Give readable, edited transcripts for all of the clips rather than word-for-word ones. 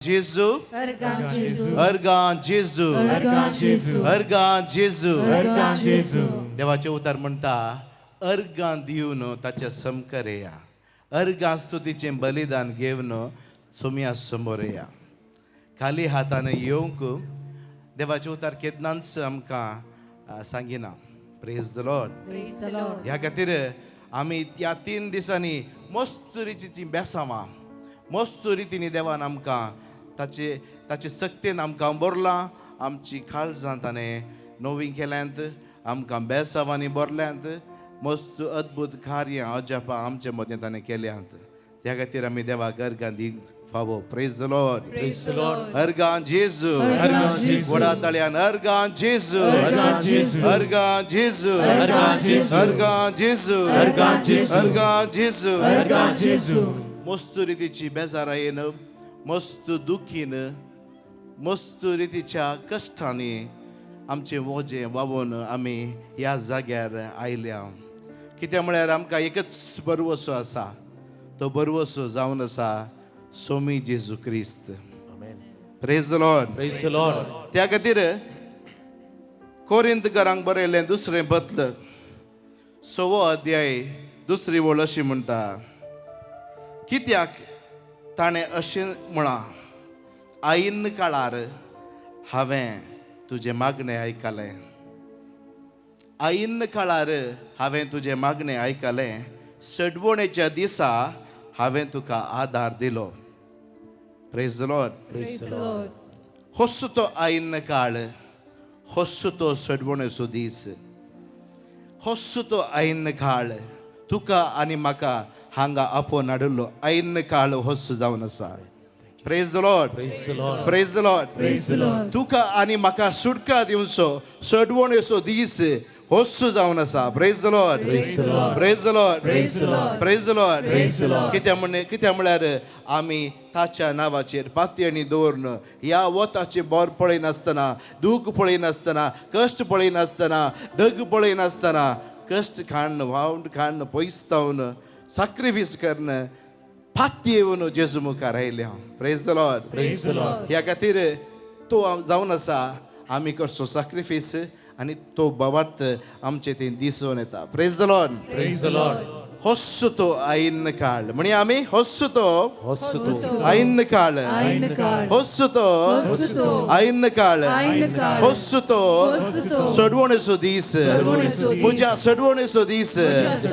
Jesu, Ergan Jesu, Ergan Jesu, Ergan Jesu, Ergan Jesu. Ergan Jesu. देवाचे उतार म्हणता अर्गां दिवन ताच्या समकरे या, अर्गां स्तुतीचें बलिदान घेवन सोम्या समोर या. खाली हाताने येवंक देवाचे उतार केदनांच आमकां सांगिना. Praise the Lord. Praise the Lord. ह्या खातीर आमी त्या 3 दिसांनी मस्त रितीची बेसांवां मस्त रितीनी देवान आमकां ताचे सक्तीन आमकां बरलां. आमची काळजां ताणें नवीं केल्यांत, आमकां बेसांवांनी बरल्यांत, मस्त अद्भुत कार्यां अजापां आमचे मदें ताणें केल्यांत. त्या खातीर आमी देवाक अर्गां दिवंक फावो. Praise the Lord. Praise the Lord. अर्गां जेजू, Ergan Jesu, वडा ताळ्यान अर्गां जेजू, Ergan Jesu, अर्गां जेजू, Ergan Jesu, अर्गां जेजू, Ergan Jesu, अर्गां जेजू. Ergan Jesu. मस्त रितीची बेजारां येन, मस्त दुखीन, मस्त रितीच्या कश्टांनी आमचें वोजें वावून आमी ह्या जाग्यार आयल्या. कित्याक म्हळ्यार आमकां एकच बरवसो आसा. तो बरवसो जावन आसा सोमी जेजू क्रिस्त. Praise the Lord. Praise the Lord. त्या खातीर कोरिंथकारांक बरयलें दुसरें पत्र 6 अध्याय 2 ओळ अशी म्हणटा, कित्याक ताणें अशें म्हणा, आईन काळार हांवें तुजें मागणें आयकलें. आईन काळार हांवें तुजें मागणें आयकलें. सडवणेच्या दिसा हांवें तुका आदार दिलो. Praise the Lord. Praise the Lord. होस्सो तो आईन काळ, होस्सो तो सडवणेचो दीस, होस्सो तो आईन काळ तुका आनी म्हाका हांगा आपोवन हाडलो. आईन काळ होस्सो जावन आसा. Praise the Lord. Praise the Lord. Praise the Lord. Praise the Lord. तुका आनी म्हाका सुटका दिवचो सडवणेचो दीस होस्सो जावन आसा. Praise the Lord. Praise the Lord. Praise the Lord. Praise the Lord. Praise the Lord. Praise the Lord. कित्याक म्हळ्यार आमी ताच्या नांवाचेर पातयणी दवरून ह्या वताचें बोर पळयनासतना, दूख पळयनासतना, कश्ट पळयनासतना, दग पळयनासतना, कश्ट खाण, वावंड खाण, पयस्तावन, सॅक्रिफीस करन फाती येवन जेजू मुखार आयल्या. Praise the Lord. Praise the Lord. ह्या खातीर तो जावन आसा आमी करचो सॅक्रिफीस आनी तो बाबात आमचे थंय दिसून येता. Praise the Lord. Praise the Lord. होस्सो तो आईन काळ म्हणी आमी होस्सो तो होस्सो तो आईन काळ, आईन काळ, होस्सो तो होस्सो तो आईन काळ, आईन काळ, होस्सो तो होस्सो तो सडवणेचो दीस, सडवणेचो दीस, म्हज्या सडवणेचो दीस,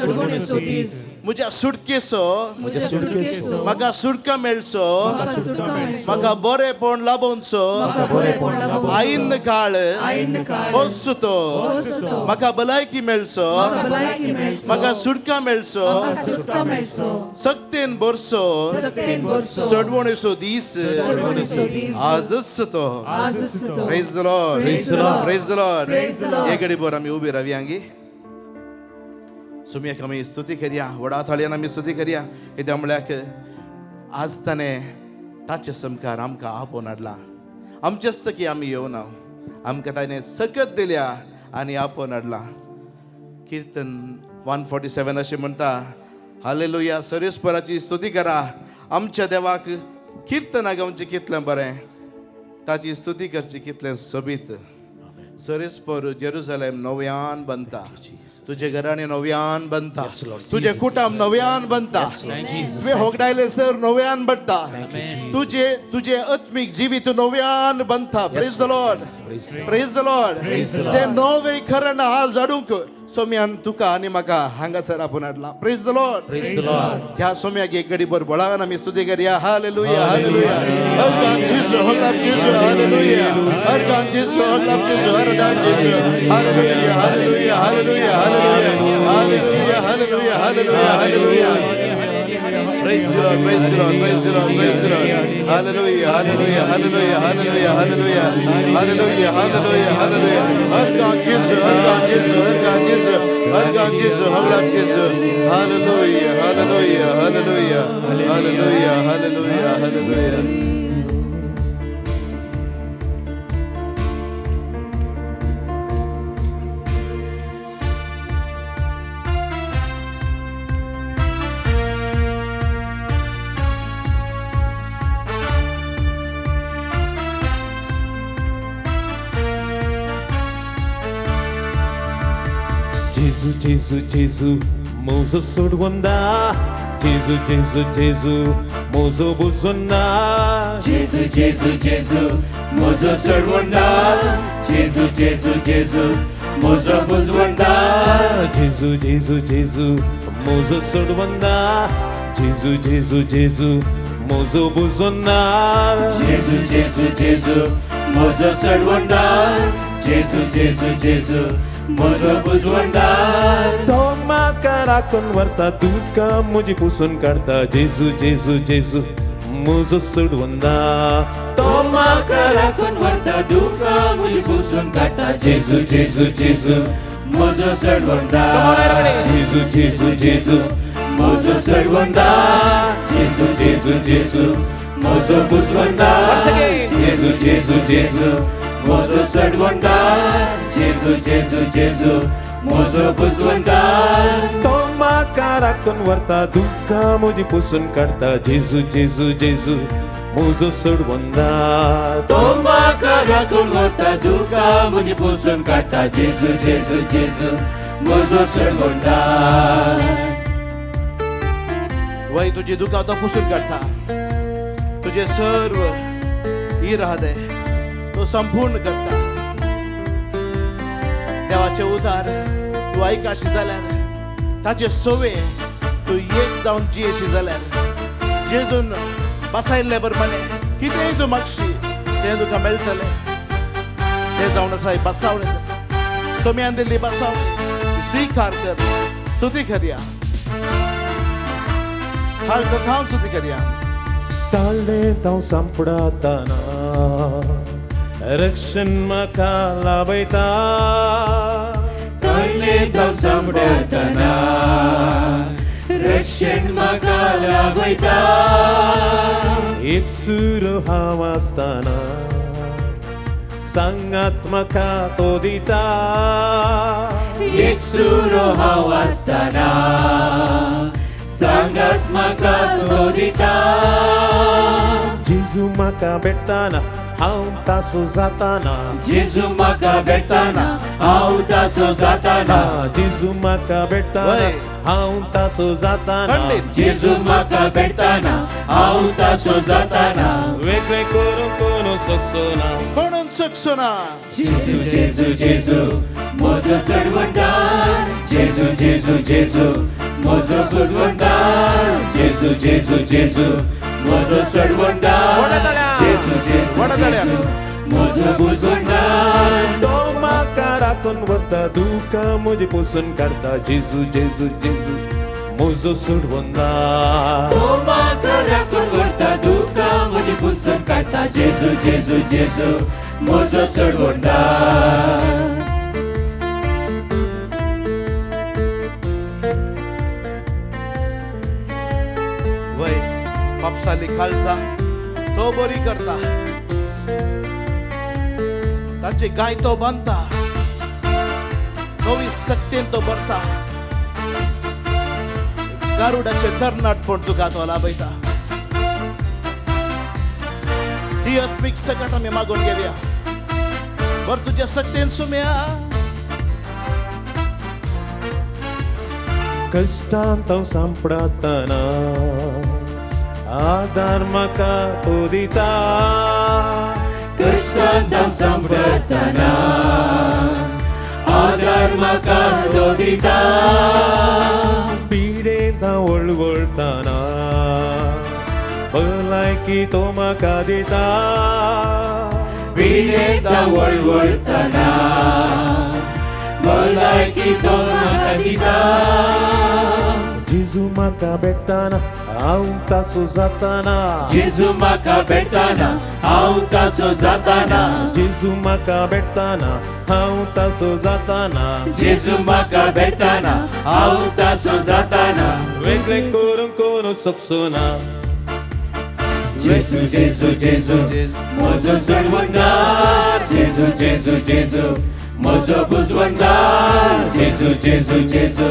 सडवणेचो दीस, म्हज्या सुटकेचो, म्हज्या सुटकेचो, म्हाका सुटका मेळचो, म्हाका सुटका मेळचो, म्हाका बरेपण लाभोवचो म्हाका बरेपण लाभोवचो, आईन काळ, आईन काळ, होस्सो तो होस्सो तो म्हाका भलायकी मेळचो, म्हाका भलायकी मेळचो, म्हाका सुटका मेळचो, म्हाका सुटका मेळचो, सक्तेन बरसो सक्तेन बरसो, सडवणेचो दीस सडवणेचो दीस आजच तो. आजच तो. Praise the Lord. Praise the Lord. Praise the Lord. Praise the Lord. एक घडीभर आमी उबी रावयांगी. सुमयाक आमी स्तुती करया, वडा थाळयेन आमी स्तुती करया. कित्याक म्हळ्यार आज ताणें ताचे समकार आमकां आपोवन हाडला. आमचेच तकी आमी येवना, आमकां ताणें सकत दिल्या आनी आपोवन हाडला. कीर्तन 147 अशें म्हणटा, हालेलुया, सरेस्पराची स्तुती करा. आमच्या देवाक कीर्तनां गावचें कितलें बरें, ताची स्तुती करची कितलें सोबीत. सरेस्पर जेरुसलेम नव्यान बनता, तुझे घराणे नव्यान बनता, तुझे कुटुंब नव्यान बनता, तुझे होगडायले सर नव्यान बनता, तुझे आत्मिक जिवीत नव्यान बनता. Praise the Lord. Praise the Lord. ते नवे खरण आज हाडूंक सोम्यान तुका आनी म्हाका हांगासर आपोवन हाडला. Praise the Lord. Praise the Lord. ह्या सोम्याक एक घडीभर बोळावन आमी स्तुती करया. Hallelujah, hallelujah. अर्गां जेजू, हल्लाब जेजू, हालेलुया. अर्गां जेजू, हल्लाब जेजू, अर्गां जेजू, hallelujah, hallelujah, hallelujah, hallelujah, hallelujah, hallelujah, hallelujah, hallelujah. Praise the Lord, praise the Lord, praise the Lord, praise the Lord. Hallelujah, hallelujah, hallelujah, hallelujah, hallelujah, hallelujah, hallelujah, hallelujah. Argan Jesus, Argan Jesus, Argan Jesus, Argan Jesus, Hallelujah, Jesus. Hallelujah, hallelujah, hallelujah, hallelujah, hallelujah, hallelujah. जेजू जेजू जेजू mojo सोडवंदा जेजू जेजू जेजू mojo बुझवंदा जेजू जेजू जेजू mojo सोडवंदा जेजू जेजू जेजू मोजो बुझवंदा जेजू जेजू जेजू मोजो सोडवंदा जेजू जेजू जेजू मोजो बुझवंदा जेजू जेजू जेजू मोजो सोडवंदा जेजू जेजू जेजू मोजो बुझवंदा तो म्हाका राखून व्हरता तुका म्हजी पुसून काडता जेजू जेजू जेजू मोजो सोडवंदा तो म्हाका राखून व्हरता तुका म्हजी पुसून काडटा जेजू जेजू जेजू मोजो सोडवंदा जेजू जेजू जेजू मोजो सोडवंदा जेजू जेजू जेजू मोजो बुझवंदा जेजू जेजू जेजू मोजो सोडवंदा जेजू जेजू जेजू मोजो बुझवंदा तो म्हाका राखून व्हरता तुका म्हजी पुसून काडता जेजू जेजू जेजू मोजो सोडवंदा तो म्हाका राखून व्हरता तुका म्हजी पुसून काडटा जेजू जेजू जेजू मोजो सोडवंदा वय तुझी दुःखा तो पुसून काढता तुझे सर्व इरादे तो संपूर्ण करता देवाचे उतार तू ऐकाशी जाल्यार ताचे सोवे तू एक जावन जियेशी जाल्यार जेजून बसायल्ले प्रमाणे कितेंय तू मागशी तें तुका मेळटलें तें जावन आसा बसावणे तुमी दिल्ली बसावणी स्वीकार कर स्तुती करया हालचा थांब स्तुती करया ताळ्ळे तांव सांपडातना रक्षण म्हाका लाभयता ताळ्ळे तांव सांपडातना रक्षण म्हाका लाभयता एक सूर हांव आसतना सांगात म्हाका तो दिता एक सुरो हांव आसतना सांगात म्हाका तो दिता जेजू म्हाका भेटताना हांव तासो जाताना जेजू म्हाका भेटताना हांव तासो जाताना जेजू म्हाका भेटताना वय. हांव तासो जाताना खंडीत. जेजू म्हाका भेटताना हांव तासो जाताना वेगळे करून कोण सकसो ना म्हणून सकसो ना जेजू जेजू जेजू मोजो चडवंदार जेजू जेजू जेजू मोजो बुझवंदार जेजू जेजू जेजू मोजो चडवंदार जेजू जेजू जेजू मोजो बुझवंदार तो म्हाका राखून व्हरता तुका म्हजी पुसून काडटा जेजू जेजू जेजू मोजो सोडवंदा तो म्हाका राखून व्हरता तुका म्हजी पुसून काडटा जेजू जेजू जेजू मोजो चडवंदार वय पापसाली खालसा तो बरी करता तांचे गाय तो बांधता नवी सक्तीन तो भरता गारुडाचे तरणाट पण तुका तो लाभयता ही आत्मिक सकट आम्ही मागून घेऊया बर तुझ्या सक्तीन सुम्या कष्टांत हांव सांपडातना आदार म्हाका तो दिता कष्टांत हांव सांपडतना आदार म्हाका तो दिता पिडेंत हांव वळवळताना भलायकी तो म्हाका दिता पिडेंत हांव वळवळतना भलायकी तो म्हाका दिता जेजू म्हाका भेटताना हांव तासो जाताना जेजू म्हाका भेटताना हांव तासो जाताना जेजू म्हाका भेटताना हांव तासो जाताना जेजू म्हाका भेटताना हांव तासो जाताना वेगळे करून कोण सकसो ना जेजू जेजू जेजू मोजो चडवंदार जेजू जेजू जेजू मोजो बुझवंदार जेजू जेजू जेजू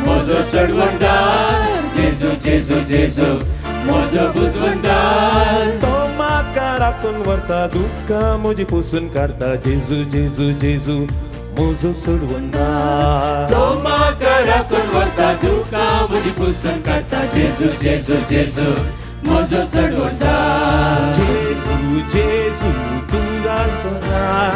मोजो चडवंदार जेजू जेजू जेजू मोजो बुझवंदार तो म्हाका राखून व्हरता दुःखा म्हजी पुसून काडटा जेजू जेजू जेजू मुजो सोडवणार. तो म्हाका राखून व्हरता दुकां म्हजी पुसून काडटा जेजू जेजू जेजू म्हजो चडवंडा. जेजू जेजू तू राजनार.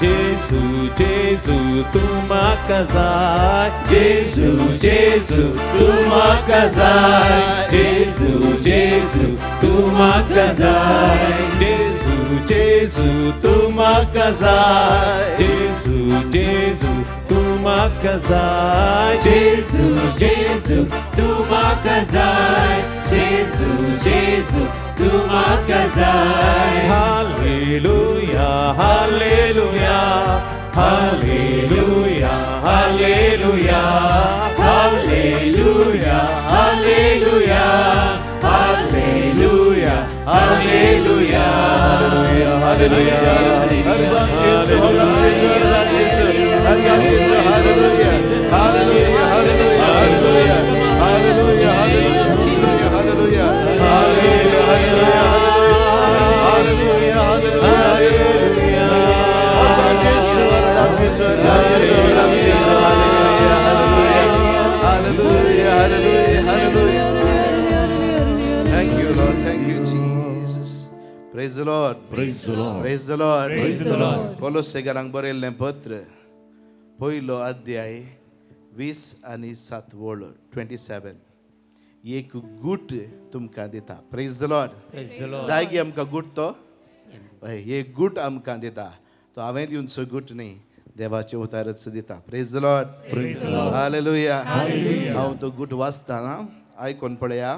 जेजू जेजू तू म्हाका जाय. जेजू जेजू तू म्हाका जाय. जेजू जेजू तू म्हाका जाय. जेजू जेजू तू म्हाका जाय. जेजू जेजू तू म्हाका जाय. जेजू जेजू तू म्हाका जाय. जेजू जेजू तू म्हाका जाय. Hallelujah hallelujah hallelujah hallelujah hallelujah hallelujah hallelujah hallelujah hallelujah. हर गाम जेजू, हर गाम जेजू, हर गाम जेजू, हर गाम जेजू. Hallelujah hallelujah hallelujah hallelujah hallelujah hallelujah hallelujah hallelujah hallelujah hallelujah hallelujah. हर गाम जेजू, हर गाम जेजू, हर गाम जेजू, हर गाम जेजू. Hallelujah hallelujah hallelujah hallelujah. Thank you Lord, thank you Jesus. Praise the Lord. Praise the Lord. Praise the Lord. Praise the Lord. कोलोसेकरांक बरयल्लें पत्र पयलो अध्याय 20 आणि 7 वळ 27. एक गूट तुमकां दिता. Praise the Lord. जायगी आमकां गूट तो एक गूट आमकां दिता. तो हांवें दिवनचो गूट न्ही, देवाचे उतारच दिता. Praise the Lord. हालेलुया. हांव तो गूट वाचता ना, आयकून पळया.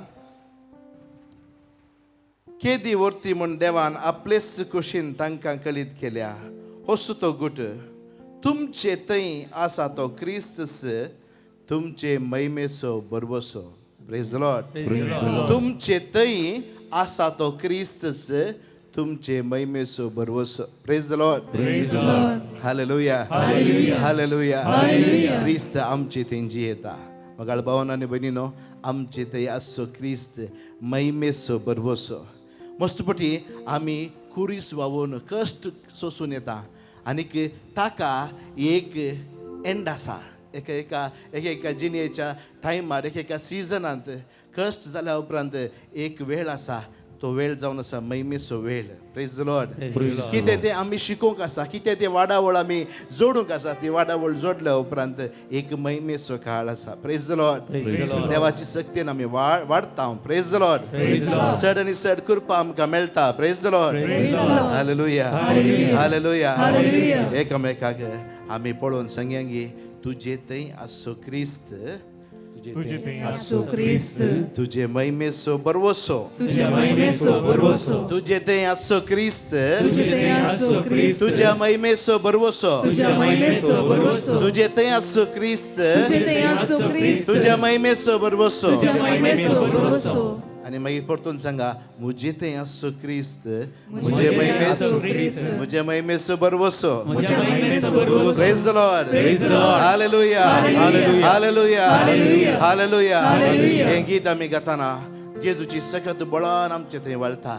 केदी वर्ती म्हूण देवान आपलेच कुशीन तांकां कळीत केल्या. होसो तो गूट तुमचे थंय आसा तो क्रिस्तस तुमचे महिमेचो बरवसो. Praise the Lord. तुमचे थंय आसा तो क्रिस्तस तुमचे महिमेचो बरवसो. Praise the Lord. Hallelujah hallelujah. क्रिस्त आमचे थंय जियेता. मगाळ भावांनो आनी भयणीनो, आमचे थंय आसो क्रिस्त महिमेचो बरवसो. मस्तपटी आमी कुरीस वावून कश्ट सोसून येता आनीक ताका एक एंड आसा. एका जिणेच्या टायमार एका सिजनांत कश्ट जाल्या उपरांत एक वेळ आसा. तो वेळ जावन आसा महिमेचो वेळ. Praise the Lord. कितें तें आमी शिकोवंक आसा, कितें तें वाडावळ आमी जोडूंक आसा. ती वाडावळ जोडल्या उपरांत एक महिमेचो काळ आसा. Praise the Lord. देवाची शक्तीन आमी वाडटा. Praise the Lord. चड आनी चड कृपा आमकां मेळटा. Praise the Lord. Hallelujah hallelujah. एकामेकाक आमी पळोवन सांग्यांगी, तुजे थंय आसो क्रिस्त तुजे थंय आसो क्रिस्त तुजे महिमेचो बरवसो. तुज्या महिमेचो बरवसो. तुजे थंय आसो क्रिस्त तुजे थंय आसो क्रिस्त तुज्या महिमेचो बरवसो. तुज्या महिमेचो बरवसो. तुजे थंय आसो क्रिस्त तुजे थंय आसो क्रिस्त तुज्या महिमेचो बरवसो. तुज्या महिमेचो बरवसो. आणि मागीर परतून सांगा, मुजे थंय आसो क्रिस्त मुजे महिमेचो मुजे महिमेचो बरवसो. तुज्या महिमेचो बरवसो. Praise the Lord. Hallelujah hallelujah hallelujah. हें गीत आमी गाताना जेजूची सखत बळान आमचे थंय वळटा.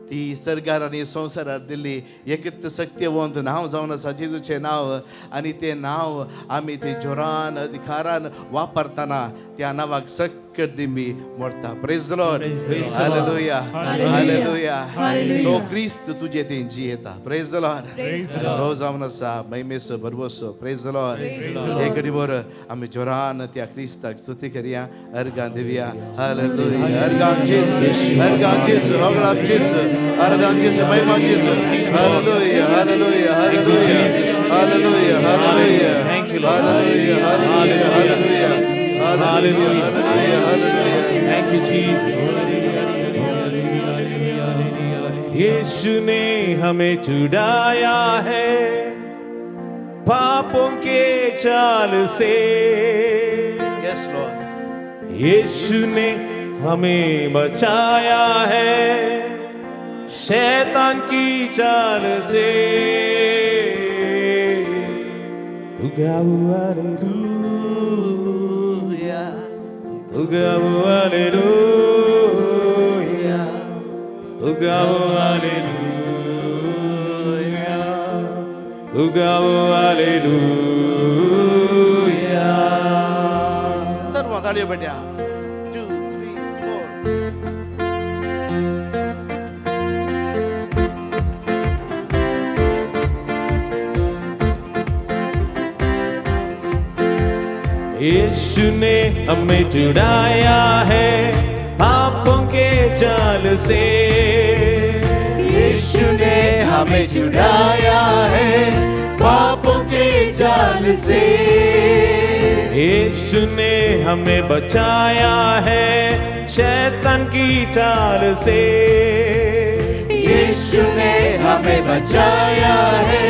ती सरकार आनी संवसारार दिल्ली एकच सत्यवंत नांव जावन आसा जेजूचें नांव. आनी तें नांव आमी ते जोरान अधिकारान वापरतना त्या नांवाक सकट दिमी मोडटा. Praise the Lord. Hallelujah hallelujah. तो क्रिस्त तुजे थंय जियेता. Praise the Lord. तो जावन आसा महिमेचो बरवसो. Praise the Lord. एक घडी भर आमी जोरान त्या क्रिस्ताक स्तुती करया, अर्गां दिवया. हालेलुया. अर्गां जेजू, अर्गां जेजू, होगळां जेजू, अर्गां जेजू, महिमा जेजू. Hallelujah hallelujah hallelujah hallelujah hallelujah hallelujah hallelujah hallelujah hallelujah hallelujah hallelujah. Thank you, Jesus. यीशु ने हमें छुड़ाया है पापों के जाल से. Yes, Lord. यीशु ने हमें बचाया है शैतान की चाल से. तू गाओ हालेलुया, तू गाओ हालेलुया, तू गाओ हालेलुया. तू गाओ हालेलुया. सर्व ताळी बंड्या 2 3 4. यीशु ने हमें छुड़ाया है पापों के जाल से. यीशु ने हमें छुड़ाया है पापों के जाल से. यीशु ने हमें बचाया है शैतान की चाल से. यीशु ने हमें बचाया है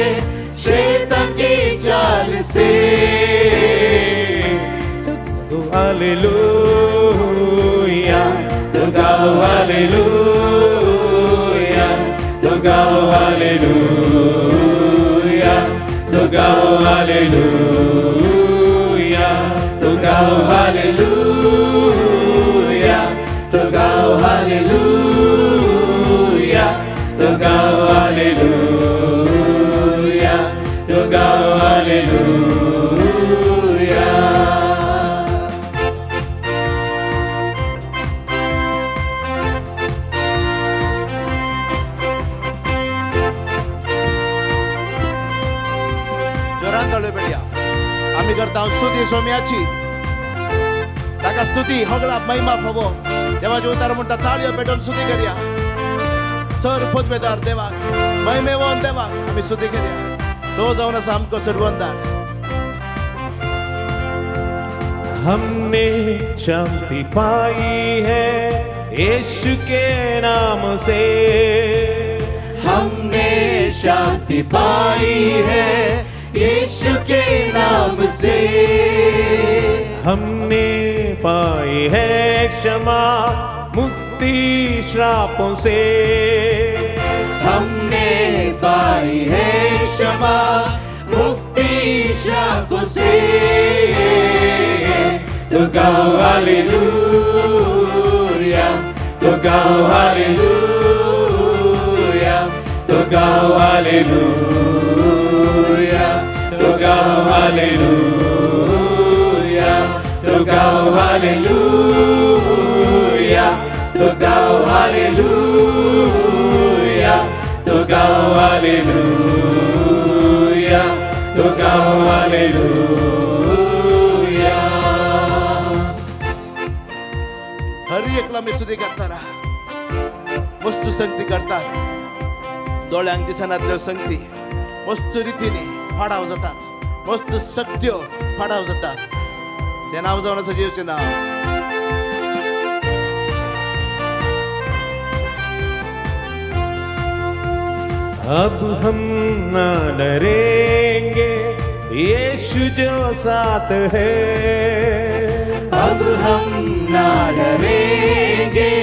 शैतान की चाल से. हालेलुया. तो गाओ हालेलुया. तो गाओ हालेलुया. तो गाओ हालेलुया. तो गाओ हालेलुया. तो गाओ हालेलुया. तो गाओ हालेलुया. तो गाओ हालेलुया. जोरान ताळी बंड्या. आम्ही करता स्तुती सोम्याची. ताका स्तुती हगळा महिमा फावो. देवाचे उतार म्हणटा ताळयो पेटोवन स्तुती करया. सर पदवेदार देवाक महिमेवान देवाक आम्ही स्तुती करया. तो जाऊन आसा आमकां सर्वंदार. हमने शांति पाई है यीशु के नाम से. हमने शांति पाई है यीशु के नाम से. हमने पाई है क्षमा मुक्ति श्रापों से. हमने पाई है क्षमा मुक्ति श्रापों से. तो गाओ हालेलुया. तो गाओ हालेलुया. तो गाओ हालेलुया. तो गाओ हालेलुया. तो गाओ हालेलुया. तो गाओ हालेलुया. तो गाओ हालेलुया. तो गाओ हालेलुया. हर एकला मी स्तुती करताना वस्तू संगती करतात. दोळ्यांक दिसनातल्यो संगती वस्तू रितीने फाडाव जातात. वस्तू शक्त्यो फाडाव जातात. ते नाव जावन आसा जेवचें नाव. अब हम ना डरेंगे यीशु जो साथ है. अब हम ना डरेंगे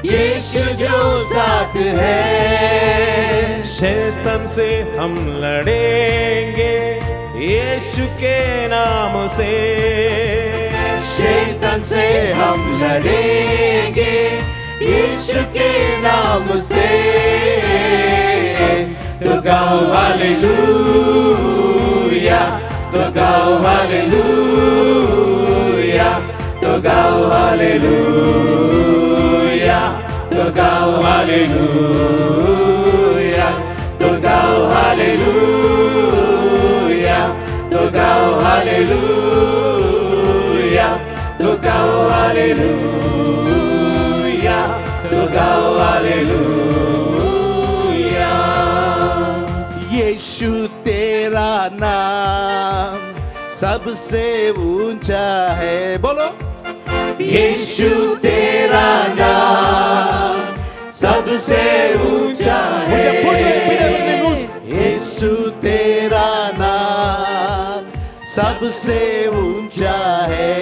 यीशु जो साथ है. शैतान से हम लड़ेंगे यीशु के नाम से. शैतान से हम लड़ेंगे यीशु के नाम से. तो गाओ हालेलुया. तो गाओ हालेलुया. तो गाओ हालेलुया. तो गाओ हालेलुया. तो गाओ हालेलुया. तो गाओ हालेलुया. तो गाओ हालेलुया. तो गाओ हालेलुया. यीशु तेरा नाम सबसे ऊंचा है. बोलो. यीशु तेरा नाम सबसे ऊंचा है. यीशु तेरा नाम सबसे ऊंचा है.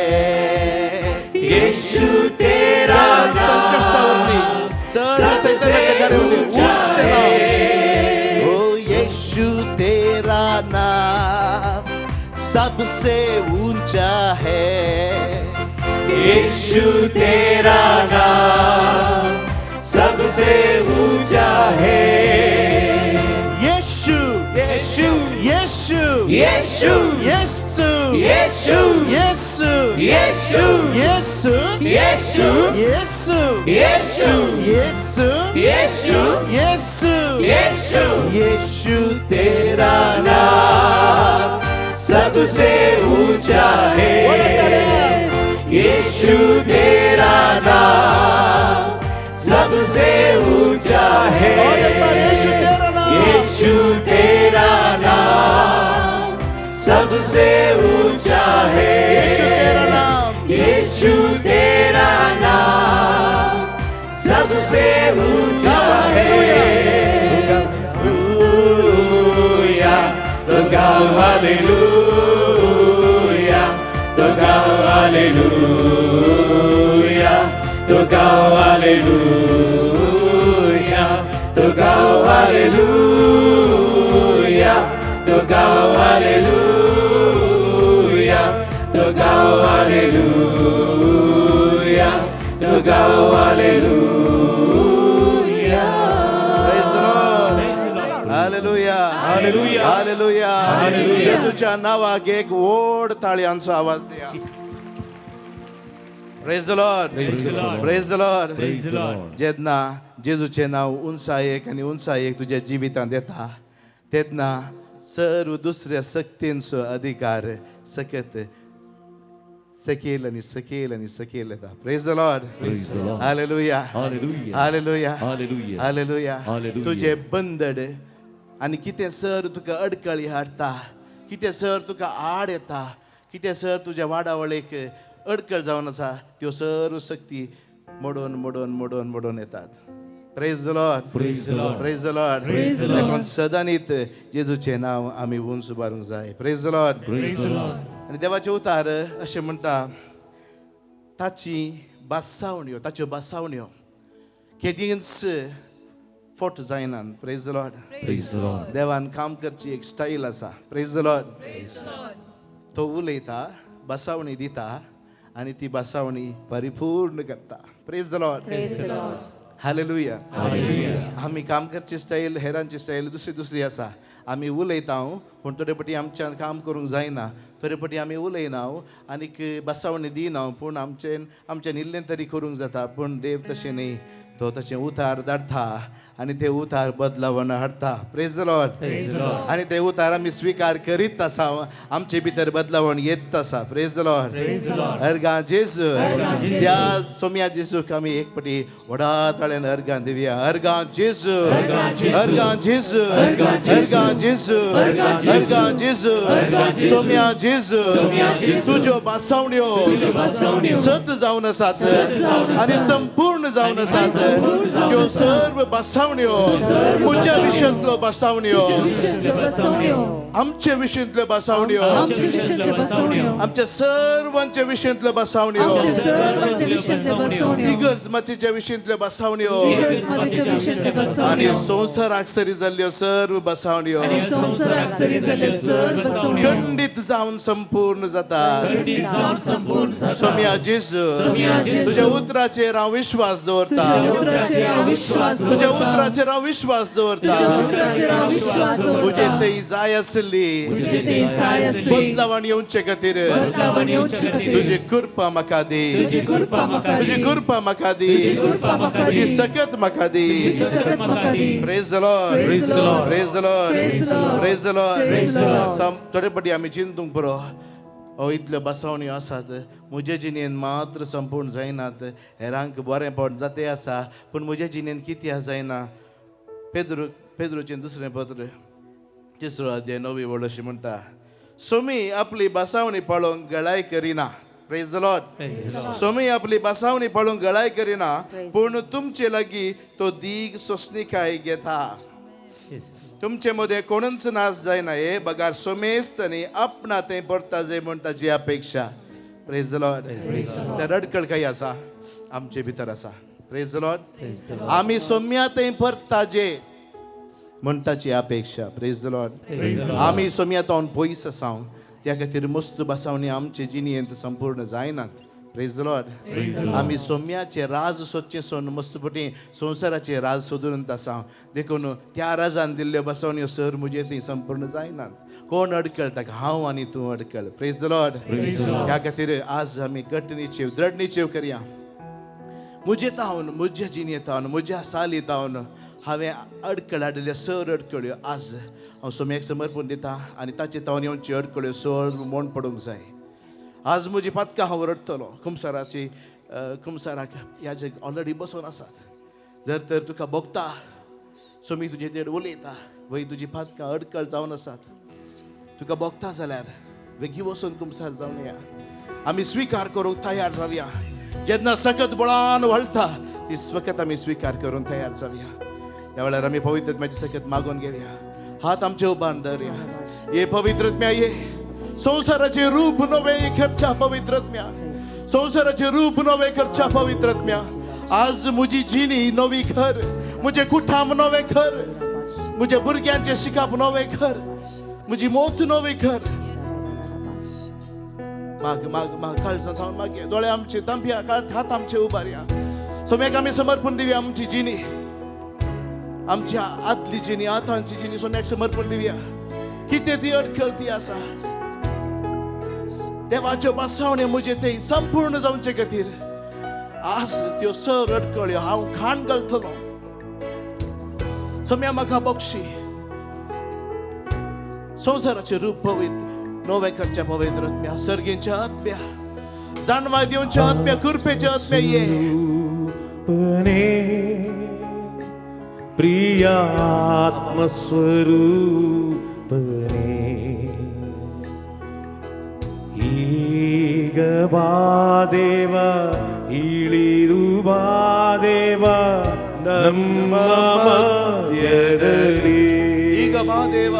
यीशु तेरा संकष्टावरती सर्व सैतानाच्या घरावरती उंचते नाव. ओ यीशु तेरा नाम सबसे ऊंचा है. यीशु तेरा नाम सबसे ऊंचा है. यीशु यीशु येशू येशू येशू येशू येशू येशू येशू येशू येशू येशू येशू येशू येशू येशू तेरा नाम सबसे ऊंचा है यीशु तेरा नाम सबसे ऊंचा है यीशु तेरा नाम सबसे ऊंचा है यीशु तेरा नाम सबसे ऊंचा है तो गाओ हालेलुया तो गाओ हालेलुया तो गाओ हालेलुया तो गाओ हालेलुया तो गाओ हालेलुया तो गाओ हालेलुया तो गाओ hallelujah hallelujah Hallelujah. Hallelujah Hallelujah. येशूच्या नावाक एक ओढ ताळयांचो आवाज द्या. Praise the Lord. Praise the Lord. Praise the Lord. Praise the Lord. जेन्ना जेजूचें नांव उंचायेक आनी उंचायेक तुज्या जिवितांत येता तेन्ना सर्व दुसऱ्या शक्तींचो अधिकार सकत सकेल आनी सकेल आनी सकेल येता. Praise the Lord. Praise the Lord. Hallelujah. Hallelujah. Hallelujah. Hallelujah. Hallelujah. Hallelujah. तुझे बंदड आनी कितें सर तुका अडकळी हाडटा, कितें सर तुका आड येता, कितें सर तुज्या वाडावळेक अडकळ जावन आसा, त्यो सर्व शक्ती मोडोवन मोडोवन मोडोवन मोडोवन येतात. Praise the Lord. Praise the Lord. Praise the Lord. Praise the Lord. देखून सदांनीच जेजूचें नांव आमी उंच उबारूंक जाय. Praise the Lord. Praise the Lord. आनी देवाचे उतार अशें म्हणटा ताची बासावण्यो ताच्यो बासावण्यो केदींच फोट जायनान. Praise the Lord. Praise the Lord. देवान काम करची एक स्टाईल आसा. Praise the Lord. तो उलयता बासावणी दिता आनी ती बासावणी परिपूर्ण करता. Praise the Lord. हालेलुया. आमी काम करची स्टाईल हेरांची स्टाईल दुसरी दुसरी आसा. आमी उलयता पूण थोडे फावटी आमच्यान काम करूंक जायना, थोडे फावटी आमी उलयना आनीक बासावणी दिना पूण आमच्यान इल्लें तरी करूंक जाता. पूण देव तशें न्ही, तो तशें उतार धाडटा आनी ते उतार बदलावण हाडटा. Praise the Lord. आनी ते उतार आमी स्विकार करीत आसा, आमचे भितर बदलावण येत आसा. Praise the Lord. अर्गां जेजू. त्या सोम्या जेजूक आमी एक फावटी व्हडा ताळेन अर्गां दिवया. अर्गां जेजू. अर्गां जेजू. अर्गां जेजू. अर्गां जेजू. सोम्या जेजू. तुज्यो बासावण्यो सत जावन आसात आनी संपूर्ण जावन आसात. त्यो सर्व बासावण्यो म्हज्या विशयांतल्यो बासावण्यो, आमचे विशयांतल्यो बासावण्यो, आमच्या सर्वांच्या विशयांतल्यो बासावण्यो, इगर्जमाचेच्या विशयांतल्यो बासावण्यो आनी संवसाराक सरी जाल्ल्यो सर्व बासावण्यो खंडीत जावन संपूर्ण जाता. सोम्या जेजू, तुज्या उतराचेर हांव विश्वास दवरता. तुज्या उतराचेर हांव विश्वास दवरता. म्हजे थंय जाय आसली बदलावण येवचे खातीर तुजी कृपा म्हाका दी. तुजी कृपा म्हाका दी. तुजी सकत म्हाका दी. Praise the Lord. Praise the Lord. Praise the Lord. थोडे फावटी आमी चिंतूंक पुरो इतल्यो बासावण्यो आसात, म्हज्या जिणेन मात्र संपूर्ण जायनात. हेरांक बरेंपण जाते आसा पूण म्हज्या जिणेन कित्याक जायना. पेद्रोचें दुसरें पत्र 3 अध्याय 9 वळ अशें म्हणटा, सोमी आपली बासावणी पळोवंक गळाय करिना. Praise the Lord. सोमी आपली बासावणी पळोवंक गळाय करिना पूण तुमचे लागीं तो दीग सोंसणीकाय घेता. तुमचे मध्ये कोणूच नाश जायना. हे बगार सोमेस्त आनी आपणा तें परता जे म्हण ताची अपेक्षा. Praise the Lord. त्या रडकळकाय आसा आमचे भितर आसा. Praise the Lord. आमी सोम्या तें परता जे म्हण ताची अपेक्षा. Praise the Lord. आमी सोम्या तावन पयस आसा त्या खातीर मस्त बासावणी आमचे जिणेंत संपूर्ण जायनात. Praise the Lord. आम्ही सोम्याचे राज सोदचें मस्तपटी संवसाराचे राज सोदून आसा देखून त्या राजान दिल्ले बसवण्यो सर मुजे ती संपूर्ण जायनात. कोण अडकळ ताका हांव आनी तूं अडकळ. Praise the Lord. ह्या खातीर आज आमी घट्ट दृढ निश्चय करया. मुजे तावन म्हज्या जिणेंतावन म्हज्या सालीतावन हांवें अडकळ हाडिल्ल्यो सर अडकळ्यो आज हांव सोम्याक समर्पण दिता आनी ताचे तावन येवनची अडकळ्यो सर मोड पडूंक जाय. आज म्हजी पातकां हांव रडटलो. कुमसाराक ह्या जग ऑलरेडी बसून आसात. जर तर तुका भोगता सोमी तुजे कडेन उलयता वय तुजी पातकां अडकळ जावन आसात तुका भोगता जाल्यार वेगी वचून कुमसार जावन या. आमी स्विकार करूंक तयार रावया. जेन्ना सकत बळान वळटा ती स्वकत आमी स्विकार करून तयार जावया. त्या वेळार आमी पवित्र आत्म्याची सकत मागून घेवया. हात आमचे उबारून धरया. ये पवित्र आत्म्या ये. संसाराचे रूप नवे करच्या पवित्र आत्म्या. संसाराचे रूप नवे करच्या पवित्र आत्म्या. आज म्हजी जिणी नवी कर. म्हजे कुटाम नवे कर. म्हज्या भुरग्यांचे शिकाप नवे कर. म्हजी मोत नवी कर. माग माग माग काळजां जावन मागे दोळे आमचे तांब्या हात आमचे उबारया. सोम्याक आमी समर्पण दिवया. आमची जिणी आमच्या आदली जिणी आतांची जिणी सोम्याक समर्पण दिवया. कितें ती अडखळ ती आसा देवाच्यो बसवण्यो म्हजे ते संपूर्ण जावचे खातीर आज त्यो सर अडकळ्यो हांव खाण घालतलो. सोम्या म्हाका बक्षी संसाराचे रूप पवित्र नवे करच्या पवित्र आत्म्या सर्गींच्या आत्म्या जाणवा दिवच्या आत्म्या कृपेच्या आत्म्या ये. प्रिया आत्मस्वरूपने ಈಗ ಬಾದೇವ ಇಳಿದು ಬಾದೇವ ನಮ್ಮ ಮಧ್ಯದಲ್ಲಿ. ಈಗ ಬಾದೇವ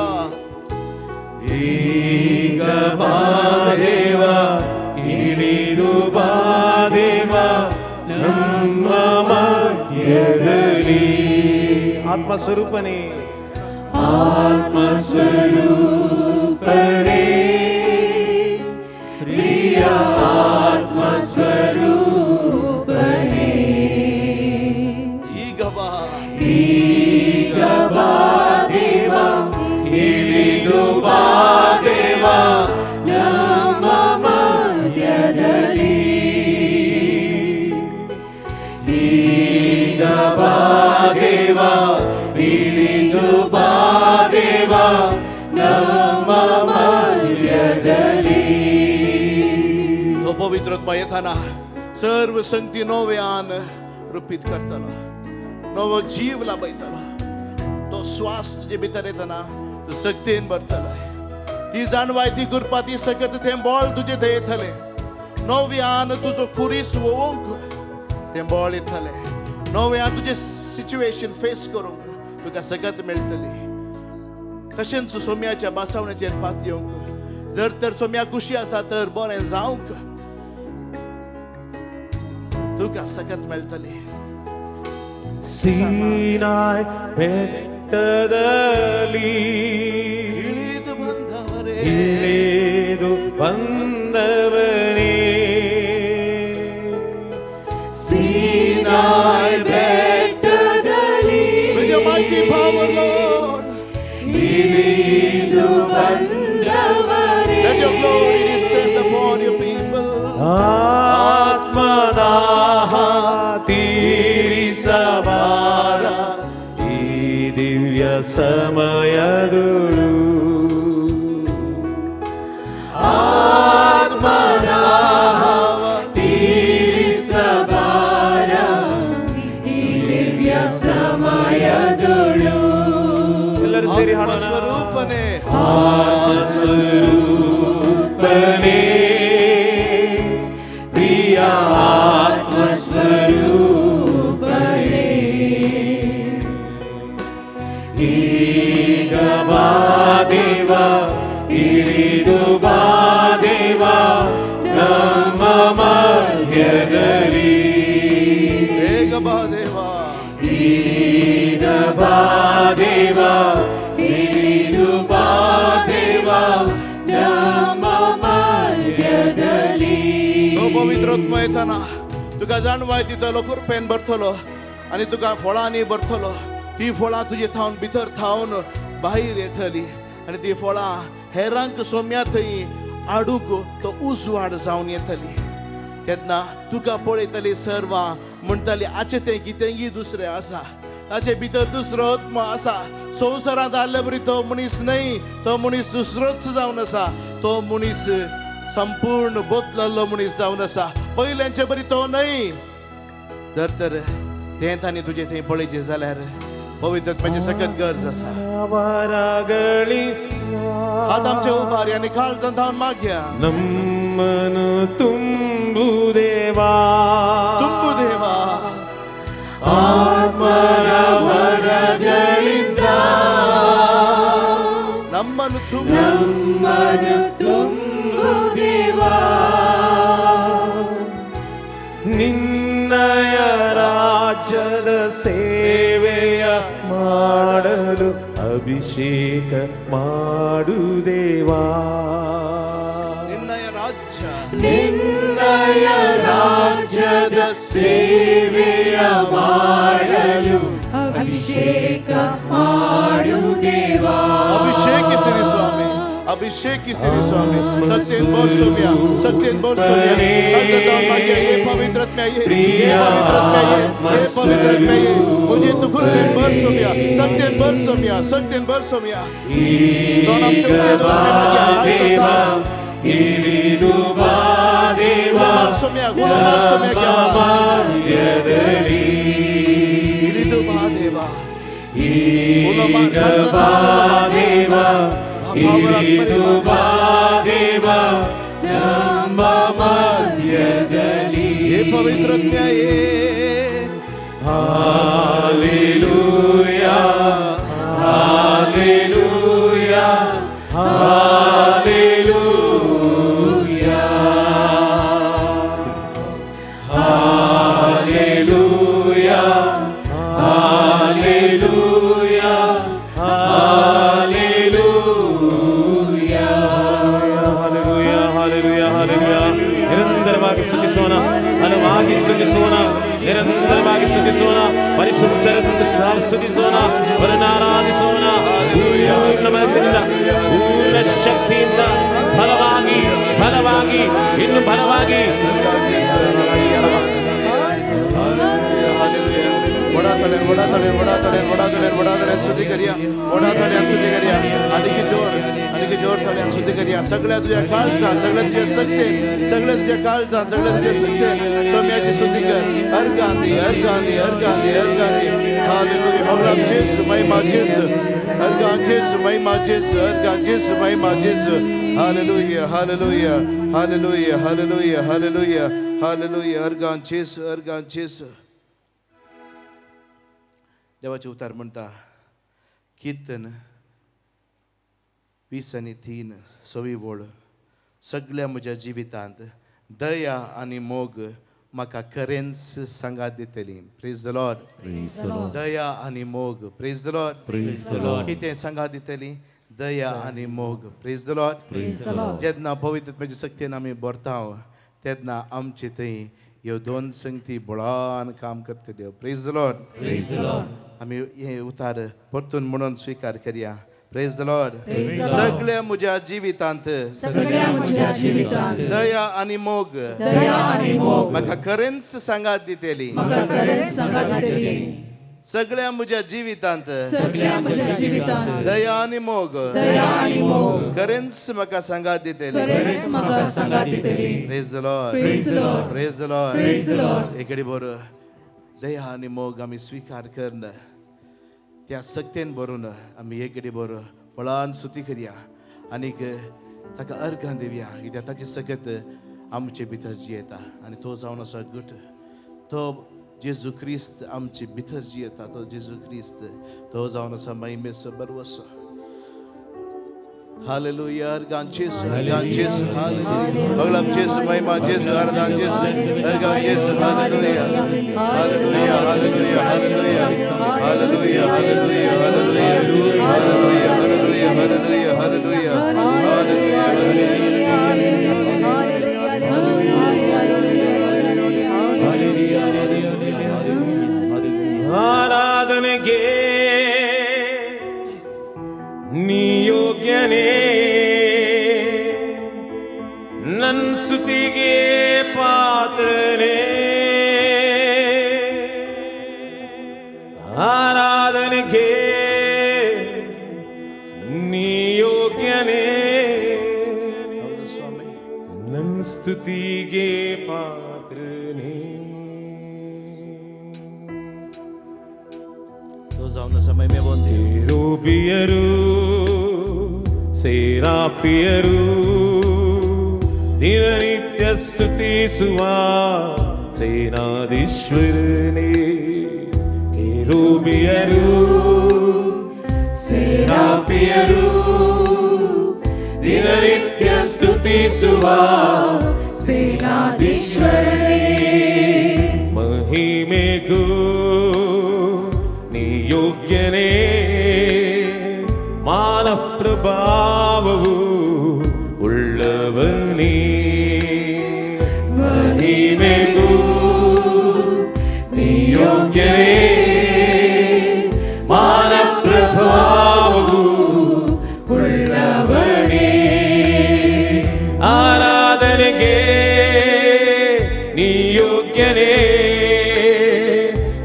ಈಗ ಬಾದೇವ ಇಳಿದು ಬಾದೇವ ನಮ್ಮ ಮಧ್ಯದಲ್ಲಿ. ಆತ್ಮಸ್ವರೂಪನೇ ಆತ್ಮಸ್ವರೂಪನೇ ಪ್ರಿಯ ಆತ್ಮಸ್ವರೂಪನೇ ಈಗ ಬಾ ದೇವ ಇಳಿದು ಬಾ ದೇವ ನಮ್ಮ ಮಧ್ಯದಲ್ಲಿ. ಈಗ ಬಾ ದೇವ ಇಳಿದು ಬಾ ದೇವ ನಮ್ಮ ಮಧ್ಯದಲ್ಲಿ. तो पवित्र आत्मा येताना सर्व संगती नव्यान रूपीत करतलो. नवो जीव लाभयतलो. तो श्वास तुजे भितर येताना तू सक्तीन भरतलो. ती जाणवाय ती करपा ती सकत ते बळ तुजे थंय येतले. नव्यान तुजो कुरीस वोवंक ते बळ येतले. नव्यान तुजे सिच्युएशन फेस करूंक तुका सकत मेळटली. तशेंच सोम्याच्या बासावण्याचेर पात येवंक जर तर सोम्या खुशी आसा तर बरें जावंक तुका सकत मेळटली. ಸೀನಾಯ್ ಬೆಟ್ಟದಲ್ಲಿ ಇಳಿದು ಬಂದವರೇ ಇಳಿದು ಬಂದವನೇ. ಸೀನಾಯ್ ಬೆಟ್ಟದಲ್ಲಿ with your mighty power Lord ಇಳಿದು ಬಂದವನೇ. let your glory descend upon your people. ಆತ್ಮದಾಹ ತೀರಿಸಬಾರ ಈ ದಿವ್ಯ ಸಮಯದೊಳು. ಆತ್ಮದಾಹ ತೀರಿಸಬಾರ ಈ ದಿವ್ಯ ಸಮಯದೊಳು. ಎಲ್ಲರೂ ಸೇರಿ ಹಾಡೋಣ. ಸ್ವರೂಪನೇ ಆತ್ಮಸ್ವರೂಪನೇ ಪ್ರಿಯ ಆತ್ಮಸ್ವರೂಪನೇ. ಈಗ ಬಾ ದೇವ ಇಳಿದು ಬಾ ದೇವ ನಮ್ಮ ಮಧ್ಯದಲ್ಲಿ. ಬೇಗ ಬಾ ದೇವ ಈಗ ಬಾ ದೇವ ಇಳಿದು ಬಾ ದೇವ ನಮ್ಮ ಮಧ್ಯದಲ್ಲಿ. ಓ ಪವಿತ್ರ आत्मा येताना तुका जाणवाय तितलो कुरपेन भरतलो आनी तुका फळांनी भरतलो. ती फळां तुजे थावन भितर थावन भायर येतली आनी ती फळां हेरांक सोम्या थंय आडूक तो उजवाड जावन येतली. तेन्ना तुका पळयतली सर्वां म्हणटली आचे तें कितेंय दुसरें आसा, ताचे भितर दुसरो आत्मा आसा. संवसारांत आसले बरी तो मनीस न्हय, तो मनीस दुसरोच जावन आसा. तो मनीस संपूर्ण बदलल्लो मनीस जावन आसा. पयल्यांचे बरी तो न्हय. जर तर तें तांणी तुजें थंय पळयचें जाल्यार पवित्र आत्म्याची सगळ्यात गरज आसा. हात आमचे उबार आनी काळजांत धांवन मागया. नमन ತುಂಬು ದೇವಾ, ತುಂಬು ದೇವಾ, ಆತ್ಮನ ವರಗಳಿಂದ ನಮ್ಮನ್ನು ನಮ್ಮನ್ನು ತುಂಬು ದೇವಾ. ನಿನ್ನಯ ರಾಜ್ಯದ ಸೇವೆಯ ಮಾಡಲು ಅಭಿಷೇಕ ಮಾಡು ದೇವಾ. ನಿನ್ನಯ ರಾಜ್ಯ, ನಿನ್ನಯ ರಾಜ್ಯದ ಸೇವೆಯ ಮಾಡಲು ಅಭಿಷೇಕ ಮಾಡು ದೇವಾ. ಅಭಿಷೇಕಿಸಿರಿ ಸ್ವಾಮಿ, ಅಭಿಷೇಕಿಸಿರಿ ಸ್ವಾಮಿ. ಸತ್ಯನ್ ಬೋರ್ಸೋಮ್ಯ, ಸತ್ಯನ್ ಬೋರ್ಸೋಮ್ಯ. ಕಾಲ್ಜಾಂತ್ ಮಾಗ್या ये पवित्र आत्मा ये पवित्र आत्मा ये पवित्र आत्मा ये मुझे तू खुर्पेन बोर्सोम्या, सत्यन बोर्सोम्या, सत्यन बोर्सोम्या. दोन आमचे उदे दोन माग्या ದೇವಾ ಇಳಿದು ಬಾ ದೇವಾ बोर्सोम्या, गुला बोर्सोम्या क्या ಬಾಲ್ಯದಲ್ಲಿ ಇಳಿದು ಬಾ ದೇವಾ. ಈಗ ಬಾ ದೇವಾ ಇಳಿದು ಬಾ ದೇವಾ ನಮ್ಮ ಮಧ್ಯದಲ್ಲಿ. ये पवित्र आत्मा ये hallelujah hallelujah hallelujah hallelujah hallelujah hallelujah. Hallelujah, hallelujah. ನಿರಂತರವಾಗಿ ಸ್ತುತಿಸೋಣ, ಬಲವಾಗಿ ಸ್ತುತಿಸೋಣ, ನಿರಂತರವಾಗಿ ಸ್ತುತಿಸೋಣ. ಪರಿಶುದ್ಧರನ್ನು ಸ್ತುತಿಸೋಣ, ಅವರನ್ನು ಆರಾಧಿಸೋಣ. ಪೂರ್ಣ ಮನಸ್ಸಿನಿಂದ, ಪೂರ್ಣ ಶಕ್ತಿಯಿಂದ, ಬಲವಾಗಿ ಬಲವಾಗಿ ಇನ್ನು ಬಲವಾಗಿ. स्तुती करूया, स्तुती करूया. आणखी जोर थोड्यान स्तुती करूया. सगळ्या तुझ्या काळजांत, सगळ्या तुझ्या सक्तेन, सगळ्या तुझ्या काळजांत, सगळ्या तुझ्या सक्तेन सोम्याची स्तुती कर. अर्गांदी अर्गांदी अर्गांदी अर्गांदी. हालेलुया. हवलाम जेसु महिमा जेसु. अर्गां जेसु महिमा जेसु. अर्गां जेसु महिमा जेसु. Hallelujah hallelujah hallelujah hallelujah hallelujah hallelujah. अर्गां जेसु अर्गां जेसु. देवाचे उतार म्हणटा कीर्तन 20:3 सवी वोळ. सगळ्या म्हज्या जिवितांत दया आनी मोग म्हाका खरेंच सांगात दितली. Praise the Lord. दया आनी मोग. Praise the Lord. कितें सांगात दितली? दया आनी मोग. Praise the Lord. जेन्ना पवित्र आत्म्याचे सक्तीन आमी भरता तेन्ना आमचे थंय ह्यो दोन संगती बळान काम करतल्यो. Praise the Lord. आमी हे उतार परतून म्हणून स्वीकार करया. Praise the Lord. सगळ्या म्हज्या जिवितांत दया आनी मोग म्हाका खरेंच सांगात दितली. सगळ्या म्हज्या जिवितांत दया आनी मोग खरेंच म्हाका सांगात दितली. Praise the Lord. Praise the Lord. एकडे बरो दया आनी मोग आमी स्वीकार करना त्या सक्तेन बरोवन आमी एकडे बरो बळान स्तुती करया आनीक ताका अर्घां दिवया. कित्याक ताची सगत आमचे भितर जियेता आनी तो जावन आसा घट. तो जेजू क्रिस्त आमचे भितर जियेता. तो जेजू क्रिस्त तो जावन आसा महिमेचो बरवसो. हालेलुया. अर्गां जेसू अर्गां जेसू. हालेलुया. अगलाम जेसू महिमा जेसू. अर्गां जेसू अर्गां जेसू. Hallelujah hallelujah hallelujah hallelujah hallelujah hallelujah hallelujah hallelujah hallelujah hallelujah hallelujah hallelujah hallelujah. ನೀ ಯೋಗ್ಯನೇ ನನ್ ಸ್ತುತಿಗೆ ಪಾತ್ರನೇ ಆರಾಧನೆಗೆ ನೀ ಯೋಗ್ಯನೇ ಹೌದು ಸ್ವಾಮಿ. ನನ್ ಸ್ತುತಿಗೆ ಪಾತ್ರನೇ. रोजाओं समय में बोलते ಕೆರೂಬಿಯರು ಸೇರಾಫಿಯರು ದಿನನಿತ್ಯ ಸ್ತುತಿಸುವ ಸೇನಾಧೀಶ್ವರನೇ. ಕೆರೂಬಿಯರು ಸೇರಾಫಿಯರು ದಿನನಿತ್ಯ ಸ್ತುತಿಸುವ ಸೇನಾಧೀಶ್ವರನೇ. ಮಹಿಮೆಗೂ ನೀ ಯೋಗ್ಯನೇ ಮಾನ ಪ್ರಭಾವವು ಉಳ್ಳವನೇ. ಮಹಿಮೆಗೂ ನೀ ಯೋಗ್ಯನೇ ಮಾನ ಪ್ರಭಾವವು ಉಳ್ಳವನೇ. ಆರಾಧನೆಗೆ ನೀ ಯೋಗ್ಯನೇ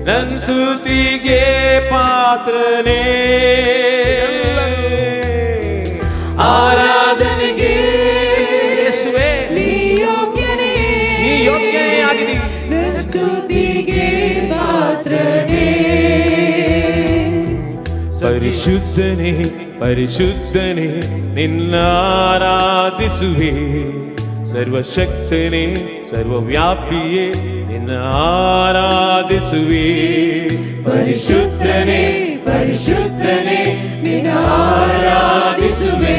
ನನ್ ಸ್ತುತಿಗೆ ಪಾತ್ರನೇ. ಆರಾಧನೆಗೆ ಯೇಸುವೇ ನೀ ಯೋಗ್ಯನೇ, ನೀ ಯೋಗ್ಯನೇ ಆಗಿದಿ. ನನ್ನ ಸ್ತುತಿಗೆ ಪಾತ್ರನೇ. ಪರಿಶುದ್ಧನೇ ಪರಿಶುದ್ಧನೇ ನಿನ್ನ ಆರಾಧಿಸುವೆ. ಸರ್ವಶಕ್ತನೇ ಸರ್ವವ್ಯಾಪಿಯೇ ನಿನ್ನ ಆರಾಧಿಸುವೆ. ಪರಿಶುದ್ಧನೇ ಪರಿಶುದ್ಧನೇ ನಿನ್ನ ಆರಾಧಿಸುವೆ.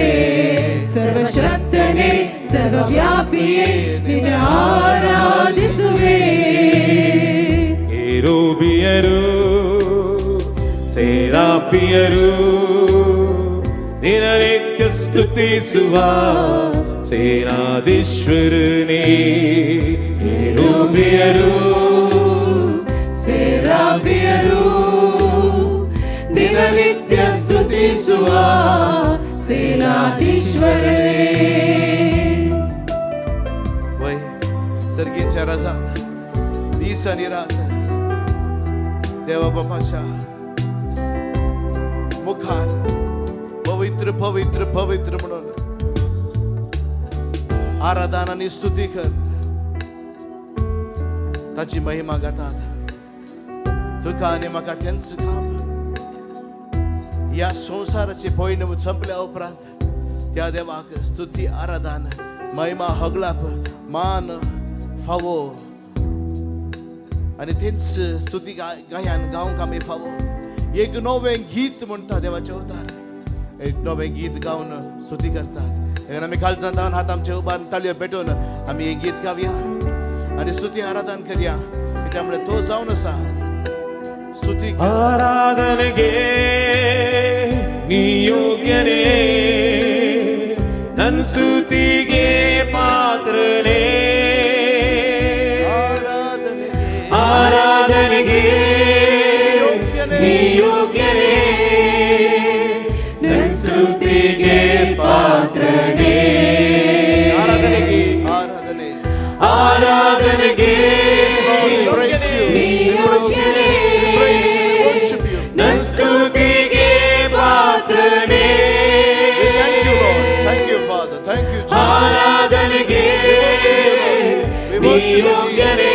ಸರ್ವಶಕ್ತನೇ ಸರ್ವವ್ಯಾಪಿಯೇ ನಿನ್ನ ಆರಾಧಿಸುವೆ. ಕೆರೂಬಿಯರು ಸೇರಾಫಿಯರು ದಿನನಿತ್ಯ ಸ್ತುತಿಸುವ ಸೇನಾಧೀಶ್ವರನೇ. ಕೆರೂಬಿಯರು ಸೇರಾಫಿಯರು ದಿನನಿತ್ಯ ಸ್ತುತಿಸುವ ಸೇನಾಧೀಶ್ವರನೇ. वय सर्गीच्या राजा दिस आणि रात देवा बापाच्या मुखार पवित्र पवित्र पवित्र म्हणून आराधना आणि स्तुती कर. ताची महिमा गातात. तुका आणि म्हाका त्यांचं काम या संसाराचे पयण संपल्या उपरांत त्या देवाक स्तुती आराधना महिमा हगलाप मान फावो आणि तेच स्तुती गायन गावंक आमी फावो. एक नवें गीत म्हणटा देवाचे अवतार. एक नवें गीत गावन स्तुती करतात. देखून आमी काळजांत जावन हात आमचे उबारून ताळयो पेटोवन आमी एक गीत गावया आणि स्तुती आराधना करया. त्यामुळे तो जावन आसा स्तुती. ಆರಾಧನೆಗೆ ನೀ ಯೋಗ್ಯನೇ ನನ್ ಸ್ತುತಿಗೆ ಪಾತ್ರನೇ. ಆರಾಧನೆಗೆ ನೀ ಯೋಗ್ಯನೇ ನನ್ನ ಸ್ತುತಿಗೆ ಪಾತ್ರನೇ. ಆರಾಧನೆಗೆ ಆರಾಧನೆಗೆ ನೀ ಯೋಗ್ಯನೇ ನನ್ನ ಸ್ತುತಿಗೆ ಪಾತ್ರನೇ. ಆರಾಧನೆಗೆ ನೀ ಯೋಗ್ಯನೇ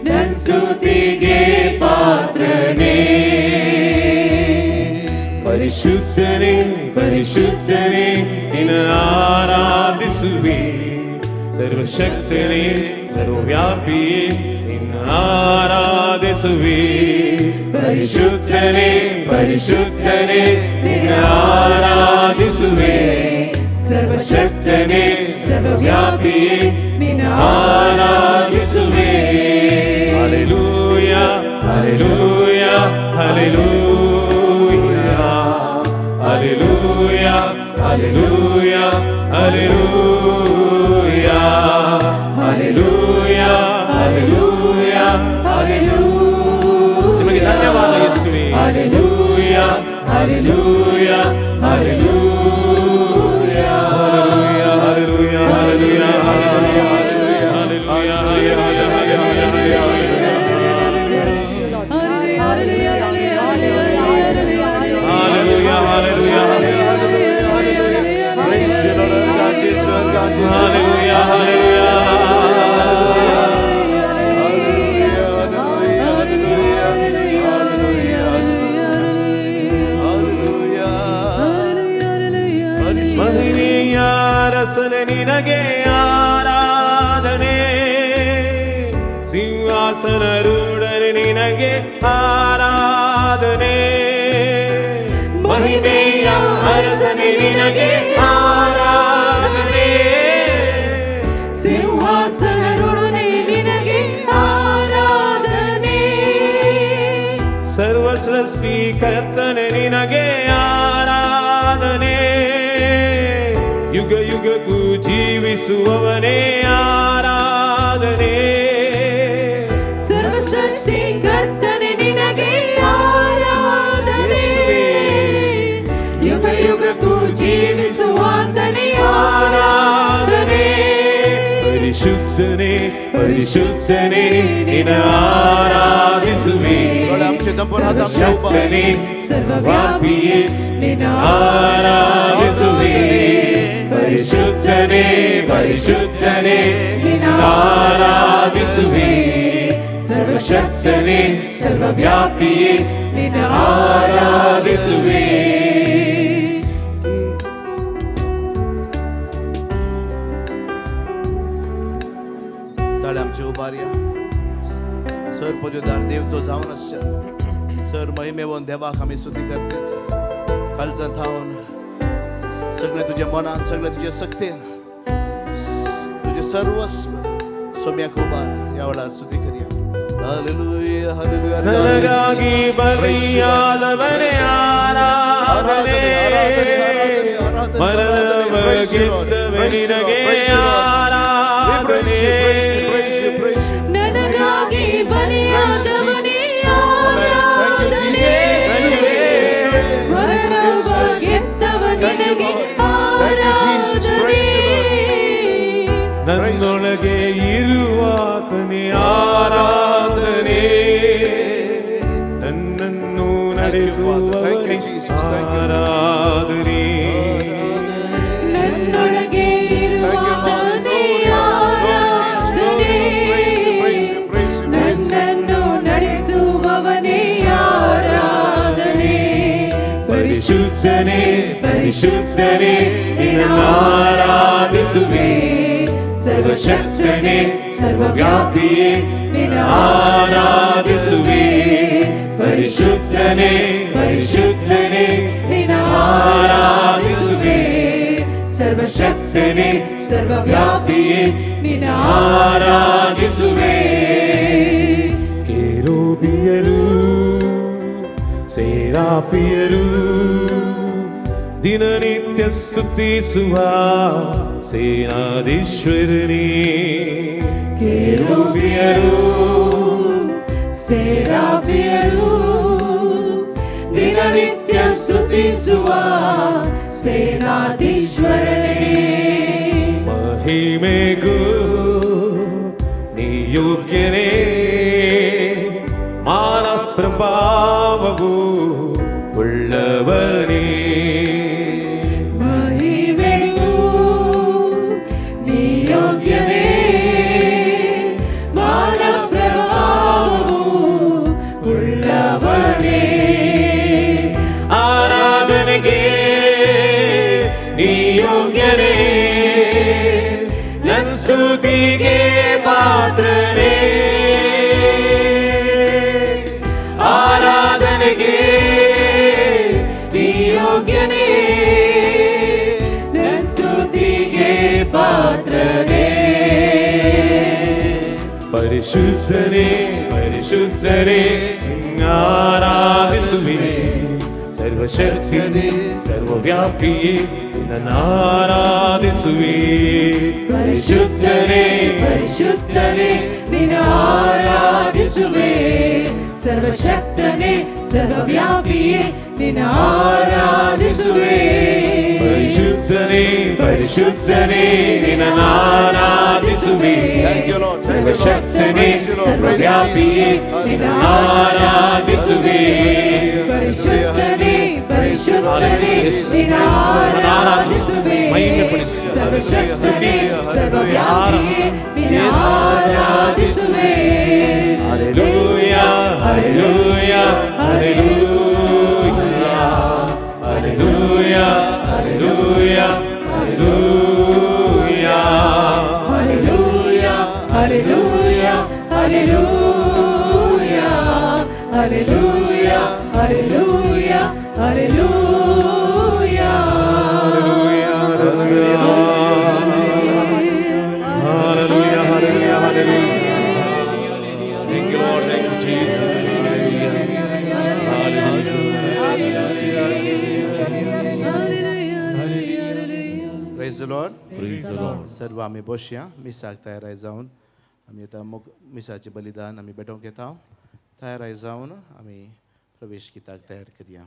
ನನ್ನ ಸ್ತುತಿಗೆ ಪಾತ್ರನೇ. ಪರಿಶುದ್ಧನೇ ಪರಿಶುದ್ಧನೇ ನಿನ್ನ ಆರಾಧಿಸುವೆ. ಸರ್ವಶಕ್ತನೇ ಸರ್ವವ್ಯಾಪಿಯೇ ನಿನ್ನ ಆರಾಧಿಸುವೆ. ಪರಿಶುದ್ಧನೇ ಪರಿಶುದ್ಧನೇ ನಿನ್ನ ಆರಾಧಿಸುವೆ. ಸರ್ವಶಕ್ತನೇ ಸರ್ವವ್ಯಾಪಿಯೇ ನಿನ್ನ ಆರಾಧಿಸುವೆ. ಹಲ್ಲೆಲೂಯಾ ಹಲ್ಲೆಲೂಯಾ ಹಲ್ಲೆಲೂಯಾ ಹಲ್ಲೆಲೂಯಾ ಹಲ್ಲೆಲೂಯಾ ಹಲ್ಲೆಲೂಯಾ ಹಲ್ಲೆಲೂಯಾ ಹಲ್ಲೆಲೂಯಾ ಹಲ್ಲೆಲೂಯಾ. ನಿಮಗೆ ಧನ್ಯವಾದ ಯೇಸುವೇ. ಹಲ್ಲೆಲೂಯಾ ಹಲ್ಲೆಲೂಯಾ ಅರಸನೆ ನಿನಗೆ ಆರಾಧನೆ, ಸಿಂಹಾಸನ ರೂಢನೆ ನಿನಗೆ ಆರಾಧನೆ, ಮಹಿಮೆಯ ಅರಸನೆ ನಿನಗೆ ಆರಾಧನೆ, ಸಿಂಹಾಸನ ರೂಢನೆ ನಿನಗೆ ಆರಾಧನೆ, ಸರ್ವ ಸೃಷ್ಟಿಕರ್ತನೆ ನಿನಗೆ ಆರಾಧನೆ, ಯುಗ ಯುಗಕ್ಕೂ ಜೀವಿಸುವವನೇ ಆರಾಧನೆ, ಸರ್ವ ಸೃಷ್ಟಿಕರ್ತನೆ ನಿನಗೆ ಆರಾಧನೆ, ಯುಗ ಯುಗಕ್ಕೂ ಜೀವಿಸುವಾತನೇ ಆರಾಧನೆ, ಪರಿಶುದ್ಧನೇ ಪರಿಶುದ್ಧನೇ ನಿನ್ನ ಆರಾಧಿಸುವೆ, ಶಕ್ತನೇ ಸರ್ವವ್ಯಾಪಿಯೇ ನಿನ್ನ ಆರಾಧಿಸುವೆ, ಪರಿಶುದ್ಧನೇ ಪರಿಶುದ್ಧನೇ ನಿನ್ನ ಆರಾಧಿಸುವೆ, ಸರ್ವಶಕ್ತನೇ ಸರ್ವವ್ಯಾಪಿಯೇ ನಿನ್ನ ಆರಾಧಿಸುವೆ. ताळे आमची उभारी सर पोजदार देव तो जाऊनच सर महिमेवन देवाक आम्ही स्तुती करते, कालचं थांबून सगळे तुझ्या मनान सगळे तुझ्या सक्तीन तुझे सर्वस्व सोम्याक उभार या वेळार स्तुती करूया. Hallelujah hallelujah. ನನಗಾಗಿ ಬಲಿಯಾದವನೇ ಆರಾಧನೆ, ಮರಣವ ಗೆದ್ದವನೇ ನಿನಗೆ ಆರಾಧನೆ, ನನಗಾಗಿ ಬಲಿಯಾದವನೇ ಆರಾಧನೆ, ಮರಣವ ಗೆದ್ದವನಿಗೆ ಆರಾಧನೆ, ನನ್ನೊಳಗೆ ಇರುವಾತನೇ ಆರಾಧನೆ, ನನ್ನನ್ನು ನಡೆಸುವವನೇ ಆರಾಧನೆ, ನನ್ನೊಳಗೆ ಇರುವಾತನೇ ಆರಾಧನೆ, ನನ್ನನ್ನು ನಡೆಸುವವನೇ ಆರಾಧನೆ, ಪರಿಶುದ್ಧನೇ ಪರಿಶುದ್ಧನೇ ನಿನ್ನ ಆರಾಧಿಸುವೆ, ಸರ್ವಶಕ್ತನೇ ಸರ್ವವ್ಯಾಪಿಯೇ ನಿನ್ನ ಆರಾಧಿಸುವೆ, ಪರಿಶುದ್ಧನೇ ಪರಿಶುದ್ಧನೇ ನಿನ್ನ ಆರಾಧಿಸುವೆ, ಸರ್ವಶಕ್ತನೇ ಸರ್ವವ್ಯಾಪಿಯೇ ನಿನ್ನ ಆರಾಧಿಸುವೆ. ಕೆರೂಬಿಯರು ಸೇರಾಫಿಯರು ದಿನನಿತ್ಯ ಸ್ತುತಿಸುವ ಸೇನಾಧೀಶ್ವರನೇ, ಕೆರೂಬಿಯರು ಸೇರಾಫಿಯರು ದಿನನಿತ್ಯ ಸ್ತುತಿಸುವ ಸೇನಾಧೀಶ್ವರನೇ, ಮಹಿಮೆಗೂ ನೀ ಯೋಗ್ಯನೇ, ಮಾನ ಪ್ರಭಾವವು ಉಳ್ಳವನೇ, ಮಹಿಮೆಗೂ ನೀ ಯೋಗ್ಯನೇ, ಮಾನ ಪ್ರಭಾವವು ಉಳ್ಳವನೇ, ಆರಾಧನೆಗೆ ನೀ ಯೋಗ್ಯನೇ, ನನ್ನ ಸ್ತುತಿಗೆ ಪಾತ್ರನೇ, ಆರಾಧನೆಗೆ ನೀ ಯೋಗ್ಯನೇ, ನನ್ನ ಸ್ತುತಿಗೆ ಪಾತ್ರನೇ, ಪರಿಶುದ್ಧನೇ ಪರಿಶುದ್ಧನೇ ನಿನ್ನ ಆರಾಧಿಸುವೆ, ಸರ್ವಶಕ್ತನೇ ಸರ್ವವ್ಯಾಪಿಯೇ ನಿನ್ನ ಆರಾಧಿಸುವೆ, ಪರಿಶುದ್ಧನೇ ಪರಿಶುದ್ಧನೇ ನಿನ್ನ ಆರಾಧಿಸುವೆ, ಸರ್ವಶಕ್ತನೇ ಸರ್ವವ್ಯಾಪಿಯೇ ನಿನ್ನ ಆರಾಧಿಸುವೆ, ಪರಿಶುದ್ಧನೇ ಪರಿಶುದ್ಧನೇ ನಿನ್ನ ಆರಾಧಿಸುವೆ, ಸರ್ವಶಕ್ತನೇ ಸರ್ವವ್ಯಾಪಿಯೇ ನಿನ್ನ ಆರಾಧಿಸುವೆ, ಪರಿಶುದ್ಧನೇ ಪರಿಶುದ್ಧನೇ ನಿನ್ನ ಆರಾಧಿಸುವೆ, ಸರ್ವಶಕ್ತನೇ ಸರ್ವವ್ಯಾಪಿಯೇ ನಿನ್ನ ಆರಾಧಿಸುವೆ. Hallelujah, hallelujah, hallelujah, hallelujah, hallelujah, hallelujah. Praise Lord. Praise the Lord. सर्व आम्ही बसूया. मिसाक तयार आहे जाऊन आम्ही आता मग मिसाचे बलिदान आम्ही बेटोवंक येता. तयार आहे जाऊन आम्ही प्रवेश गीताक तयार करूया.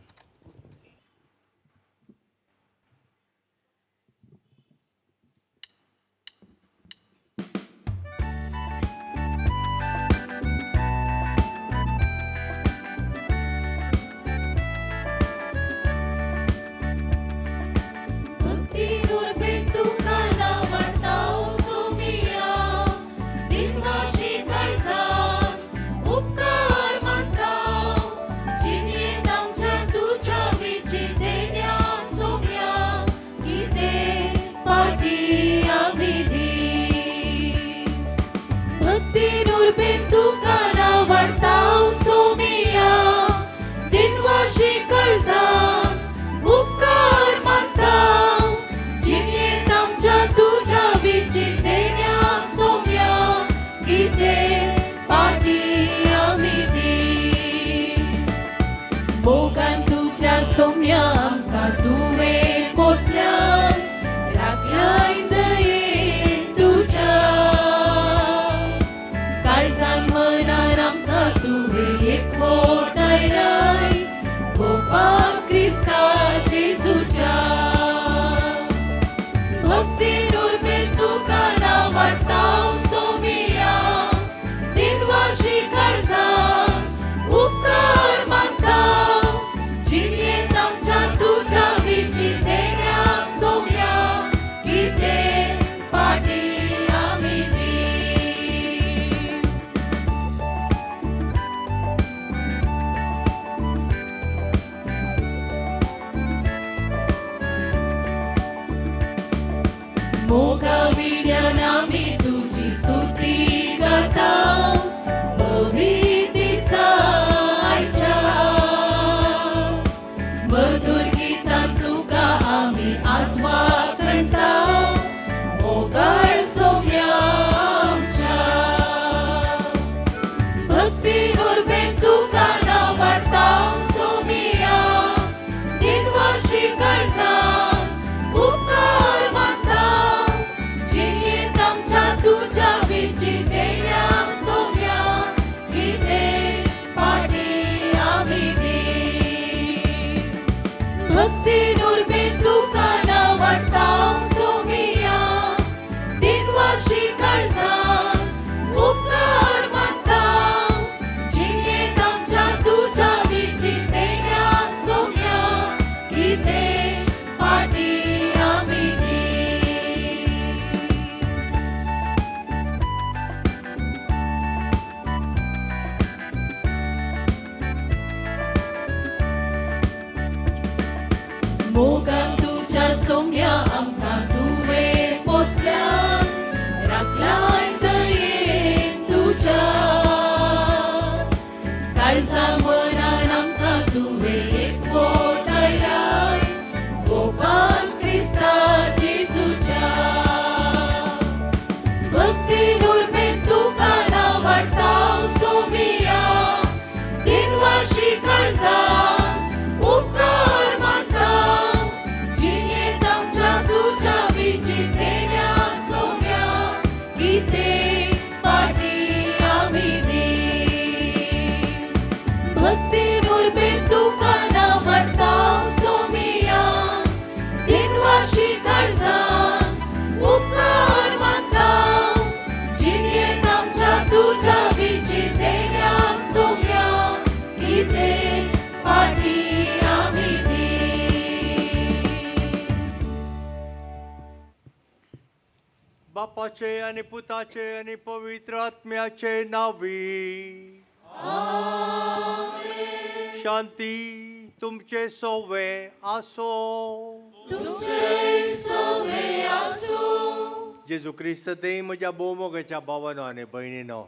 बापाचे आणि पुताचे आणि पवित्र आत्म्याचे नावी शांती तुमचे सोवे आसो. जेजू ख्रिस्त ते म्हज्या भोवमोगाच्या भावानो आनी भयणीनो,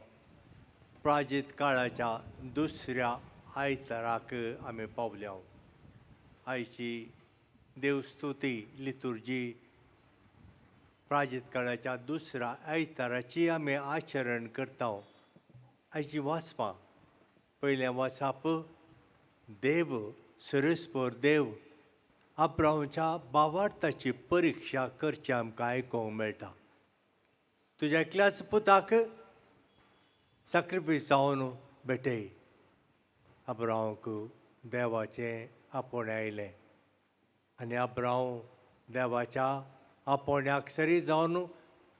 प्राजीत काळाच्या दुसऱ्या आयताराक आमी पावल्या. आयची देवस्तुती लितुर्जी प्राजीत काळाच्या दुसऱ्या आयताराची आमी आचरण करता. आयची वाचपां. पयलें वाचप देव सरस्पर देव अब्राहमच्या भावार्थाची परीक्षा करची आमकां आयकोंक मेळटा. तुज्या एकल्याच पुताक सॅक्रिफीस जावन भेटय. अब्राहमक देवाचें आपोवणें आयलें आनी अब्राहम देवाच्या आपोवण्याक सरी जावन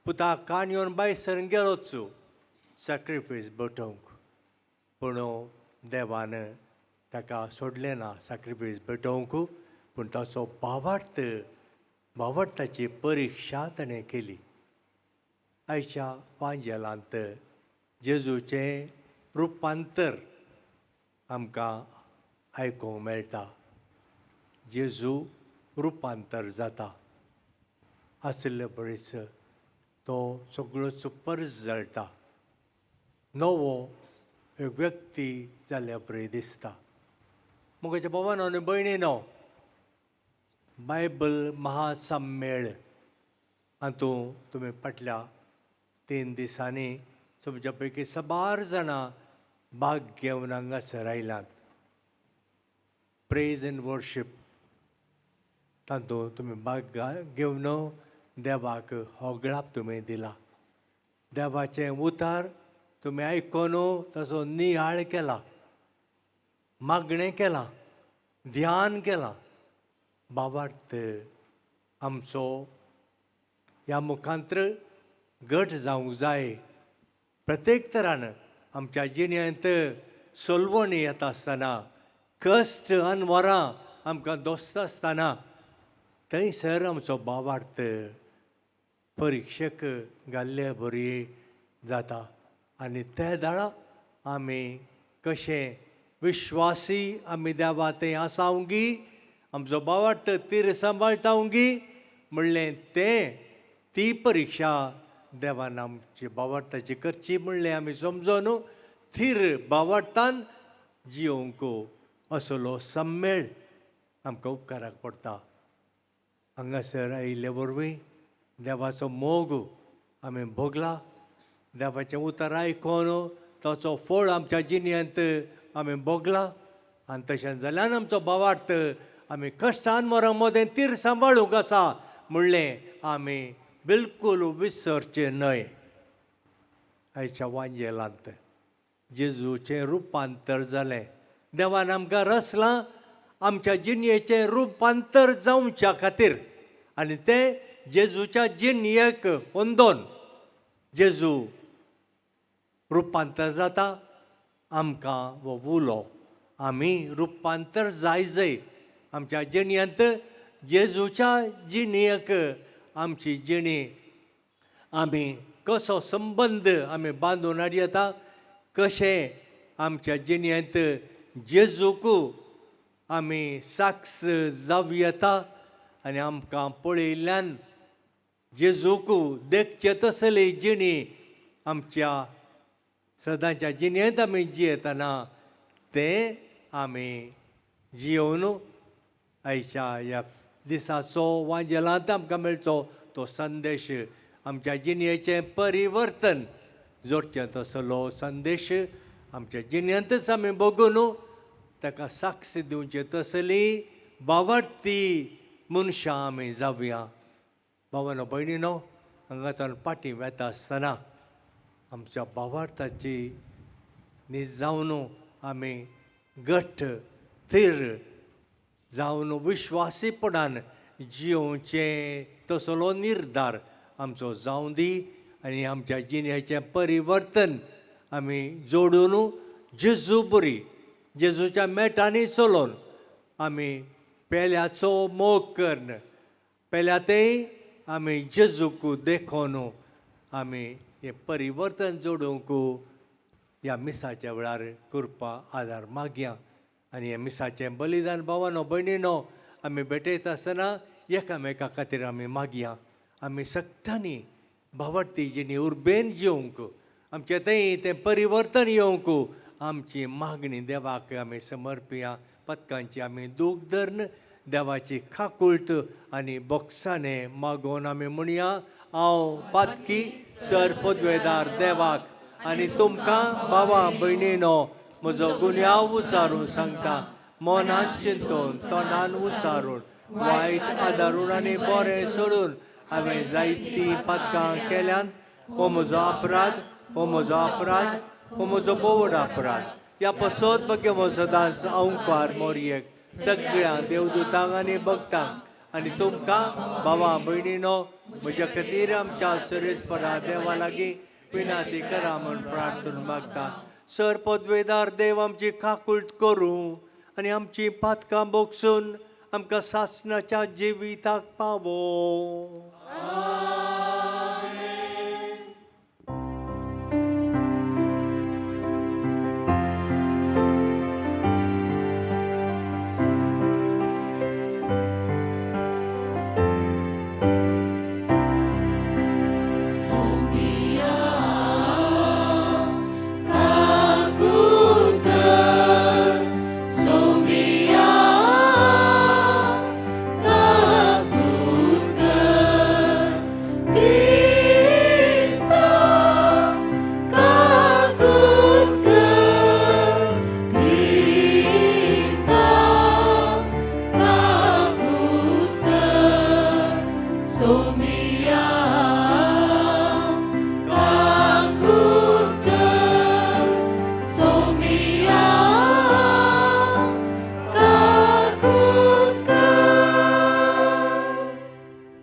पुताक काण येवन भायर सरून गेलोच सॅक्रिफीस भेटोवंक. पूण देवान ताका सोडलें ना सॅक्रिफीस भेटोवंक. पूण ताचो भावार्थाची परीक्षा ताणें केली. आयच्या वांजेलांत जेजूचें रुपांतर आमकां आयकोंक मेळटा. जेजू रुपांतर जाता. आसले पळयस तो सगळोच परस जळटा. नवो एक व्यक्ती जाल्ल्या पळय दिसता. मुगाच्या भावानो आनी भयणीनो, बायबल महासम्मेळ हातूंत तुमी फाटल्या 3 दिसांनी तुमच्या पैकी साबार जाणां भाग घेवन हांगासर आयल्यात. प्रेज एंड वर्शीप तातूंत तुमी भाग घेवन देवाक होगळाप तुमी दिला. देवाचें उतार तुमी आयकोन ताचो नियाळ केला, मागणें केलां, ध्यान केलां. भावार्थ आमचो ह्या मुखांत्र घट जावंक जाय. प्रत्येक तरान आमच्या जिणेंत सोलवणी येता आसतना, कश्ट अनवरां आमकां दोस्त आसतना थंयसर आमचो भावार्थ परिक्षेक घाल्ले बरी जाता. आनी त्या दाळा आमी कशें विश्वासी आमी देवा थंय आसावंगी, आमचो भावार्थ तीर सांबाळटावंगी म्हणलें ती परीक्षा देवान आमची भावार्थाची करची म्हणलें आमी समजून थीर भावार्थान जियोंक असलो सम्मेळ आमकां उपकाराक पडटा. हांगासर आयिल्ले वरवीं देवाचो मोग आमी भोगला. देवाचें उतर आयकोन ताचो फळ आमच्या जिणेंत आमी भोगला. आनी तशें जाल्यार आमचो भावार्थ आमी कश्टान मरां मदें तीर सांबाळूंक आसा म्हणलें आमी बिलकूल विसरचें न्हय. आयच्या वांजेलांत जेजूचें रुपांतर जालें. देवान आमकां रचलां आमच्या जिणयेचें रुपांतर जावच्या खातीर. आनी तें जेजूच्या जिणयेक ओंदोन जेजू रुपांतर जाता. आमकां हो उलो आमी रुपांतर जाय आमच्या जिणयेंत जेजूच्या जिणयेक आमची जिणी आमी कसो संबंद आमी बांदून हाड येता, कशें आमच्या जिणयेंत जेजूक आमी साक्ष जाव येता. आनी आमकां पळयल्ल्यान जेजूक देखचे तसली जिणी आमच्या सदांच्या जिणेंत आमी जियेतना तें आमी जियोवन आयच्या ह्या दिसाचो वांजेलांत आमकां मेळचो तो संदेश आमच्या जिणयेचें परिवर्तन जोडचें तसलो संदेश आमच्या जिणयेंतच आमी बघून ताका साक्ष दिवचे तसली भावार्थी मनशां आमी जावया. भावानो भयणीनो, हांगाच्यान फाटीं वेता आसतना आमच्या भावार्थाची न्हीज जावन आमी घट्ट थीर जावन विश्वासीपणान जियोवचें तसलो निर्धार आमचो जावं दी. आनी आमच्या जिणेचें परिवर्तन आमी जोडून जेजू बरी जेजूच्या मेटांनी चलोवन आमी पेल्याचो मोग करन पेल्या तें आमी जेजूक देखून आमी हें परिवर्तन जोडूंक ह्या मिसाच्या वेळार करपा आदार मागया. आनी ह्या मिसाचें बलिदान भावानो भयणीनो आमी भेटयता आसतना एकामेका खातीर आमी मागया. आमी सगळ्यांनी भावार्थी जिणी उर्बेन जिवंक आमचें थंय तें परिवर्तन येवंक आमची मागणी देवाक आमी समर्पया. पत्कांची आमी दूख धरन देवाची खाकुळट आनी बोक्साने मागोवन आमी म्हणया, हांव पातकी सर पदवेदार देवाक आनी तुमकां भावा भयणीनो म्हजो गुन्यांव उचारून सांगता, मनांत चिंतून तोंडान उचारून वायट आदारून आनी बरें सोडून हांवें जायतीं पातकां केल्यात. हो म्हजो अपराध, हो म्हजो अपराध, हो म्हजो बोवड अपराध. ह्या पसोत बगे सदांच ओंकार मोरयेक, सगळ्या देवदूतांक आनी भक्तांक आनी तुमकां भावा भयणीनो म्हज्या खातीर आमच्या सरेस्परा देवा लागीं विनाती करा म्हूण प्रार्थना मागता. सर पदवेदार देव आमची काकुळट करूं आनी आमची पातकां बोगसून आमकां सासणाच्या जिविताक पावो.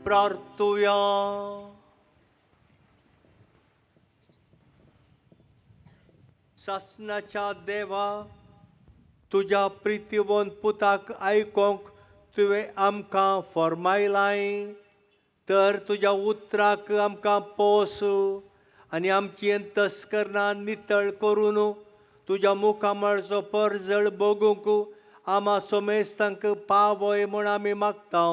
प्रार्थूया. सासणाच्या देवा, तुज्या प्रितीवंत पुताक आयकोंक तुवें आमकां फरमायलाय, तर तुज्या उतराक आमकां पोस आनी आमची अंतस्करणां नितळ करून तुज्या मुखामळचो परजळ बगूंक आमा सोमेस्तांक पावय म्हूण आमी मागता.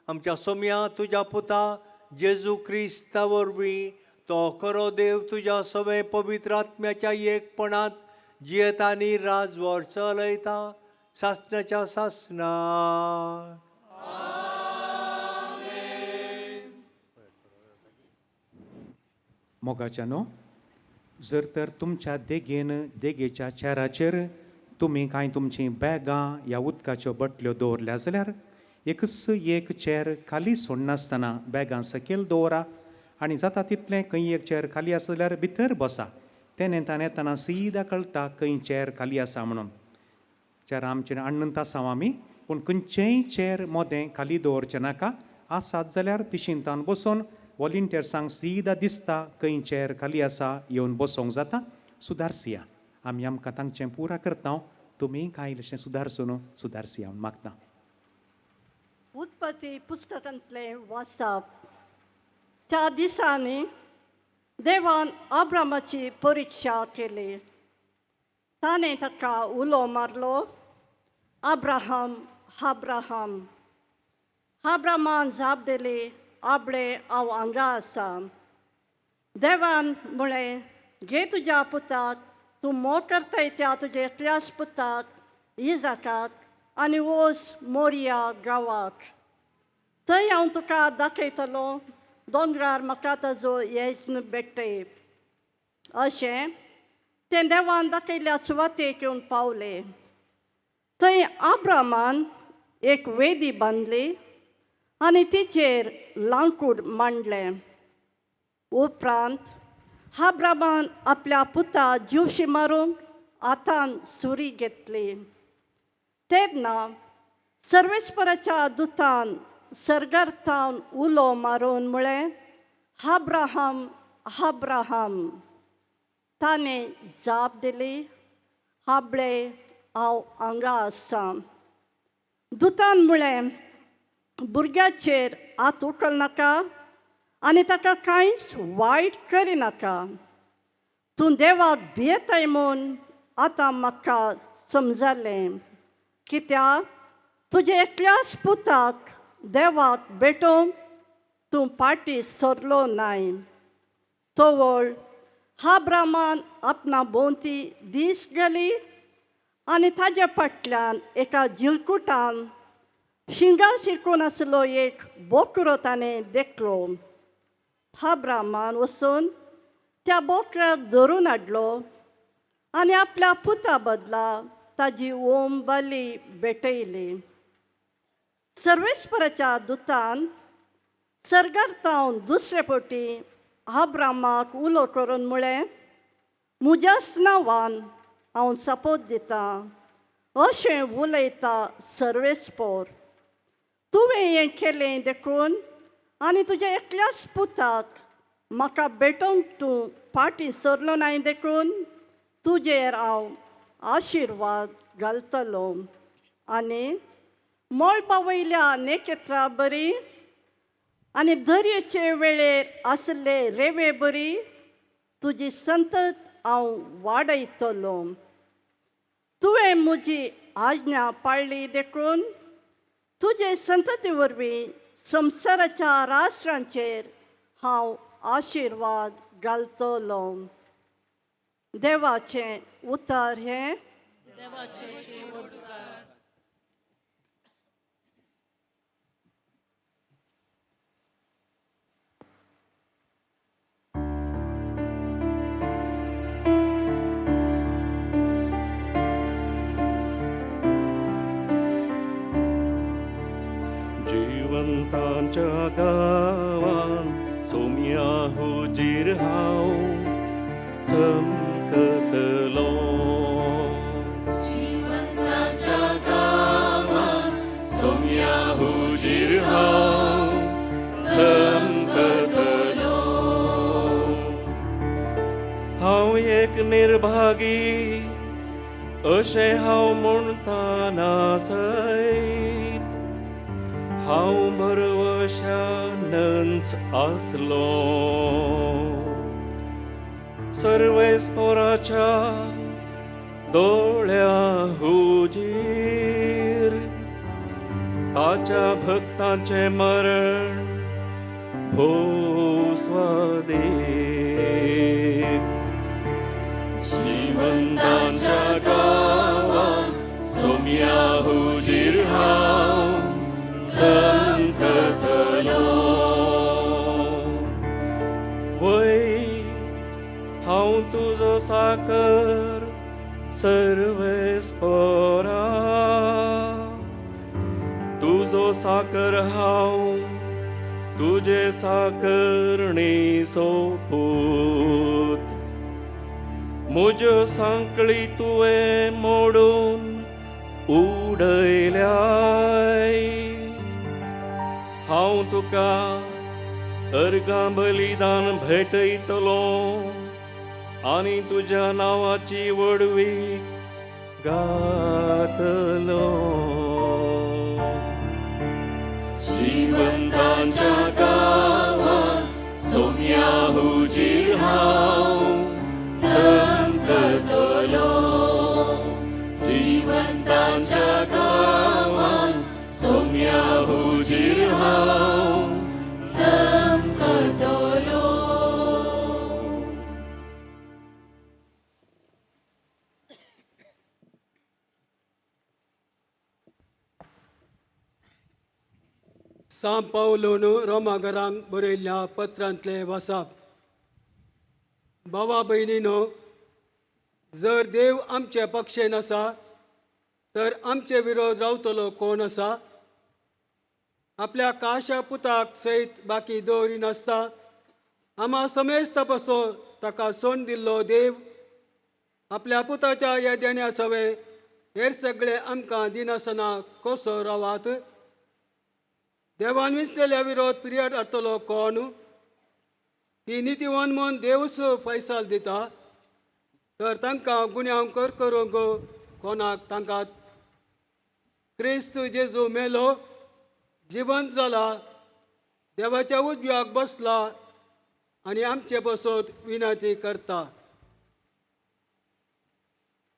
आमच्या सोम्या तुज्या पुता जेजू क्रिस्ता वरवीं तो खरो देव तुज्या सवे पवित्र आत्म्याच्या एकपणांत जियेत आनी राजवर चलयता सासणाच्या सासणा. मोगाच्यानो, जर तर तुमच्या देगेच्या चेराचेर तुमी कांय तुमची बॅगां ह्या उदकाच्यो बटल्यो दवरल्या जाल्यार एक चेर खाली सोडनासतना बॅगां सकयल दवरा आनी जाता तितलें खंय एक चेर खाली आसा जाल्यार भितर बसा. तें येताना सीदा कळटा खंय चेर खाली आसा म्हणून. चेर आमचे आणत आसा आमी, पूण खंयचेंय चेर मोदें खाली दवरचें नाका. आसात जाल्यार तिशींतान बसून वॉलिंटियर्सांक सीदा दिसता खंय चेर खाली आसा येवन बसोंक जाता. सुदारसिया, आमी आमकां तांचें पुरा करता. तुमी कांय इल्लेशें सुदारसिया मागता. उत्पत्ती पुस्तकांतलें वाचप. त्या दिसांनी देवान अब्रामाची परिक्षा केली. ताणें ताका उलो मारलो, अब्राहम, अब्राहम. अब्रामान जाप दिली, आपले हांव हांगा आसा. देवान म्हळें, घे तुज्या पुताक, तूं मोग करताय त्या तुज्या एकल्याच पुताक इजाकाक आनी वच मोरिया गांवाक. थंय हांव तुका दाखयतलो, दोंगरार म्हाका ताजो येजन भेटय. अशें ते देवान दाखयल्ल्या सुवातेक येवन पावले. थंय अब्रामान एक वेदी बांदली आनी तिचेर लांकूड मांडलें. उपरांत अब्रामान आपल्या पुता जीवशी मारूंक हातान सुरी घेतली. तेन्ना सर्वेस्पराच्या दुतान सर्गार्थावन उलो मारून म्हळें, अब्राहम, अब्राहम. ताणें जाप दिली, आपले हांव हांगा आसा. दुतान म्हळें, भुरग्याचेर हात उखल नाका आनी ताका कांयच वायट करिनाका. तूं देवाक भियेताय म्हूण आतां म्हाका समजलें. कित्याक तुजे एकल्याच पुताक देवाक भेटोवंक तूं फाटीं सरलो नाय. तोवळ अब्रामान आपणा भोंवती दीस गेली आनी ताजे फाटल्यान एका जिलकुटान शिंगा शिरकून आसलो एक बोकरो ताणें देखलो. अब्रामान वचून त्या बोकड्याक धरून हाडलो आनी आपल्या पुता बदला ताजी ओम बाली भेटयली. सर्वेस्पराच्या दुतान सर्गार दुसरे फावटी अब्रामाक उलो करून म्हळें, म्हज्याच नांवान हांव सपोत दितां अशें उलयता सर्वेस्पोर. तुवें हें केलें देखून आनी तुज्या एकल्याच पुताक म्हाका भेटोवंक तूं फाटीं सरलो नाय देखून तुजेर हांव आशिर्वाद घालतलो. आनी मळबा वयल्या नेकेत्रां बरी आनी दर्याचे वेळेर आसले रेवे बरी तुजी संतत हांव वाडयतलो. तुवें म्हजी आज्ञा पाळ्ळी देखून तुजे संतती वरवीं संवसाराच्या राष्ट्रांचेर हांव आशिर्वाद घालतलो. देवाचें उतर हें. जिवंतांच्या गावांत सोम्या हुजीर हांव चमकतलो. जिवंतांच्या गावांत सोम्या हुजीर हांव चमकतलो. हांव एक निर्भागी अशें हांव म्हणटाना सैत हांव भरवशानच आसलो. सर्वेस्पराच्या दोळ्या हुजीर ताच्या भक्तांचे मरण भोसवादे. जिवंतांच्या गावांत सोम्या हुजीर हांव चमकतलो. वय हांव तुजो साकर सर्वेस्परा. तुजो साकर हांव तुजे साकरणी सोपूत. म्हज्यो सांकळी तुवें मोडून उडयल्याय. हांव तुका अर्गां बलिदान भेटयतलो आनी तुज्या नांवाची वडवी गातलो. जिवंतांच्या गावांत सोम्या हुजीर हांव चमकतलो. जिवंतांच्या गावांत सोम्या हुजीर हांव चमकतलो. सांत पावलोन रोमाघरांक बरयल्ल्या पत्रांतले वाचप. भावा भयणीनो, जर देव आमचे पक्षेन आसा तर आमचे विरोध रावतलो कोण आसा? आपल्या काशा पुताक सयत बाकी दवरिनासता आम्हा समेस्त तपासो ताका सोन दिल्लो देव आपल्या पुताच्या ह्या देण्या सवे हेर सगळे आमकां दिनासना कसो रावात? देवान विसलेल्या विरोध पिरियड हाडटलो कोण? ती नितीवन म्हूण देवूच फैसाल दिता तर तांकां गुन्यांव करूंक कोणाक? तांकां क्रिस्त जेजू मेलो, जिवंत जाला, देवाच्या उजव्याक बसला आनी आमचे बसत विनंती करता.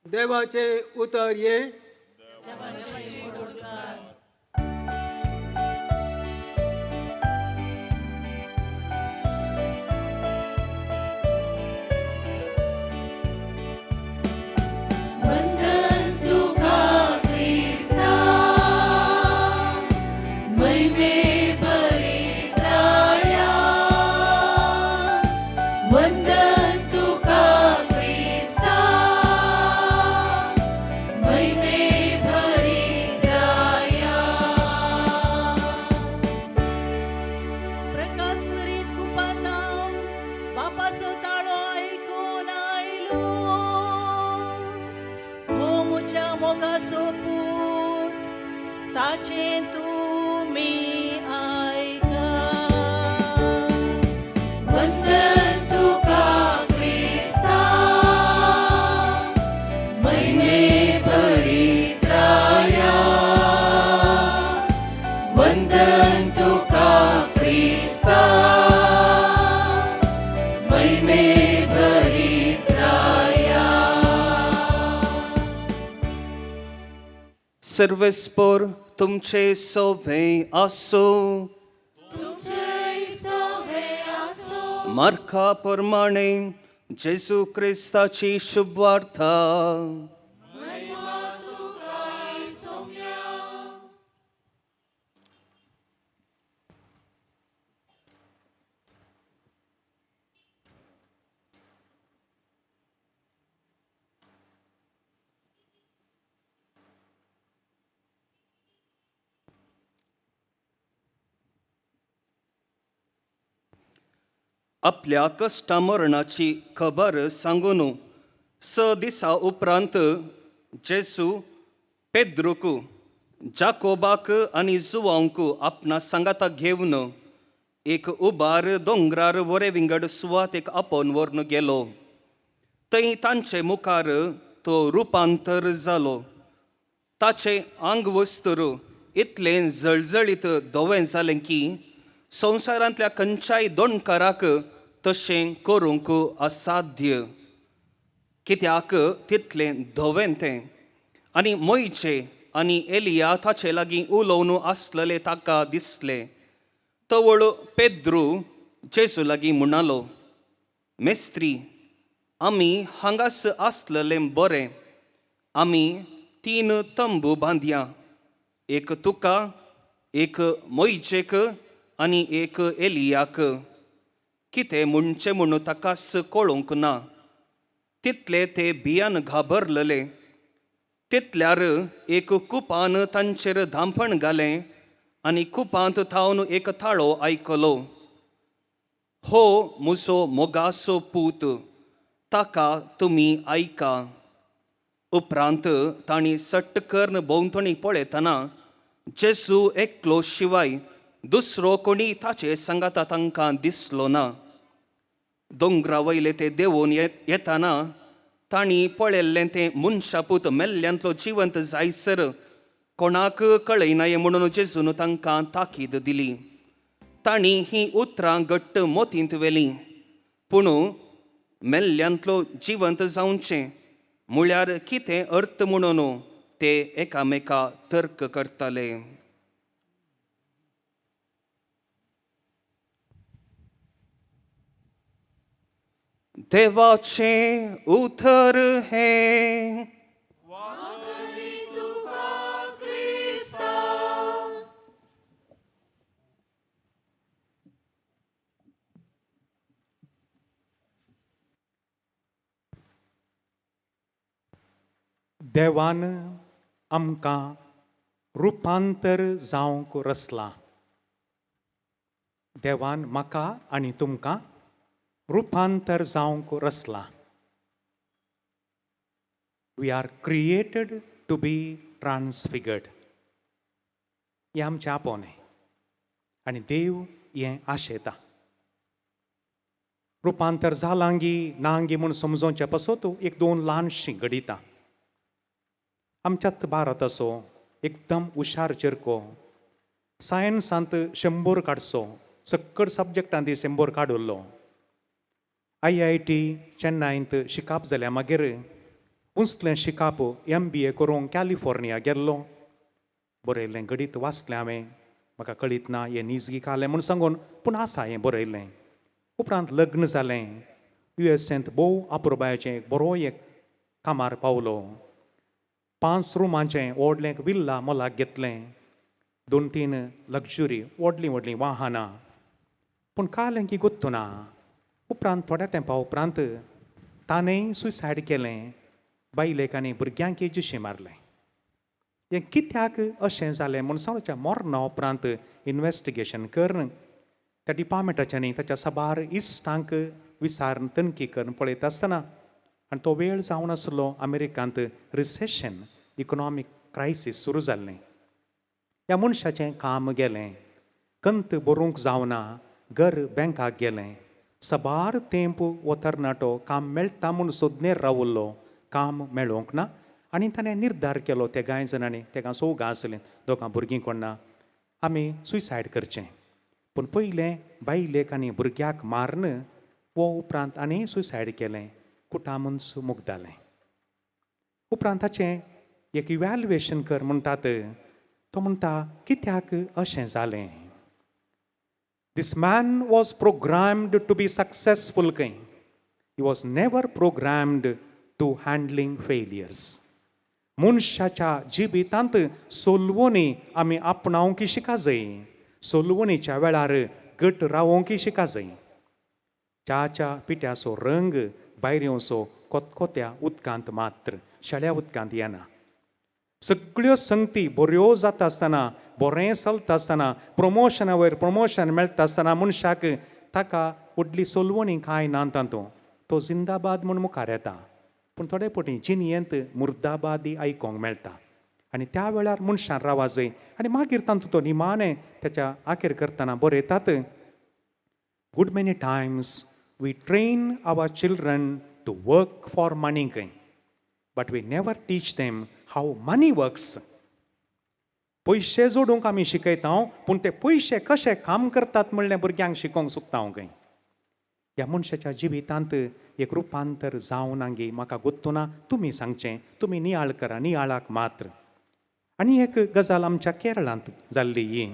देवाचे उतर हे. May देवाचे तुम्ही ऐका. वंदन तुका ख्रिस्ता, महिमे भरीत राया. वंदन तुका ख्रिस्ता, महिमे भरीत राया. सर्वस्पोर तुमचे सोवे असो. तुमचे सवे असो. मार्का प्रमाणे जेजू ख्रिस्ताची शुभवार्ता. आपल्या कष्टा मरणाची खबर सांगून 6 दिसा उपरांत जेसू पेद्रूक, जाकोबाक आनी जुवांक आपणा सांगाता घेवन एक उबार दोंगरार वरे विंगड सुवातेक आपोवन व्हरून गेलो. थंय तांचे मुखार तो रुपांतर जालो. ताचे आंग वस्तर इतलें जळजळीत धवें जालें की संवसारांतल्या खंयच्याय दोणकाराक तशें करूंक असाध्य. कित्याक तितलें धवें तें. आनी मोयचे आनी एलिया ताचे लागीं उलोवन आसलेले ताका दिसले. तवळ पेद्रू जेजू लागीं म्हणलो, मेस्त्री, आमी हांगास आसलेलें बरें. आमी 3 तंबू बांदया, एक तुका, एक मोयचेक आनी एक एलियाक. कितें म्हणचें म्हणून ताकाच कळूंक ना. तितले ते भियान घाबरलेले. तितल्यार एक कुपान तांचेर धांपण घालें आनी कुपांत थावन एक थाळो आयकलो. हो म्हजो मोगाचो पूत, ताका तुमी आयका. उपरांत तांणी सट्ट करून भोंवतणी पळयतना जेजू एकलो शिवाय दुसरो कोणी ताचे सांगाता तांकां दिसलो ना. दोंगरा वयले ते देंवून येताना तांणी पळयल्लें तें मनशापूत मेल्ल्यांतलो जिवंत जायसर कोणाक कळयनाये म्हणून जेजून तांकां ताकीद दिली. तांणी हीं उतरां घट्ट मोतींत व्हेलीं. पूण मेल्ल्यांतलो जिवंत जावचें म्हळ्यार कितें अर्थ म्हणून ते एकामेका तर्क करताले. देवाचे उतर हे. देवान आमकां रुपांतर जावंक रचला. देवान म्हाका आनी तुमकां रुपांतर जावंक रचला. We R created to be ट्रान्सफिगर्ड. हें आमचें आपोवणें आनी देव हें आशेता. रुपांतर जालांगी नांगी म्हूण समजोवचें पासत एक 2 ल्हानशीं घडितां. आमच्यात भारत असो एकदम हुशार चिरको सायन्सांत 100 काडचो, सक्कड सब्जेक्टांत 100 काडुल्लो. IIT चेन्नईंत शिकाप जाल्या मागीर पुंसलें शिकाप MBA करूंक कॅलिफोर्निया गेल्लो. बरयल्लें घडीत वाचलें हांवें. म्हाका कळीत ना हें निजगी कालें म्हूण सांगून, पूण आसा हें बरयल्लें. उपरांत लग्न जालें. USAंत भोव आपुरबायेचें बरो एक कामार पावलो. 5 रुमांचें व्हडलें विल्ला मोलाक घेतलें. 2-3 लग्जरी व्हडलीं व्हडलीं वाहनां. पूण कालें की गुत्तू ना. उपरांत थोड्या तेंपा उपरांत ताणें सुसायड केलें. बायलेक आनी भुरग्यांक जिशें मारलें. हें कित्याक अशें जालें म्हूण सांगच्या मरणा उपरांत इन्वेस्टिगेशन करून त्या डिपार्टमेंटाच्यांनी ताच्या साबार इश्टांक विचारून तनकी करून पळयता आसतना आनी तो वेळ जावन आसलो अमेरिकांत रिसेशन, इकॉनॉमीक क्रायसीस सुरू जाल्लें. ह्या मनशाचें काम गेलें, कंत बरोवंक जावना, घर बँकाक गेलें, सबार तेंप वो तरणाटो काम मेळटा म्हूण सोदनेर रावल्लो, काम मेळोंक ना. आनी ताणें निर्धार केलो त्या गाय जाणांनी, तेका सोगां आसलें, दोगां भुरगीं कोण ना, आमी सुसायड करचें. पूण पयलें बायलेक आनी भुरग्याक मारन वो उपरांत आनी सुसायड केलें, कुटामूच मुगदालें. उपरांत ताचें एक इवॅल्युएशन कर म्हणटात. तो म्हणटा कित्याक अशें जालें. This man was programmed to be successful king. He was never programmed to handling failures. मनशाच्या जिवितांत सोलवणी आमी आपणावंक शिका जाय. सोलवणीच्या वेळार घट रावोंक शिका जाय. च्याच्या पिठ्याचो रंग भायर येवचो कोतकोत्या उदकांत मात्र, शेळ्या उदकांत येना. सगळ्यो संगती बऱ्यो जाता आसतना, बरें चलता आसतना, प्रमोशना वयर प्रमोशन मेळटा आसतना मनशाक ताका व्हडली सोलवणी कांय ना तातूंत. तो जिंदाबाद म्हूण मुखार येता. पूण थोडे फावटी जिनयेंत मुर्दाबादी आयकोंक मेळटा. आनी त्या वेळार मनशान रावा जाय. आनी मागीर तातूंत तो निमाणें त्याच्या आखेर करतना बरयतात. Good many times we train our children to work for money, but we never teach them how money works. पयशे जोडूंक आमी शिकयता, पूण ते पयशे कशे काम करतात म्हणलें भुरग्यांक शिकोवंक सोदता हांव खंय. ह्या मनशाच्या जिवितांत एक रुपांतर जावं नांगी म्हाका गुत्तू ना. तुमी सांगचें, तुमी नियाळ करा, नियाळाक मात्र. आनी एक गजाल आमच्या केरळांत जाल्ली ही.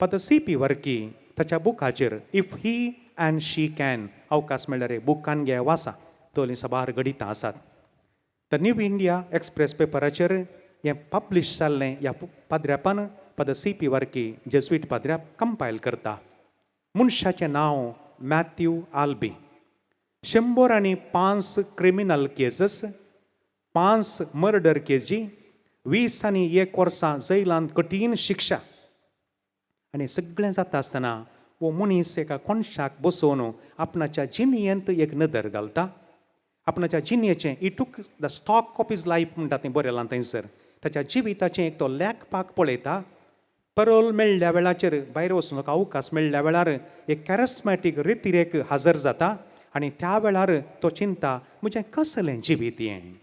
पाद CP वर्की ताच्या बुकाचेर if he and she can, अवकाश मेळ्ळ्यार बुकान घे वाचा, तोली सबार गडितां आसात. द न्यू इंडिया एक्सप्रेस पेपराचेर हें पब्लीश जाल्लें ह्या पाद्र्यापान पाद CP वर्की जेजुईट पाद्र्याप कंपायल करता. मनशाचें नांव मॅथ्यू आल्बी. 105 क्रिमिनल केसीस, 5 मर्डर केसी, 20 आनी 1 वर्सां जैलांत कठीण शिक्षा. आनी सगळें जाता आसतना वो मनीस एका कोणशाक बसोवन आपणाच्या जिणयेंत एक नदर घालता. आपणाच्या जिणयेचें he took the stock of his life म्हणटा तें बरयलां थंयसर. ताच्या जिविताचें एक तो लेखपाक पळयता. परोल मेळ्ळ्या वेळाचेर भायर वचूंक अवकाश मेळ्ळ्या वेळार एक कॅरिस्मॅटीक रितीरेक हजर जाता. आनी त्या वेळार तो चिंता, म्हजें कसलें जिवीत हें,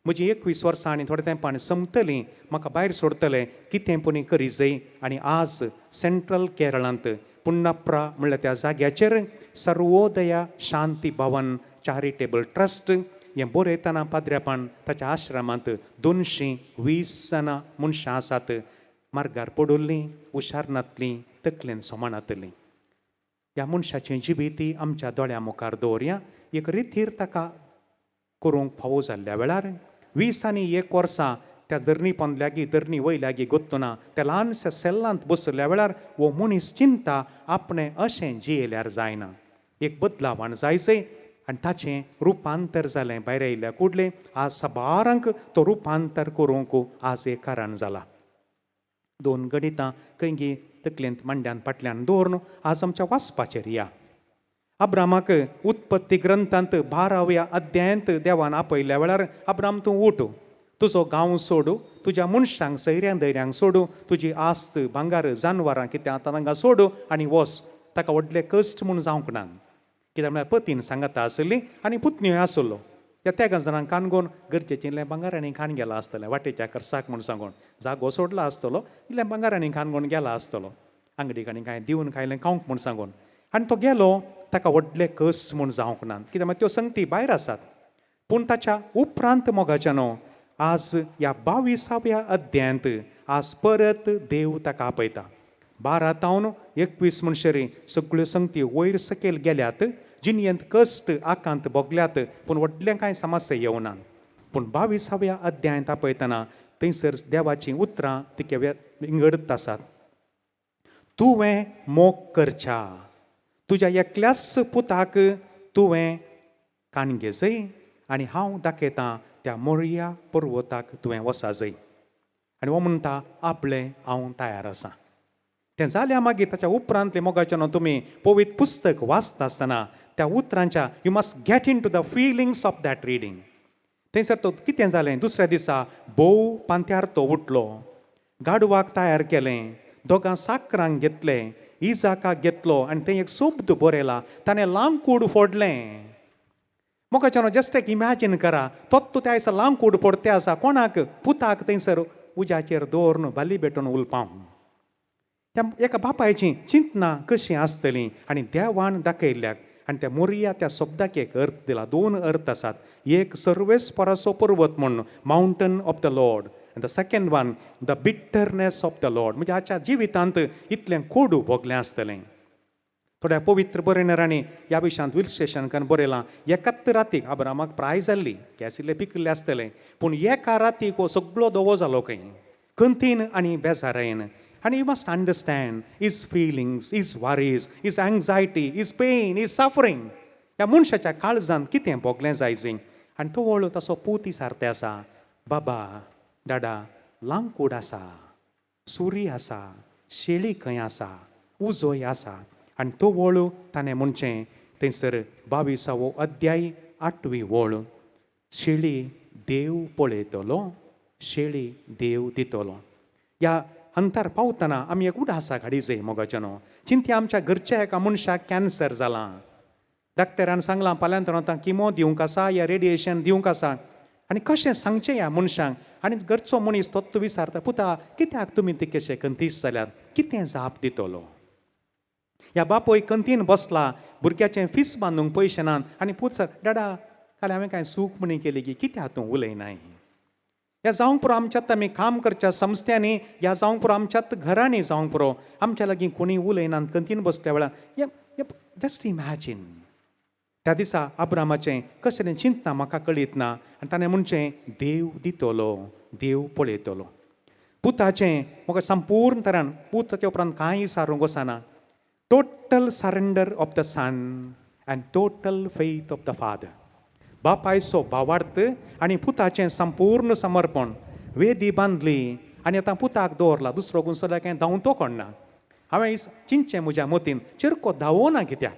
म्हजीं 21 वर्सां आनी थोड्या तेंपान संपतलीं, म्हाका भायर सोडटले, कितें पुणी करी जाय. आनी आज सेंट्रल केरळांत पुण्णप्रा म्हणल्या त्या जाग्याचेर सर्वोदया शांती भवन चॅरिटेबल ट्रस्ट हें बरयतना पाद्र्यापान ताच्या आश्रमांत 220 जाणां मनशां आसात. मार्गार पडुल्लीं, हुशारनातलीं, तकलेन सोमानातलीं. ह्या मनशाचें जिवीती आमच्या दोळ्या मुखार दवरया. एक रितीर ताका करूंक फावो जाल्ल्या वेळार 20 आनी 1 वर्सां त्या धरणी पोंदल्यागी धरणी वयल्यागी गोत्तुना त्या ल्हानशा सेल्लांत बसल्या वेळार वो मनीस चिंता, आपणें अशें जियेल्यार जायना, एक बदलावण जायचें. आनी ताचें रुपांतर जालें. भायर आयिल्ल्या कुडलें आज सबारांक तो रुपांतर करूंक आज एक कारण जालां. 2 गणितां खंयगी तकलेंत मांड्यान फाटल्यान दवरून आज आमच्या वाचपाचेर या. अब्रामाक उत्पत्ती ग्रंथांत 12व्या अध्यायांत देवान आपयल्या वेळार, अब्राम तूं उठ, तुजो गांव सोडू, तुज्या मनशांक सैऱ्यां दैऱ्यांक सोडू, तुजी आस्त भांगार जानवरां कितें आतां तांकां सोडू आनी वच. ताका व्हडले कश्ट म्हूण जावंक ना. कित्याक म्हळ्यार पतीन सांगता आसली आनी पुतन्योय आसलो. त्या गजारांक काणगोन गरजेचें इल्लें भांगारांनी खाण गेलां आसतलें. वाटेच्या करसाक म्हूण सांगून जागो सोडला आसतलो, इल्लें भांगारांनी खाणगोन गेला आसतलो, आंगडीक आनी कांय दिवन खायलें खावंक म्हूण सांगून. आनी तो गेलो, ताका व्हडले कश्ट म्हूण जावंक ना. कित्याक त्यो संगती भायर आसात. पूण ताच्या उपरांत मोगाच्यानो आज ह्या 22व्या अध्यायांत आज परत देव ताका आपयता. 12 ते 21 म्हणसरी सगळ्यो संगती वयर सकयल गेल्यात, जिणयेंत कश्ट आकांत भोगल्यात, पूण व्हडलें कांय समस्या येवना. पूण 22व्या अध्यायांत आपयतना थंयसर देवाचीं उतरां तिके विंगडत आसात. तुवें मोग करच्या, तुज्या एकल्याच पुताक तुवें काणगे जाय आनी हांव दाखयतां त्या मोरिया पर्वताक तुवें वसा जाय. आनी हो म्हणटा, आपलें हांव तयार आसां. तें जाल्या मागीर ताच्या उपरांतले मोगाच्यान तुमी पवित्र पुस्तक वाचता आसतना त्या उतरांच्या you must get into the feelings of that reading. थंयसर तो कितें जालें, दुसऱ्या दिसा भोव पांत्यार तो उठलो, गाडवाक तयार केलें, दोगां साकरांक घेतलें, इजाकाक घेतलो आनी थंय एक सोबत बरयला, ताणें लांकूड फोडलें. मोगाच्यानो जस्ट एक इमॅजीन करा, तोच त्या दिसा लांकूड पडते आसा, कोणाक? पुताक थंयसर उज्याचेर दवरून बाली भेटून उलपां. त्या एका बापायची चिंतना कशी आसतली आनी देवान दाखयल्ल्याक. आनी त्या मोरिया त्या शब्दाक एक अर्थ दिला, 2 अर्थ आसात. एक सर्वेस्पराचो पर्वत म्हण, mountain of the Lord, and the second one, the bitterness of the Lord. म्हणजे आजच्या जिवितांत इतलें कोडू भोगलें आसतलें. थोड्या पवित्र बरयणाऱ्यांनी ह्या विशयांत विश्लेशण बरयलां. एकाच रातीक अब्रामाक प्राय जाल्ली, गॅसिल्ले पिकल्ले आसतलें, पूण एका रातीक हो सगळो दवो जालो खंय, खंतीन आनी बेजारेन. And you must understand his feelings, his worries, his anxiety, his pain, his suffering. ह्या मनशाच्या काळजांत कितें भोगलें जायचें. आनी तो वळू तसो पूत सारते आसा. बाबा, डाडा, लांकूड आसा, सुरी आसा, शेळी खंय आसा, उजोय आसा. आनी तो वळू ताणें म्हणचें थंयसर 22वो अध्याय 8वी वळ, शेळी देव पळयतलो, शेळी देव दितलो. ह्या अंतर पावतना आमी एक उडासा हाडिचें मोगाच्यानो. चिंत्या आमच्या घरच्या एका मनशाक कॅन्सर जाला. डॉक्टरान सांगलां फाल्यांतरां आतां किमो दिवंक आसा या रेडिएशन दिवंक आसा. आनी कशें सांगचें ह्या मनशाक. आनी घरचो मनीस तोच विचारता, पुता कित्याक तुमी ते कशें कंतीस जाल्यात, कितें जाप दितलो. ह्या बापोय कंतीन बसला, भुरग्याचें फीस बांदूंक पयशे नात. आनी पूत डाडा, काल हांवें कांय सूख म्हणी केली की कित्याक तूं उलयनाय. ह्या जावंक पुरो आमच्यात आमी काम करच्या संस्थांनी, ह्या जावंक पुरो आमच्यात घरांनी जावंक पुरो आमच्या लागीं कोणी उलयनात कंतीन बसल्या वेळार. जस्ट इमॅजीन त्या दिसा अब्रामाचें कसलें चिंतना म्हाका कळीत ना. आनी ताणें म्हणचें देव दितलो, देव पळयतलो. पुताचें म्हाका संपूर्ण तरान पूत ताचे उपरांत कांय विचारूंक वचना. Total surrender of the son and total faith of the father. बापायचो भावार्थ आनी पुताचें संपूर्ण समर्पण. वेदी बांदली आनी आतां पुताक दवरला. दुसरो गुंसोल्या कांय धांवतो कोणना. हांवें चिंतचें म्हज्या मतीन, चिरको धांवना कित्याक.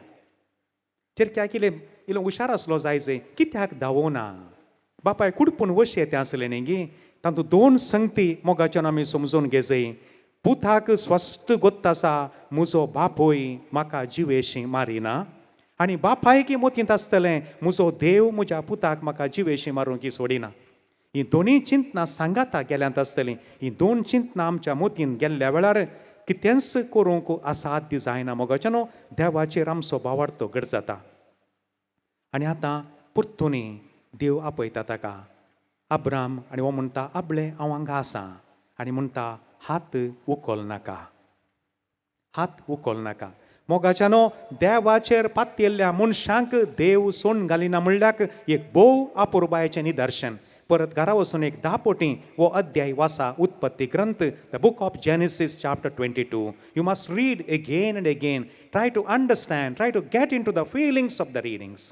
चिरक्याक इल्लो हुशार आसलो जायचे, कित्याक धांवना. बापाय कुडपून वशी येते आसलें न्ही गे. तातूंत 2 संगती मोगाच्यान आमी समजून घेजय. पुताक स्वस्थ गोत्त आसा, म्हजो बापूय म्हाका जिवेशी मारिना. आनी बापायकी मतींत आसतलें, म्हजो देव म्हज्या पुताक म्हाका जिवेशी मारूंक सोडिना. ही दोनी चिंतना सांगाता गेल्यांत आसतलीं. ही 2 चिंतना आमच्या मतीन गेल्ल्या वेळार कितेंच करूंक असाध्य जायना मोगाच्यानो. देवाचेर आमचो भावार्थ घट जाता. आनी आतां परतुनी देव आपयता ताका. अब्राम आनी हो म्हणटा, आबळे हांव हांगा आसां. आनी म्हणटा, हात उखल नाका, हात उखल नाका. मोगाच्यानो देवाचेर पातयल्ल्या मनशांक देव सोडून घालिना म्हणल्याक एक भोव अपुरबायेचें निदर्शन. परत घरा वचून एक 10 पोटी वो अध्याय वाचा, उत्पत्ती ग्रंथ, the book of Genesis chapter 22. You must read again and again. Try to understand, try to get into the feelings of the readings.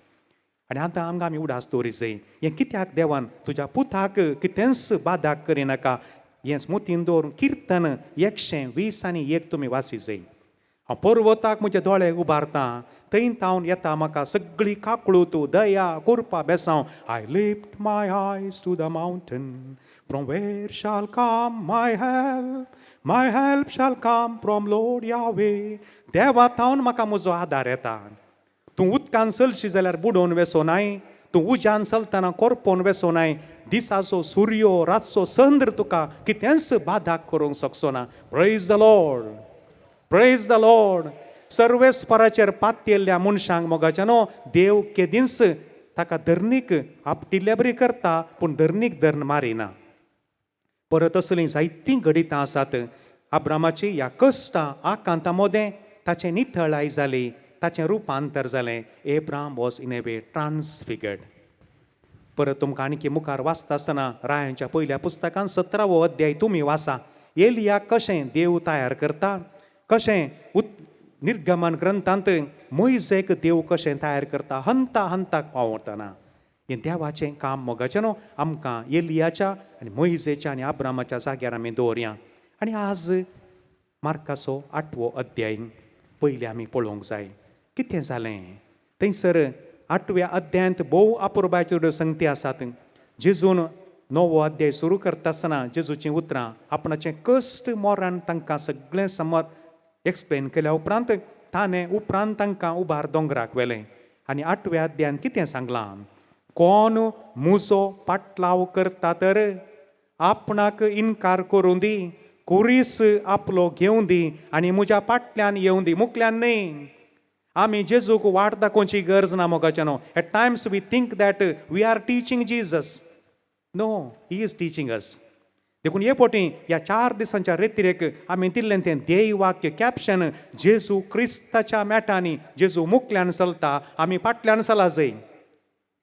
आनी आतां आमकां आमी उडास दवरिचय. हें कित्याक देवान तुज्या पुताक कितेंच बादाक करिनाका हें मतीन दवरून किर्तन 120 तुमी वाचिचय. हांव पर्वताक म्हजे दोळे उबारतां, थंय तावन येता म्हाका सगळी काकळू तूं दया कोरपा बेसांव. आय लिफ्ट माय आयज टू द माउंटन, फ्रॉम वेर शाल कम माय हेल्प शाल कम फ्रॉम लॉर्ड यावे. देवा तावन म्हाका म्हजो आदार येता. तूं उदकान चलशी जाल्यार बुडोवन वेसोनाय, तूं उज्यान चलतना कोरपोवन वेसोनाय. दिसाचो सुर्यो रातचो चंद्र तुका कितेंच बादाक करूंक शकचो ना. Praise the Lord, praise the Lord. सर्वेस्पराचेर पातयल्ल्या मनशांक मोगाच्यानो देव केदींच ताका धरणीक आपटिल्ल्या बरी करता, पूण धरणीक धरण मारिना. परत असलीं जायतीं घडितां आसात. अब्रामाची ह्या कश्टां आकांतां मोदें ताचें नितळाय जाली, ताचें रुपांतर जालें. एब्राम वॉज इन ए वे ट्रान्सफिगर्ड. परत तुमकां आणखी मुखार वाचता आसतना रायांच्या पयल्या पुस्तकान 17वो अध्याय तुमी वाचा. एलियाक कशें देव तयार करता, कशें निर्गमन ग्रंथांत मोइजेक देव कशें तयार करता, हंताक पावतना. हें देवाचें काम मोगाच्यानो आमकां एलियाच्या आनी मोइजेच्या आनी अब्रामाच्या जाग्यार आमी दवरया. आनी आज मार्काचो 8वो अध्याय पयलीं आमी पळोवंक जाय. कितें जालें थंयसर 8व्या अध्यायांत भोव अपुरबायच्यो संगती आसात. जेजून नवो अध्याय सुरू करता आसतना जेजूची उतरां आपणाचें कश्ट मोरान तांकां सगळें समज एक्सप्लेन केल्या उपरांत ताणें उपरांत तांकां उबार दोंगराक व्हेलें आनी 8व्या अध्यायान कितें सांगलां, कोण म्हजो पाटलाव करता तर आपणाक इन्कार करूं दी, कुरीस आपलो घेवं दी आनी म्हज्या फाटल्यान येवं दी, मुखल्यान न्ही. आमी जेजूक वाट दाखोवची गरज ना मोगाचें न्हू. At times we think that we are teaching Jesus. No, he is teaching us. देखून हे पोटी ह्या 4 दिसांच्या रेतीरेक आमी दिल्लें तें ध्येय वाक्य कॅप्शन, जेजू क्रिस्ताच्या मॅटांनी जेजू मुखल्यान चलता, आमी फाटल्यान चला जाय.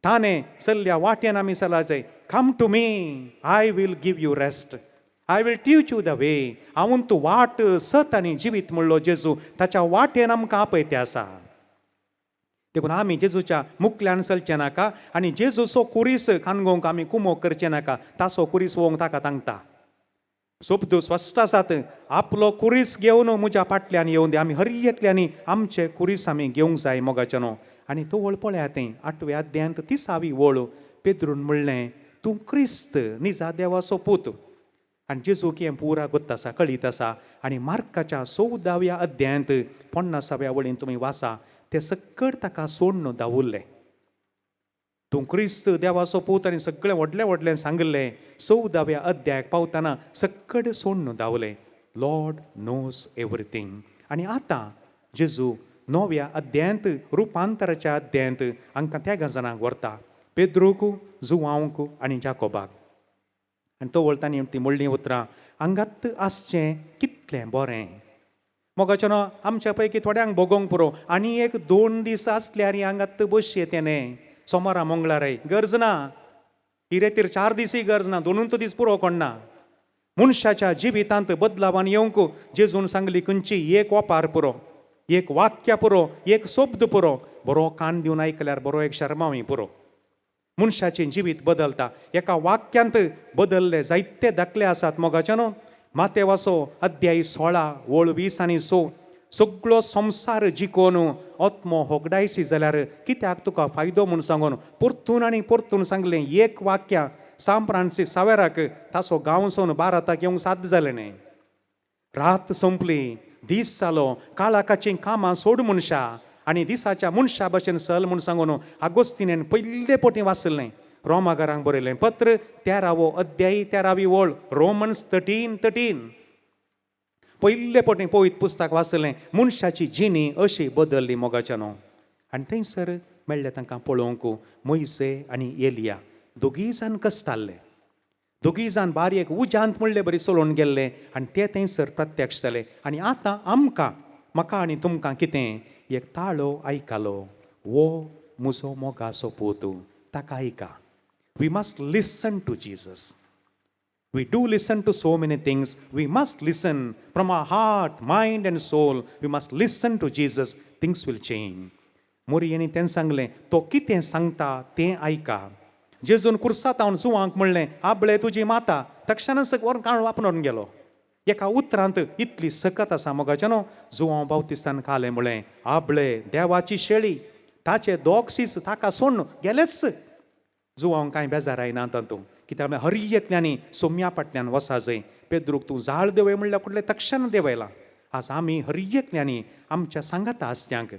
ताणें चल्ल्या वाटेन आमी चला जाय. Come to me, I will give you rest, I will teach you the way. हांव तूं वाट सत आनी जिवीत म्हणलो जेजू ताच्या वाटेन आमकां आपयते आसा. देखून आमी जेजूच्या मुखल्यान चलचें नाका आनी जेजूचो कुरीस काणगोवंक आमी कुमो करचें नाका. ताचो कुरीस वोवंक ताका सांगता. सोबत स्पश्ट आसात, आपलो कुरीस घेवन म्हज्या फाटल्यान येवं दी. आमी हर एकल्यांनी आमचें कुरीस आमी घेवंक जाय मोगाचें न्हू. आनी तो वळ पळयात 8व्या अध्यायांत 30वी वळ पेद्रून म्हणलें, तूं क्रिस्त निजा देवाचो पूत. आनी जेजू कितें पुरा गोत्त आसा, कळीत आसा. आनी मार्काच्या 14व्या अध्यायांत 50व्या वळीन तुमी वाचा, ते सकट ताका सोडून दावुरलें. तूं क्रिस्त देवाचो पूत आनी सगळें व्हडलें व्हडलें सांगलें. 14व्या अध्यायाक पावतना सकट सोडून दावलें. Lord knows everything. आनी आतां जेजू 9व्या अध्यायांत रुपांतराच्या अध्यायांत हांकां त्या गजानाक व्हरता, पेद्रूक, जुवांवक आनी जाकोबाक. आनी तो वळतानी ती म्हणली उतरां, आंगात आसचें कितलें बरें. मोगाचें न्हू, आमच्या पैकी थोड्यांक भोगोंक पुरो. आनी 1-2 दीस आसल्यार हांगात बसचें तेणें सोमारा मंगळाराय गरज ना. ही रेतीर 4 दिसय गरज ना, 2 दीस पुरो कोणना. मनशाच्या जिवितांत बदलावान येवंक जेजून सांगली खंयची एक ओपार पुरो, एक वाक्य पुरो, एक शब्द पुरो. बरो कान दिवन आयकल्यार बरो एक शर्मावय पुरो. मनशाचें जिवीत बदलता. एका वाक्यांत बदलले जायते दाखले आसात मोगाचें न्हू. मातेवाचो अध्याय 16 वळ 20 आनी 6. सगळो संवसार जिखोवन आत्मो होगडायसी जाल्यार कित्याक तुका फायदो म्हूण सांगून परतून आनी परतून सांगलें एक वाक्य. सान फ्रांसीस सावेराक ताचो गांवसून भारताक येवंक साध्य जालें न्ही. रात संपली, दीस जालो, काळाकाची कामां सोड मनशा आनी दिसाच्या मनशा भशेन सल म्हूण सांगून आगोस्तिनेन पयले पोटी वाचलें. रोमाकारांक बरयलें पत्र 13वो अध्याय 13वी वळ, रोमन्स 13:13. पयले पोटी पवित्र पुस्तक वाचलें. मनशाची जिणी अशी बदलली मोगाचें न्हू. आनी थंयसर मेळ्ळें तांकां पळोवंक मोइसे आनी एलिया दोगूय जाण कश्टाल्ले. दोगूय जाण बारीक उजांत म्हणले बरी चलोवन गेल्ले आनी ते थंयसर प्रत्यक्ष जाले. आनी आतां आमकां, म्हाका आनी तुमकां कितें एक ताळो आयकलो, वो म्हजो मोगाचो पूत, ताका आयका. We must listen to Jesus. We do listen to so many things. We must listen from our heart, mind and soul. We must listen to Jesus. Things will change. मोरयेनी तें सांगलें, तो कितें सांगता तें आयका. जेजून कुर्सात हांव जुवांक म्हणलें, आबळे तुजी माता. तक्षणाच व्हरून काणून वापरून गेलो. एका उतरांत इतली सकत आसा मोगाचें न्हू. जुवांव बावतिस्तान खालें म्हळें, आबळे देवाची शेळी, ताचे दोगसीस ताका सोडून गेलेच. जुवांव कांय बेजार आयना तातूंत. कित्याक हर एकल्यांनी सोम्या फाटल्यान वसा जाय. पेद्रूक तूं झाड देवय म्हणल्यार कुठलें तक्षण देवयलां. आज आमी हर एकल्यांनी आमच्या सांगाता आसच्यांक,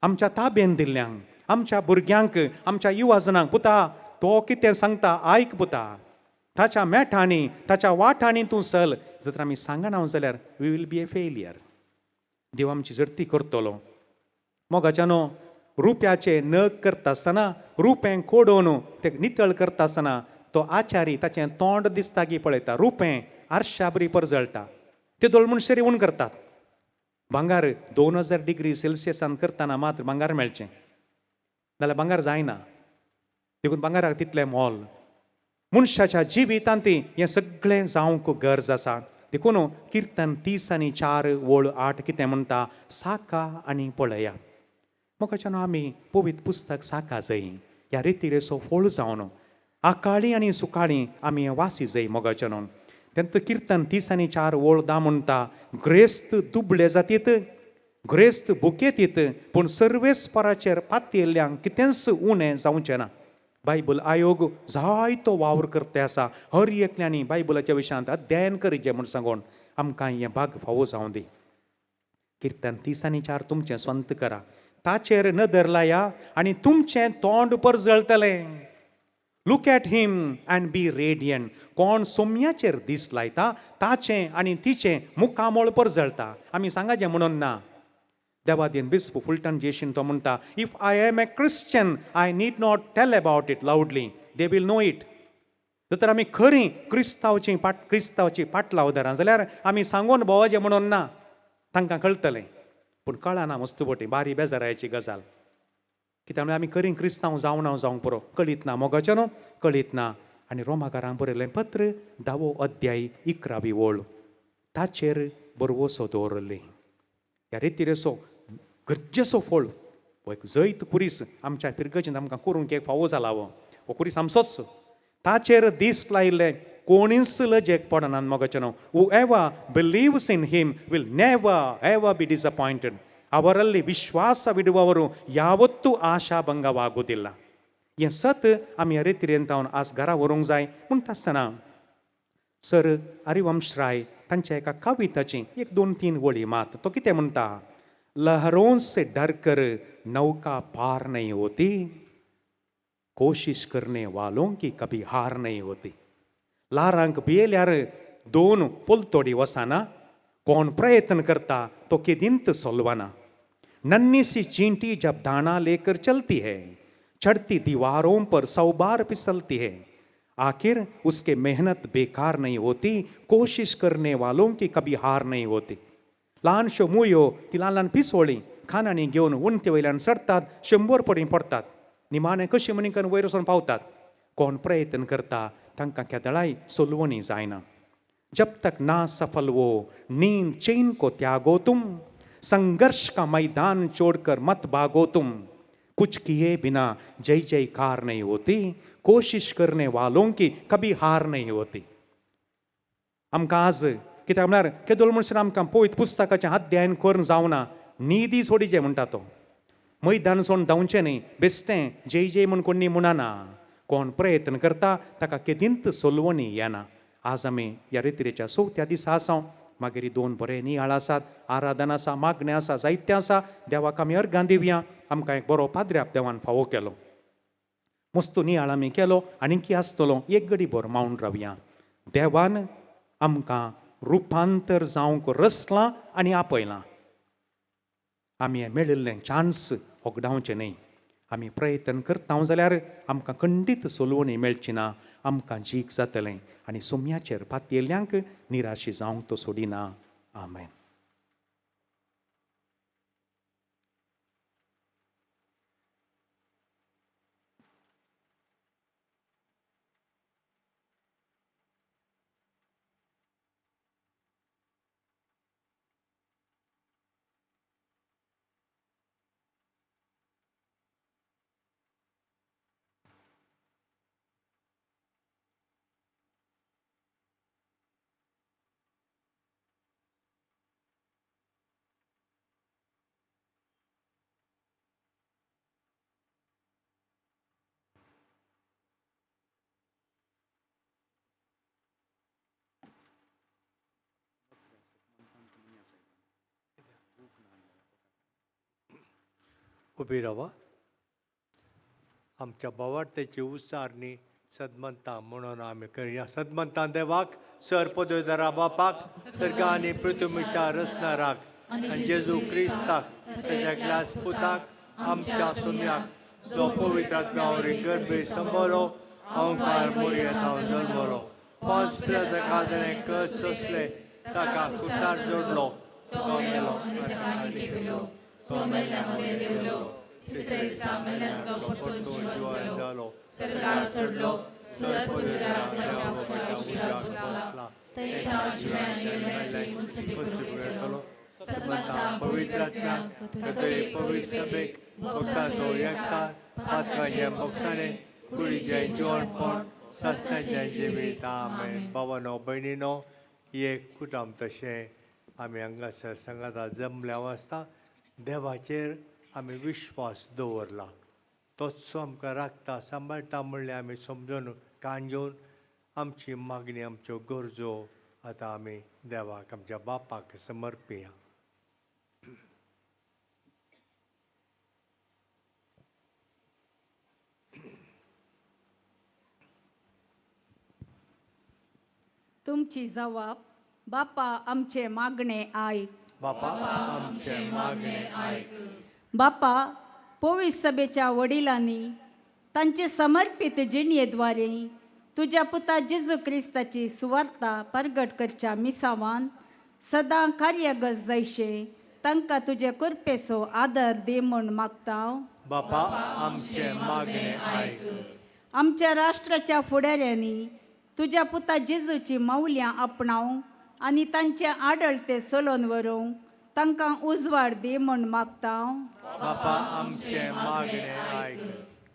आमच्या ताब्यान दिल्ल्यांक, आमच्या भुरग्यांक, आमच्या युवाजनांक, पुता तो कितें सांगता आयक पुता. ताच्या मेठांनी, ताच्या वाठांनी तूं चल. जर आमी सांगना जाल्यार we will be a failure. देव आमची जर्ती करतलो. मोगाचें न्हू, रुप्याचे नग करता आसतना, रुपें कोडोवन ते नितळ करता आसतना तो आचारी ताचें तोंड दिसता की पळयता. रुपें आरशा बरी परजळटा. ते दोळ म्हूण शेरिवून करतात. भांगार 2000 डिग्री सेल्सियसान करतना मात्र भांगार मेळचें जाल्यार भांगार जायना. देखून भांगाराक तितलें मोल. मनशाच्या जिवितांत हें सगळें जावंक गरज आसा. देखून किर्तन 30 आनी 4 वळ 8 कितें म्हणटा, साका आनी पळया. मोगाचें आमी पवित्र पुस्तक साका जाय. ह्या रितीरेचो फोळ जावन आकाळी आनी सुकाळी आमी वासी जाय मोगाचें न्हू. तेंत किर्तन 30 आनी 4 वळ 10 म्हणटा, ग्रेस्त दुबळे जातीत, ग्रेस्त बुकेतीत, पूण सर्वेस्पराचेर पातयेल्ल्यांक कितेंच उणें जावचें ना. बायबल आयोग जायतो वावर करते आसा. हर एकल्यांनी बायबलाच्या विशयांत अध्ययन करीत म्हूण सांगून आमकां हें भाग फावो जावं दी. किर्तन 30 आनी 4 तुमचें स्वंत करा. ताचेर नदर लाया आनी तुमचें तोंड परजळटलें. Look at him and be radiant. कोण सोम्याचेर दीस लायता ताचें आनी तिचें मुखामोळ परजळटा. आमी सांगाचें म्हणून ना. देवादीन बिस्प फुलटन जेशीन तो म्हणटा, if I am a Christian I need not tell about it loudly, they will know it. जर आमी खरीं क्रिस्तांवाची पाटलावदारां जाल्यार आमी सांगून भोंवचें म्हणून ना. तांकां कळटलें. पूण कळना मस्तुबोटी बारी बेजारायची गजाल. कित्याक आमी खरीं क्रिस्तांव जावंक पुरो कळीत ना. मोगाचें न्हू, कळीत ना. आनी रोमाकारांक बरयलें पत्र 10 अध्याय 11वी ओळ. ताचेर बरवोसो दवरली. ह्या रितीर असो गरजेचो फळ हो एक जैत कुरीस आमच्या पिरगजीन आमकां करूंक एक फावो जाला. हो कुरीस आमचोच. ताचेर दीस लायले कोणीच लजेक पडना. मोगाचें न्हू. Whoever believes in him will never ever be disappointed. ಅವರಲ್ಲಿ ವಿಶ್ವಾಸ ಬಿಡುವವರು ಯಾವತ್ತೂ ಆಶಾಭಂಗವಾಗುವುದಿಲ್ಲ. हें सत आमी ह्या रितीरेन जावन आज घरा व्हरूंक जाय. म्हणटा आसतना सर हरिवंशराय तांच्या एका कविताची 1-2-3 वळी मात. तो कितें म्हणटा, लहरों से डर कर नौका पार नहीं होती, कोशिश करने वालों की कभी हार नहीं होती. लारांक भियेल्यार 2 पोलतोडी वसाना, कोण प्रयत्न करता तो केदींत सोलवाना. नन्ही सी चींटी जब दाना लेकर चलती है, चढ़ती दीवारों पर 100 बार फिसलती है, आखिर उसके मेहनत बेकार नहीं होती, कोशिश करने वालों की कभी हार नहीं होती. ल्हानश्यो मुयो ती ल्हान ल्हान पिसोळी खानांनी घेवन उंटे वयल्यान चडटात, 100 पडी पडटात. निमाणे कशी मनीकन वयर वचून पावतात. कोण प्रयत्न करता तांकां केदळाय सोलवणी जायना. जब तक ना सफल वो नींद चैन को त्यागो तुम, संघर्ष का मैदान छोड़कर मत भागो तुम, कुछ किए बिना जय जयकार नहीं होती, कोशिश करने वालों की कभी हार नहीं होती. आमकां आज कित्याक म्हळ्यार केदोळ म्हणसर आमकां पळयत पुस्तकाचें अध्ययन करून जावना. न्हिदी सोडिचें म्हणटा तो. मैदान सोडून धांवचें न्ही. बेश्टें जय जय म्हूण कोणी म्हणना. कोण प्रयत्न करता ताका केदींत सोलवणी येना. आज आमी ह्या रितीरेच्या 4थ्या दिसा आसा. मागीर 2 बरे नियाळ आसात. आराधना आसा, मागणें आसा, जायतें आसा. देवाक आमी अर्गां दिवया. आमकां एक बरो पाद्र्याप देवान फावो केलो. मस्त नियाळ आमी केलो. आनीक आसतलो. एक घडी भर मावन रावया. देवान आमकां रुपांतर जावंक रचलां आनी आपयलां. आमी हें मेळिल्लें चान्स वगडावचें न्ही. आमी प्रयत्न करता जाल्यार आमकां खंडीत सोलवणी मेळची ना. आमकां जीक जातलें आनी सोम्याचेर पातयेल्ल्यांक निराशी जावंक तो सोडिना. आमेन. उबी रावा. आमच्या भावार्थेची उसारणी सदमंतां म्हणून आमी करुया. सदमंतां देवाक, सर पदवेदारा बापाक, सर्गा आनी पृथ्वीच्या रचणाराक आनी जेजू क्रिस्ताक, ताच्या एकल्याच पुताक, आमच्या सुन्याक, जो पवित्र आत्म्यावरी गर्भे संबरो, अवंकार मोरयेंत हांव जल्मलो. 5 पिलाताकां कस सोंसले, ताका कुसार जोडलो, तो मेलो आनी देंवलो. तो मेल्ल्यांमध्ये देंवलो, तिसऱ्या दिसा मेल्ल्यांतलो परतून जिवंत जालो. सर्गार चडलो, सर पदवेदाराच्या उशिराक बसला. थंय जिव्यांत मेल्ल्यांची उंचबी करून घेतलो. सदमंतां पवित्र आत्म्याक, कथोलीक पवित्र सभेक, भक्तांचो एकठांय, पातकाचें भोगसाणें, कुडीचें जिवणपण, सासणाचें जिवीत. आमेन. भावांनो भयणींनो, एक कुटुंब तशें आमी हांगासर संगाता जमल्या आसता. देवाचेर आमी विश्वास दवरला. तोच आमकां राखता सांबाळटा म्हणलें आमी समजून कान घेवन आमची मागणी आमच्यो गरजो आतां आमी देवाक आमच्या बापाक समर्पिया. तुमची जबाब बापा आमचे मागणे आयक. बापा आमचे मागणे आयक. बापा पवित्र सभेच्या वडिलांनी तांचे समर्पित जिणयेद्वारे तुझ्या पुता जेजू क्रिस्ताची सुवार्ता प्रगट करच्या मिसावान सदां कार्यगत जैशे तांकां तुजे कृपेचो आदर दे म्हूण मागता. बापा आमचे मागणे आयक. आमच्या राष्ट्राच्या फुडाऱ्यांनी तुझ्या पुता जेजूची मौल्यां आपणावंक आनी तांचे आडळते चलोवन व्हरूंक तांकां उजवाड दे म्हूण मागता. बापा आमचे मागणे आयक.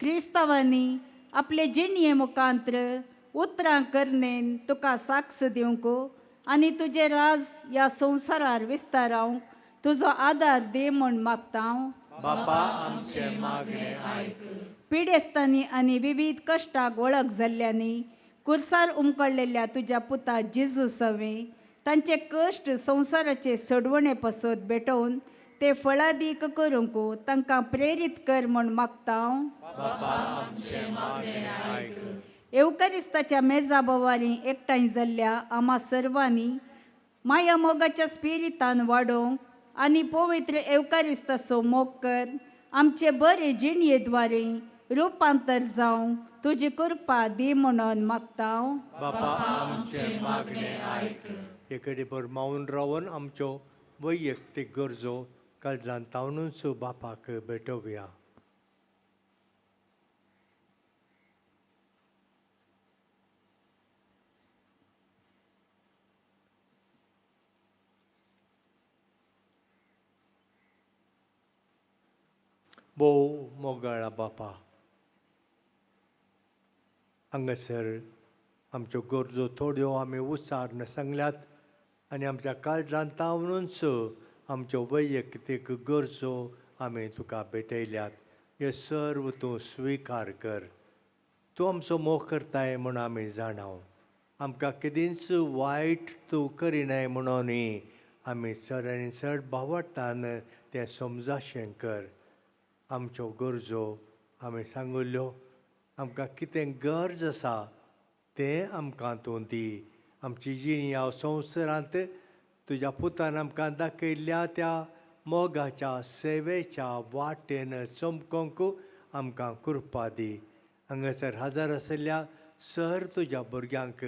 क्रिस्तांवांनी आपले जिणये मुखांत्र उतरां करणेन तुका साक्ष दिवंक आनी तुजे राज ह्या संवसारार विस्तारावंक तुजो आदार दे म्हूण मागता. बापा आमचे मागणे आयक. पिडेस्तांनी आनी विविध कश्टाक वळख जाल्ल्यांनी कुर्सार उमकळलेल्या तुज्या पुता जेजू सवे तांचे कश्ट संवसाराचे सोडवणे पसत भेटोवन ते फळादीक करूंक तांकां प्रेरीत कर म्हूण मागता. बापा आमचे मागणे आयक. एवकारिस्ताच्या मेजा बोवारी एकठांय जाल्ल्या आम्हा सर्वांनी माया मोगाच्या स्पिरितान वाडोवंक आनी पवित्र एवकारिस्ताचो मोग कर आमचे बरे जिणयेद्वारे रुपांतर जावंक तुजी कृपा दी म्हणून मागता. बापा आमचे मागणे आयक. एकडे भर मावून रावन आमच्यो वैयक्तीक गरजो काळजांत तावनूच बापाक भेटोवया. भोव मोगाळा बापा, हांगासर आमच्यो गरजो थोड्यो आमी उच्चारन सांगल्यात आनी आमच्या काळजांत तावनूच आमच्यो वैयक्तीक गरजो आमी तुका भेटयल्यात. हे सर्व तूं स्विकार कर. तूं आमचो मोग करताय म्हूण आमी जाणाव. आमकां केदींच वायट तूं करिनाय म्हणून आमी चड आनी चड भावार्थान तें समजाशें कर. आमच्यो गरजो आमी सांगल्यो. आमकां कितें गरज आसा तें आमकां तूं दी. आमची जिणी ह्या संवसारांत तुज्या पुतान आमकां दाखयल्ल्या त्या मोगाच्या सेवेच्या वाटेन चमकोंक आमकां कृपा दी. हांगासर हजर आशिल्ल्या सर तुज्या भुरग्यांक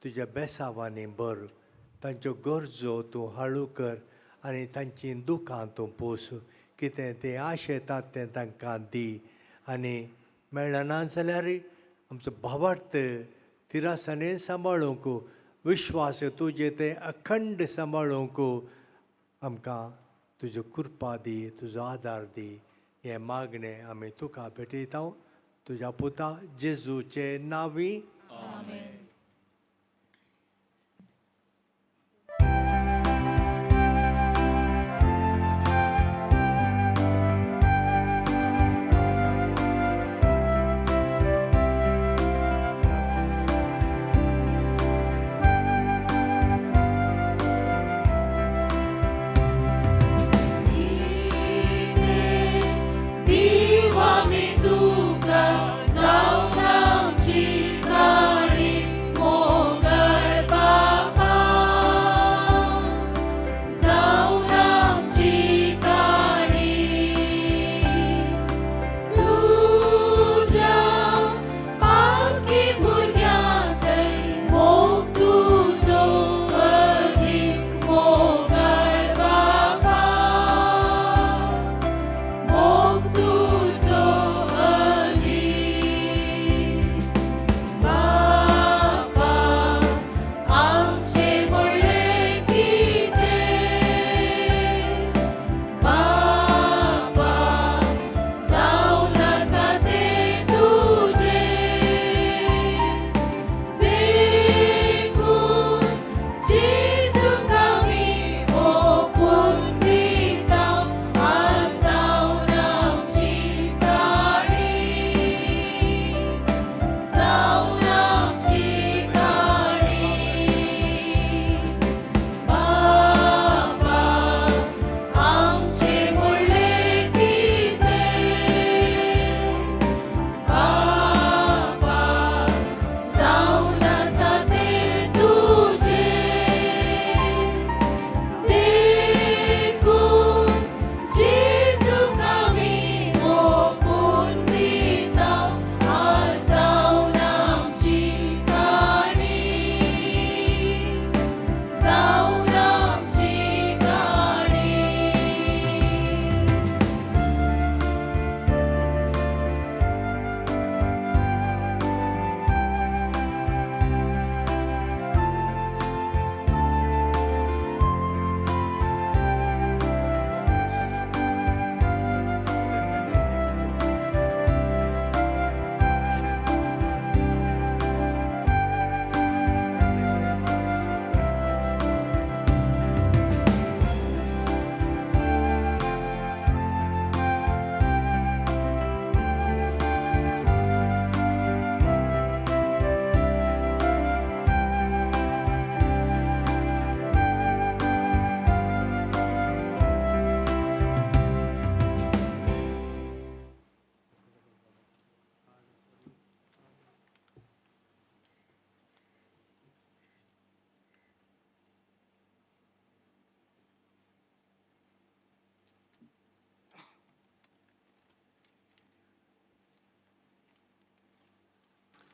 तुज्या बेसावांनी भर. तांच्यो गरजो तूं हळू कर आनी तांची दुखां तूं पोस. कितें तें आशेतात तें तांकां दी. आनी मेळना जाल्यार आमचो भावार्थ तिरासाने सांबाळूंक, विश्वास तुजे ते अखंड सांबाळूंक आमकां तुज्यो कृपा दी, तुजो आदार दी. हें मागणें आमी तुका भेटयता तुज्या पुता जेजूचे नांवी. आमेन.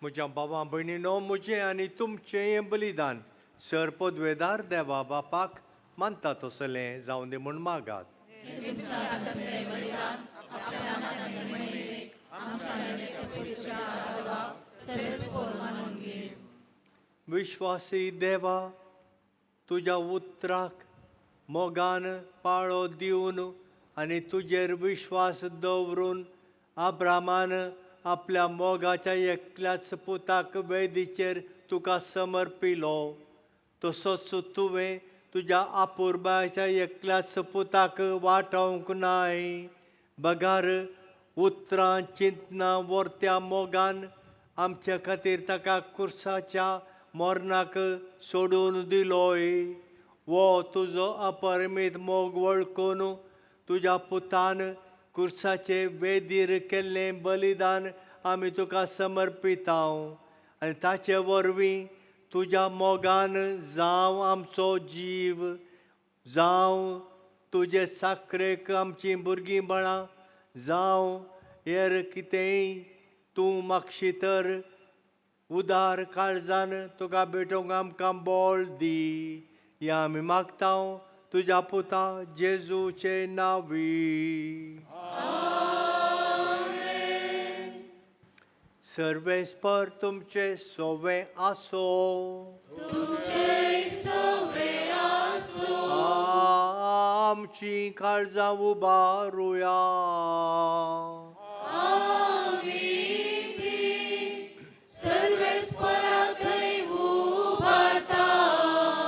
म्हज्या भावा भयणीनो, म्हजें आनी तुमचें हें बलिदान सर पदवेदार देवा बापाक मानता तसलें जावं दी म्हूण मागात. विश्वासी देवा, तुज्या उतराक मोगान पाळो दिवन आनी तुजेर विश्वास दवरून अब्रामान आपल्या मोगाच्या एकल्याच पुताक वेदीचेर तुका समर्पिलो. तसोच तुवें तुज्या आपुरबायच्या एकल्याच पुताक वाटोवंक नाय. बगार उतरां चिंतना वर्त्या मोगान आमच्या खातीर ताका कुर्साच्या मरणाक सोडून दिलोय. वो तुजो अपरिमीत मोग वळखून तुज्या पुतान कुर्साचे वेदीर केल्लें बलिदान आमी तुका समर्पिता. आनी ताचे वरवीं तुज्या मोगान जावं आमचो जीव, जावं तुजे साखरेक आमचीं भुरगींबाळां, जावं हेर कितेंय तूं मागशी तर उदार काळजान तुका भेटोवंक आमकां बोळ दी. हें आमी मागता तुज्या पुता जेजूचे नांवी. सर्वेस्पर तुमचे सोवे आसो. आमची काळजां उबारुया.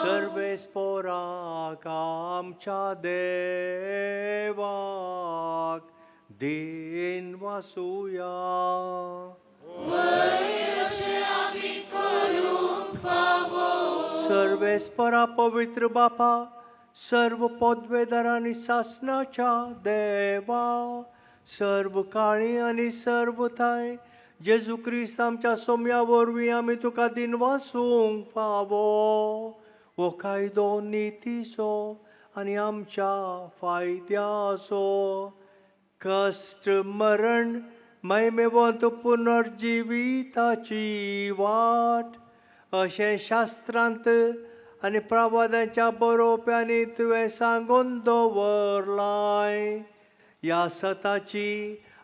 सर्वेस्पराक आमच्या देवाक दिन वासुया. सर्वेस्परा पवित्र बापा, सर्व पदवेदार आनी सासणाच्या देवा, सर्व काळी आनी सर्वताय जेजू क्रिस्त आमच्या सोम्या वरवीं आमी तुका दिन वासूंक फावो. हो कायदो नितीचो आनी आमच्या फायद्याचो. कश्ट मरण महिमेवंत पुनर्जिविताची वाट अशें शास्त्रांत आनी प्रवादांच्या बरोवप्यांनी तुवें सांगून दवरलाय. ह्या सताची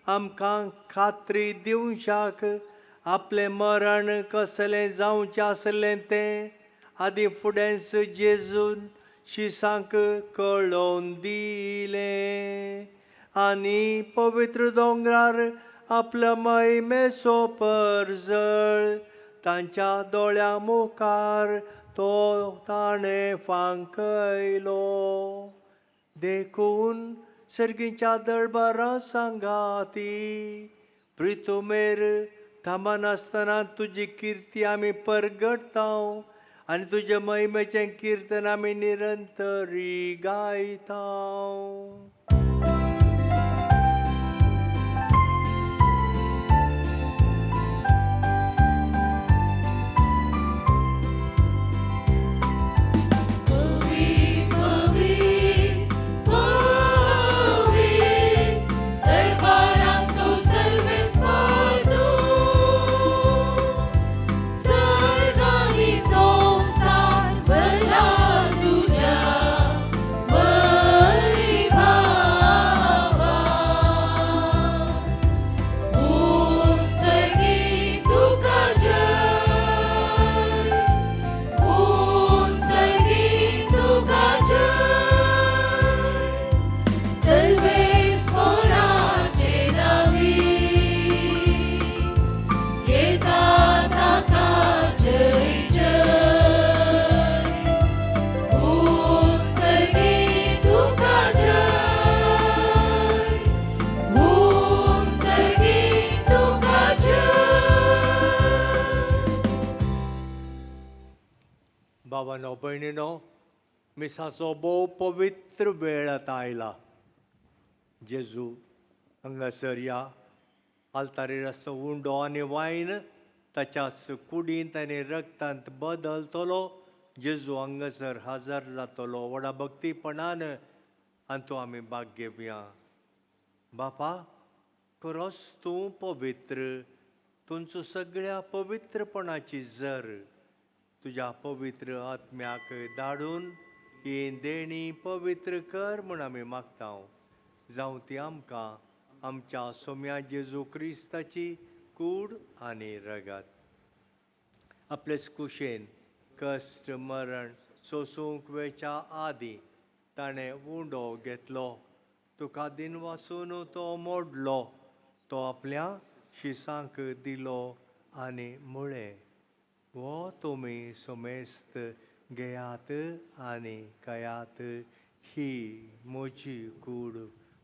आमकां खात्री दिवशाक आपलें मरण कसलें जावचें आसलें तें आदी फुडेंच जेजून शिसांक कळोवन दिलें. आनी पवित्र दोंगरार आपल्या महिमेचो परजळ तांच्या दोळ्या मुखार तो ताणें फांकयलो. देखून सर्गीच्या दरबारा सांगाती प्रितुमेर थांबनासतना तुजी किर्ती आमी परगटता आनी तुजे महिमेचें किर्तन आमी निरंतरी गायता. भावानो भयणीनो, मिसाचो भोव पवित्र वेळ आतां आयला. जेजू हांगासर या आल्तारीर आसता उंडो आनी वायन ताच्याच कुडींत आनी रगतांत बदलतलो. जेजू हांगासर हजर जातलो व्हडा भक्तीपणान हातूंत आमी भाग घेवया. बापा, खरोच तूं पवित्र तुमचो सगळ्या पवित्रपणाची जर तुझ्या पवित्र आत्म्याक धाडून ही देणी पवित्र कर म्हूण आमी मागता जावं ती आमकां आमच्या सोम्या जेजू क्रिस्ताची कूड आनी रगत. आपलेच कुशेन कश्ट मरण सोसूंक वेच्या आदी ताणें उंडो घेतलो. तुका दिनवासून तो मोडलो. तो आपल्या शिसांक दिलो आनी म्हळें, वो तुमी सोमेस्त घेयात आनी कयात, ही म्हजी कूड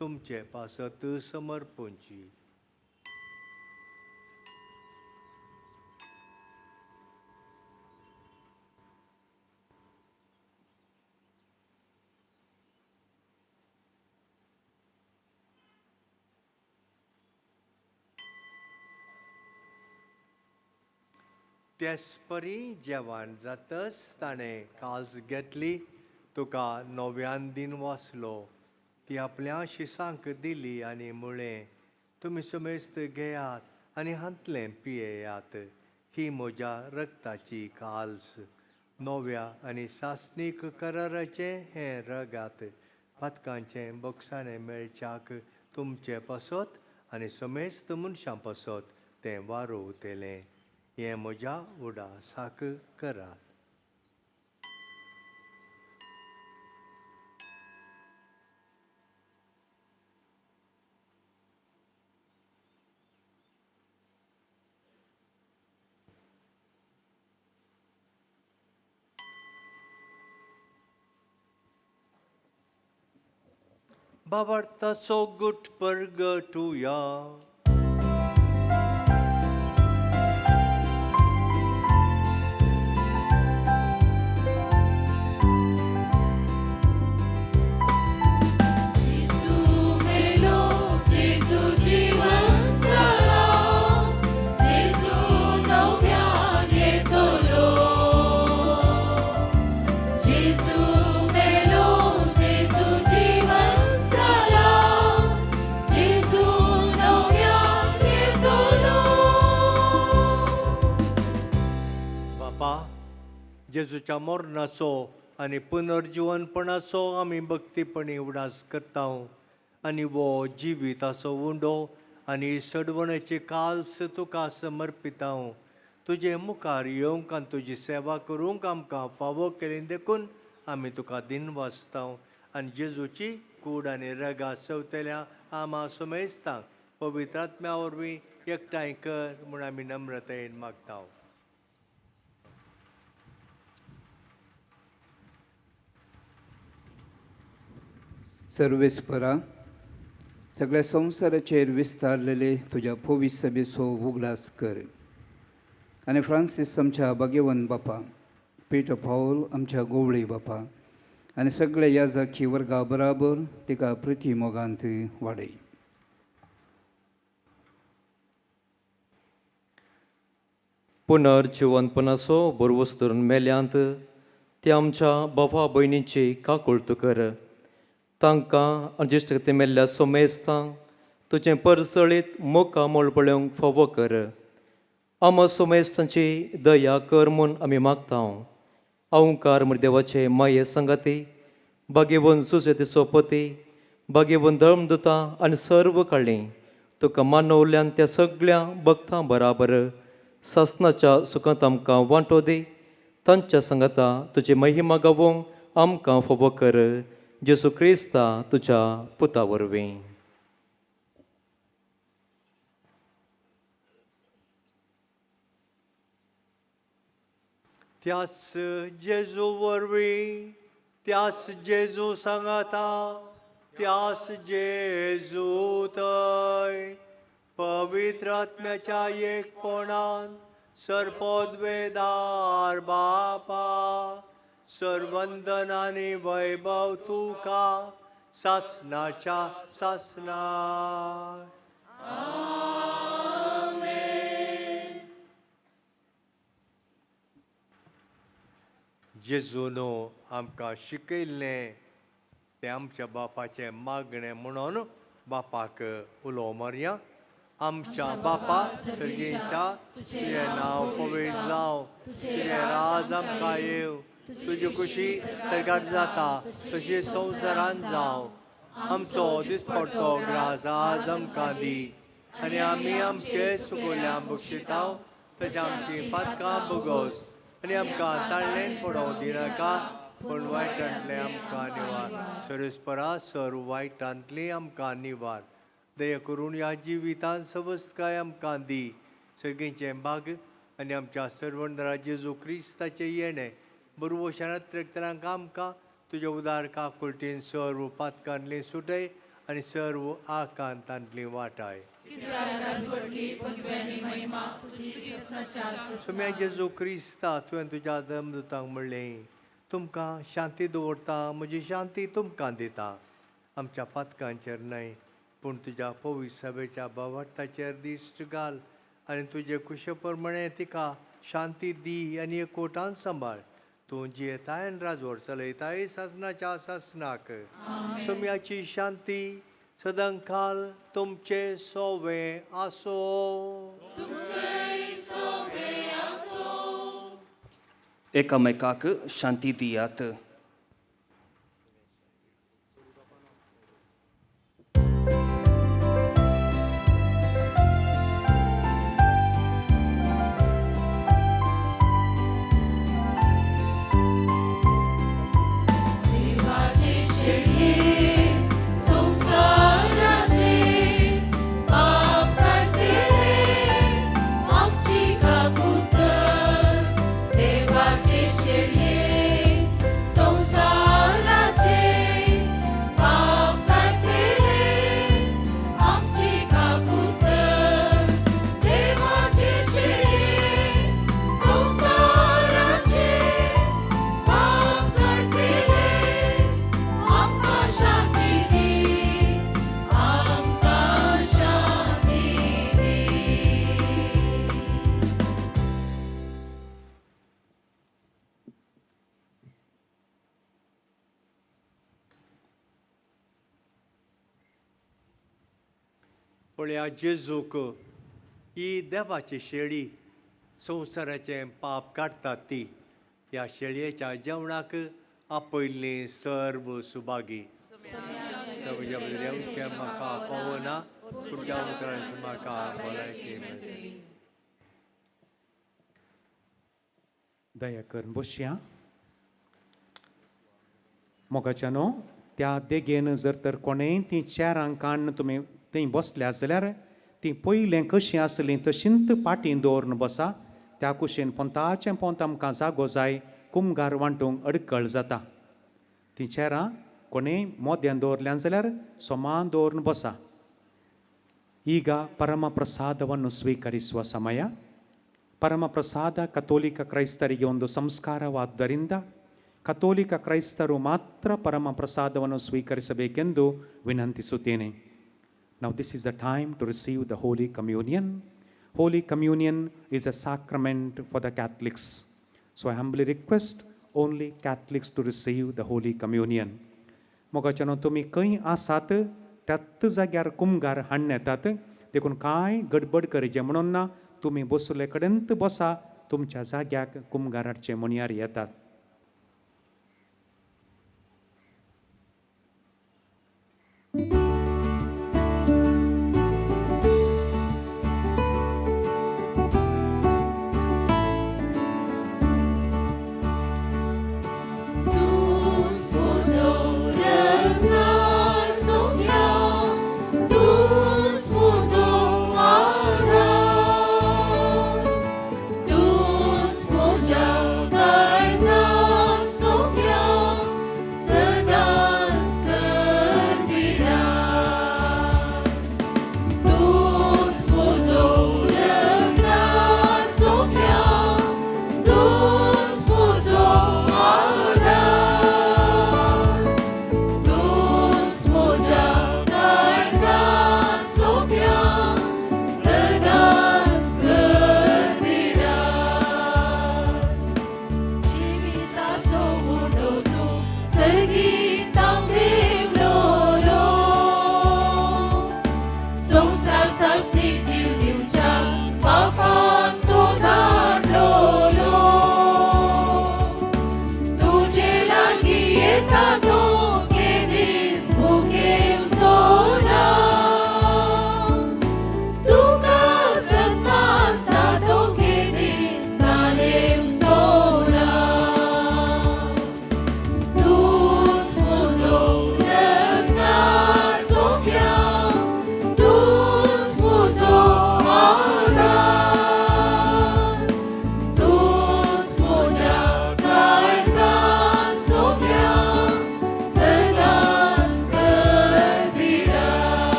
तुमचे पासत समर्पूंची. तेसपरी जेवण जातच ताणें काल्स घेतली. तुका नव्यान दिन वाचलो. ती आपल्या शिसांक दिली आनी म्हळें, तुमी समेस्त घेयात आनी हांतलें पियेयात. ही म्हज्या रक्ताची काल्स, नव्या आनी सासणीक कराराचें हें रगत. पातकांचें बोगसाणें मेळच्याक तुमचे पासत आनी समेस्त मनशां पासत तें वारोवतेलें. हें म्हज्या उडासाक करात. Bavartaso gut purgatuya. जेजूच्या मरणाचो आनी पुनर्जीवनपणाचो आमी भक्तीपणी उडास करता आनी वो जिविताचो उंडो आनी सडवण्याची काल्स तुका समर्पिता. तुजे मुखार येवंक आनी तुजी सेवा करूंक आमकां फावो केली देखून आमी तुका दिन वाचता आनी जेजूची कूड आनी रगा सेवतल्या आमा सुमेस्तांक पवित्र आत्म्या वरवीं एकठांय कर म्हूण आमी नम्रतायेन मागता. सर्वेस्परा, सगळ्या संवसाराचेर विस्तारलेले तुझ्या फोवीस सभेचो उगडास कर आनी फ्रांसीस आमच्या भाग्यवन बापा, पीटर पाऊल आमच्या गोवळी बापा आनी सगळ्या याजाकी वर्गा बराबर तिका प्रिती मोगांत वाडय. पुनर्जीवनपणाचो बरवस धरून मेल्यांत ते आमच्या बाबा भयणीची काकुळट कर. तांकां अजेश्ट ते मेल्ल्या सोमेस्तांक तुजें परसळीत मोका मोळपळ्योंक फावो कर. आमा सोमेस्तांची दया कर म्हूण आमी मागता. अवंकार देवाचे माये संगाती, भाग्यवन सुसेतेचो पती, भाग्यवन धर्मदुता आनी सर्व काळी तुका मानवल्यान त्या सगळ्या भक्तां बराबर सासणाच्या सुखांत आमकां वांटो दी. तांच्या संगता तुजी महिमा गावोवंक आमकां फावो कर. जेसू क्रिस्ता तुज्या पुता वरवीं. त्यास जेजू वरवीं, त्यास जेजू सांगाता, त्यास जेजू थंय पवित्र आत्म्याच्या एकपणान सर्पोद्वेदार बापा सर्वंदन आनी वैभव तुका सासणाच्या सासणार. जेजून आमकां शिकयल्लें तें आमच्या बापाचें मागणें म्हणून बापाक उलो मारया. आमच्या बापा सर्गेच्या तुझे नाव पवित्र जावं तुझे राज आमकां येव तुजी खुशी सरकार जाता तशी संवसारान जावं आमचो दिसपडटो ग्रास आज आमकां दी आनी आमी आमचे चुकोवल्यांक बक्षितांव तशें आमची पातकां बगोस आनी आमकां ताळ्ळेन पडोवं दिनाका पूण वायटांतले आमकां निवार सरस्परा सर वायटांतली आमकां निवार दया करून ह्या जिवितांत सवस्काय आमकां दी सर्गेचें भाग आनी आमच्या सर्वंतरा जेजू क्रिस्ताचें येणें बरोवशानांत रक्तरांक आमकां तुज्या उदार काकुळटीन सर्व पातकांतली सुटय आनी सर्व आकांतांतली वाटाय सुम्या जेजू क्रिस्ता तुवें तुज्या धर्मदुतांक म्हणलें तुमकां शांती दवरता म्हजी शांती तुमकां दिता आमच्या पातकांचेर न्हय पूण तुज्या पवित्र सभेच्या भावार्थाचेर दिश्ट घाल आनी तुजे कुशे प्रमाणे तिका शांती दी आनी एकवटान सांबाळ तूं जियेताय आनी राजवट चलयताय सासनाच्या सासनाक सुम्याची शांती सदांकाल तुमचे सोवे आसो एकामेकाक शांती दियात. पळया जेजूक ही देवाची शेळी संवसाराचें पाप काडटा ती ह्या शेळयेच्या जेवणाक आपयल्ली सर्व सुभागी म्हाका पावना पुढच्या उतरांची म्हाका भलायकी मेळटली. दया करून बसया. मोगाच्यानो त्या देगेन जर तर कोणेंय ती चेरांक काडून तुमी थंय बसल्या जाल्यार ती पयलें कशीं आसलीं तशींच पाटीन दवरून बसा. त्या कुशीन पोंताचें पोंत आमकां जागो जाय कुमगार वांटूंक अडकळ जाता. ती चेरां कोणेंय मोद्यान दवरल्यां जाल्यार सोमान दवरून बसा. ಈಗ ಪರಮ ಪ್ರಸಾದವನ್ನು ಸ್ವೀಕರಿಸುವ ಸಮಯ. ಪರಮ ಪ್ರಸಾದ ಕಥೋಲಿಕ ಕ್ರೈಸ್ತರಿಗೆ ಒಂದು ಸಂಸ್ಕಾರವಾದ್ದರಿಂದ ಕಥೋಲಿಕ ಕ್ರೈಸ್ತರು ಮಾತ್ರ ಪರಮ ಪ್ರಸಾದವನ್ನು ಸ್ವೀಕರಿಸಬೇಕೆಂದು ವಿನಂತಿಸುತ್ತೇನೆ. Now this is the time to receive the Holy Communion. Holy Communion is a sacrament for the Catholics. So I humbly request only Catholics to receive the Holy Communion. मोगाच्यानो तुम्ही खंय आसात त्याच जाग्यार कुमगार हाडून येतात. देखून कांय गडबड करचे म्हणून ना. तुम्ही बसले कडेनच बसा. तुमच्या जाग्याक कुमगाराचे म्हणयार येतात. Sasni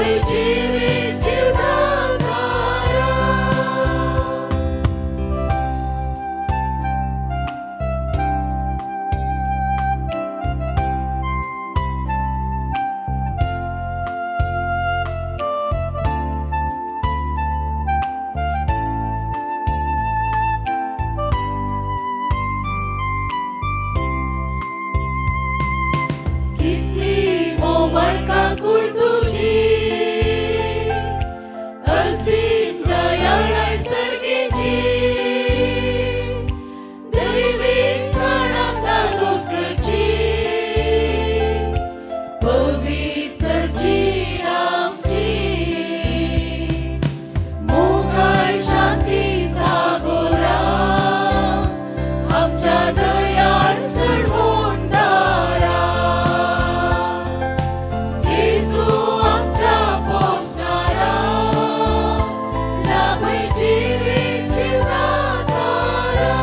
पळय जिवीत जीवदातारा कितली मोमळका कुळ तुझी असीम दयाळाय सर्गेची दैविक कणांता दोस करची पवित्र जीण आमची मोगाळ शांती जागोरा आमच्या दयाळ सडवोंडारा जेजू आमच्या पोसणारा लाभय जिवीत जीवदातारा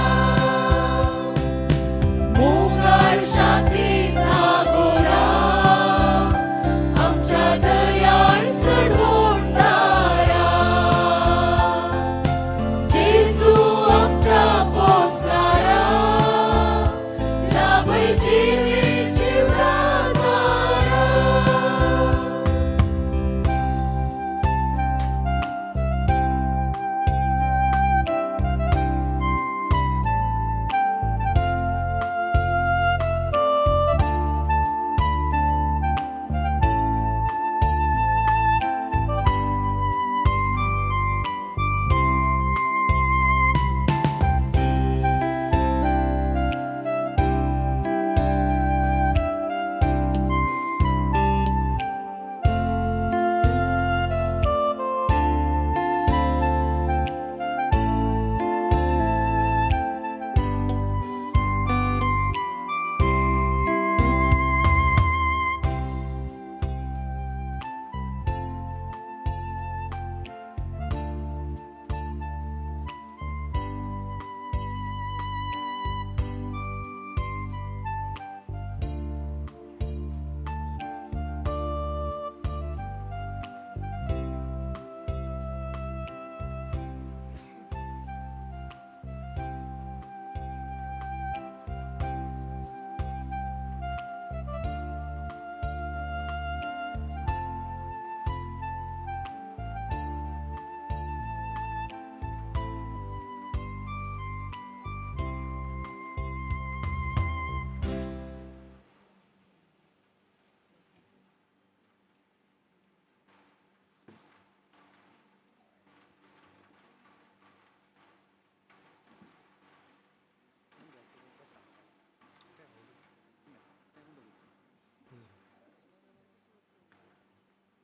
मोगाळ शांती जागोरा आमच्या दयाळ सडवोंडारा जेजू आमच्या पोसणारा लाभय जिवीत जीवदातारा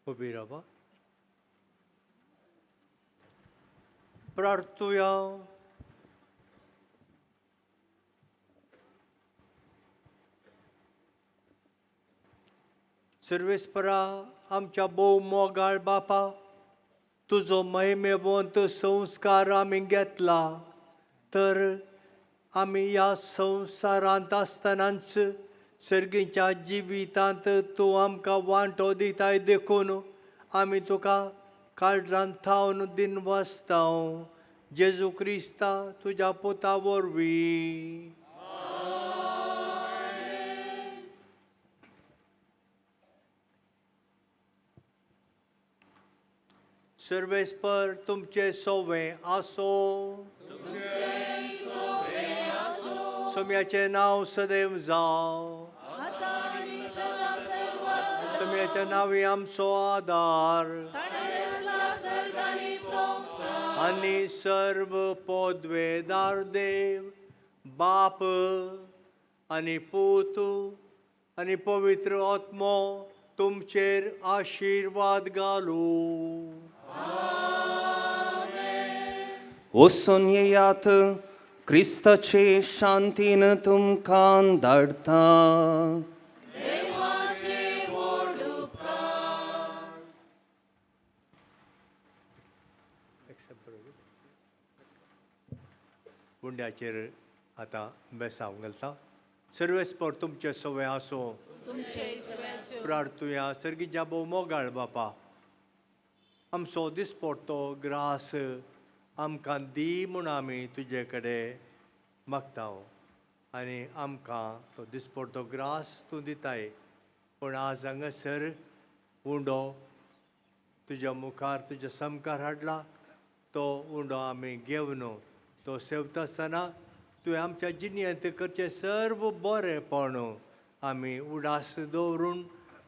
उभी राहा. प्रार्थूया. सर्वेस्परा आमच्या भोव मोगाळ बापा, तुझो महिमेवंत संस्कार आमी घेतला, तर आमी ह्या संवसारांत आसतनाच सर्गीच्या जिवितांत तूं आमकां वांटो दिताय देखून आमी तुका काळजांत थावन दिनवासतांव. जेजू क्रिस्ता तुज्या पुता वरवीं. सर्वेस्पर तुमचे सोवे आसो. सोम्याचे नांव सदैव जाव. सोम्याच्या नांवी आमचो आदार आनी सर्व पोदवेदार देव बाप आनी पूत आनी पवित्र आत्मो तुमचेर आशिर्वाद घालूं. वचून येयात, क्रिस्ताचे शांतीन तुमकां धाडटा. गुंड्याचेर आतां बेसांव घालता. सर्वेस्पर तुमचे सवय आसो. प्रार्थुया. सर्गीच्या भोव मोगाळ बापा, आमचो दिसपडटो ग्रास आमकां दी म्हूण आमी तुजे कडेन मागता आनी आमकां तो दिसपडटो ग्रास तूं दिताय पूण आज हांगासर उंडो तुज्या मुखार तुज्या समकार हाडला तो उंडो आमी घेवन तो सेवता आसतना तुवें आमच्या जिणेंत करचें सर्व बरेंपण आमी उडास दवरून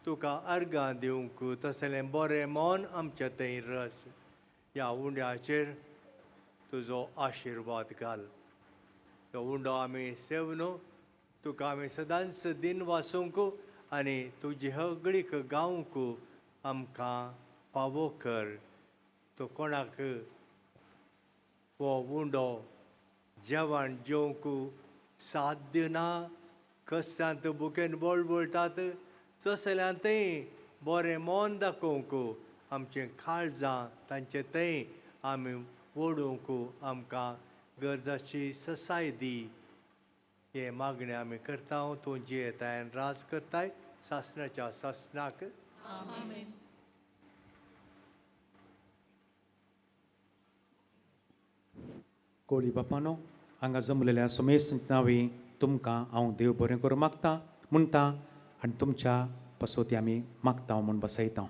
तुका अर्गां दिवंक तसलें बरें मन आमच्या थंय रस ह्या उंड्याचेर तुजो आशिर्वाद घाल तो उंडो आमी सेवन तुका आमी सदांच दिन वासूंक आनी तुजी हगडीक गावंक आमकां फावो कर तो कोणाक हो उंडो जेवण जेवंक साध्य ना कश्यांत बुकेन बळबळटात तसल्यांतय बरें मन दाखोवंक आमचें काळजां तांचे थंय आमी ओडूंक आमकां गरजाची ससाय दी हे मागणें आमी करता तूं जियेताय राज करताय सासणाच्या सासणाक कोळी बापानो हांगा जमलेल्या सोमेस नांवी तुमकां हांव देव बरें करूं मागता म्हणटा आनी तुमच्या पसोती आमी मागता म्हूण बसयता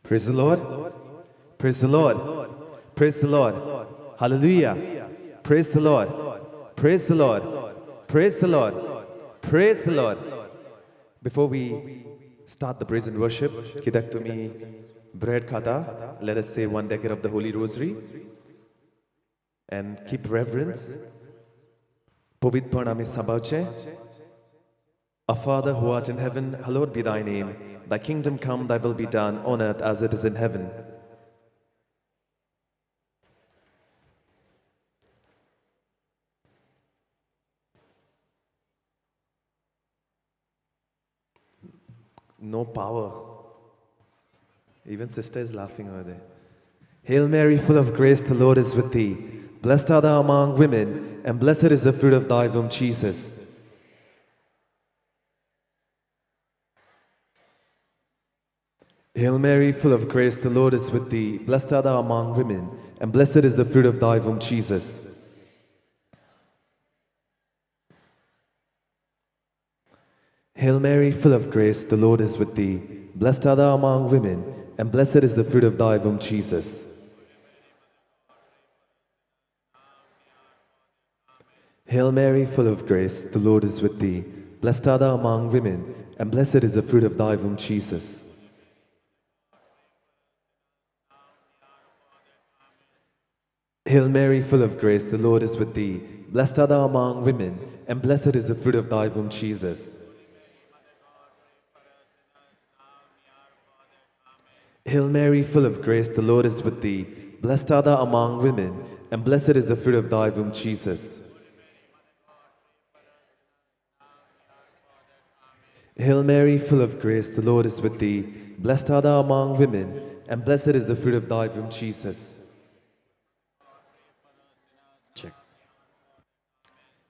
Praise the Lord. Praise the Lord. Praise the Lord. Hallelujah. Praise the Lord. Praise the Lord. Praise the Lord. Praise the Lord. Before we start the praise and worship, Edattu me bread khata. Let us say one decade of the Holy Rosary and keep reverence. Povit Parnami Sabauche. Our Father who art in heaven, hallowed be thy name. Thy kingdom come, thy will be done on earth as it is in heaven. No power. Even sister is laughing over there. Hail Mary, full of grace, the Lord is with thee. Blessed art thou among women, and blessed is the fruit of thy womb, Jesus. Hail Mary, full of grace, the Lord is with thee. Blessed art thou among women, and blessed is the fruit of thy womb, Jesus. Hail Mary, full of grace, the Lord is with thee. Blessed art thou among women, and blessed is the fruit of thy womb, Jesus. Hail Mary, full of grace, the Lord is with thee. Blessed art thou among women, and blessed is the fruit of thy womb, Jesus. Hail Mary, full of grace, the Lord is with thee. Blessed art thou among women, and blessed is the fruit of thy womb, Jesus. Hail Mary, full of grace, the Lord is with thee. Blessed art thou among women, and blessed is the fruit of thy womb, Jesus. Hail Mary, full of grace, the Lord is with thee. Blessed art thou among women, and blessed is the fruit of thy womb, Jesus.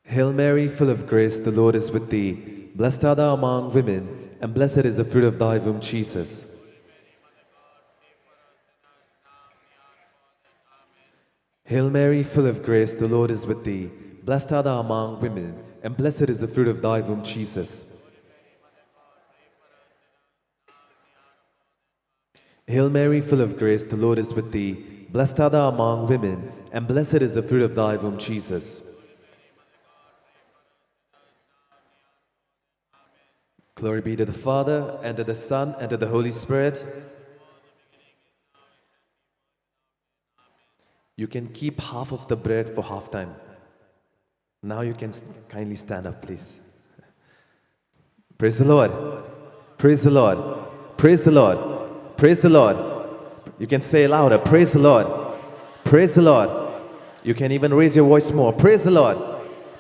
Hail Mary, full of grace, the Lord is with thee. Blessed art thou among women, and blessed is the fruit of thy womb, Jesus. Hail Mary, full of grace, the Lord is with thee. Blessed art thou among women, and blessed is the fruit of thy womb, Jesus. Hail Mary, full of grace, the Lord is with thee. Blessed art thou among women, and blessed is the fruit of thy womb, Jesus. Glory be to the Father, and to the Son, and to the Holy Spirit. You can keep half of the bread for half time. Now you can kindly stand up, please. Praise the Lord. Praise the Lord. Praise the Lord. Praise the Lord. You can say louder. Praise the Lord. Praise the Lord. You can even raise your voice more. Praise the Lord.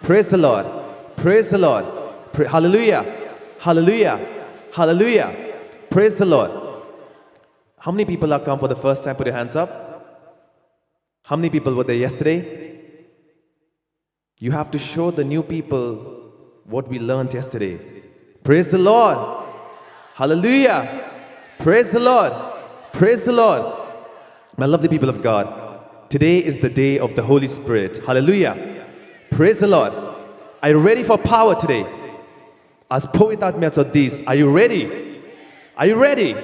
Praise the Lord. Praise the Lord. Hallelujah. Hallelujah. Hallelujah. Praise the Lord. How many people have come for the first time? Put your hands up. How many people were there yesterday? You have to show the new people what we learned yesterday. Praise the Lord. Hallelujah. Praise the Lord. Praise the Lord. My lovely people of God, today is the day of the Holy Spirit. Hallelujah. Praise the Lord. Are you ready for power today? As poetat metzodis, are you ready? Are you ready?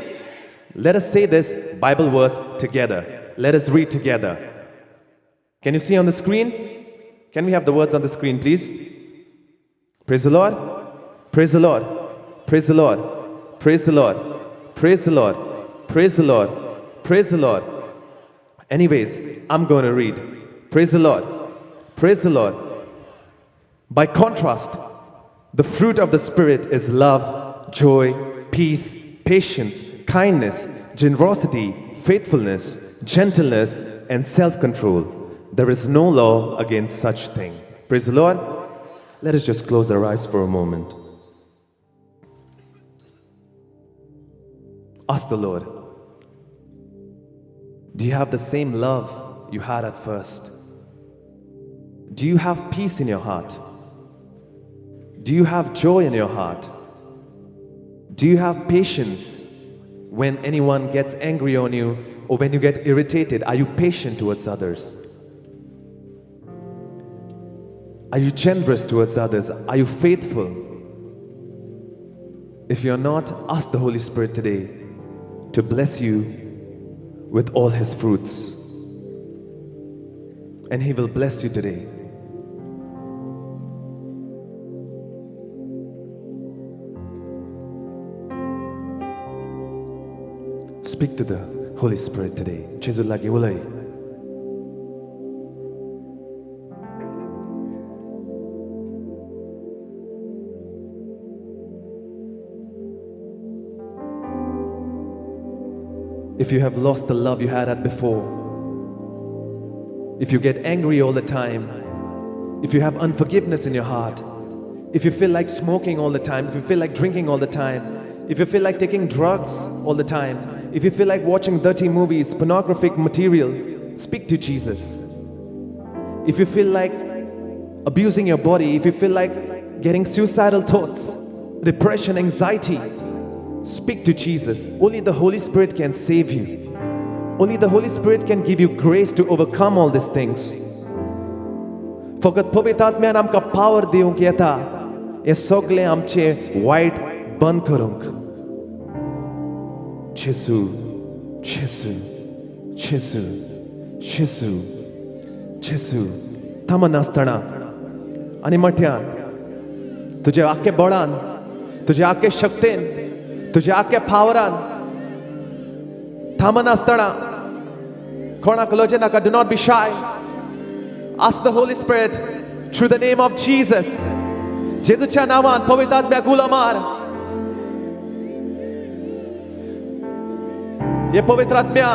Let us say this Bible verse together. Let us read together. Can you see on the screen? Can we have the words on the screen, please? Praise the Lord. Praise the Lord. Praise the Lord. Praise the Lord. Praise the Lord. Praise the Lord. Praise the Lord. Anyways, I'm going to read. Praise the Lord. Praise the Lord. By contrast, the fruit of the Spirit is love, joy, peace, patience, kindness, generosity, faithfulness, gentleness, and self-control. There is no law against such thing. Praise the Lord. Let us just close our eyes for a moment. Ask the Lord, do you have the same love you had at first? Do you have peace in your heart? Do you have joy in your heart? Do you have patience when anyone gets angry on you or when you get irritated? Are you patient towards others? Are you generous towards others? Are you faithful? If you're not, ask the Holy Spirit today to bless you with all His fruits. And He will bless you today. Speak to the Holy Spirit today. Jesus lagi ulay. If you have lost the love you had before, if you get angry all the time, if you have unforgiveness in your heart, if you feel like smoking all the time, if you feel like drinking all the time, if you feel like taking drugs all the time, If you feel like watching dirty movies, pornographic material, speak to Jesus. If you feel like abusing your body, if you feel like getting suicidal thoughts, depression, anxiety, speak to Jesus. Only the Holy Spirit can save you. Only the Holy Spirit can give you grace to overcome all these things. फकत पवित्र आत्म्यान आमकां power दिवंक येता हे सगळें आमचें वायट बंद करूंक. जेसू जेसू जेसू जेसू जेसू थांबनासतना आनी मोठ्यान तुजे आख्खे बळान, तुजे आख्खे शक्तीन, तुजे आख्खे पावरान थांबनासतना कोणाक लजे नाका. Do not be shy. Ask the Holy Spirit through the name of Jesus. जेजूच्या नावान पवित्र आत्म्याक उलो मार. ये पवित्र आत्म्या,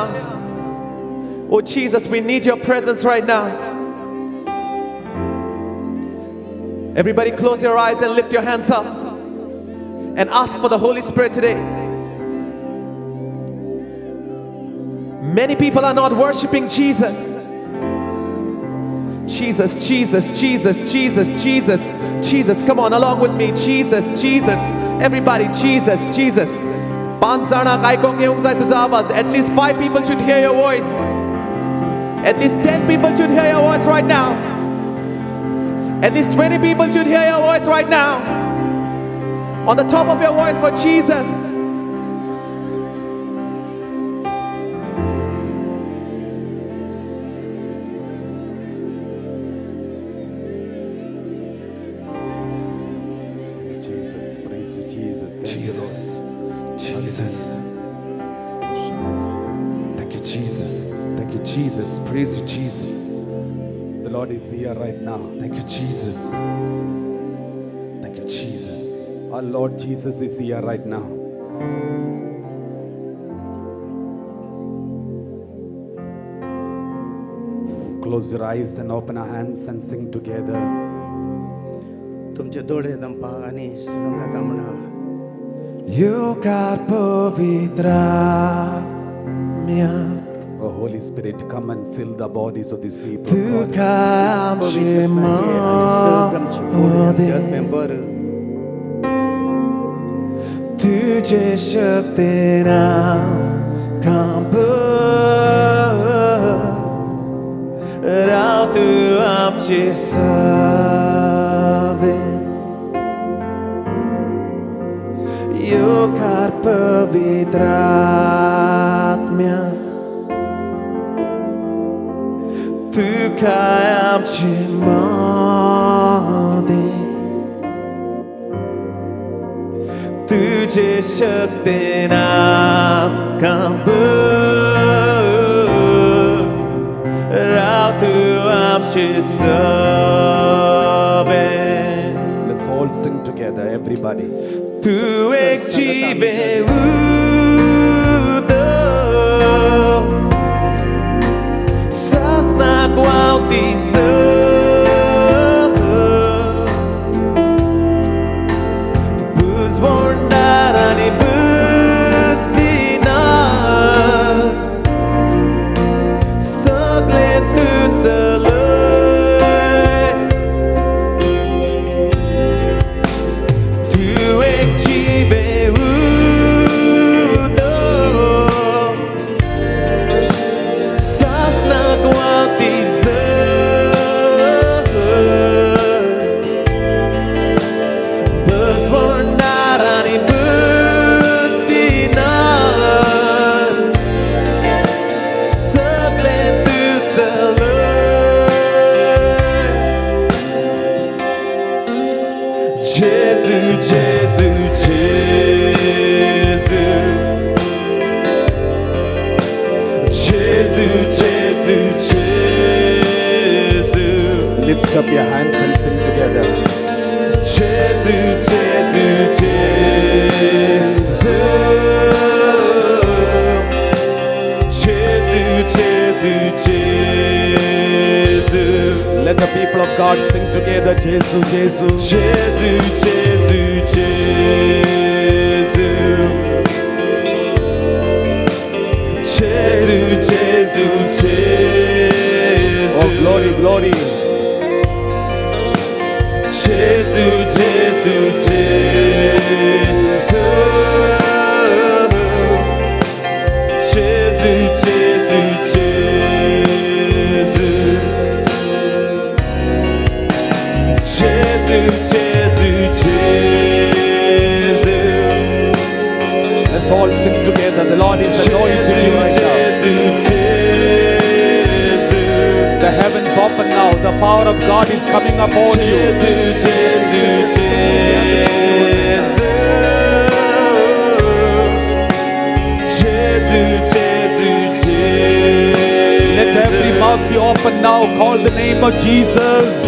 oh Jesus, we need your presence right now. Everybody close your eyes and lift your hands up and ask for the Holy Spirit today. Many people are not worshiping Jesus. Jesus, Jesus, Jesus, Jesus, Jesus, Jesus. Come on, along with me. Jesus, Jesus. Everybody, Jesus, Jesus. At least 5 people should hear your voice. At least 10 people should hear your voice right now. At least 20 people should hear your voice right now. On the top of your voice for Jesus. Jesus, praise you, Jesus. Thank you, Jesus, Lord. Jesus. Thank you, Jesus. Thank you, Jesus. Praise you, Jesus. The Lord is here right now. Thank you, Jesus. Thank you, Jesus. Our Lord Jesus is here right now. Close your eyes and open our hands and sing together. तुमचे दोळे दंपा आणि सुरंगाता म्हणा. Yucar povitra mia. Oh, Holy Spirit, come and fill the bodies of these people. Tu cam shema ode. Tuje shaktena kamp. Rao tu amche save. Yucar povitratmia. Tu kai amche made. Tuje shaktena kamp. Rao tu amche save. Let's all sing together, everybody. Tu ek jive udo. Sasna guauti so. Buz bornarani budina. Sagle tutsalo. Lift up your hands and sing together. Jesus, Jesus, Jesus. Jesus, Jesus, Jesus. Let the people of God sing together. Jesus, Jesus. Jesus, Jesus, Jesus. Let's all sing together. The Lord is anointing you right now. The heavens open now. The power of God is coming upon you. Let every mouth be open now. Call the name of Jesus.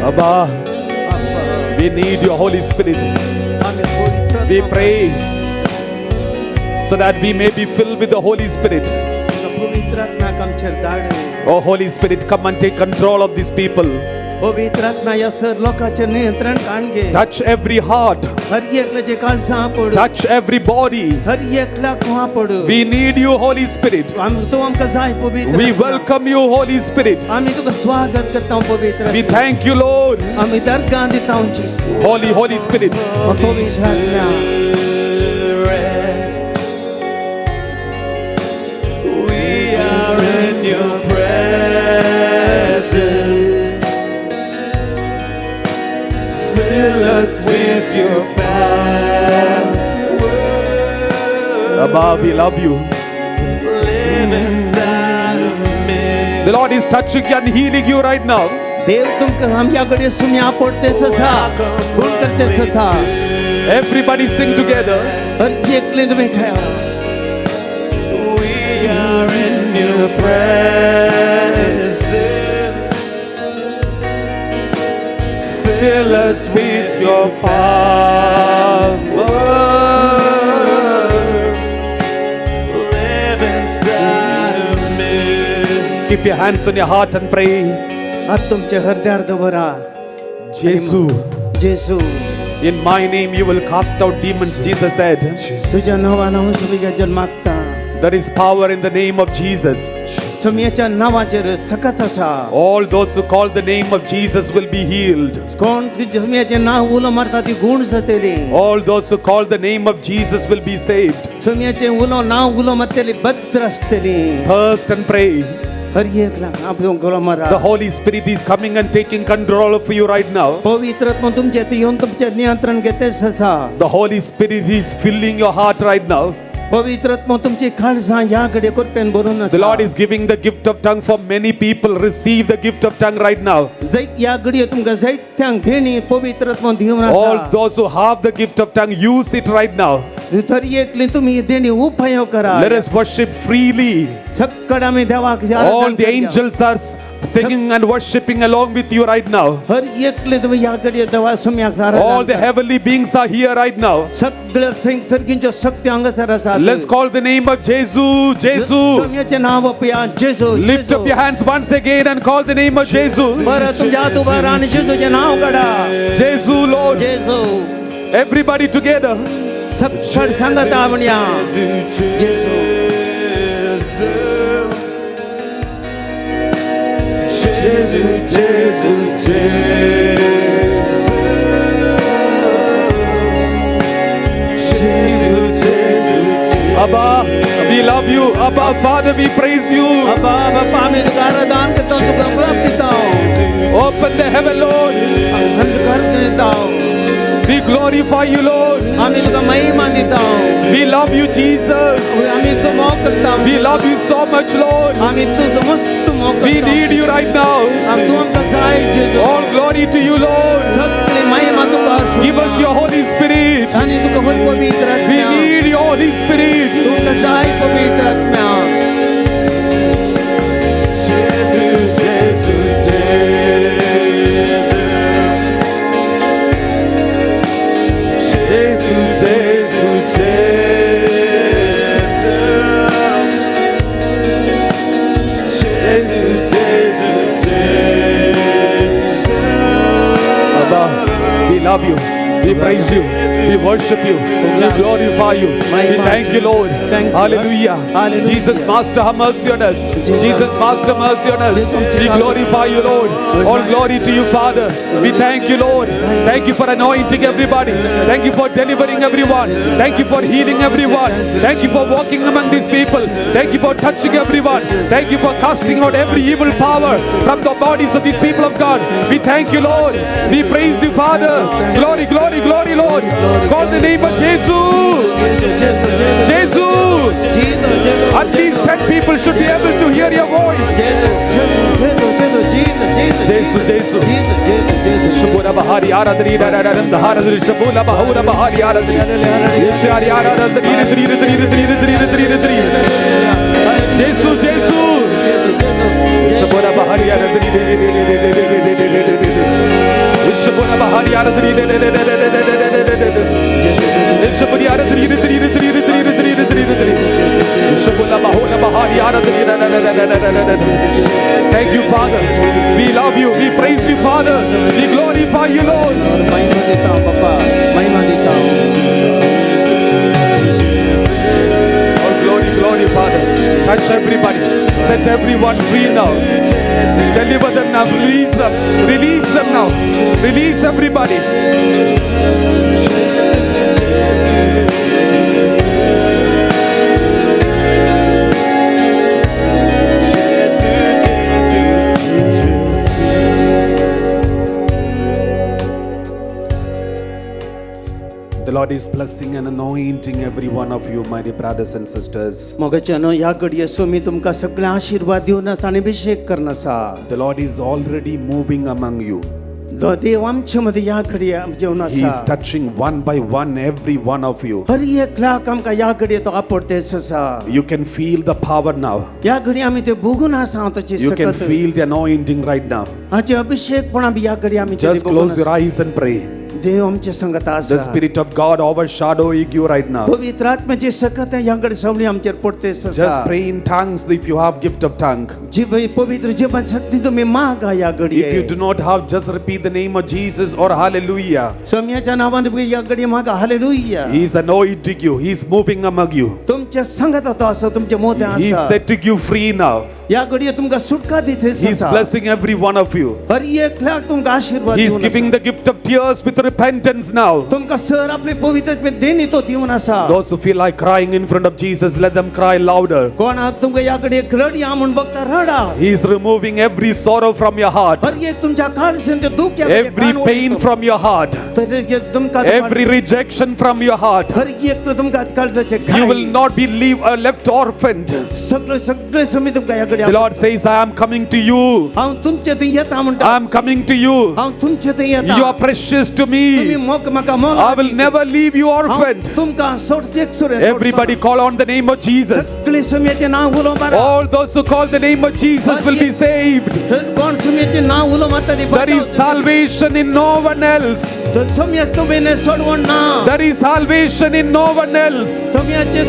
Abba, we need your Holy Spirit. We pray so that we may be filled with the Holy Spirit. Oh Holy Spirit, come and take control of these people. Touch every heart. Touch every body. We need you, Holy Spirit. We welcome you, Holy Spirit. We thank you, Lord. Holy Spirit. We are in your presence. Fill us with your power. Abba, we love you. Live inside of me. The Lord is touching you and healing you right now. Everybody sing together. We are in your presence. Fill us with your power. Live inside of me. Keep your hands on your heart and pray. Jesus, in my name you will cast out demons, Jesus said. There is power in the name of Jesus. All those who call the name of Jesus will be healed. All those who call the name of Jesus will be saved. Thirst and pray. The Holy Spirit is coming and taking control of you right now. The Holy Spirit is filling your heart right now. The Lord is giving the gift of tongue for many people. Receive the gift of tongue right now. All those who have the gift of tongue, use it right now. Let us worship freely. All the angels are singing and worshipping along with you right now. All the heavenly beings are here right now. Let's call the name of Jesus. Lift up your hands once again and call the name of Jesus. Jesus, Lord. Everybody together. Abba, we love you. Abba, Father, we praise you. Open the heaven, Lord. We glorify you, Lord. We love you, Jesus. We love you so much, Lord. We need you right now. All glory to you, Lord. Give us your Holy Spirit. We need your Holy Spirit. We love you. We praise you. We worship you. We glorify you. We thank you, Lord. Hallelujah. Jesus, Master, have mercy on us. Jesus, Master, mercy on us. We glorify you, Lord. All glory to you, Father. We thank you, Lord. Thank you for anointing everybody. Thank you for delivering everyone. Thank you for healing everyone. Thank you for walking among these people. Thank you for touching everyone. Thank you for casting out every evil power from the bodies of these people of God. We thank you, Lord. We praise you, Father. Glory, glory, glory, Lord. Call the name of Jesus. Jesus. At least 10 people should be able to hear your voice. Jesus, Jesus. Shabura Bahari Aradri, Haradri, Shabula Bahura Bahari Aradri, Yeshari Aradri, Jesus, Jesus. Shabura Bahari Aradri, Shabura Bahari Aradri, Shaburi Aradri, Shabula Bahura Bahari Aradri. Thank you, Father. We love you. We praise you, Father. We glorify you, Lord. Oh, glory, glory, Father. Touch everybody. Set everyone free now. Deliver them now. Release them. Release them now. Release everybody. The Lord is blessing and anointing every one of you, my dear brothers and sisters. मोगाच्यानो या घडयेचो मी तुमकां सगळे आशीर्वाद दिवन आनी अभिषेक करन आसा. The Lord is already moving among you. देव आमचे मध्ये या घडये जेवन He is आसा. touching one by one every one of you. हर एकल्याक आमकां या घडये तो आपडतेच आसा. You can feel the power now. या घडये आमी ते भोगून आसा ताची You can सकत. feel the anointing right now. हाचे अभिषेक पण आमी या घडये आमी Just close your eyes and pray. देव आमचे संगत आसा. The Spirit of God overshadowing you right now. पवित्र आत्म्याची सकत या घडये सगळी आमचेर पडतेच आसा. Just pray in tongues if you have gift of tongue. जी पवित्र जीवन शक्ती तुम्ही मागा या घडये. If you do not have, just repeat the name of Jesus or hallelujah. स्वामीच्या नावाने या घडये मागा hallelujah. He is anointing you. He is moving among you. तुमच्या संगत तो आसा तुमच्या मोदे He is आसा. setting you free now. या घडये तुमका सुटका दितेस He is आसा. blessing every one of you. हर एकल्याक तुमका आशीर्वाद He is दिवन giving the gift of tears with repentance now. तुमका सर आपले पवित्रत्व देणी तो दिवन आसा. Those who feel like crying in front of Jesus, let them cry louder. कोणाक तुमका या घडये रडया म्हणून बघता रडा. He is removing every sorrow from your heart, हर एक तुमच्या काळजीन ते दुःख या every pain from your heart, तुमका every rejection from your heart. हर एक तुमका काळजाचे You will not be left orphaned. सगळे सगळे समी तुमका या घडये. The Lord says, I am coming to you. हांव तुमचे थंय येता म्हणटा. I am coming to you. हांव तुमचे थंय येता. You are precious to तुम्ही me. म्हाका मोल. I will never leave you orphaned. तुमका सोडसे एक सुरे. Everybody call on the name of Jesus. सगळे समीचे नाव उलो मारा. All those who call the name of Jesus will be saved. कोण समीचे नाव उलो मारता दी. There is salvation in no one else. समीचे तुम्ही सोडवण ना. There is salvation in no one else. समीचे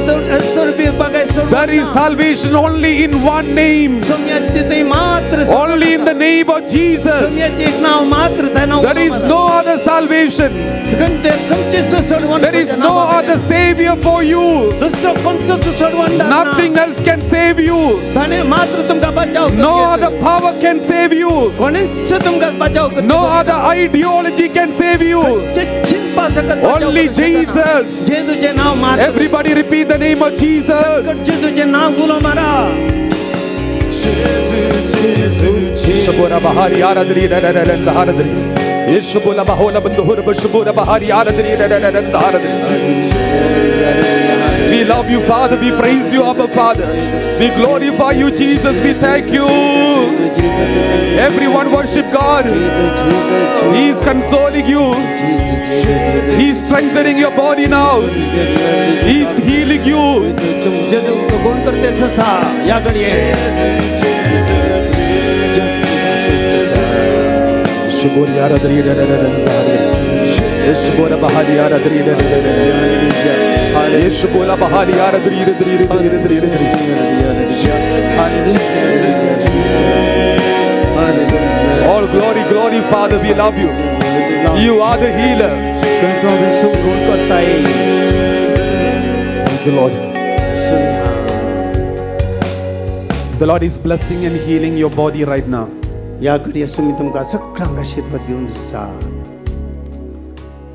सोडबी बगाय सोडवण. There is salvation only in one name. समीचे ते मात्र. Only in the name of Jesus. समीचे एक नाव मात्र त्या नाव. There is no other salvation. There is no other savior for you. Nothing else can save you. No other power can save you. No other ideology can save you. Only Jesus. Everybody repeat the name of Jesus. Shabura Bahari Aradri Haradri. Yeshubula Bahola Banduhur Bashubura Bahari Aradri Haradri. We love you, Father. We praise you, Abba Father. We glorify you, Jesus. We thank you. Everyone worship God. He is consoling you. He is strengthening your body now. He is healing you. Shuburi Aradri Yeshubura Bahari Aradri Yeshubula Bahari Aradri All glory, glory, Father, we love you. You are the healer. Thank you, Lord. The Lord is blessing and healing your body right now. या घडी मी तुमका सगळ्यांक आशीर्वाद दिवन आसा.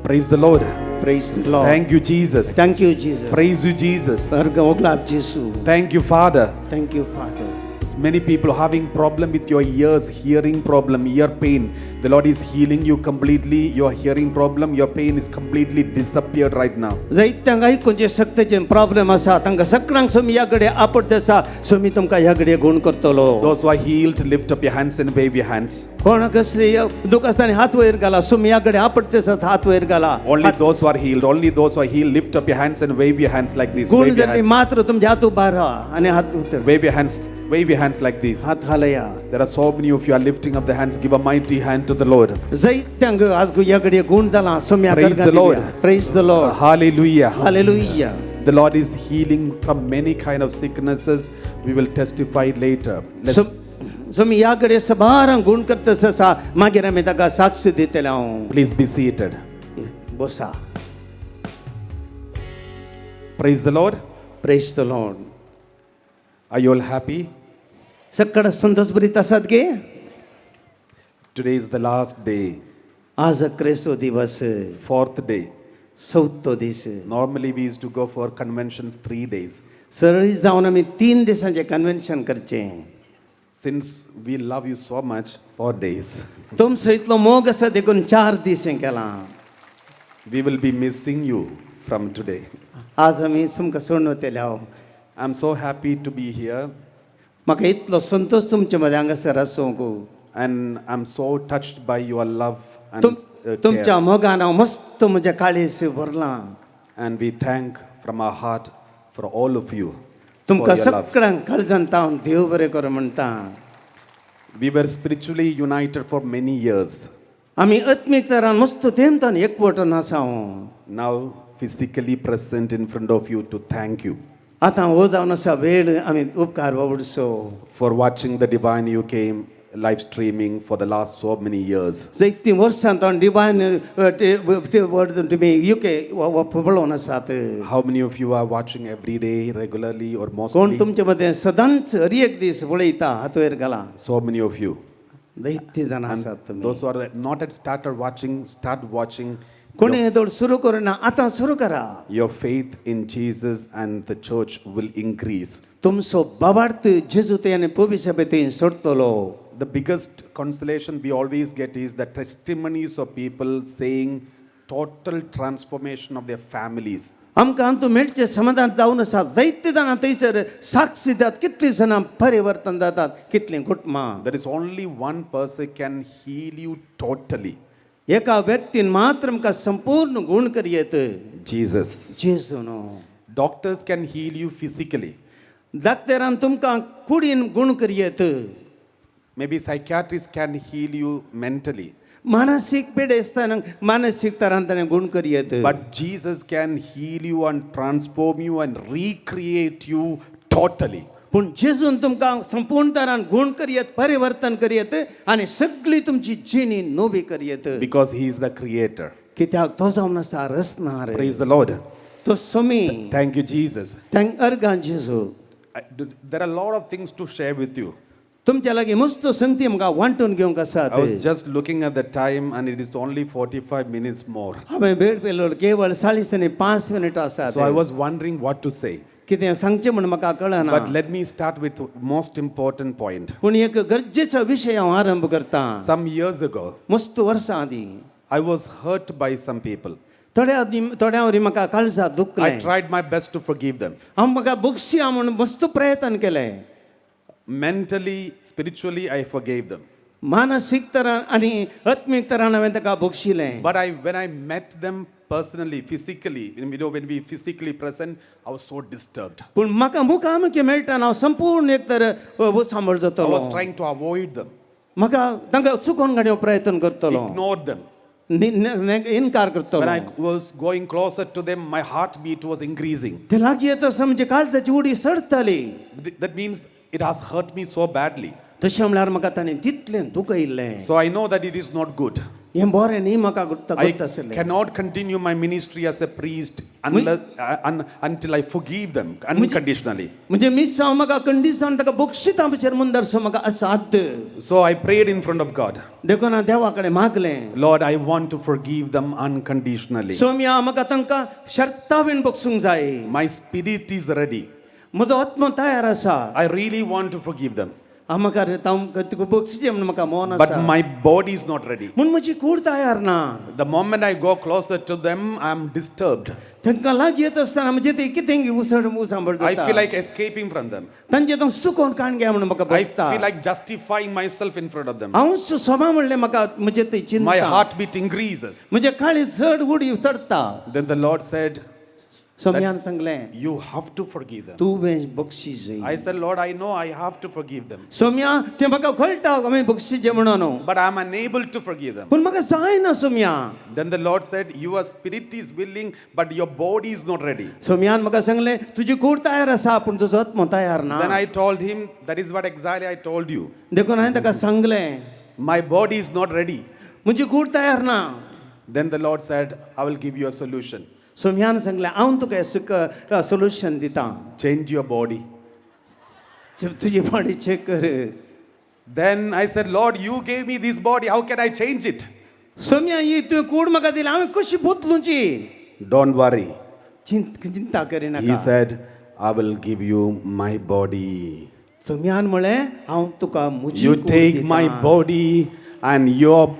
Praise the Lord. Praise the Lord. Thank you, Jesus. Thank you, Jesus. Praise you, Jesus. ओगलाब जेसू. Thank you, Father. Thank you, Father. Many people having problem with your ears, hearing problem, ear pain. The Lord is healing you completely. Your hearing problem, your pain is completely disappeared right now. जायत्यांक आयकूंचे सक्तीचे problem आसा तांकां सगळ्यांक सोमी ह्या घडये आपडते आसा सोमी तुमकां ह्या घडये गुण करतलो. Those who are healed, lift up your hands and wave your hands. कोण कसले दुख आसतना हात वयर घाला सोमी ह्या घडये आपडते आसा हात वयर घाला. Only those who are healed, only those who are healed, lift up your hands and wave your hands like this. गुण Wave your जाल्ली hands. मात्र तुमचे हात उबार राहा आनी हात उतर. Wave your hands. Wave your hands like this. हात हालया. There are so many of you are lifting up the hands. Give a mighty hand to the Lord. जायत्यांक आज ह्या घडये गुण जाला Somi Praise the Lord. Praise the Lord. Hallelujah. Hallelujah. The Lord is healing from many kind of sicknesses. We will testify later. Somi ह्या घडये सबारांक गुण करता आसा मागीर आमी ताका साक्ष दितले हांव. Please be seated. बसा. Praise the Lord. Praise the Lord. Are you all happy? सगळं संतोष भरीत आसात गे. Today is the last day. आज क्रेसो दिवस. Fourth day. चौथो दीस. Normally we used to go for conventions 3 days. सरळी जावन आमी 3 दिसांचे कन्वेन्शन करचे. Since we love you so much, 4 days. तुमचो इतलो मोग आसा देखून 4 दीस केला. We will be missing you from today. आज आमी तुमकां सोडून वतले हांव. I'm so happy to be here. म्हाका इतलो संतोष तुमचे मदें हांगासर आसूंक. And I'm so touched by your love and तुमच्या care. मोगान हांव मस्त म्हजे काळीस भरलां. And we thank from our heart for all of you. तुमकां for your love. सगळ्यांक काळजांत हांव देव बरें करूं म्हणटा. We were spiritually united for many years. आमी आत्मीक तरान मस्त तेमतान एकवटून आसा. Now physically present in front of you to thank you आतां हो जावन आसा वेळ आमी उपकार वावडसो. for watching the Divine UK live streaming for the last so many years. जायतीं वर्सां तावन डिवायन तुमी युके पळोवन आसात. How many of you are watching every day, regularly or कोण mostly? तुमचे मदें सदांच हर एक दीस पळयता हात वयर घाला. So many of you. जायतीं जाणां आसात तुमी. Those who are not yet started watching, start watching. कोणी हे दौड सुरू करूना आतां सुरू करा. Your faith in Jesus and the church will increase. तुमचो बाबार्थ जेजूत आनी पवित्र सभेंत सोडटलो. The biggest consolation we always get is the testimonies of people saying total transformation of their families. आमकां तूं मेळचें समाधान जावन आसा. जायतीं जाणां थंयसर साक्ष दितात. कितलीं जाणां परिवर्तन जातात. कितलीं कुटुंबां. There is only one person can heal you totally. एका व्यक्तीन मात्र आमकां संपूर्ण गुण करियेत. Jesus. जेजू न्हू. Doctors can heal you physically. डाक्टरान तुमकां कुडीन गुण करियेत. Maybe psychiatrists can heal you mentally. मानसीक पिडे आसतना मानसीक तरान ताणें गुण करियेत. But Jesus can heal you and transform you and recreate you totally. पूण जेजून तुमकां संपूर्ण तरान गुण करियेत, परिवर्तन करियेत आनी सगळी तुमची जिणी नवी करियेत. Because He is the Creator. कित्याक तो जावन आसा रचनार. Praise the Lord. तो सोमी. Thank you, Jesus. थँक अर्गां जेजू. There are a lot of things to share with you. तुमच्या लागीं मस्त संगती आमकां वांटून घेवंक आसात. I was just looking at the time and it is only 45 minutes more. हांवें वेळ पळयलो केवळ 45 मिनटां आसात. So I was wondering what to say. कितें सांगचें म्हण म्हाका कळना. But let me start with most important point. पूण एक गरजेचो विशय हांव आरंभ करता. Some years ago, मस्त वर्सां आदीं I was hurt by some people. थोड्या वरी म्हाका काळजां I दुखलें. tried my best to forgive them. हांव म्हाका बक्षी म्हूण मस्त प्रयत्न केले. Mentally, spiritually, I forgave them. मानसीक तरान आनी आत्मीक तरान हांवें ताका बक्षिलें. But when I met them personally, physically, when we physically present, I was so disturbed. पूण म्हाका मुखामुखी मेळटाना हांव संपूर्ण एक तर सांबाळ I जातलो. was trying to avoid them, म्हाका तांकां चुकोवन काडयो प्रयत्न करतलो. ignore them. इन्कार When करतलो. I was going closer to them, my heartbeat was increasing. ते लागीं येता आसतना म्हणजे काळजाची उडी सडटाली. That means it has hurt me so badly. तशें म्हळ्यार म्हाका ताणें तितलें दुखयल्लें. So I know that it is not good. हें बरें न्ही म्हाका I आसलें cannot continue my ministry as a priest until I forgive them unconditionally. म्हणजे मिस हांव म्हाका कंडिशन ताका बक्षिता भितर मुंदरसो म्हाका असाध्य So I prayed in front of God. देखून हांव देवा कडेन मागलें Lord, I want to forgive them unconditionally. Saumya म्हाका तांकां शर्तावेन बक्षूंक जाय My spirit is ready. म्हजो आत्मो तयार आसा I really want to forgive them. हांव म्हाका तुका बक्षिचें म्हूण म्हाका मोन But आसा my body is not ready. म्हूण म्हजी कूड तयार ना The moment I go closer to them, I am disturbed. तांकां लागीं येत आसतना म्हणजे ते कितें उसांबळ I जाता feel like escaping from them. तांचे तो सुकोवन काण घे म्हणून म्हाका I भोगता feel like justifying myself in front of them. हांव सभा म्हणलें म्हाका म्हणजे ते My चिंता heartbeat increases. म्हणजे काळी चड उडी चडता Then the Lord said, सोम्यान सांगलें You have to forgive them. तुवें बक्षीस जाय I said, Lord, I know I have to forgive them. Saumya तें म्हाका कळटा हांवें बक्षीस म्हणून But I'm unable to forgive them. पूण म्हाका जायना Saumya Then the Lord said, Your spirit is willing, but your body is not ready. सोम्यान म्हाका सांगलें तुजी कूड तयार आसा पूण तुजो आत्मो तयार ना Then I told him, That is what exactly I told you. देखून हांवें ताका सांगलें My body is not ready. म्हजी कूड तयार ना Then the Lord said, I will give you a solution. सोम्यान सांगलें हांव तुका सोल्युशन दितां Change your body. तुजी बॉडी चेक कर Then I said, Lord, you gave me this body. How can I change it? सोम्या ही तुवें कूड म्हाका दिली हांवें कशी बदलूची Don't worry. चिंता He करिनाका said, I will give you my body. सोम्यान म्हळें हांव तुका म्हजी You कूड take दितां. my body, and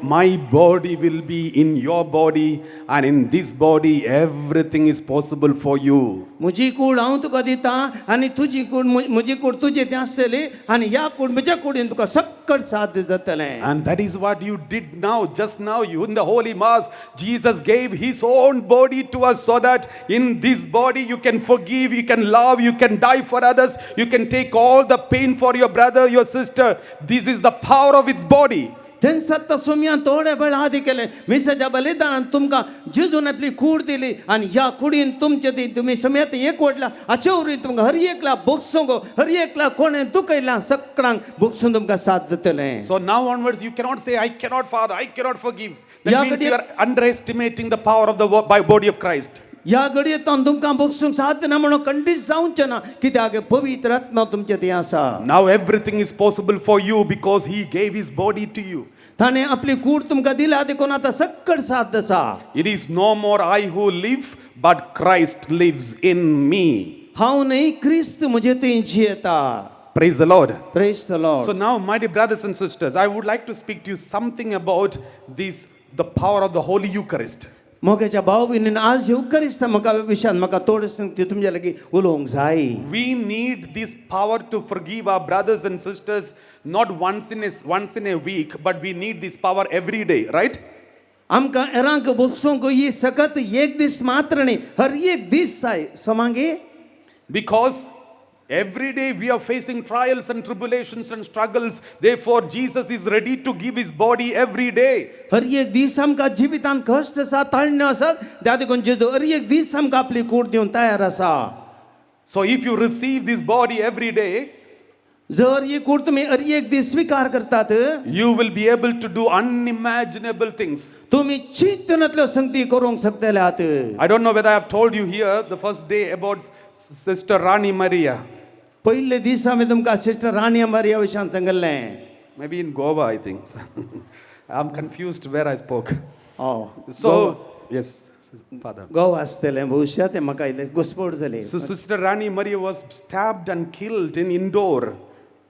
my body will be in your body, and in this body everything is possible for you. म्हजी कूड हांव तुका दितां आनी तुजी कूड म्हजी कूड तुजे थंय आसतली आनी ह्या कूड म्हज्या कुडीन तुका सक्कट साध्य जातलें And that is what you did now, just now. You in the Holy Mass, Jesus gave His own body to us so that in this body you can forgive, you can love, you can die for others, you can take all the pain for your brother, your sister. This is the power of its body. तें सत्ता सोम्यान थोडे वेळ आदी केलें मिसाच्या बलिदानान तुमकां जेजून आपली कूड दिली आनी ह्या कुडीन तुमचे ती तुमी समेत एक वडला हाचे वरवीं तुमकां हर एकला बोगसूंक हर एकला कोणें दुखयलां सगळ्यांक बोगसून तुमकां साथ जातलें So now onwards you cannot say, I cannot, Father, I cannot forgive. That means you are underestimating the power of the body of Christ. ह्या घडयेंतून तुमकां बोगसूंक साथ ना म्हणून कंडीस जावचें ना कित्याक पवित्र आत्मा तुमचे थंय आसा Now everything is possible for you because He gave His body to you. ताणें आपली कूड तुमकां दिल्या देखून आतां सक्कट साथ आसा It is no more I who live, but Christ lives in me. हांव न्ही क्रिस्त म्हजे थंय जियेता Praise the Lord. Praise the Lord So now, my dear brothers and sisters, I would like to speak to you something about the power of the Holy Eucharist. मोग्याच्या भाव भयणीन आज युकरिस्त म्हाका विशयान म्हाका थोडें ती तुमच्या लागीं उलोवंक जाय We need this power to forgive our brothers and sisters, not once in a week, but we need this power every day, right? आमकां एरांक बोगसूंक ही सगत एक दीस मात्र न्ही हर एक दीस जाय सोमांगी Because every day we are facing trials and tribulations and struggles. Therefore, Jesus is ready to give His body every day. हर एक दीस आमकां जिवितान कश्ट आसा ताळण्यो आसात त्या देखून जेजू हर एक दीस आमकां आपली कूड दिवन तयार आसा So if you receive this body every day, जर ही कूड तुमी हर एक दीस स्वीकार करतात you will be able to do unimaginable things. तुमी चिंतनांतल्यो संगती करूंक शकतले आहात I don't know whether I have told you here the first day about Sister Rani Maria. पयले दीस हांवें तुमकां सिस्टर राणी मारिया विशयान सांगलें Maybe in Goa, I think. I'm confused where I spoke. So yes, Father. Goa आसतलें भविश्यात तें म्हाका घुसपट जाली So Sister Rani Maria was stabbed and killed in Indore.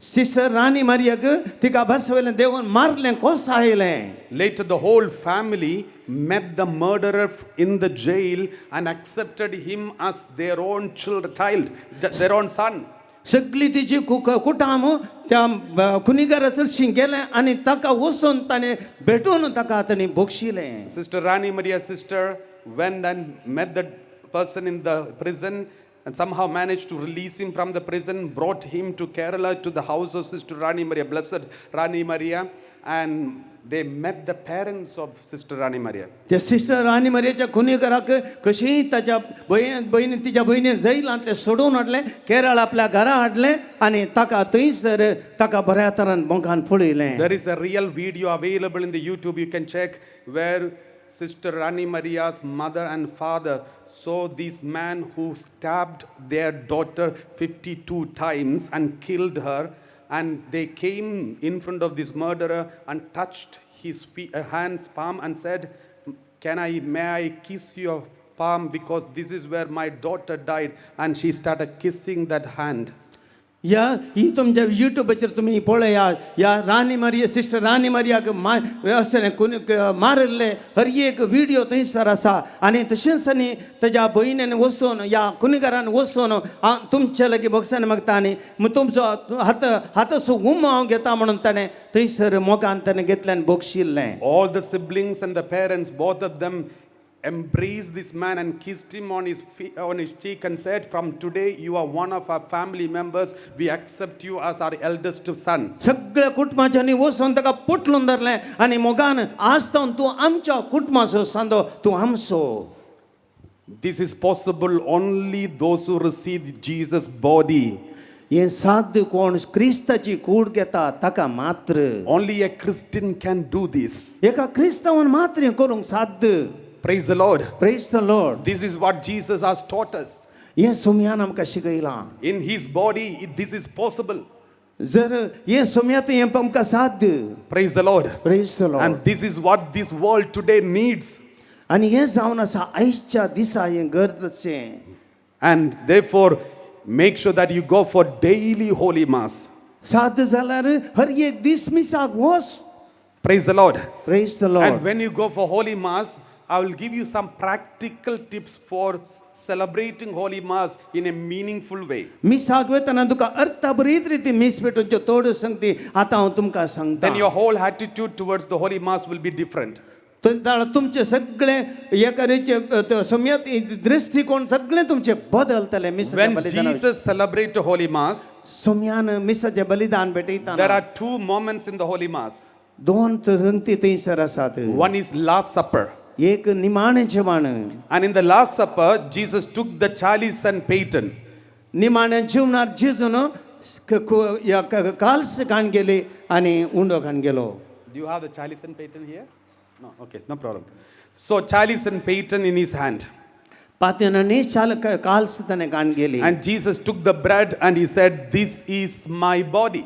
Sister Rani मारियाक तिका बसवलें देवून मारलें कोसायलें Later, the whole family met the murderer in the jail and accepted him as their own child, their own son. सगळी तिची कुटाम त्या खुनिगाराचेर गेलें आनी ताका वचून ताणें भेटून ताका ताणें बक्षिलें Sister Rani Maria's sister went and met the person in the prison and somehow managed to release him from the prison, brought him to Kerala to the house of Sister Rani Maria, Blessed Rani Maria, and they met the parents of Sister Rani Maria. त्या sister राणी मरियाच्या खुनीकराक कशी ताच्या बहिणी तिच्या बहिणीन जैलांतले सोडून हाडले केरळ आपल्या घरा हाडले आणि ताका थंयसर ताका बऱ्या तरान बोंकान पळयलें. There is a real video available in the YouTube. You can check where Sister Rani Maria's mother and father saw this man who stabbed their daughter 52 times and killed her. And they came in front of this murderer and touched his hand's palm and said, may I kiss your palm because this is where my daughter died. And she started kissing that hand. या ही तुमच्या युट्यूबाचेर तुम्ही पळया या राणी Maria sister Rani मारियाक मारिल्ले हर एक video थंयसर आसा आनी तशेंच आनी ताच्या भयणीन वचून या कुणीगारान वचून तुमचे लागीं बक्षान मागता आनी तुमचो हाताचो गुमो हांव घेता म्हणून ताणें थंयसर मोगान ताणें घेतलें आनी बक्षिल्लें. All the siblings and the parents, both of them embraced this man and kissed him on his cheek and said, from today you are one of our family members. We accept you as our eldest son. सगळ्या कुटुंबाच्यांनी वचून ताका पोटलून धरलें आनी मोगान आज तावन तूं आमच्या कुटुंबाचो सांदो तूं आमचो. This is possible only those who receive Jesus' body. हे साध्य कोण क्रिस्ताची कूड घेता ताका मात्र. Only a Christian can do this. एका क्रिस्तावान मात्र हें करूंक साध्य. Praise the Lord. Praise the Lord. This is what Jesus has taught us. हे सोम्यान आमकां शिकयलां. In his body, this is possible. जर हे सोम्यात हें आमकां साध्य. Praise the Lord. Praise the Lord. And this is what this world today needs. आनी हें जावन आसा आयच्या दिसा हें गरजेचें. And therefore, make sure that you go for daily holy mass. साध्य जाल्यार हर एक दीस मिसाक वच. Praise the Lord. Praise the Lord. And when you go for holy mass, I will give you some practical tips for celebrating holy mass in a meaningful way. मिसाक वेतना तुका अर्थबरीत रीती miss पेटोवच्यो तोड सांगती आतां हांव तुमकां सांगता. Then your whole attitude towards the holy mass will be different. तुमचे सगळे एकाचे सम्यक दृष्टिकोन सगळे तुमचे बदलतले. When Jesus celebrated holy mass, सोम्यान मिसाचे बलिदान भेटयता. there are two moments in the holy mass. दोन संगती थंयसर आसात. One is Last Supper. एक निमाणे जेवण. And in the Last Supper, Jesus took the chalice and paten. निमाणे जेवणार जेजून काल्स खाण गेले आनी उंडो खाण गेलो. Do you have the chalice and paten here? No, okay, no problem. So chalice and paten in his hand. पात्यानी काल्स ताणें खाण गेले. And Jesus took the bread and he said, this is my body.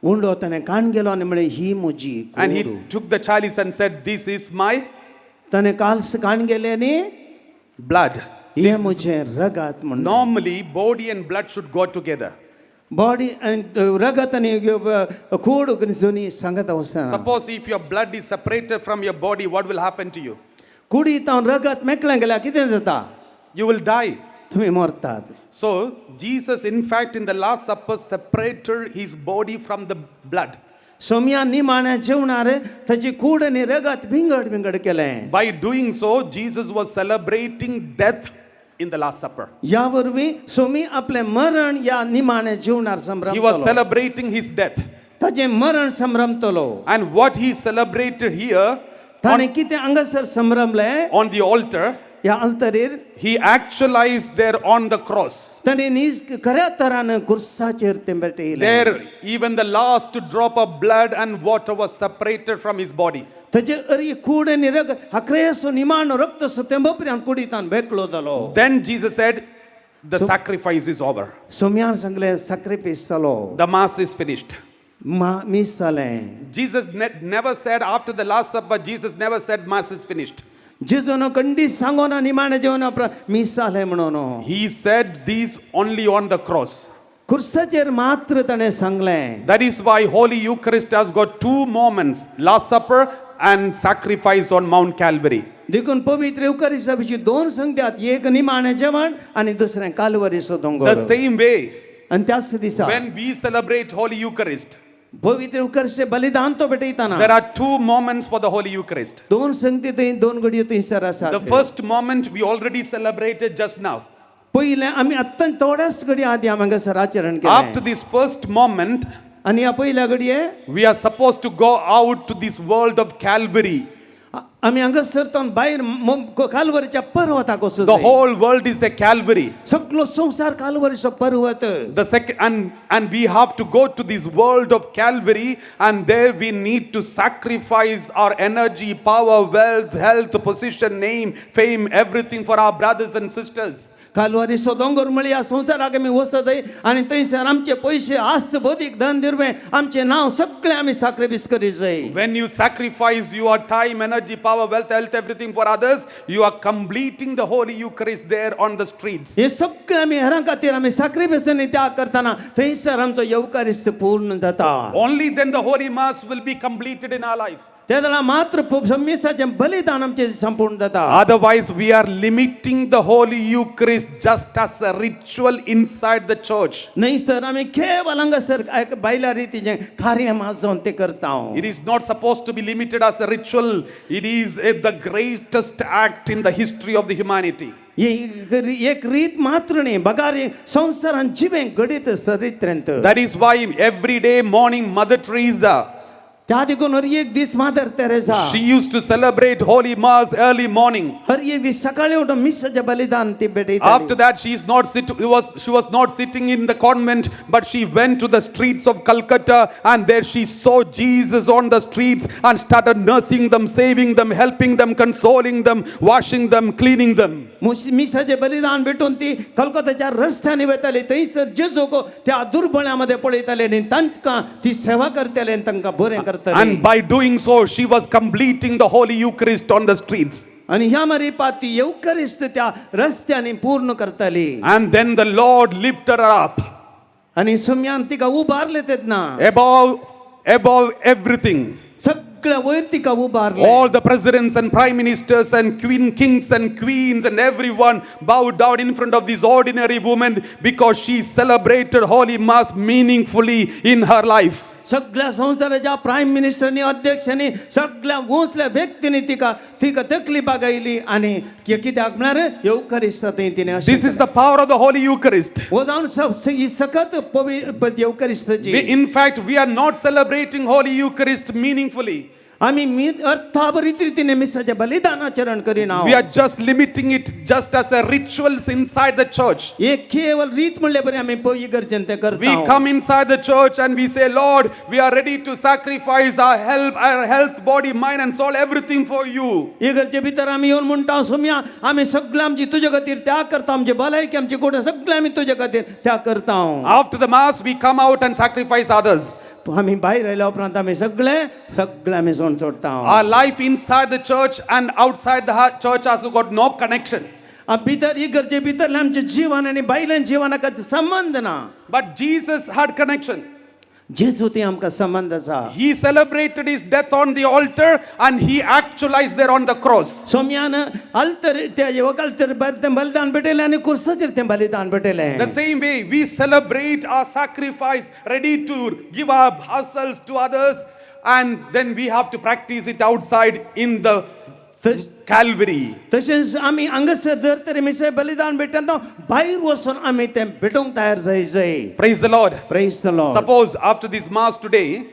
Undo ताणें खाण गेलो आनी म्हळें ही म्हजी. And he took the chalice and said, this is my ताणें काल्स खाण गेले आनी blood. हे म्हजें रगत म्हणून. Normally, body and blood should go together. Body आनी रगत आनी कूड दोनी सांगत वचना. Suppose if your blood is separated from your body, what will happen to you? कुडींत रगत मेकळें गेल्यार कितें जाता? You will die. तुमी मरतात. So Jesus, in fact, in the Last Supper, separated his body from the blood. Saumya निमाण्या जेवणार ताची कूड आनी रगत विंगड केलें. By doing so, Jesus was celebrating death in the Last Supper. या वरवीं सोमी आपलें मरण या निमाण्या जेवणार संभ्रमतलो. He was celebrating his death. ताजें मरण संभ्रमतलो. And what he celebrated here, ताणें कितें हांगासर संभ्रमलें on the altar, या अल्तरेर he actualized there on the cross. ताणें नीज खऱ्या तरान कुर्साचेर तें भेटयलें. There, even the last drop of blood and water was separated from his body. ताजे अरी कूड आनी रगत हाक्रेसो निमाण रक्त सो तें बपऱ्यान कुडींतान भेटलो जालो. Then Jesus said, the sacrifice is over. सोम्यान सांगलें सॅक्रिफायस जालो. The mass is finished. Miss जालें. Jesus never said, after the Last Supper, Jesus never said mass is finished. जेजून कंडी सांगोना निमाणे जेवण मिस जालें म्हणून. He said this only on the cross. कुर्साचेर मात्र ताणें सांगलें. That is why Holy Eucharist has got two moments, Last Supper and sacrifice on Mount Calvary. देखून पवित्र युकारिस्ता विशीं दोन संगत्यात, एक निमाणें जेवण आनी दुसरें काल्वरीचो दोंगर. The same way, आनी त्याच दिसा when we celebrate Holy Eucharist, पवित्र युकारिस्ते बलिदान तो भेटयताना there are two moments for the Holy Eucharist. दोन संगती थंय दोन घडयो थंयसर आसात. The first moment we already celebrated just now. पयलें आमी आत्तां थोड्याच घडी आदी हांगासर आचरण केलें. After this first moment, आणि या पहिल्या घडये we are supposed to go out to this world of Calvary. आम्ही हांगासर तावन भायर कालवरीच्या पर्वताक वचूं The जाय. whole world is a Calvary. सगळो संसार कालवरीचो पर्वत. The second, and we have to go to this world of Calvary, and there we need to sacrifice our energy, power, wealth, health, position, name, fame, everything for our brothers and sisters. कालवारीचो दोंगर म्हळ्यार ह्या संवसाराक आमी वचतय आनी थंयसर आमचे पयशे आस्त बदीक धन दिरवें आमचें नांव सगळें आमी साक्रिफीस करीत जाय. When you sacrifice your time, energy, power, wealth, health, everything for others, you are completing the Holy Eucharist there on the streets. हे सगळें आमी हेरां खातीर आमी साक्रिफीस आनी त्याग करतना थंयसर आमचो येवकारिस्त पूर्ण जाता. Only then the Holy Mass will be completed in our life. त्या वेळा मात्र मिसाचें बलिदान आमचें संपूर्ण जाता. Otherwise, we are limiting the Holy Eucharist just as a ritual inside the church. नाही सर आमी केवळ हांगासर बायला रितीचें कार्य माजोवन ते करता. It is not supposed to be limited as a ritual. It is the greatest act in the history of the humanity. एक रीत मात्र न्ही बगार संवसारान जिवें घडीत चरित्र्यांत. That is why every day morning Mother Teresa, त्या देखून हर एक दीस Mother Teresa, she used to celebrate Holy Mass early morning. हर एक दीस सकाळी उठून मिसाचें बलिदान ती भेटयताली. After that, she was not sitting in the convent, but she went to the streets of Calcutta, and there she saw Jesus on the streets and started nursing them, saving them, helping them, consoling them, washing them, cleaning them. मिसाचें बलिदान भेटून ती कलकत्ताच्या रस्त्यांनी वताली. थंयसर जेजूक त्या दुर्बळांमध्ये पळयताले आनी तांकां ती सेवा करताले आनी तांकां बरें करताले. And by doing so, she was completing the Holy Eucharist on the streets. आणि ह्या मरीपात ती येवकारिस्त त्या रस्त्यांनी पूर्ण करताली. And then the Lord lifted her up आणि सम्यान तिका उबारले तेन्ना above everything. सगळ्या वयर तिका उबारले. All the presidents and prime ministers and kings and queens and everyone bowed down in front of this ordinary woman because she celebrated Holy Mass meaningfully in her life. सगळ्या संवसाराच्या prime मिनिस्टरनी अध्यक्षांनी सगळ्या वोंसल्या व्यक्तींनी तिका तकली बागायली आनी कित्याक म्हळ्यार येवकारिस्त तिने. This is the power of the Holy Eucharist. वो जावन ही सकत पवित्र येवकारिस्ताची. In fact, we are not celebrating Holy Eucharist meaningfully. आमी अर्थाभरीत रीतीने मिसाचें बलिदान आचरण Kareena. We are just limiting it just as a rituals inside the church. एक केवळ रीत म्हणले बरें आमी इगर्जेन ते करता. We come inside the church and we say, Lord, we are ready to sacrifice our health, body, mind and soul, everything for you. इगर्जे भितर आमी येवन म्हणटा सोम्या आमी सगळें आमची तुजे खातीर त्याग करता. आमचे भलायकी आमची कुडे सगळें आमी तुजे खातीर त्याग करता. After the mass we come out and sacrifice others. आमी भायर आयल्या उपरांत आमी सगळें आमी सोण सोडता. Our life inside the church and outside the church has got no connection. भितर इगर्जे भितरलें आमचें जीवन आनी भायल्या जिवनाक संबंध ना. But Jesus had connection. जेजू ती आमकां संबंध आसा. He celebrated his death on the altar and he actualized there on the cross. सोम्यान अल्तर त्या येवकाल्तर बलिदान भेटयलें आनी कुर्साचेर तें बलिदान भेटयलें. The same way we celebrate our sacrifice, ready to give ourselves to others, and then we have to practice it outside in the Calvary. तशेंच आमी हांगासर जर तरी मिसाचें बलिदान भेटना भायर वचून आमी तें भेटोवंक तयार जाय. Praise the Lord. Praise the Lord. Suppose after this mass today,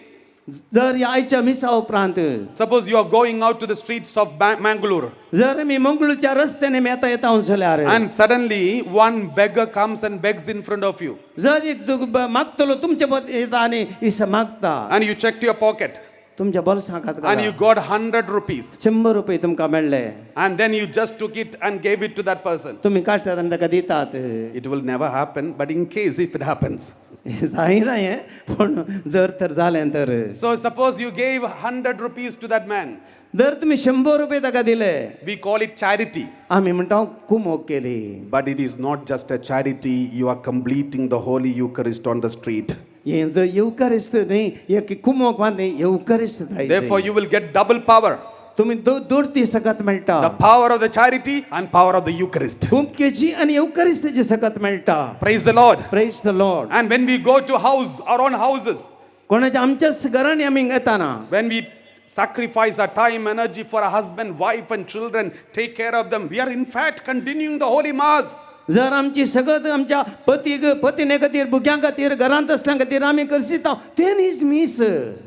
जर ह्या आयच्या मिसा उपरांत suppose you are going out to the streets of Mangalore, जर आमी मंगळूरच्या रस्त्याने मेता येता जाल्यार and suddenly one beggar comes and begs in front of you, जर एक मागतलो तुमचे येता आनी इसा मागता and you checked your pocket तुमच्या बॉल्सांत and you got 100 rupees, 100 रुपये तुमकां मेळ्ळे and then you just took it and gave it to that person. तुम्ही काडटात आनी ताका दितात. It will never happen, but in case if it happens. जायना हें पूण जर तर जालें तर. So suppose you gave 100 rupees to that man. जर तुम्ही 100 रुपये ताका दिले We call it charity. आमी म्हणटा कुमोग केली. But it is not just a charity, you are completing the Holy Eucharist on the street. हें जर येवकारिस्त न्ही एक कुमोग न्ही येवकारिस्त जाय. Therefore you will get double power. तुम्ही दोरती सकत मेळटा. The power of the charity and power of the Eucharist. कुमकेची आणि येवकारिस्ताची सकत मेळटा. Praise the Lord. Praise the Lord. And when we go to our own houses, कोणाच्या आमच्याच घरांनी आमी येताना when we sacrifice our time, energy for our husband, wife and children, take care of them, we are in fact continuing the Holy Mass. जर आमची सगळं आमच्या पतीने खातीर भुग्यां खातीर घरांत असल्या खातीर आमी करशीत then is मीस.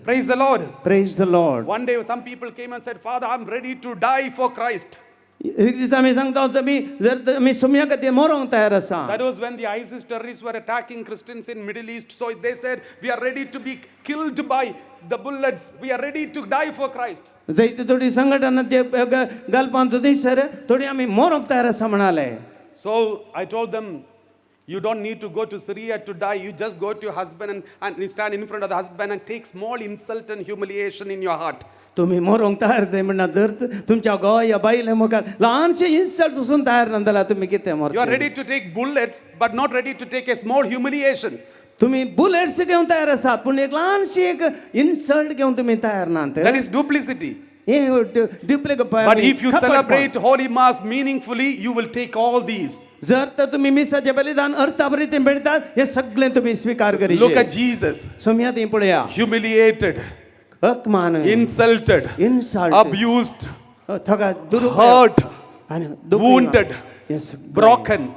Praise the Lord. Praise the Lord. One day some people came and said, Father, I'm ready to die for Christ. एक दीस आमी सांगता जर आमी सुम्या खातीर मरोंक तयार आसा. That was when the ISIS terrorists were attacking Christians in Middle East. So they said, we are ready to be killed by the bullets. We are ready to die for Christ. जायती थोडी संघटना ते घालपान थंयसर थोडी आमी मरोंक तयार आसा म्हणाले. So I told them, you don't need to go to Syria to die. You just go to your husband and stand in front of the husband and take small insult and humiliation in your heart. तुम्ही मरोंक तयार जाय म्हणा जर तुमच्या घोवा या बायले मुखार ल्हानशे इन्सल्ट सुसून तयार ना जाल्यार तुम्ही कितें You are मरता. ready to take bullets, but not ready to take a small humiliation. तुम्ही बुलेट्स घेवन तयार आसात पूण एक ल्हानशी एक इन्सल्ट घेवन तुम्ही तयार नात. That is duplicity. But But if you celebrate Holy Mass meaningfully, you will take all these. जर तर तुम्ही मिसाचे बलिदान अर्थाभरितीन भेटतात हे सगळे तुम्ही स्वीकार करीचे. Look at Jesus. सोम्या ती पळया. Humiliated, अपमान, insulted, इन्सल्ट, abused, थगा दुरुपयोग hurt, आणि दुखी wounded, हे सगळें. broken.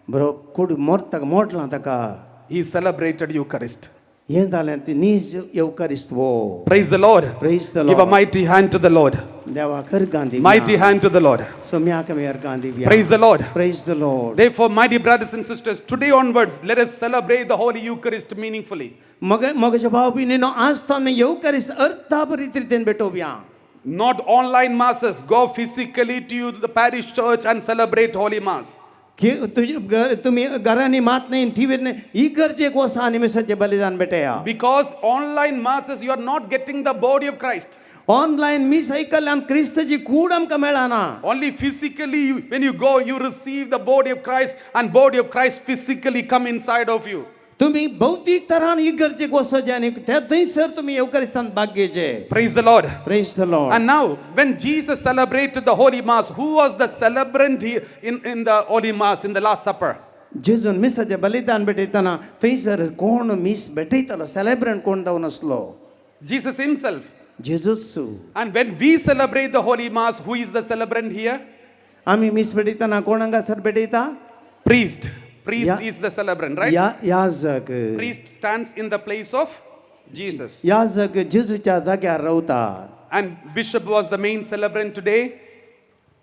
बरो कुड मोरता मोडला ताका. He celebrated Eucharist. हे जालें ती नीज येवकारिस्त वो. Praise the Lord. Praise the Give a Lord. mighty hand to the Lord. देवा कर Gandhi. Mighty hand to the Lord. Saumya के मेर Gandhi. Praise the Lord. Praise the Lord. Therefore, my dear brothers and sisters, today onwards, let us celebrate the Holy Eucharist meaningfully. मगच्या भाव भयणीनो आज तो आमी येवकारिस्त अर्थाभरित रितीन भेटोवया. Not online masses. Go physically to the parish church and celebrate Holy Mass. तुम्ही घरांनी मात नाही टीव्हीर नाही इगर्जेक वसा आणि मिसाचे बलिदान भेटया. Because online masses, you are not getting the body of Christ. Online मिस ऐकल्यान क्रिस्ताची कूड आमकां मेळना. Only physically, when you go, you receive the body of Christ, and body of Christ physically come inside of you. तुम्ही भौतिक तरान इगर्जेक वसोचे आणि त्या थंयसर तुम्ही येवकारिस्तान भाग घेवचे. Praise the Lord. Praise the Lord. And now, when Jesus celebrated the Holy Mass, who was the celebrant in the Holy Mass, in the Last Supper? जेजून मिसाचे बलिदान भेटयतना थंयसर कोण मिस भेटयतलो सेलेब्रंट कोण जावन आसलो? Jesus himself. Jesus. And when we celebrate the Holy Mass, who is the celebrant here? आमी miss भेटयतना कोण हांगासर भेटयता? Priest. Priest is the celebrant, right? याजक. Priest stands in the place of Jesus. याजक जेजूच्या जाग्यार रावता. And bishop was the main celebrant today.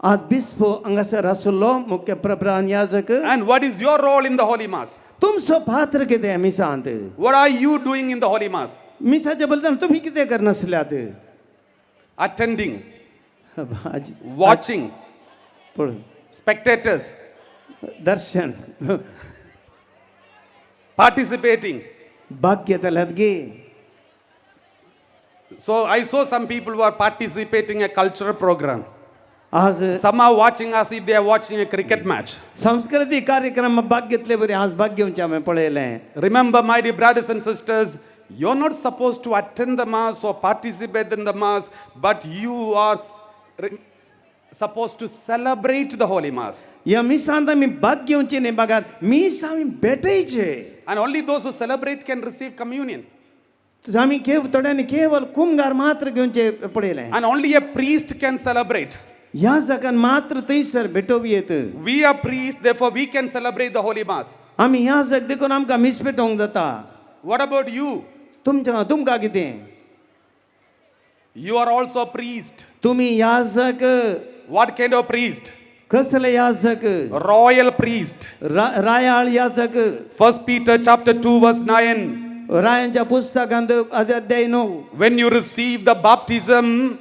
आज बिस्पो हांगासर आसलो मुख्य प्रधान याजक. And what is your role in the Holy Mass? तुमचो पात्र कितें मिसांत? What are you doing in the Holy Mass? मिसाचे बलिदान तुम्ही कितें करनासल्यात? Attending, watching, spectators, दर्शन, participating. भाग घेतल्यात गे. So I saw some people who are participating in a cultural program. आज Some are watching us if they are watching a cricket match. सांस्कृतिक कार्यक्रम भाग घेतले बरे आज भाग घेवचे आमी पळयलें. Remember, my dear brothers and sisters, you're not supposed to attend the Mass or participate in the Mass, but you are supposed to celebrate the Holy Mass. या मिसांत आमी भाग घेवचे न्ही बघा मिस आमी भेटयचे. And only those who celebrate can receive communion. आमी थोड्यांनी केवळ कुमगार मात्र घेवचे पळयलें. And only a priest can celebrate. ह्या जागान मात्र थंयसर भेटोवयेत. We are priests, therefore we can celebrate the Holy Mass. आमी ह्या जाग देखून आमकां मिस भेटोवंक जाता. What about you? तुमकां कितें? You are also a priest. तुम्ही याजक. What kind of priest? कसले याजक? Royal priest. रायाळ याजक. 1 Peter chapter 2 verse 9. रायांच्या पुस्तकांत अध्याय 9. When you receive the baptism,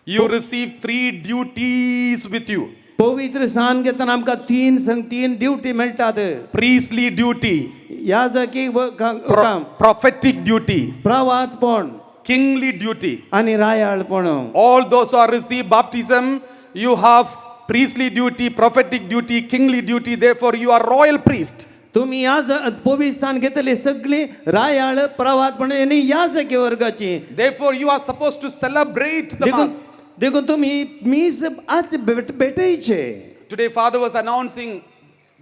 you receive 3 duties with you. पवित्र स्नान घेतना आमकां तीन ड्युटी मेळटात. Priestly duty, याजकी काम, prophetic duty, प्रवादपण, kingly duty. आणि रायाळपण. All those who are received baptism, you have priestly duty, prophetic duty, kingly duty. Therefore, you are royal priest. तुम्ही याज पवित्र स्थान घेतले सगळी रायाळ प्रवादपण आणि याजकी वर्गाची. Therefore, you are supposed to celebrate the Mass. देखून तुम्ही मीस आज भेटयचे. Today, Father was announcing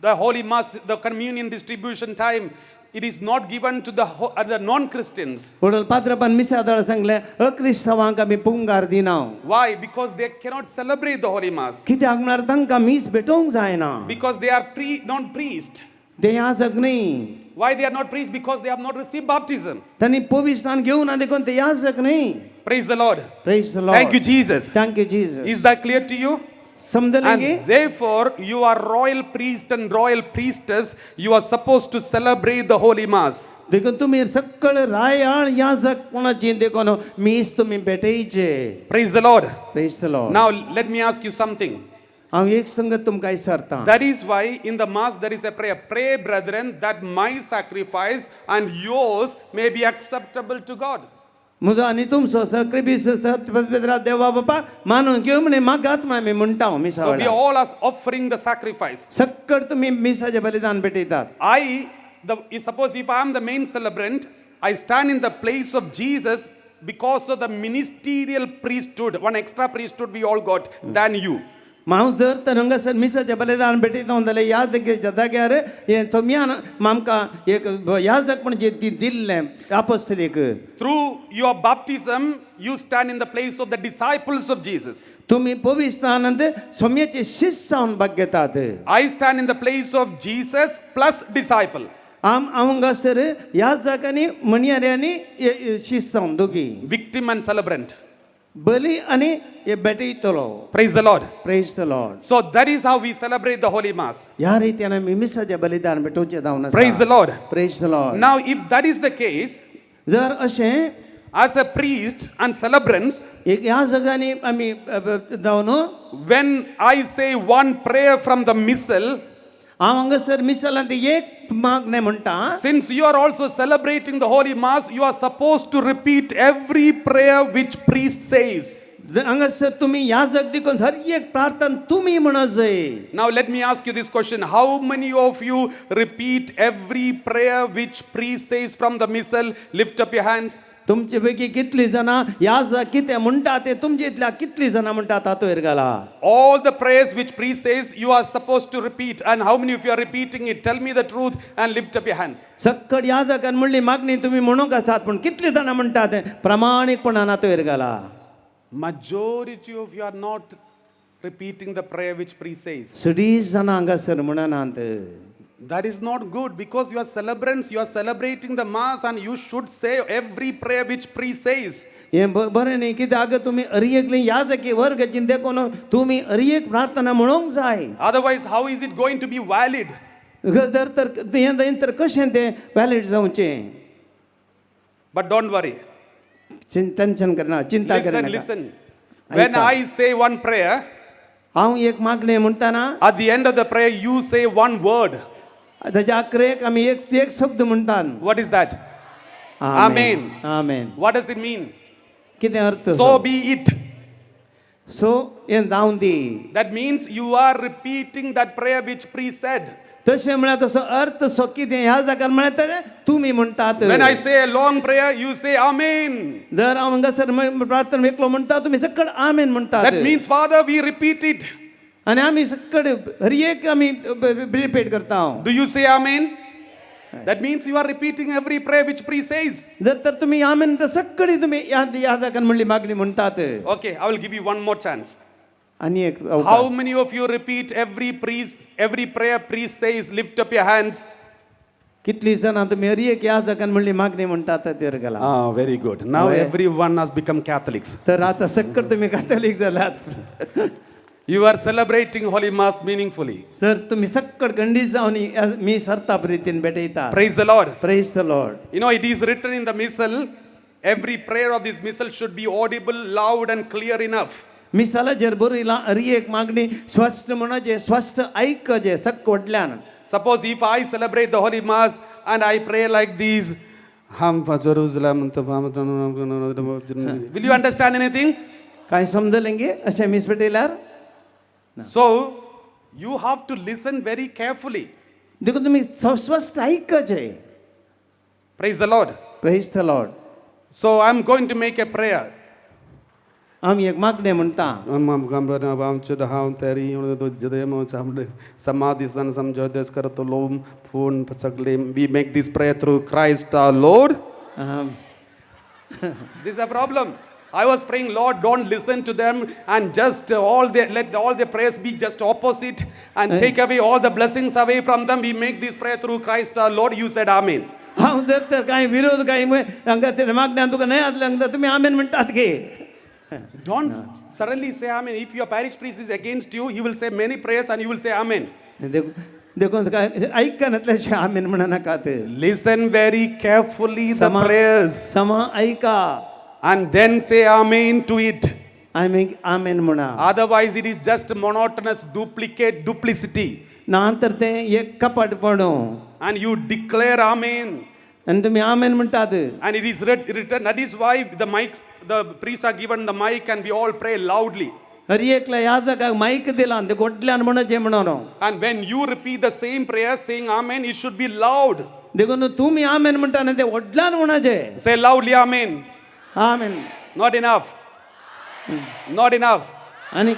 the Holy Mass, the communion distribution time. it is not given to the non-Christians. म्हणून पात्रपण मिसादळ सांगले अक्रिस्तवांक आमी पुंगार दिना. Why? Because they cannot celebrate the Holy Mass. कित्याक म्हळ्यार तांकां मीस भेटोवंक जायना. Because they are not priests. ते याजक न्ही. Why they are not priests? Because they have not received baptism. तांणी पवित्रस्थान घेवून ना देखून ते याजक न्ही. Praise the Lord. Praise the Lord. Thank you, Jesus. Thank you, Jesus. Is that clear to you? समजले गे? And therefore, you are royal priest and royal priestess. You are supposed to celebrate the Holy Mass. देखून तुम्ही सकळ रायाळ याजक कोणाची देखून मीस तुम्ही भेटयचे. Praise the Lord. Praise the Lord. Now, let me ask you something. हांव एक संगत तुमकां विचारता. That is why in the Mass there is a prayer. Pray, brethren, that my sacrifice and yours may be acceptable to God. म्हजो आनी तुमचो सक्रिबीस सत्पवित्रा देवा बापा मानून घेव म्हणे मागात म्हण आमी म्हणटा मिसा So we वेळार. all are offering the sacrifice. सक्कड तुम्ही मिसाचे बलिदान भेटयतात. Suppose if I am the main celebrant, I stand in the place of Jesus because of the ministerial priesthood, one extra priesthood we all got than you. हांव जर तर हांगासर मिसाचे बलिदान भेटयता जाल्यार याजक जाग्यार हे सोम्यान आमकां एक याजक पण जे दिल्लें आपोस्तलीक. Through your baptism, you stand in the place of the disciples of Jesus. तुम्ही पवित्रस्थानांत सोम्याचे शिष्य जावन भाग घेतात. I stand in the place of Jesus plus disciple. हांगासर याजक आनी मणियारे आनी शिष्य जावन दोगी. Victim and celebrant. बली आनी हे भेटयतलो. Praise the Lord. Praise the Lord. So that is how we celebrate the Holy Mass. ह्या रितीन आमी मिसाचे बलिदान भेटोवचे जावन आसा. Praise the Lord. Praise the Lord. Now, if that is the case, जर अशें as a priest and celebrants, एक याजकांनी आमी जावन when I say one prayer from the missal, हांव हांगासर मिसालांत एक मागणें म्हणटा. since you are also celebrating the Holy Mass, you are supposed to repeat every prayer which priest says. हांगासर तुमी याजक देखून हर एक प्रार्थना तुमी म्हणत जाय. Now let me ask you this question. How many of you repeat every prayer which priest says from the missal? Lift up your hands. तुमचे पैकी कितली जाणां याजक कितें म्हणटा ते तुमचे इतल्या कितली जाणां म्हणटात हातूंत घाला. All the prayers which priest says, you are supposed to repeat. And how many of you are repeating it? Tell me the truth and lift up your hands. सक्कड याजकान म्हणली मागणी तुम्ही म्हणूंक आसात पूण कितली जाणां म्हणटात प्रामाणीकपणान हातूंत घाला. Majority of you are not repeating the prayer which priest says. सडीस जाणां हांगासर म्हणनात. That is not good, because you are celebrants, you are celebrating the Mass, and you should say every prayer which priest says. हे बरें न्ही कित्याक तुमी हरएकली याजकी वर्गाची देखून तुमी हरएक प्रार्थना म्हणूंक जाय. Otherwise, how is it going to be valid? जर तर हें तर कशें तें वॅलिड जावचें. But don't worry. टेन्शन करना, चिंता करना. Listen. When I say one prayer, हांव एक मागणें म्हणटाना at the end of the prayer, you say one word. ताच्या अकरेक आमी एक शब्द म्हणटात. What is that? Amen. Amen. What does it mean? कितें अर्थ? So be it. So हें जावन दी. That means you are repeating that prayer which priest said. तशें म्हळ्यार तसो अर्थ सो कितें ह्या जाग्यार म्हळ्यार तुमी म्हणटात. When I say a long prayer, you say Amen. जर हांव हांगासर प्रार्थना एकलो म्हणटा तुमी सकड आमेन म्हणटात. That means, Father, we repeat it. आनी आमी सकड हर एक आमी रिपीट करता. Do you say Amen? That means you are repeating every prayer which priest says. जर तर तुमी आमेन तर सकडी तुमी ह्या जाग्यार म्हणली मागणी म्हणटात. Okay, I will give you one more chance. आनी एक How many of you repeat every prayer priest says? Lift up your hands. कितली जाणां तुमी हर एक ह्या जाग्यार म्हणली मागणी म्हणटात तर घाला. Ah, very good. Now everyone has become Catholics. तर आता सकड तुमी कॅथॉलिक जाल्यात. You are celebrating Holy Mass meaningfully. Sir तुम्ही सकड खंडीत जावन मी सरता रितीन भेटयता. Praise the Lord. Praise the Lord. You know, it is written in the missal, every prayer of this missal should be audible, loud and clear enough. मिसाला जर बरयला हर एक मागणी स्पष्ट म्हणजे स्पष्ट ऐकजे सकवटल्यान. Suppose if I celebrate the Holy Mass and I pray like these, Jerusalem, will you understand anything? काय समजलेंगे अशें miss भेटयल्यार? So you have to listen very carefully. देखो तुम्ही स्पष्ट ऐकजे. Praise the Lord. Praise the Lord. So I'm going to make a prayer. आम्ही एक मागणे म्हणता We make this prayer through Christ our Lord. This is a problem. I was praying, Lord, don't listen to them and just let all their prayers be just opposite and take away all the blessings away from them. We make this prayer through Christ our Lord. You said Amen. हांव जर तर काही विरोध काही हांगा ते मागण्यान तुका नाही आदलं हांगा तुम्ही आमेन म्हणटात गे Don't suddenly say Amen. If your parish priest is against you, he will say many prayers and you will say Amen. देखून ऐकनातल्याशिवाय आमेन म्हणा नाकात. Listen very carefully the prayers समा ऐका and then say Amen to it. आम्ही आमेन म्हणा. Otherwise, it is just monotonous duplicity. नंतर ते एक कपट पडो And you declare Amen. आणि तुम्ही आमेन म्हणतात. And it is written. That is why the priests are given the mic and we all pray loudly. हर एकला याजकाक माईक दिला ते गोटल्यान म्हणचे म्हणून. And when you repeat the same prayer saying Amen, it should be loud. देखून तुम्ही आमेन म्हणता ना ते वडल्यान म्हणाचे. Say loudly Amen. Amen. Not enough. Not enough. आणि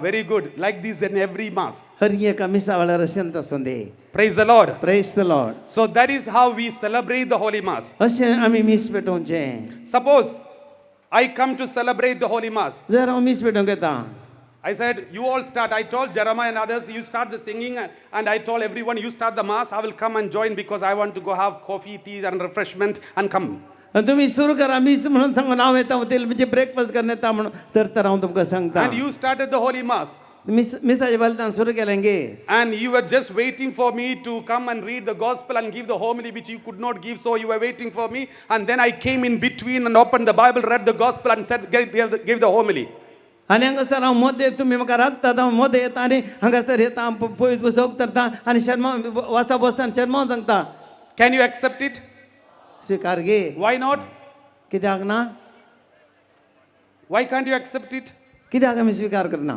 Very good. Like this in every mass. हर एका मिसावाला रसेंत असोंदे. Praise the Lord. Praise the Lord. So that is how we celebrate the Holy Mass. असे आम्ही miss पेटोवचे. Suppose I come to celebrate the Holy Mass. जर हांव miss पेटोवंक येता. I said, you all start. I told Jeremiah and others, you start the singing, and I told everyone, you start the Mass. I will come and join because I want to go have coffee, tea, and refreshment and come. तुम्ही सुरू करा miss म्हणून सांगून हांव येता ते म्हणजे breakfast करणे येता म्हणून तर हांव तुमकां सांगता. And you started the Holy Mass. मिसाचे बलिदान सुरू केलें गे. And you were just waiting for me to come and read the gospel and give the homily which you could not give, so you were waiting for me. And then I came in between and opened the Bible, read the gospel, and said, gave the homily. आणि हांगासर हांव मोदे तुम्ही म्हाका राखतात हांव मोदे येता आनी हांगासर येता पयस पुस्तक करता आनी शर्मा वाचा बसता शर्मा सांगता. Can you accept it? स्वीकार गे. Why not? कित्याक ना? Why can't you accept it? कित्याक आमी स्वीकार करना?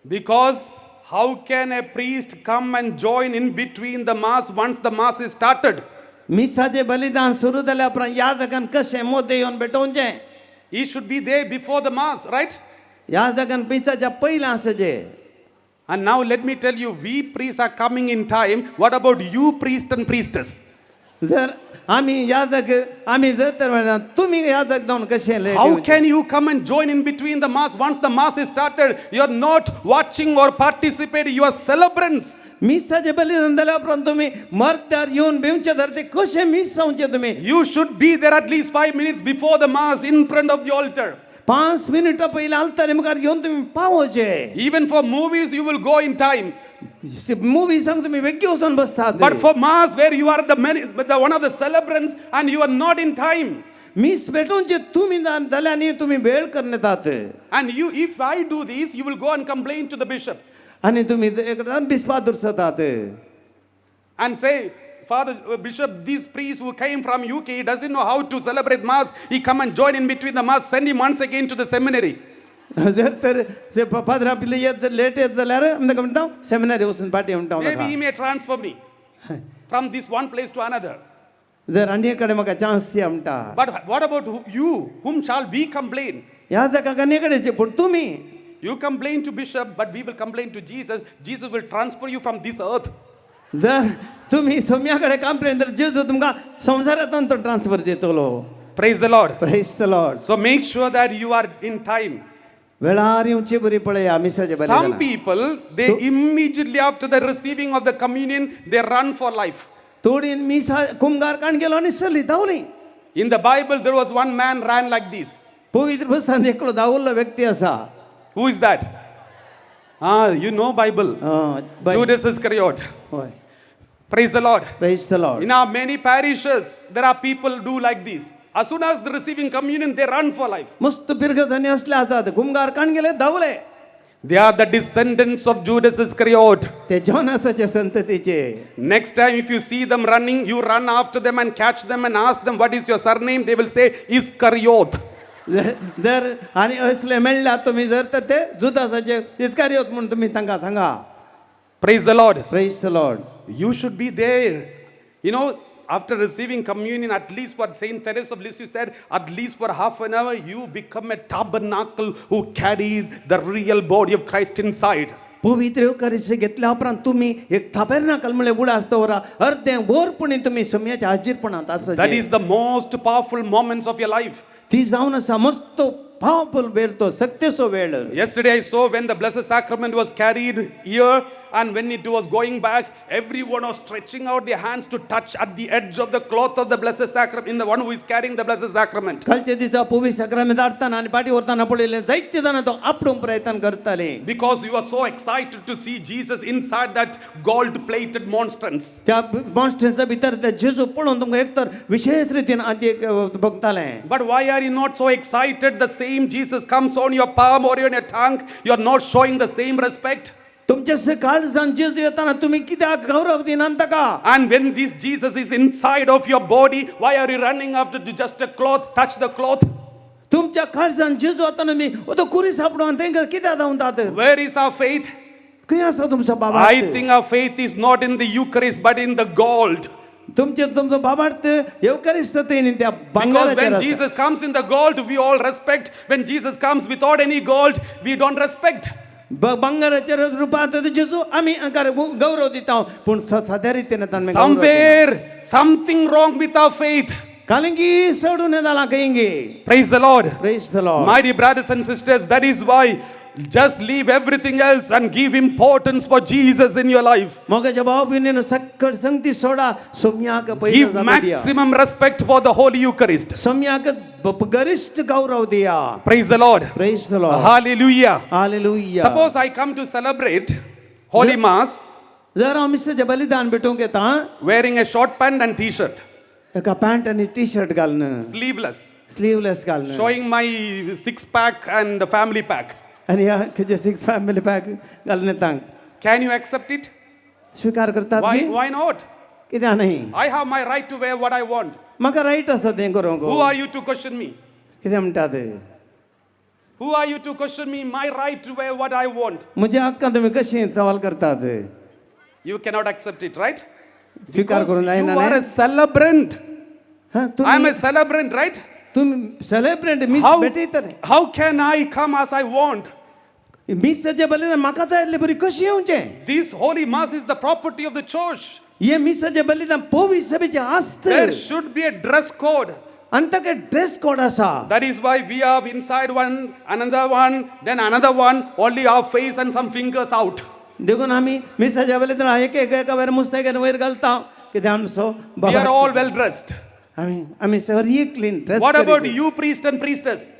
Because how can a priest come and join in between the mass once the mass is started? मिसाचे बलिदान सुरू जाल्या उपरांत याजकान कशें मोदे येवन भेटोवचें? He should be there before the mass, right? याजकान मिसाच्या पयलीं आसचें. And now let me tell you, we priests are coming in time. What about you priest and priestess? जर आमी याजक आमी जर तर तुम्ही याजक जावन कशें? How can you come and join in between the mass once the mass is started? You are not watching or participating, you are celebrants. मिसाचे बलिदान जाल्या उपरांत तुम्ही मर्त्यार येवन बेवचे धर ते कशें मिस जावचे तुम्ही? You should be there at least 5 minutes before the mass in front of the altar. 5 मिनिटां पयलीं आल्तारी मुखार येवन तुम्ही पावोचे. Even for movies you will go in time. Movie सांग तुम्ही वेगळी वचून बसतात. But for mass where you are the one of the celebrants and you are not in time. मिस भेटोवचे तुम्ही जाल्यार न्ही तुम्ही वेळ करतात. And if I do this, you will go and complain to the bishop. आणि तुम्ही एकदम बिस्पादूर जातात. And say, Father Bishop, this priest who came from UK, he doesn't know how to celebrate mass. He come and join in between the mass. Send him once again to the seminary. जर तर से father आपले येत late येत जाल्यार आमकां म्हणटा seminary वचून पाटी म्हणटा. Maybe he may transfer me from this one place to another. जर आनी कडेन म्हाका चान्स दिया म्हणटा. But what about you? Whom shall we complain? याजकाक आनी कडेन पूण तुमी. You complain to bishop, but we will complain to Jesus. Jesus will transfer you from this earth. जर तुम्ही सोम्या कडेन कंप्लेन तर जेजू तुमकां संवसारांतून तो ट्रान्सफर दितलो. Praise the Lord. Praise the Lord. So make sure that you are in time. वेळार येवची बरी पळया मिसाचे बलिदान. Some people, they immediately after the receiving of the communion, they run for life. थोडी मिसा कुंभार काण गेलो आनी चली धांवली. In the Bible, there was one man ran like this. पवित्र पुस्तकांत एकलो धांवल्लो व्यक्ती आसा. Who is that? You know Bible. Judas Iscariot. होय. Praise the Lord. Praise the Lord. In our many parishes, there are people do like this. As soon as they're receiving communion, they run for life. मस्त बिरगधनी असले आसात. कुंभार काण गेले धांवले. They are the descendants of Judas Iscariot. ते जोनासाचे संततीचे. Next time if you see them running, you run after them and catch them and ask them, what is your surname? They will say, Iscariot. जर आणि असले मेळ्ळा तुम्ही जर तर ते जुदासाचे इस्कारियोत म्हणून तुम्ही तांकां सांगा. Praise the Lord. Praise the Lord. You should be there. You know, after receiving communion, at least for Saint Teresa of Lisieux said, at least for half an hour, you become a tabernacle who carry the real body of Christ inside. पवित्र eucharist घेतल्या उपरांत तुम्ही एक tabernacle म्हणले उडा असता अर्धे भरपणी तुम्ही समयाच्या हाजीरपणात असं That is the most powerful moments of your life. ती जाऊन असा मस्त powerful वेळ तो सत्तेचो वेळ. Yesterday I saw when the Blessed Sacrament was carried here, and when it was going back, everyone was stretching out their hands to touch at the edge of the cloth of the Blessed Sacrament, in the one who is carrying the Blessed Sacrament. कालच्या दिसा पवित्र सक्रमेंत हाडताना आणि पाठी वरताना पडलेले जायते जाण तो आपडून प्रयत्न करताले. Because you are so excited to see Jesus inside that gold-plated monstrance. त्या मॉन्स्टरच्या भितर त्या जेजू पळोवन तुमकां एकतर विशेष रितीन आदी बघताले. But why are you not so excited? The same Jesus comes on your palm or on your tongue. You are not showing the same respect. तुमच्या सकाळसान जेजू येताना तुम्ही कित्याक गौरव दिनात ताका? And when this Jesus is inside of your body, why are you running after to just a cloth, touch the cloth? तुमच्या काळजान जेजू येताना मी तो कुरी सापडून तेंका कित्याक धांवतात? Where is our faith? खंय आसा तुमचा बाबा? I think our faith is not in the Eucharist but in the gold. तुमचो बाबार्थ eucharistतेन त्या Because भांगाराचेर when आसा. Jesus comes in the gold, we all respect. When Jesus comes without any gold, we don't respect. भांगाराच्या रूपात जेजू आम्ही गौरव दिता पूण साध्या रितीन तांणे Somewhere something wrong with our faith. कारण की सोडून येताला कहेंगे. Praise the Lord. Praise the Lord. My dear brothers and sisters, that is why just leave everything else and give importance for Jesus in your life. मोगाच्या भाव भयणीनो सक्कळ संगती सोडा सोम्याक पयलो Give जागो दिया. maximum respect for the Holy Eucharist. सोम्याक गरिष्ठ Gaurav Diya. Praise the Lord. Praise the Lord. Hallelujah. Hallelujah. Suppose I come to celebrate Holy Mass जर आम्ही मिसेच्या बलिदान भेटूंक येता wearing a short pant and t-shirt, एका पॅन्ट आणि T shirt घालणं, sleeveless, sleeveless घालणं showing my six-pack and family pack. आणि या खजे सिक्स फॅमिली पॅक घालणं तांक Can you accept it? स्वीकार करतात Why, न्ही? why not? कित्याक नाही? I have my right to wear what I want. म्हाका राईट आसा तें करूंक. Who are you to question me? कितें म्हणटात? Who are you to question me? My right to wear what I want. म्हज्या हक्कान तुमी कशी सवाल करतात? You cannot accept it, right? स्वीकार Because करून you जायना are a न्ही? celebrant. हां, I am तुम्ही a celebrant, right? तुम्ही सेलिब्रेट मिस भेटय तर How can I come as I want? मिसाचे बलिदान म्हाका जाय आसलें बरी कशी येवचें? This Holy Mass is the property of the church. हे मिसाचे बलिदान पवित्र सभेचें आस्त. There should be a dress code. आनी ताका ड्रेस कोड आसा. That is why we have inside one, another one, then another one, only our face and some fingers out. देखून आमी मिसाच्या बलिदान एक एक एका वयर मुस्ताकेन वयर घालता कित्याक आमचो We are all well dressed. आमी सगळी clean dress. What about you, priest and priestess?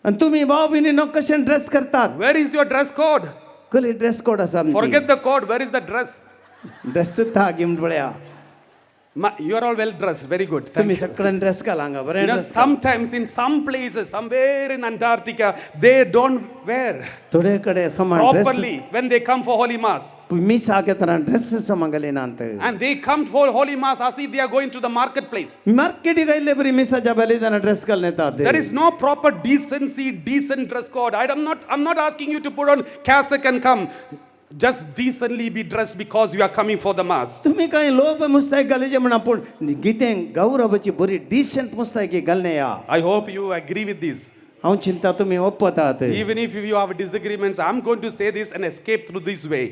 आणि तुम्ही भाव भयणीनो कशें ड्रेस करतात? Where is your dress code? कसली ड्रेस कोड आसा आमची? Forget the code. Where is the dress? Dress था घेवन पळया. You are all well dressed. Very good. Thank तुम्ही you. सगळ्यान ड्रेस घाला हांगा बरें You know, dress. sometimes in some places, somewhere in Antarctica, they don't wear थोडे कडे समान dress properly when they come for Holy Mass. Miss आके ತರ ड्रेस समगले नांत. And they come for Holy Mass as if they are going to the marketplace. मार्केटी गईले बरी मिसाच्या बलिदान dress घालून येतात. There is no proper decency, decent dress code. I'm not asking you to put on cassock and come. Just decently be dressed because you are coming for the Mass. तुम्ही काय लोभ मुस्ताक घालचे म्हणा पूण गीतें गौरवाची बरी डिसेंट मुस्ताकी घालणे या. I hope you agree with this. हांव चिंता तुम्ही ओपतात. Even if you have disagreements, I'm going to say this and escape through this way.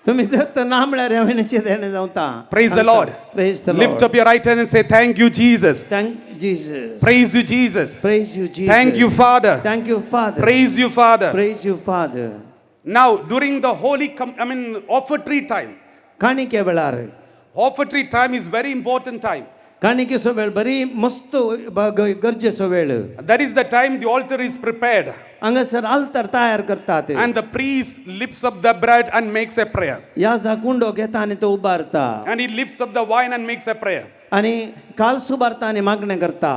तुम्ही जर तर ना म्हळ्यार हांवें देणे जावता. Praise the Lord. Praise the Lord. Lift up your right hand and say, thank you, Jesus. Thank Jesus. Praise you, Jesus. Praise you, Jesus. Thank you, Father. Thank you, Father. Praise you, Father. Praise you, Father. Now, during the offertory time, काणिके वेळार offertory time is very important time. काणिकेचो वेळ बरी मस्त गरजेचो वेळ. That is the time the altar is prepared. हांगासर आल्तर तयार करतात. And the priest lifts up the bread and makes a prayer. याचा गुंडो घेता आनी तो उबारता. And he lifts up the wine and makes a prayer. आनी काल्स उबारता आनी मागणें करता.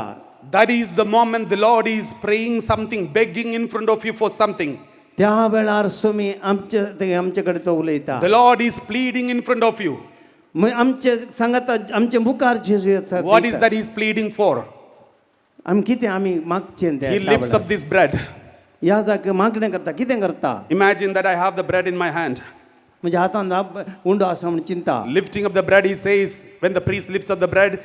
That is the moment the Lord is praying something, begging in front of you for something. त्या वेळार सोमी आमचे कडेन तो उलयता. The Lord is pleading in front of you. आमचे सांगता आमचे मुखार जेजू येता. What is that he is pleading for? आमी कितें आमी मागचें तें. He lifts up this bread. ह्या जागे मागणें करता. कितें करता? Imagine that I have the bread in my hand. म्हज्या हातान उंडो आसा म्हण चिंता. Lifting up the bread, he says, when the priest lifts up the bread,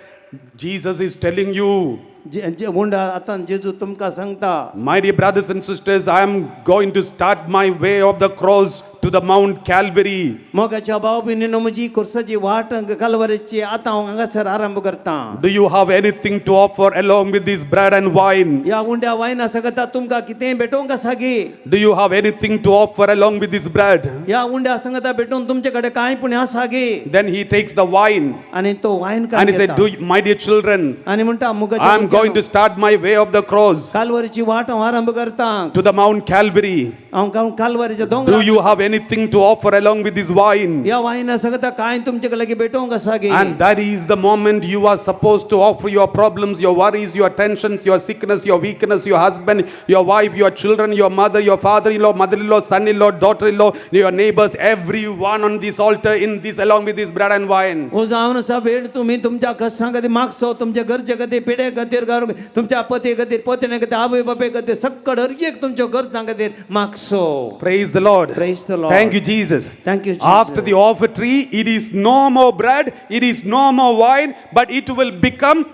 Jesus is telling you, हुंडा आतां जेजू तुमकां सांगता my dear brothers and sisters, I am going to start my way of the cross to the Mount Calvary. मोगाच्या भाव भयणीनो म्हजी कुर्साची वाट कालवारीची आतां हांव हांगासर आरंभ करता. Do you have anything to offer along with this bread and wine? या हुंड्या वायना सांगता तुमकां कितें भेटोवंक आसा गे? Do you have anything to offer along with this bread? या हुंड्या सांगता भेटोवन तुमचे कडेन कांय पुण्य आसा गे? Then he takes the wine आनी तो वायन and he said, my dear children, आनी म्हणटा I am going to start my way of the cross कालवारीची वाट हांव आरंभ करता. to the Mount Calvary. हांव कालवारीच्या Do दोंगरार you have anything to offer along with this wine? या वायना सांगता कांय तुमचे कडे भेटोवंक आसा गे? And that is the moment you are supposed to offer your problems, your worries, your tensions, your sickness, your weakness, your husband, your wife, your children, your mother, your father-in-law, mother-in-law, son-in-law, daughter-in-law, your neighbors, everyone on this altar in this along with this bread and wine. हो जावन आसा वेळ तुम्ही तुमच्या कश्टां खातीर मागसो, तुमच्या घरचे खातीर, पिढे खातीर, तुमच्या पती खातीर, पत्नी खातीर, आवय बापाय खातीर, सक्कड हर एक तुमच्या गरजां खातीर मागसो. Praise the Lord. Praise the Lord. Thank you, Jesus. Thank you, Jesus. After the offertory, it is no more bread, it is no more wine, but it will become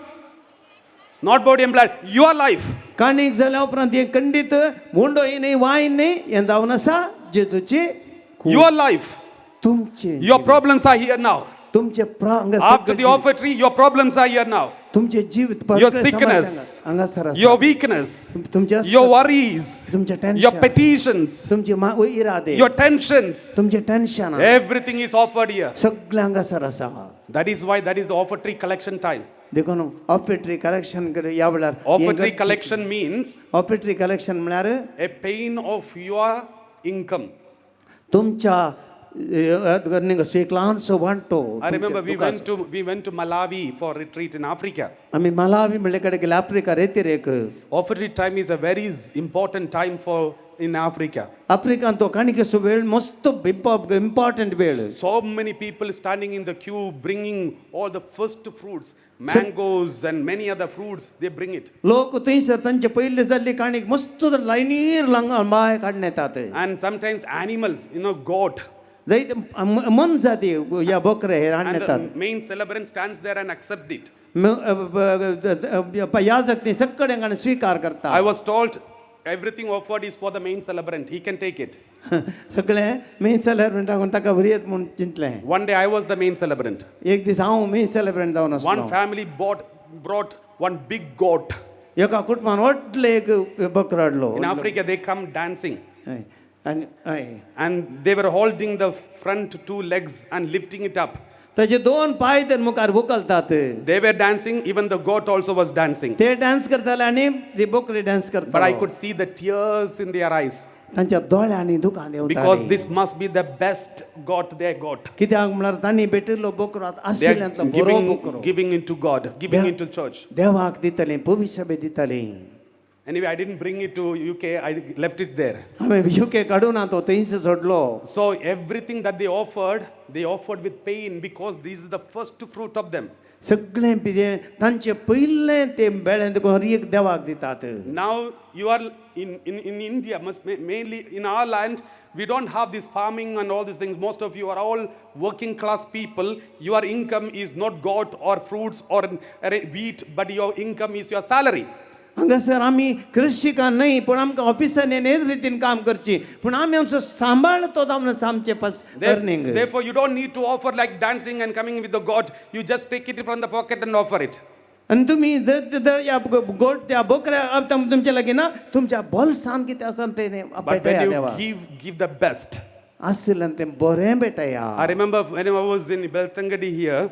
not body and blood, your life. काणीक जाल्या उपरांत हे खंडीत हुंडो ही न्ही, वायन न्ही, हें जावन आसा जेजूची Your life. तुमचे Your problems are here now. तुमचे After the offertory, your problems are here now. तुमचे जीवित Your sickness, हांगासर आसा. your weakness, तुमच्या your worries, तुमचे your टेन्शन, petitions, तुमचे इरादे, your tensions, तुमचे tension everything is offered here. सगळे हांगासर आसा. That is why that is the offertory collection time. देखो न्हू ऑफिटरी कलेक्शन ह्या वेळार Offertory collection means ऑफिटरी कलेक्शन म्हळ्यार a pain of your income. तुमच्या एक ल्हानसो वांटो. I remember we went to Malawi for retreat in Africa. आमी मालावी म्हणले कडेन गेले आफ्रिका रेतीर एक. Offertory time is a very important time for in Africa. African तो काणिकेचो वेळ मस्त इम्पॉर्टंट वेळ. So many people standing in the queue bringing all the first fruits, mangoes and many other fruits, they bring it. लोक थंयसर तांचे पयले जाल्ली काणीक मस्त लायनीर बाय काडून येतात. And sometimes animals, goat. जायते मन जाती ह्या बकरे हे हाडून And येतात. the main celebrant stands there and accepts it. याजक ती सगळ्यांक स्वीकार करता. I was told everything offered is for the main celebrant. He can take it. सगळे मेन सेलेब्रंट कोण ताका बरी येत म्हूण चिंतलें. One day I was the main celebrant. एक दीस हांव मेन सेलेब्रंट जावन आसलो. One family brought one big goat. एका कुटुंबान व्हडले एक बकरो हाडलो. In Africa they come dancing. And they were holding the front two legs and lifting it up. ताचे दोन पाय तर मुखार उखलतात. They were dancing, even the goat also was dancing. ते डान्स करताले आनी ती बकरी डान्स करता. But I could see the tears in their eyes. तांच्या दोळ्यांनी दुकान येवताली. Because this must be the best goat they got. कित्याक म्हळ्यार तांणी भेटिल्लो बकरो They आशिल्ल्यांतलो are बरो बकरो giving into God, giving into church. देवाक दितले, पवित्र सभेक दितले. Anyway, I didn't bring it to UK. I left it there. हांवें UK काडून तो थंयच सोडलो. So everything that they offered with pain because this is the first fruit of them. सगळें तांचे पयलें ते बेळें देखून हर एक देवाक दितात. Now you are in India, mainly in our land, we don't have this farming and all these things. Most of you are all working class people. Your income is not goat or fruits or wheat, but your income is your salary. हांगासर आमी कृषिका न्हय, पूण आमकां ऑफिसान हेच रितीन काम करची, पूण आमी आमचो सांबाळ तो दामनस आमचे earning. Therefore you don't need to offer like dancing and coming with the goat. You just take it from the pocket and offer it. आनी तुमी जर या गोट त्या बकऱ्या तुमच्या लागीं ना, तुमच्या बोल्सान कितें आसा तें भेटया देवाक. But when you give the best. आशिल्ल्यान तें बरें भेटया. I remember when I was in Beltangadi here,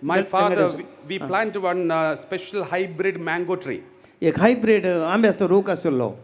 my father, we planted one special hybrid mango tree. एक हायब्रिड आंब्याचो रूख आशिल्लो.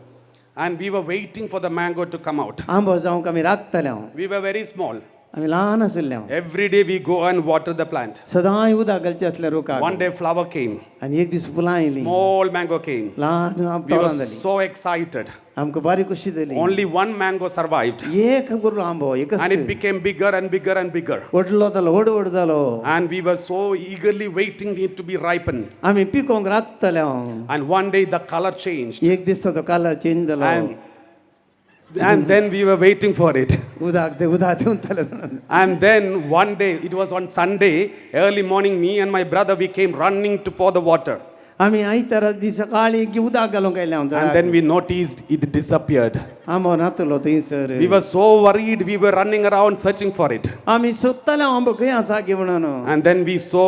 And we were waiting for the mango to come out. आंबो जावंक आमी राखतले. We were very small. आमी ल्हान आशिल्ले. Every day we go and water the plant. सदांय उदक घालचें आसलें रुखाक. One day flower came. आनी एक दीस फुलां आयलीं. Small mango came. ल्हान We were तोरां जालीं. so excited. आमकां बारी खुशी जाली. Only one mango survived. एक गुरलो आंबो एकच. And it became bigger and bigger and bigger. व्हडलो जालो व्हड जालो. And we were so eagerly waiting it to be ripened. आमी पिकोवंक राखतले. And one day the color changed. एक दीस तो कलर चेंज जालो. And And then we were waiting for it. उदाक दिवन तले And then one day, it was on Sunday, early morning, me and my brother, we came running to pour the water. आम्ही आयतारा दीस सकाळी की उदाक घालूंक गेले हांव And then we noticed it disappeared. आंबो नातलो थंयसर We were so worried, we were running around searching for it. आम्ही सोदताले आंबो खंय आसा की म्हणून And then we saw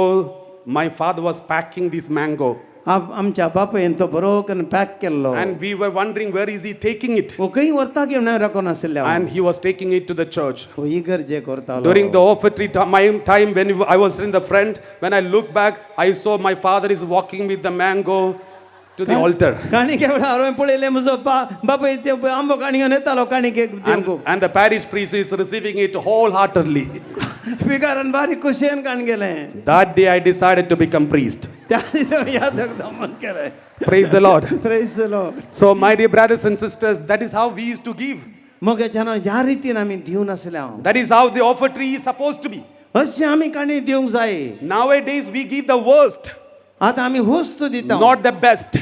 my father was packing this mango. आमच्या बापायन तो बरो करून पॅक केल्लो And we were wondering, where is he taking it? वो खंय व्हरता की म्हणून राखून आसले And he was taking it to the church. हो इगर्जे करतालो During the offertory time when I was in the front, when I looked back, I saw my father is walking with the mango to the altar. काणी के वेळा हांवें पळयलें म्हजो बापाय ते आंबो काणी घेवन येतालो काणी के And the parish priest is receiving it wholeheartedly. विकारान बारीक कुशेन काण गेलें That day I decided to become priest. त्या दिसा यादक दमन केलें Praise the Lord. Praise the Lord So my dear brothers and sisters, that is how we used to give. मोगाच्यान ह्या रितीन आमी दिवन आसले हांव That is how the offertory is supposed to be. अशें आमी काणी दिवंक जाय Nowadays we give the worst, आतां आमी होस्त दिता not the best.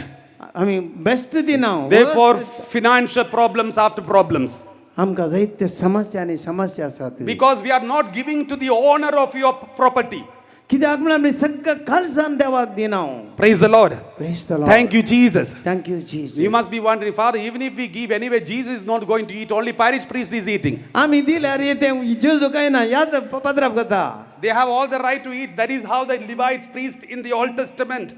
आमी बेस्ट दिना Therefore, financial problems after problems. आमकां जायते समस्या आनी समस्या आसात Because we are not giving to the owner of your property. कित्याक म्हळ्यार आमी सगळें काळजान देवाक दिना Praise the Lord. Praise the Lord Thank you, Jesus. Thank you Jesus You must be wondering, Father, even if we give anyway, Jesus is not going to eat, only parish priest is eating. आमी दिल्यार येते जेजू काय ना याद पत्राप करता They have all the right to eat. That is how the Levite priest in the Old Testament.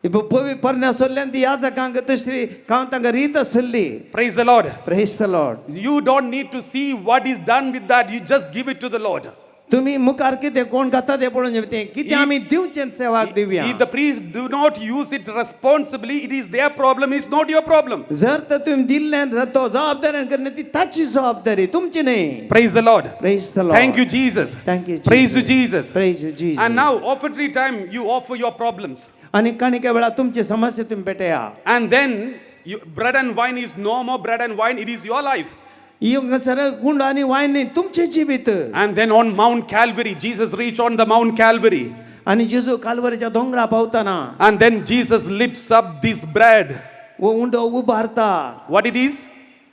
परण्या सोडल्यान ती याजकांक तशी कांव तांकां रीत आसली Praise the Lord. Praise the Lord You don't need to see what is done with that. You just give it to the Lord. तुम्ही मुखार कितें कोण खाता तें पळोवन जेवते कितें आमी दिवचें सेवाक दिवया If the priests do not use it responsibly, it is their problem, it's not your problem. जर तर तुम्ही दिल्ल्यान तो जबाबदाऱ्यान करणे ती ताची जबाबदारी तुमची नाही Praise the Lord. Praise the Lord Thank you, Jesus. Thank you Praise you, Jesus. Praise you Jesus And now, offertory time, you offer your problems. आणि काणिके वेळा तुमची समस्या तुम्ही पेटया And then, bread and wine is no more bread and wine, it is your life. He sir गुंड आणि wine नाही तुमचे जीवित And then on Mount Calvary, Jesus reached on the Mount Calvary. आणि जेजू कालवरीच्या दोंगरा पावताना And then Jesus lifts up this bread. वो उंड उबारता What it is?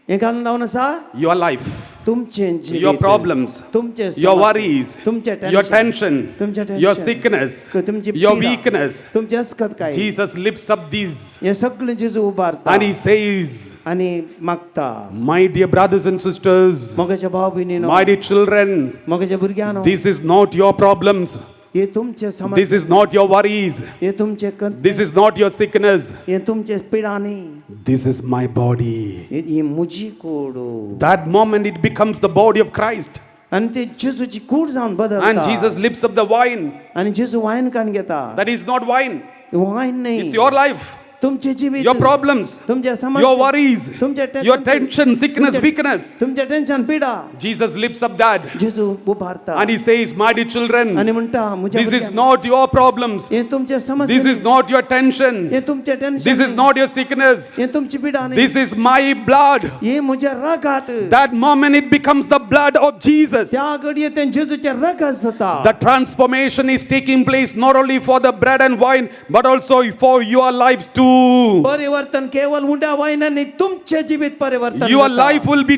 हे घालून जावन आसा Your life. तुमचे जीवित Your problems, तुमचे your worries, तुमचे your tension, तुमचे your sickness, तुमची your weakness. तुमचे असकत काय Jesus lifts up these हे सगळे जेजू उबारता and he says, आणि मागता my dear brothers and sisters, मगाच्या भाव भयणीनो my dear children, मगाच्या भुरग्यांनो this is not your problems. हे तुमचे This समस्या is not your worries. हे तुमचे This is not your sickness. हे तुमचे पिडा नाही This is my body. He मुजी kodo That moment it becomes the body of Christ. आणि ते जेजूची कूड जाऊन बदलता And Jesus lifts up the wine. आणि जेजू वाईन काण घेता That is not wine. Wine नाही It's your life. तुमचे जीवित Your problems, तुमच्या your समस्या worries, तुमच्या your tension, sickness, weakness. तुमच्या टेन्शन पिडा Jesus lifts up that जेजू उभारता and he says, my dear children, आणि म्हणता मुझ्या this is not your problems. हे तुमचे This समस्या is not your tension. हे तुमचे tension This is not your sickness. हे तुमची पिडा नाही This is my blood. हे मुझ्या रगात That moment it becomes the blood of Jesus. त्या घडये ते जेजूच्या रगात जाता The transformation is taking place not only for the bread and wine, but also for your lives too. परिवर्तन केवळ उंड्या वाईनाने तुमचे जीवित परिवर्तन Your जाता. life will be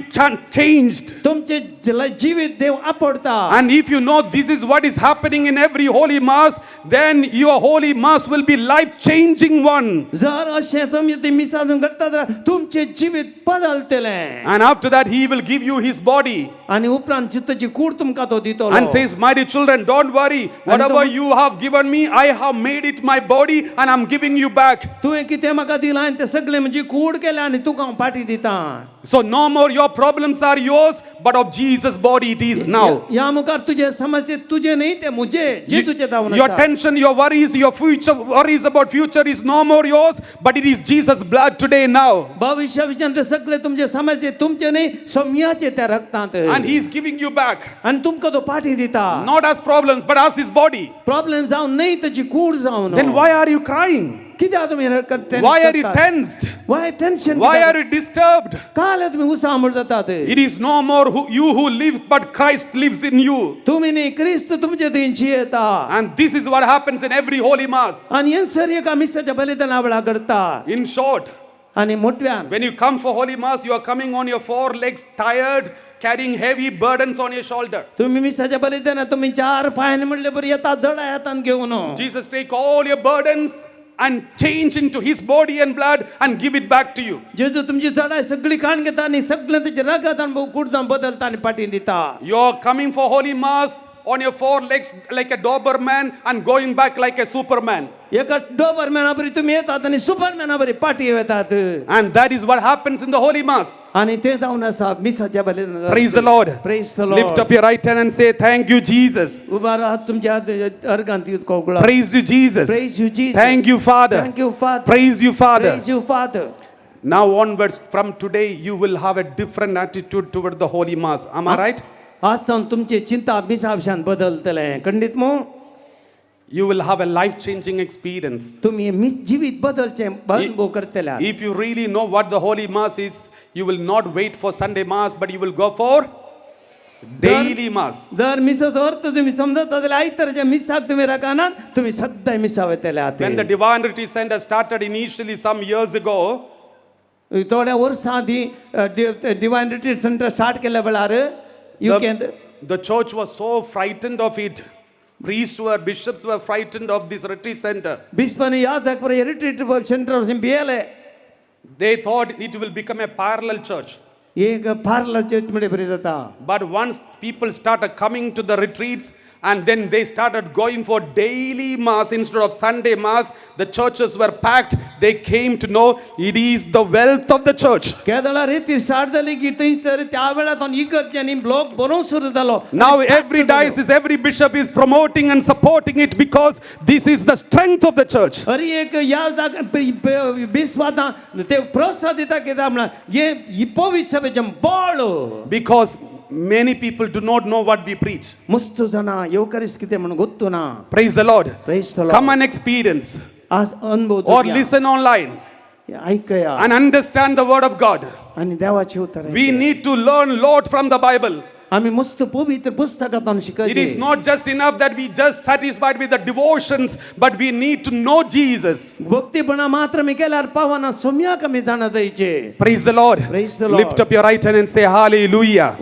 changed. तुमचे जीवित देव आपडता And if you know this is what is happening in every holy mass, then your holy mass will be life-changing one. जर अशें समजे मिसादून करता तर तुमचे जीवित बदलतले And after that, he will give you his body आणि उपरांत चित्तची कूड तुमका तो दितलो and says, my dear children, don't worry. Whatever you have given me, I have made it my body and I'm giving you back. तुवें कितें म्हाका दिलां आनी ते सगळे म्हणजे कूड केले आनी तुका हांव पाटी दिता So no more your problems are yours, but of Jesus' body it is now. या मुखार तुझे समस्या तुझे नाही ते मुझे जेजूचे जावन Your tension, your worries, your future worries about future is no more yours, but it is Jesus' blood today now. भविष्य विचार ते सगळे तुमचे समस्या तुमचे नाही सोम्याचे त्या रक्तांत And he is giving you back. आणि तुमका तो पाटी दिता Not as problems, but as his body. Problem जावन नाही त्याची कूड जावन Then why are you crying? कित्याक तुम्ही Why are you tensed? why tension Why are you disturbed? काल तुम्ही उसामळ जातात It is no more you who live, but Christ lives in you. तुम्ही नाही ख्रिस्त तुमचे दिनची येता And this is what happens in every holy mass. आणि हे sir एका मिसाच्या बलिदाना वेळा घडता In short, आणि मोठव्यान When you come for Holy Mass, you are coming on your four legs, tired, carrying heavy burdens on your shoulder. तुम्ही मिसाच्या बलिदानात तुम्ही 4 पायाने म्हणले बरं येतात जडा हातान घेऊन Jesus take all your burdens and change into his body and blood and give it back to you. जेजू तुमची जडा सगळी काढून घेता आणि सगळं त्याचे रगत आणि कुडजाम बदलता आणि पाठी दिता. You are coming for Holy Mass on your four legs like a Doberman and going back like a Superman. एका डोबरमॅनाबरी तुम्ही येतात आणि सुपरमॅनाबरी पाठी येतात. And that is what happens in the Holy Mass. आणि ते जाऊन असा मिसाच्या बलिदानात. Praise the Lord. Praise the Lord. Lift up your right hand and say, thank you, Jesus. उभा राहा तुमच्या अर्गांत युत कोगळा. Praise you, Jesus. Praise you, Jesus. Thank you, Father. Thank you, Father. Praise you, Father. Praise you, Father. Now onwards, from today, you will have a different attitude toward the Holy Mass. Am I right? आज तावन तुमची चिंता मिसावशान बदलतले खंडित मो. You will have a life-changing experience. तुम्ही जीवित बदलचे अनुभव करतले. If you really know what the Holy Mass is, you will not wait for Sunday Mass, but you will go for daily Mass. जर मिसाचा अर्थ तुम्ही समजत जाल्यार आयतरच्या मिसाक तुम्ही राखनात तुम्ही सद्दां मिसावयतले आहात. When the Divine Retreat Center started initially some years ago, थोड्या वर्सां आदी डिवाइन रिट्रीट सेंटर स्टार्ट केल्या वेळार the church was so frightened of it. Priests were, bishops were frightened of this retreat center. बिस्पनी याद है पर रिट्रीट सेंटर से बियाले. They thought it will become a parallel church. एक पार्लर चर्च मध्ये बरी जाता. But once people started coming to the retreats and then they started going for daily Mass instead of Sunday Mass, the churches were packed. They came to know it is the wealth of the church. केदला रीती start झाली की थंयसर त्या वेळार इगर्जेनी block बनवून सुरू झालो. Now every diocese, every bishop is promoting and supporting it because this is the strength of the church. हर एक या जागा बिस्वादा ते प्रोत्साहन दिता की म्हणा ये भविष्याचें बळ. Because many people do not know what we preach. मस्त जना eucharist किते म्हणून गोत्तो ना. Praise the Lord. Praise the Lord. Come and experience आज अनुभव or listen online ऐकया and understand the word of God. आणि देवाचे उत्तर. We need to learn lot from the Bible. आम्ही मस्त पवित्र पुस्तकातून It शिकायचे. is not just enough that we just satisfied with the devotions, but we need to know Jesus. भक्तीपणा मात्र मी केल्यावर पावाना सम्या कमी जाणं द्यायचे. Praise the Lord. Praise the Lord. Lift up your right hand and say hallelujah.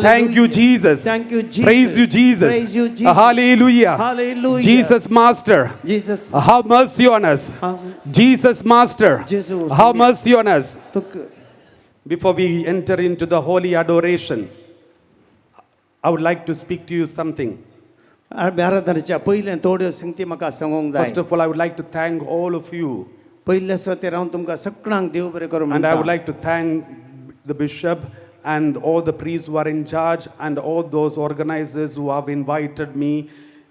Thank you, Jesus. Thank you, Jesus. Praise you, Jesus. Praise you, Jesus. Hallelujah. Hallelujah. Jesus, Master. Jesus. Have mercy on us. Jesus, Master. Jesus. Have mercy on us. तुक Before we enter into the holy adoration, I would like to speak to you something. आराधनेच्या पयले थोड्यो संगती म्हाका सांगूंक जाय. First of all, I would like to thank all of you. पयले सते रावन तुमकां सगळ्यांक देव बरें करूं And I would म्हणटा. like to thank the bishop and all the priests who are in charge and all those organizers who have invited me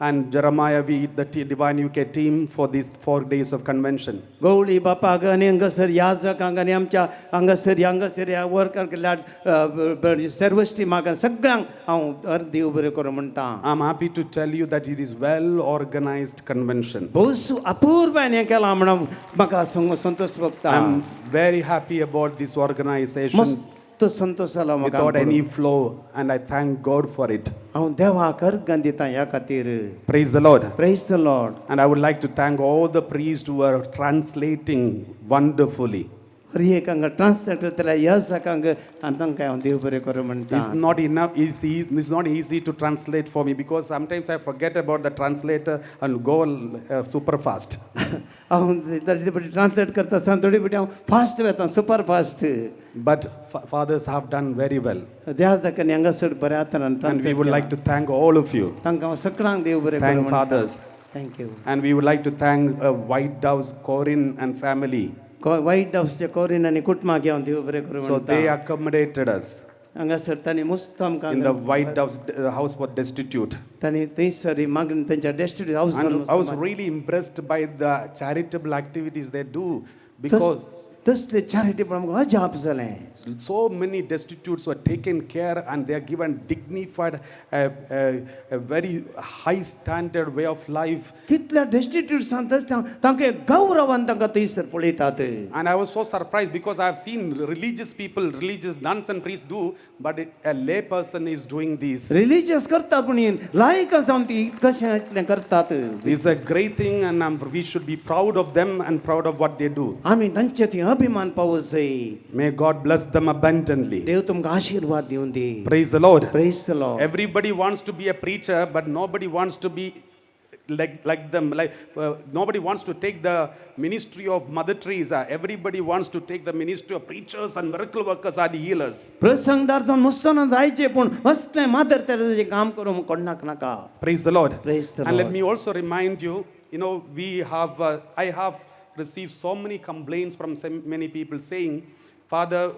and Jeremiah, the Divine UK team for these 4 days of convention. गवळी बापाक आनी हांगासर याजकांक आनी आमच्या हांगासर ह्या worker केल्या सर्वस टिमाक सगळ्यांक हांव देव बरें करूं म्हणटा. I'm happy to tell you that it is well organized convention. बहुत अपूर्वान हें केलां म्हणून म्हाका संतोष भोगता. I'm very happy about this organization. मस्त संतोष जाला म्हाका. Without any flow, and I thank God for it. हांव देवाक अर्घ दिता ह्या खातीर. Praise the Lord. Praise the Lord. And I would like to thank all the priests who are translating wonderfully. हर एक हांगा ट्रान्सलेटर त्याला याजकांक आनी तांकां हांव देव बरें करूं म्हणटा. It's not easy to translate for me because sometimes I forget about the translator and go super fast. हांव थोडी फाटी ट्रान्सलेट करता आसतना थोडी फाटी हांव फास्ट वेता super fast. But fathers have done very well. याजकांनी हांगासर बऱ्या तरान And we would like to thank all of you. तांकां हांव सगळ्यांक देव बरें करूं Thank म्हणटा. fathers. Thank you. And we would like to thank White Dove's Corinne and family. वायट हावसच्या कोरीन आनी कुटुंबाक हांव देव बरें करूं So they म्हणटा. accommodated us हांगासर तांणी मस्त आमकां in the White Dove's house for destitute. तांणी थंयसर मागणी तांच्या डेस्टिट्यूट हावस. And I was really impressed by the charitable activities they do because तसले चॅरिटेबल आमकां अजाप जालें. so many destitutes were taken care and they are given dignified, a very high standard way of life. कितल्या डेस्टिट्यूट्सांक तांकां गौरवान तांकां थंयसर पळयतात. And I was so surprised because I have seen religious people, religious nuns and priests do, but a lay person is doing this. Religious करतात पूण लायक जावन ती कशें इतलें करतात. It's a great thing and we should be proud of them and proud of what they do. आमी तांचे ती अभिमान पावो जाय. May God bless them abundantly. देव तुमकां आशीर्वाद दिवन दी. Praise the Lord. Praise the Lord. Everybody wants to be a preacher, but nobody wants to be like them. Nobody wants to take the ministry of Mother Teresa. Everybody wants to take the ministry of preachers and miracle workers and healers. प्रसंगदार्थान मुस्ताना जायचे पूण असले मादर तेरेसाचें काम करूंक कोणाक नाका. Praise the Lord. Praise the And let Lord. me also remind you, we have, I have received so many complaints from so many people saying, Father,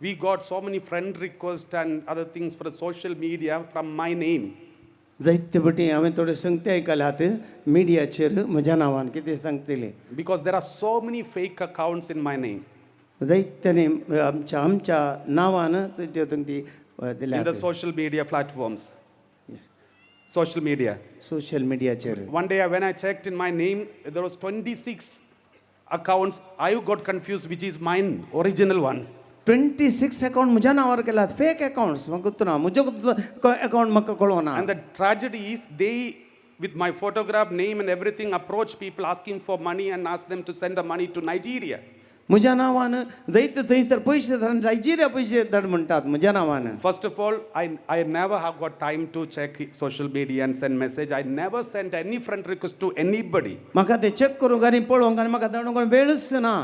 we got so many friend requests and other things for the social media from my name. जायते फावटी हांवें थोडे संगती आयकल्यात मिडियाचेर म्हज्या नांवान कितें सांगतले. Because there are so many fake accounts in my name. जायत्यांनी आमच्या नांवान त्यो संगती In दिल्यात. the social media platforms. Social media. Social मिडियाचेर. One day when I checked in my name, there was 26 accounts. I got confused which is mine, original one. 26 account म्हज्या नांवार केल्यात. Fake accounts म्हाका गुर्तना. म्हजो अकाउंट म्हाका कळोना. And the tragedy is they, with my photograph, name and everything, approach people asking for money and ask them to send the money to Nigeria. म्हज्या नांवान जायते थंयसर पयशे धाडून नायजेरिया पयशे धाड म्हणटात म्हज्या नांवान. First of all, I never have got time to check social media and send message. I never sent any friend request to anybody. म्हाका ते चेक करूंक आनी पळोवंक आनी म्हाका धाडूंक वेळच ना.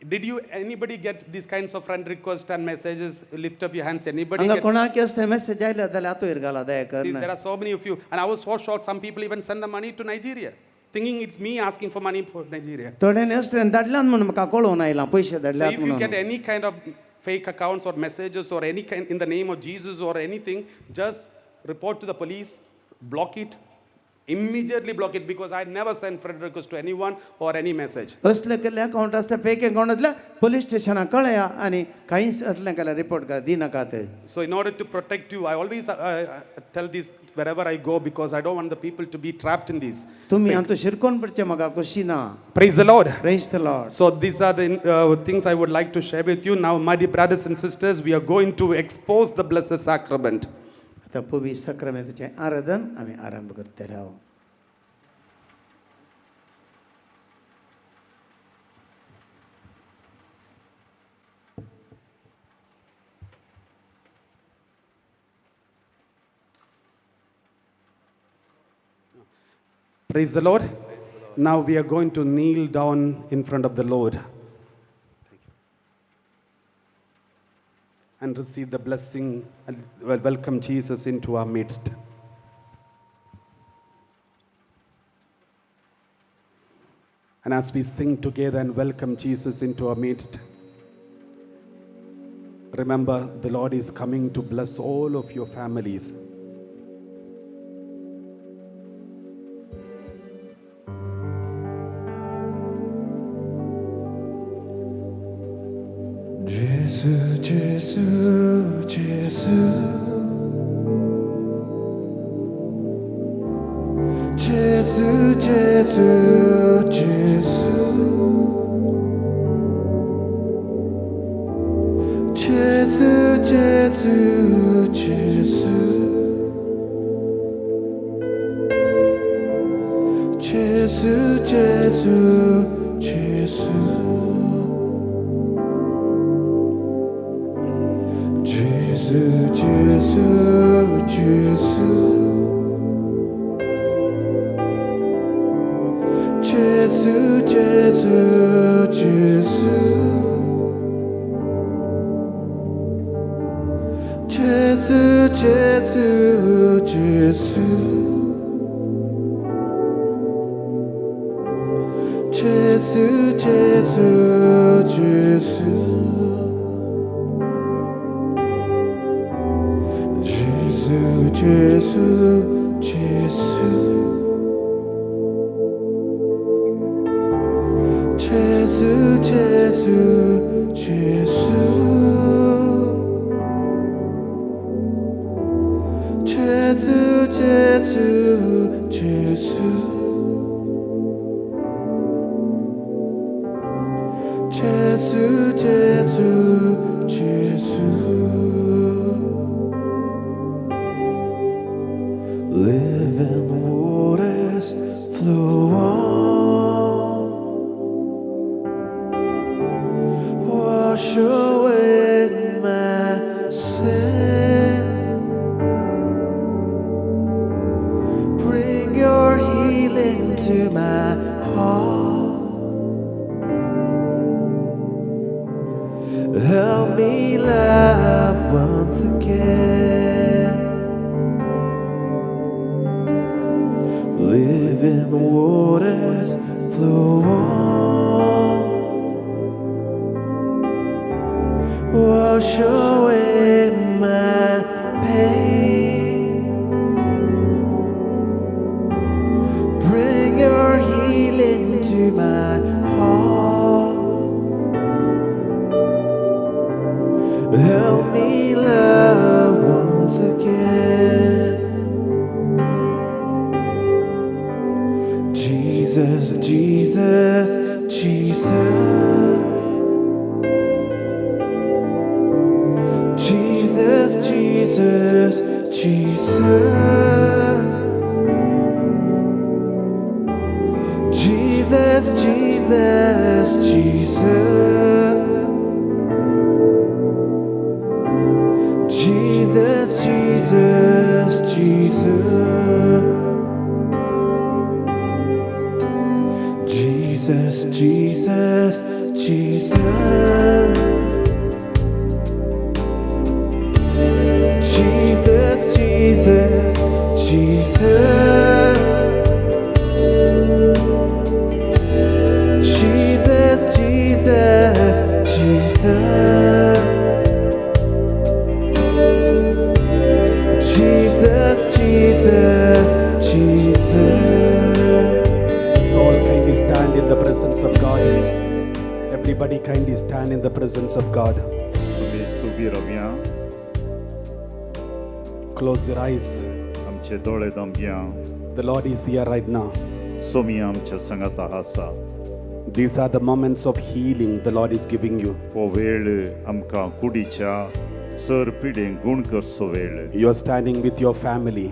Did you anybody get these kinds of friend requests and messages? Lift up your hands. Anybody हांगा get? कोणाक असले मेसेज आयले जाल्यार हातूर घाला दया See, कर. there are so many of you, and I was so shocked. Some people even send the money to Nigeria, thinking it's me asking for money for Nigeria. थोड्यांनी असल्यान धाडल्यान म्हणून म्हाका कळोवन आयलां पयशे So धाडल्यात if you म्हणून. get any kind of fake accounts or messages or any kind in the name of Jesus or anything, just report to the police, block it, immediately block it, because I never send friend request to anyone or any message. असले केल्ले account आसता fake account आसल्यार police स्टेशनाक कळया आनी कांय असलें केल्यार report दिनाकात. So in order to protect you, I always tell this wherever I go, because I don't want the people to be trapped in this. तुमी हातूंत शिरकोन पडचे म्हाका खोशी ना. Praise the Lord. Praise the Lord. So these are the things I would like to share with you. Now, my dear brothers and sisters, we are going to expose the Blessed Sacrament. आतां पवित्र सक्रामेंताचें आराधन आमी आरंभ करते राव. Praise the Lord. Now we are going to kneel down in front of the Lord and receive the blessing and welcome Jesus into our midst. And as we sing together and welcome Jesus into our midst, remember the Lord is coming to bless all of your families. Jesus, Jesus, Jesus. Jesus, Jesus, Jesus. Jesus, Jesus, Jesus. Jesus, Jesus, Jesus. Jesus, Jesus, Jesus. Jesus, Jesus, Jesus. Jesus, Jesus, Jesus. Jesus, Jesus, Jesus. Jesus, Jesus. Jesus, Jesus, Jesus. Jesus, Jesus, Jesus. Jesus, Jesus, Jesus. Living waters flow on, into my heart. Help me love once again. Living waters flow on. Wash away my pain. Bring your healing to my heart. Help me love once again. Jesus, Jesus, Jesus. Jesus, Jesus, Jesus. Jesus, Jesus, Jesus. Jesus, Jesus, Jesus. Jesus, Jesus, Jesus. Jesus, Jesus, Jesus. Jesus, Jesus, Jesus. Jesus, Jesus, Jesus. Let's all kindly stand in the presence of God. Everybody kindly stand in the presence of God. Close your eyes. The Lord is here right now. These are the moments of healing the Lord is giving you. You are standing with your family.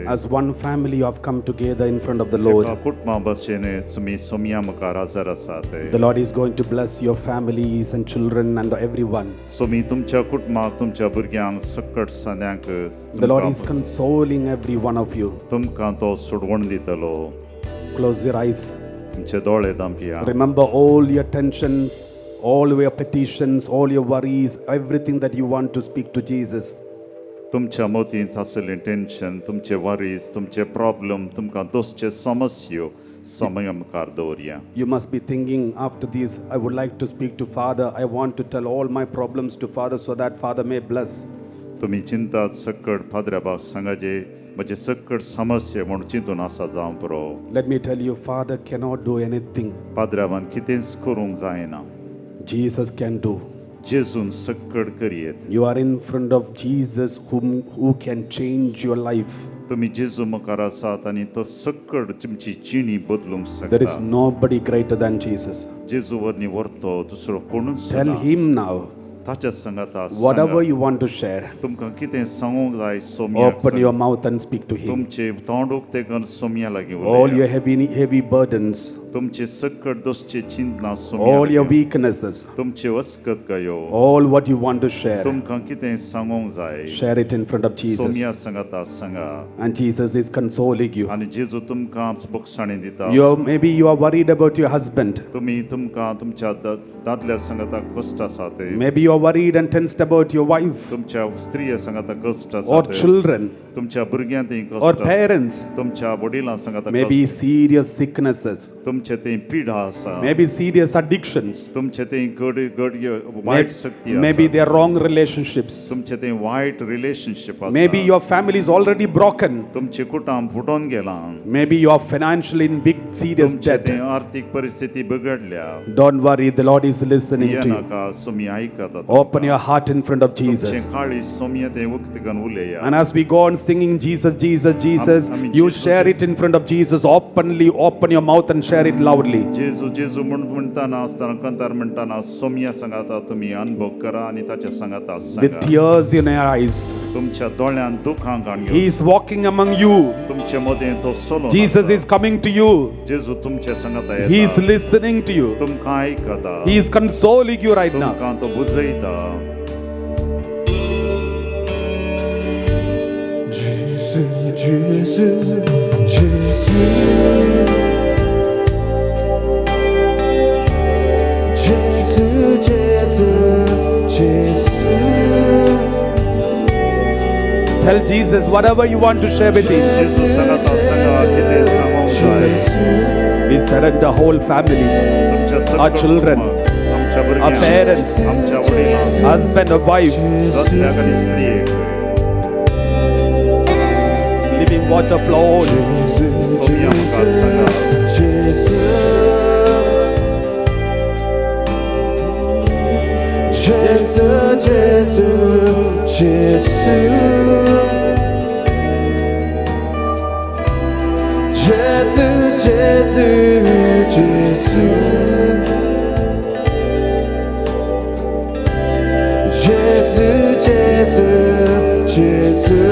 As one family, you have come together in front of the Lord. The Lord is going to bless your families and children and everyone. The Lord is consoling every one of you. Close your eyes. Remember all your tensions, all your petitions, all your worries, everything that you want to speak to Jesus. तुमच्या मतींत आसलेलें tension, तुमचे worries, तुमचे problem, तुमकां दोसचे समस्यो समय मुखार दवरया. You must be thinking after this, I would like to speak to Father. I want to tell all my problems to Father so that Father may bless. तुम्ही चिंतात सकट फादराबाक सांगाजे म्हजे सकट समस्या म्हूण चिंतून आसा जावं पुरो. Let me tell you, Father cannot do anything. फादराबान कितेंच करूंक जायना. Jesus can do. जेजून सकट करियेत. You are in front of Jesus who can change your life. तुम्ही जेजू मुखार आसात आनी तो सकट तुमची जिणी बदलूंक शकता. There is nobody greater than Jesus. जेजू वरनी व्हरतो दुसरो कोणूच Tell him now. ताच्या संगता Whatever you want to share. तुमकां कितें सांगूंक जाय सोम्याक. Open your mouth and speak to him. तुमचे तोंड उक्ते करून सोम्या लागीं All उलया. your heavy burdens. तुमचे सकट दोसचे चिंतना All सोम्या your लागीं. weaknesses. तुमचे वचकत गयो. All what you want to share. तुमकां कितें सांगूंक जाय. Share it in front of Jesus. Saumya संगता सांगा. And Jesus is consoling you. आनी जेजू तुमकां बोगसाणी दिता. Maybe you are worried about your husband. तुमी तुमकां तुमच्या दादल्या संगता कश्ट आसा ते. Maybe you are worried and tensed about your wife. तुमच्या स्त्रिया संगता कश्ट आसा Or ते. children. तुमच्या भुरग्यांतय कश्ट Or आसा. parents. तुमच्या वडिलां संगता Maybe कश्ट. serious sicknesses. तुमचे ते पिडा आसा. Maybe serious addictions. तुमचे ते गड वायट शक्ती आसा. Maybe they are wrong relationships. तुमचे ते वायट रिलेशनशिप आसा. Maybe your family is already broken. तुमचे कुटुंब फुटून गेलां. Maybe you are financially in big serious तुमचे debt. ते आर्थिक परिस्थिती बिगडल्या. Don't worry, the Lord is listening to you. नाका सोमी आयकता. Open your heart in front of Jesus. तुमचे काळी सोम्या ते उक्तगन उलया. And as we go on singing Jesus, Jesus, Jesus, you share it in front of Jesus openly. Open your mouth and share it loudly. जेजू जेजू म्हणटाना आसतना कंतार म्हणटाना सोम्या सांगाता तुम्ही अनुभव करा आणि ताच्या सांगाता सांगा. With tears in your eyes. तुमच्या दोळ्यान दुखां काडयो. He is walking among you. तुमचे मदें तो solo. Jesus is coming to you. जेजू तुमच्या सांगाता येता. He is listening to you. तुमकां आयकता. He is consoling you right now. तुमकां तो बुजयता. Jesus, Jésus, Jésus. Jésus, Jésus, Jésus. Tell Jesus whatever you want to share with him. We surrender whole family, our children, our parents, husband or wife, living water flow on. Jésus, Jésus, Jésus. Jésus, Jésus, Jésus. Jésus, Jésus, Jésus.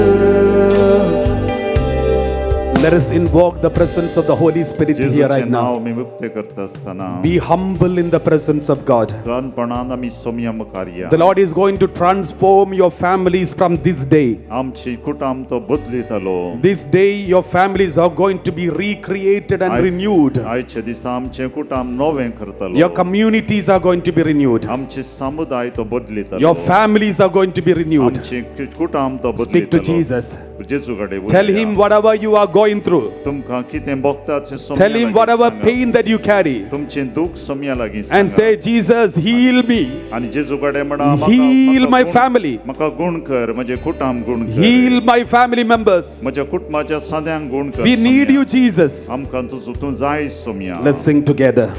Let us invoke the presence of the Holy Spirit here right now. Be humble in the presence of God. The Lord is going to transform your families from this day. This day your families are going to be recreated and renewed. Your communities are going to be renewed. Your families are going to be renewed. Speak to Jesus. Tell him whatever you are going through. Tell him whatever pain that you carry. And say, Jesus, heal me. Heal my family. Heal my family members. We need you, Jesus. Let's sing together.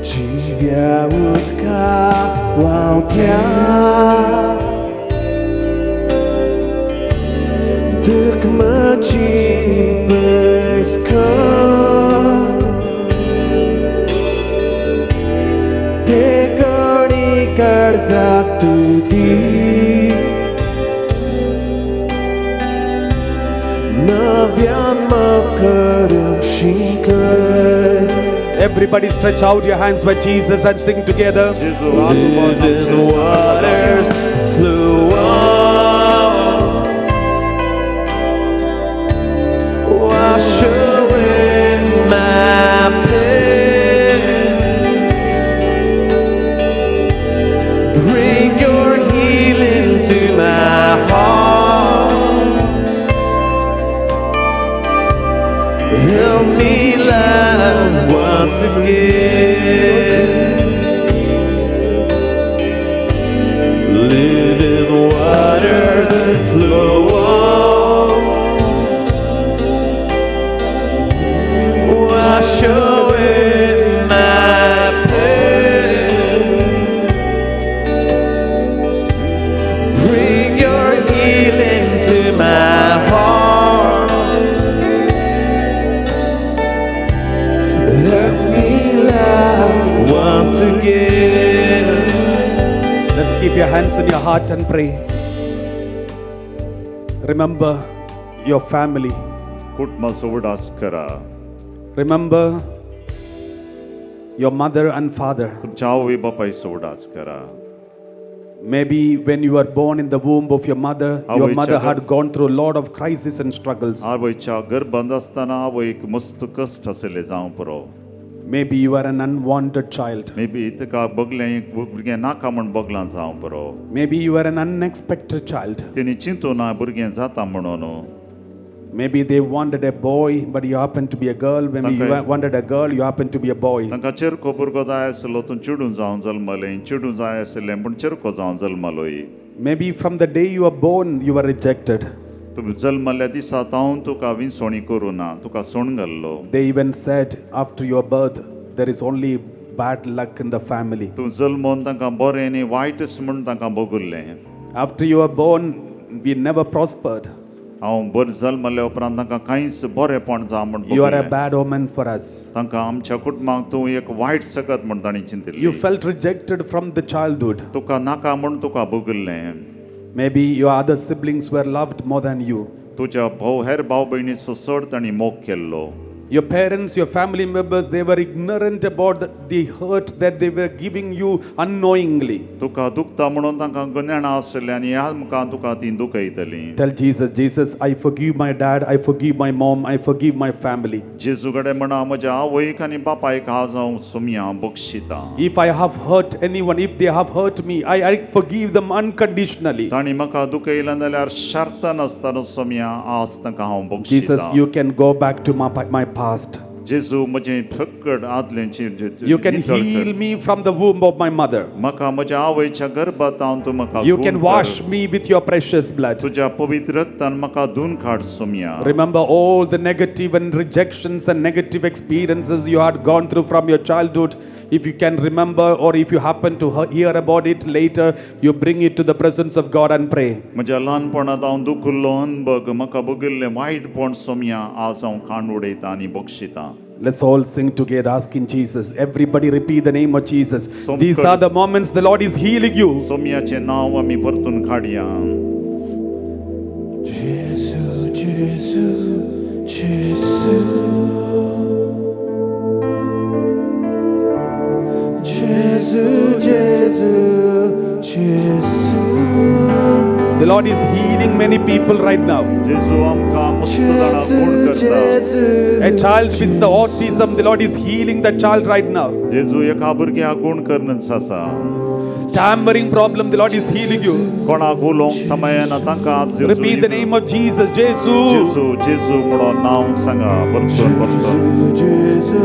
Dziwia łódka łąpia, Duk maci blisko, Pekoni karza tudi, Navian makaruk shikai. Everybody stretch out your hands for Jesus and sing together. Living waters flow on, wash away my pain, bring your healing to my heart, help me love once again. Living waters flow on, wash away my pain, bring your healing to my heart, help me love once again. Let's keep your hands in your heart and pray. Remember your family. Remember your mother and father. Maybe when you were born in the womb of your mother had gone through a lot of crises and struggles. Maybe you are an unwanted child. Maybe you are an unexpected child. Maybe they wanted a boy, but you happen to be a girl. Maybe you wanted a girl, you happen to be a boy. Maybe from the day you were born, you were rejected. They even said after your birth, there is only bad luck in the family. After you were born, we never prospered. You are a bad omen for us. You felt rejected from the childhood. Maybe your other siblings were loved more than you. Your parents, your family members, they were ignorant about the hurt that they were giving you unknowingly. तुका दुखता म्हणून तांकां गजाण आसले आनी ह्या मुखार तुका ती दुखयतली. Tell Jesus, Jesus, I forgive my dad, I forgive my mom, I forgive my family. जेजू कडेन म्हणा म्हज्या आवयक आनी बापायक हांव हांव Somaiya बक्षिता. If I have hurt anyone, if they have hurt me, I forgive them unconditionally. तांणी म्हाका दुखयलां जाल्यार शर्त नासतना सुमया आज तांकां हांव बक्षिता. Jesus, you can go back to my past. जेजू म्हजें fucked आदलेंची You can heal me from the womb of my mother. म्हाका म्हज्या आवयच्या गर्भांत हांव तूं म्हाका You can wash me with your precious blood. तुज्या पवित्र रक्तान म्हाका धुवन काड Somaiya. Remember all the negative and rejections and negative experiences you had gone through from your childhood. If you can remember or if you happen to hear about it later, you bring it to the presence of God and pray. म्हज्या ल्हानपणांत हांव दुखुल्लो अनुभव म्हाका भोगिल्लें वायटपण सुमया आज हांव काण उडयता आनी बक्षिता. Let's all sing together asking Jesus. Everybody repeat the name of Jesus. Some These are the moments the Lord is healing you. सोमयाचें नांव आमी परतून काडया. जेसू जेसू जेसू जेसू जेसू जेसू. The Lord is healing many people right now. जेजू आमकां मुक्तदाना गुण करता. A child with the autism, the Lord is healing that child right now. जेजू एका भुरग्याक गुण करनच आसा. Stammering problem, the Lord is healing you. कोणाक उलोवंक समयना तांकां जेजू. Repeat the name of Jesus. Jesus. जेजू जेजू म्हणून नांव सांगा परतून परतून. जेसू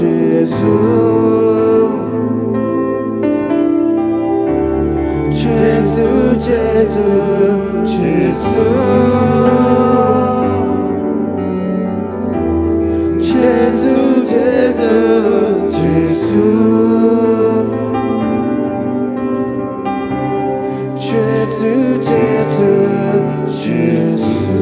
जेसू जेसू जेसू जेसू जेसू जेसू जेसू जेसू जेसू जेसू.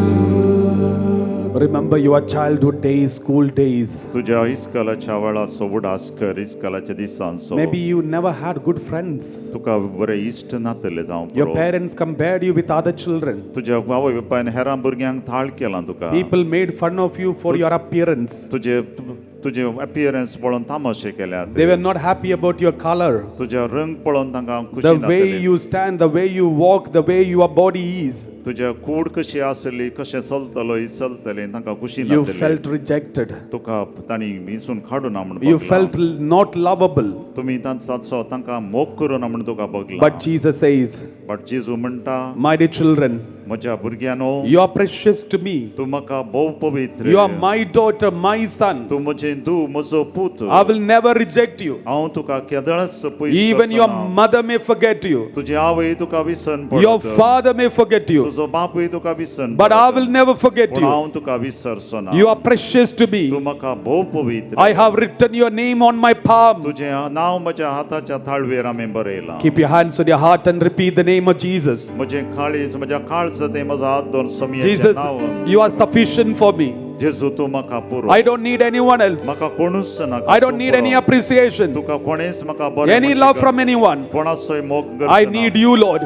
Remember your childhood days, school days. तुज्या इस्कॉलाच्या वेळाचो उडासकर इस्कॉलाच्या दिसांचो. Maybe you never had good friends. तुका बरे इश्ट नातले जावं. Your parents compared you with other children. तुज्या आवय बापायन हेरां भुरग्यांक थाळ केला तुका. People made fun of you for your appearance. तुजे अपीयरन्स पळोवन तामाशे केल्यात. They were not happy about your color. तुज्या रंग पळोवन तांकां खुशी The नातली. way you stand, the way you walk, the way your body is. तुज्या कूड कशी आसली कशें चलतलो ही चलतलें तांकां खुशी You नातली. felt rejected. तुका तांणी हिसून काडूना म्हण You बगला. felt not lovable. तुमी तांचो तांकां मोग करूना म्हण तुका बगला. But Jesus says, बट जेजू म्हणटा my dear children, म्हज्या भुरग्यानो you are precious to me. तूं म्हाका भोव पवित्र. You are my daughter, my son. तूं म्हजें धूव म्हजो पूत. I will never reject you. हांव तुका केदळच पयस Even your करचो ना. mother may forget you. तुजी आवय तुका विसरन Your पडत. father may forget you. तुजो बापूय तुका विसरन But I will never forget पूण you. हांव तुका विसरचो ना. You are precious to me. तूं म्हाका भोव पवित्र. I have written your name on my palm. तुजें नांव म्हज्या हाताच्या थाळवेर हांवें बरयलां. Keep your hands on your heart and repeat the name of Jesus. म्हजें काळीज म्हज्या काळजांत म्हजो हात दवरून समयाचें Jesus, नांव. you are sufficient for me. जेजू तूं म्हाका पुरो. I don't need anyone else. म्हाका कोणूच नाका. I don't need any appreciation, तुका कोणेच म्हाका बरें any म्हणचे love कर. from anyone. कोणाचोय मोग I करचो ना. need you, Lord.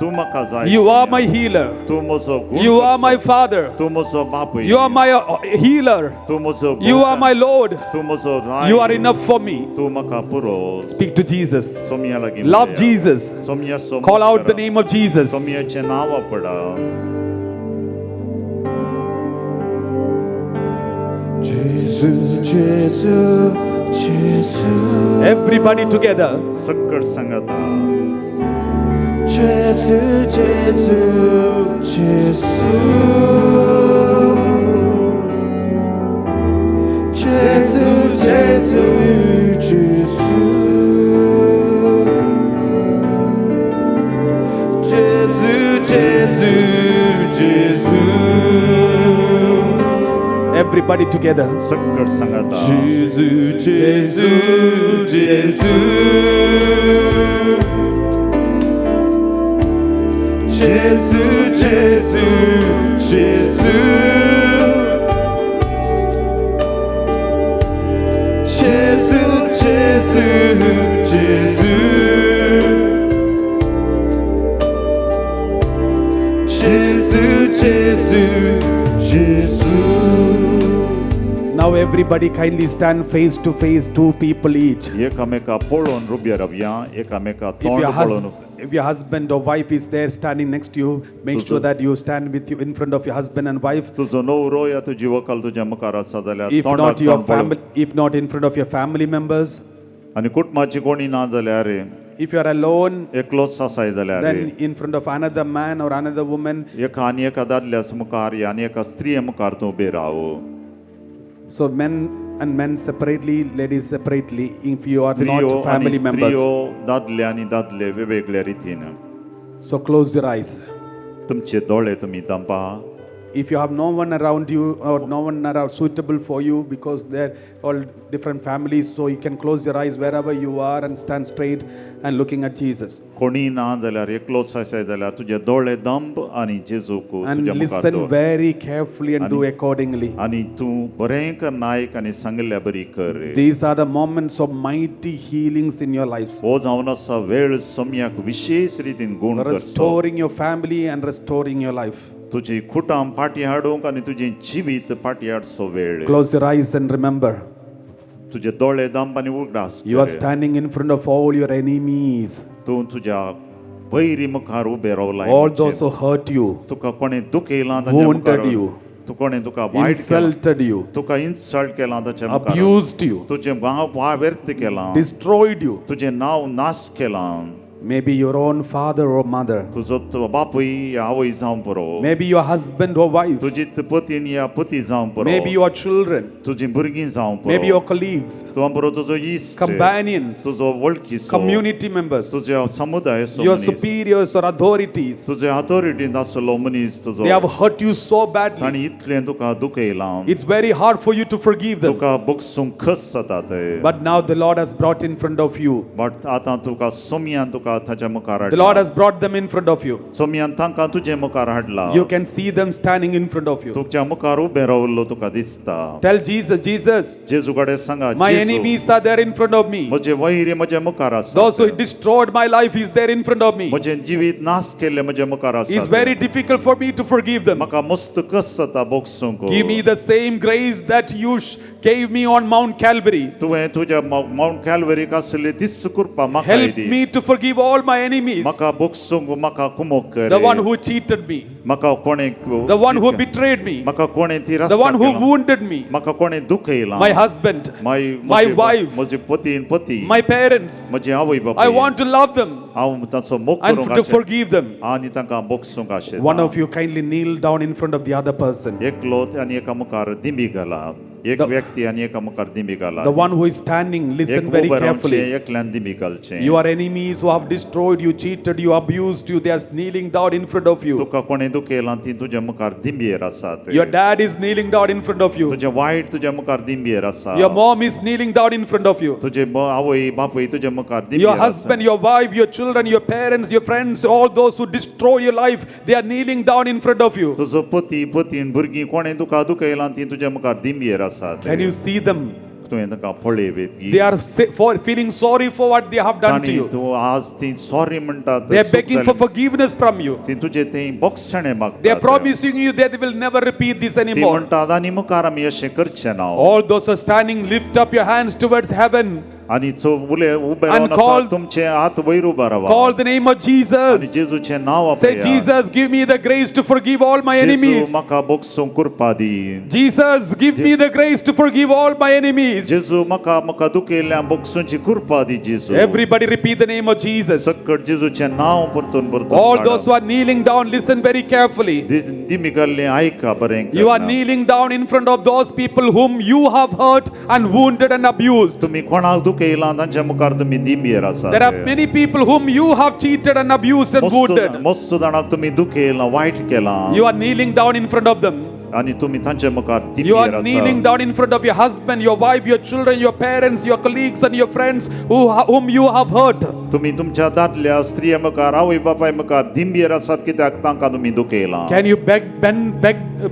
तूं म्हाका जाय. You are my healer. तूं म्हजो गुण You are करचो. my father. तूं म्हजो बापूय. You are my healer. तूं म्हजो You are my Lord. तूं म्हजो Rai. You are enough for me. तूं म्हाका पुरो. Speak to Jesus. सोमया लागीं Love म्हणया. Jesus. Somaiya Som Call out the करा. name of Jesus. सोमयाचें नांव पडा. जेसू जेसू जेसू. Everybody together. सकट सांगाता. जेसू जेसू जेसू. जेसू जेसू जेसू. जेसू जेसू जेसू. Everybody together. सकट सांगाता. जेसू जेसू जेसू. जेसू जेसू जेसू. जेसू जेसू जेसू. जेसू जेसू जेसू. Now Now everybody kindly stand face to face, two people each. एकामेका पळोवन रुबी रावया एकामेका If तोंड your, पळोवन if your husband or wife is there standing next to you, make sure that you stand with you in front of your husband and wife. तुजो न्हवरो या तुजी व्हंकल तुज्या मुखार आसा जाल्यार If तोंडाक not your तोंड पळोवन. family, if not in front of your family members, आनी कुटुंबाची कोणी ना जाल्यार if you are alone, एकलोच आसाय जाल्यार then in front of another man or another woman. एका आनी एका दादल्यास मुखार या आनी एका स्त्रिये मुखार तूं उबे राव. So men and men separately, ladies separately, if you are स्त्रियो not आनी family members. स्त्रियो दादले आनी दादले वेगवेगळ्या रितीन. So close your eyes. तुमचे दोळे तुम्ही दांपा. If you have no one around you or no one around suitable for you because they're all different families, so you can close your eyes wherever you are and stand straight and looking at Jesus. कोणी ना जाल्यार एकलोच आसाय जाल्यार तुजे दोळे दांप आनी जेजूक And तुज्या मुखार listen दवर. very carefully and do accordingly. आनी तूं बरें कर नायक आनी सांगल्या बरी कर. These are the moments of mighty healings in your lives. हो जावन आसा वेळ सोम्याक विशेष रितीन गुण करचो. Restoring your family and restoring your life. तुजी कुटाम फाटी हाडूंक आनी तुजें जिवीत फाटी हाडचो वेळ. Close your eyes and remember, तुजे दोळे दांप आनी उगडास you are standing in front of all your enemies. तूं तुज्या वैरी मुखार उबे रावलाय. All those who hurt you, तुका कोणें दुखयलां ताच्या wounded मुखार. you, तू कोणें तुका वायट केलां. insulted you, तुका इन्सल्ट केलां ताच्या मुखार. abused you, तुजें नांव व्यर्थ केलां. destroyed you. तुजें नांव नाश केलां. Maybe your own father or mother. तुजो तो बापूय या आवय जावं पुरो. Maybe your husband or wife. तुजी पत्नी या पती जावं पुरो. Maybe your children. तुजी भुरगीं जावं पुरो. Maybe your colleagues. तू पुरो तुजो इश्ट. Companions. तुजो वळखीचो. Community members. तुजे समुदाय Your superiors or authorities. तुजे अथॉरिटीन आसलो मनीस तुजो. They have hurt you so badly. ताणी इतलें तुका दुखयलां. It's very hard for you to forgive them. तुका बुकसूंक खस जाता ते. But now the Lord has brought in front of you. But आतां तुका सोम्यान तुका ताच्या मुखार The Lord has brought them in front of you. सोम्यान तांकां तुजे मुखार हाडला. You can see them standing in front of you. तुज्या मुखार उबे रावल्लो तुका दिसता. Tell Jesus, Jesus, जेजू कडेन सांगा. my जेजू, enemies are there in front of me. म्हजे वैरी म्हजे मुखार आसा. Those who destroyed my life is there in front of me. म्हजें जिवीत नाश केल्लें म्हजे मुखार आसा. It's very difficult for me to forgive them. म्हाका मस्त कस जाता बोगसूंक. Give me the same grace that you gave me on Mount Calvary. तुवें तुज्या माउंट कॅल्वरीक आसली तीच कृपा म्हाका Help the. me to forgive all my enemies. म्हाका बोगसूंक म्हाका कुमोक कर. The one who cheated me. म्हाका कोणें The one who betrayed me. म्हाका कोणें तिरस्कार The one who केला. wounded me. म्हाका कोणें दुखयलां. My husband. My wife. म्हजे पती. My parents. म्हजे आवय I बापूय. want to love them हांव ताचो मोग and करूंक to आशें. forgive them. आनी तांकां बोगसूंक आशें. One of you kindly kneel down in front of the other person. एकलो आनी एका मुखार दिमी घाला. एक व्यक्ती आनी एका मुखार दिमी घाला. The one who is standing, listen very carefully. एकल्यान दिमी घालचें. Your enemies who have destroyed you, cheated you, abused you, they are kneeling down in front of you. तुका कोणें दुखयलां ती तुज्या मुखार दिंबयेर आसात. Your dad is kneeling down in front of you. तुजें वायट तुज्या मुखार दिंबयेर आसा. Your mom is kneeling down in front of you. तुजे आवय बापूय तुज्या मुखार दिंबयेर Your आसा. husband, your wife, your children, your parents, your friends, all those who destroy your life, they are kneeling down in front of you. तुजो पती पतीन भुरगीं कोणें तुका दुखयलां ती तुज्या मुखार दिंबयेर आसात. Can you see them? तुवें तांकां पळयवेत. They are feeling sorry for what they have done to तांणी you. तूं आज ती सॉरी म्हणटात. They are begging for forgiveness from you. ती तुजे थंय बोगसणें मागतात. They are promising you that they will never repeat this ती anymore. म्हणटात आनी मुखार आमी अशें करचें ना. All those who are standing, lift up your hands towards heaven. आनी उबे And रावन call- आसात तुमचे हात वयर उबा रावा. Call the name of आनी Jesus. जेजूचें नांव Say, आपया. Jesus, give me the grace to forgive all my जेजू enemies. म्हाका बोगसूंक कृपा दी. Jesus, give me the grace to forgive all my enemies. जेजू म्हाका दुखयल्ल्या बोगसूंची कृपा दी जेजू. Everybody repeat the name of Jesus. सकट जेजूचें नांव परतून All those who are kneeling down, listen very carefully. दिमी घाल्लें आयका बरें. You are kneeling down in front of those people whom you have hurt and wounded and abused. तुमी कोणाक दुखयलां तांच्या मुखार तुमी दिंबयेर आसात. There are many people whom you have cheated and abused and wounded. मस्त जाणांक तुमी दुखयलां वायट केलां. You are kneeling down in front of them. आनी तुमी तांच्या मुखार You दिंबयेर are kneeling आसात. down in front of your husband, your wife, your children, your parents, your colleagues and your friends whom you have hurt. तुमी तुमच्या दादल्या स्त्रिये मुखार आवय बापाय मुखार दिंबयेर आसात कित्याक तांकां तुमी दुखयलां. Can you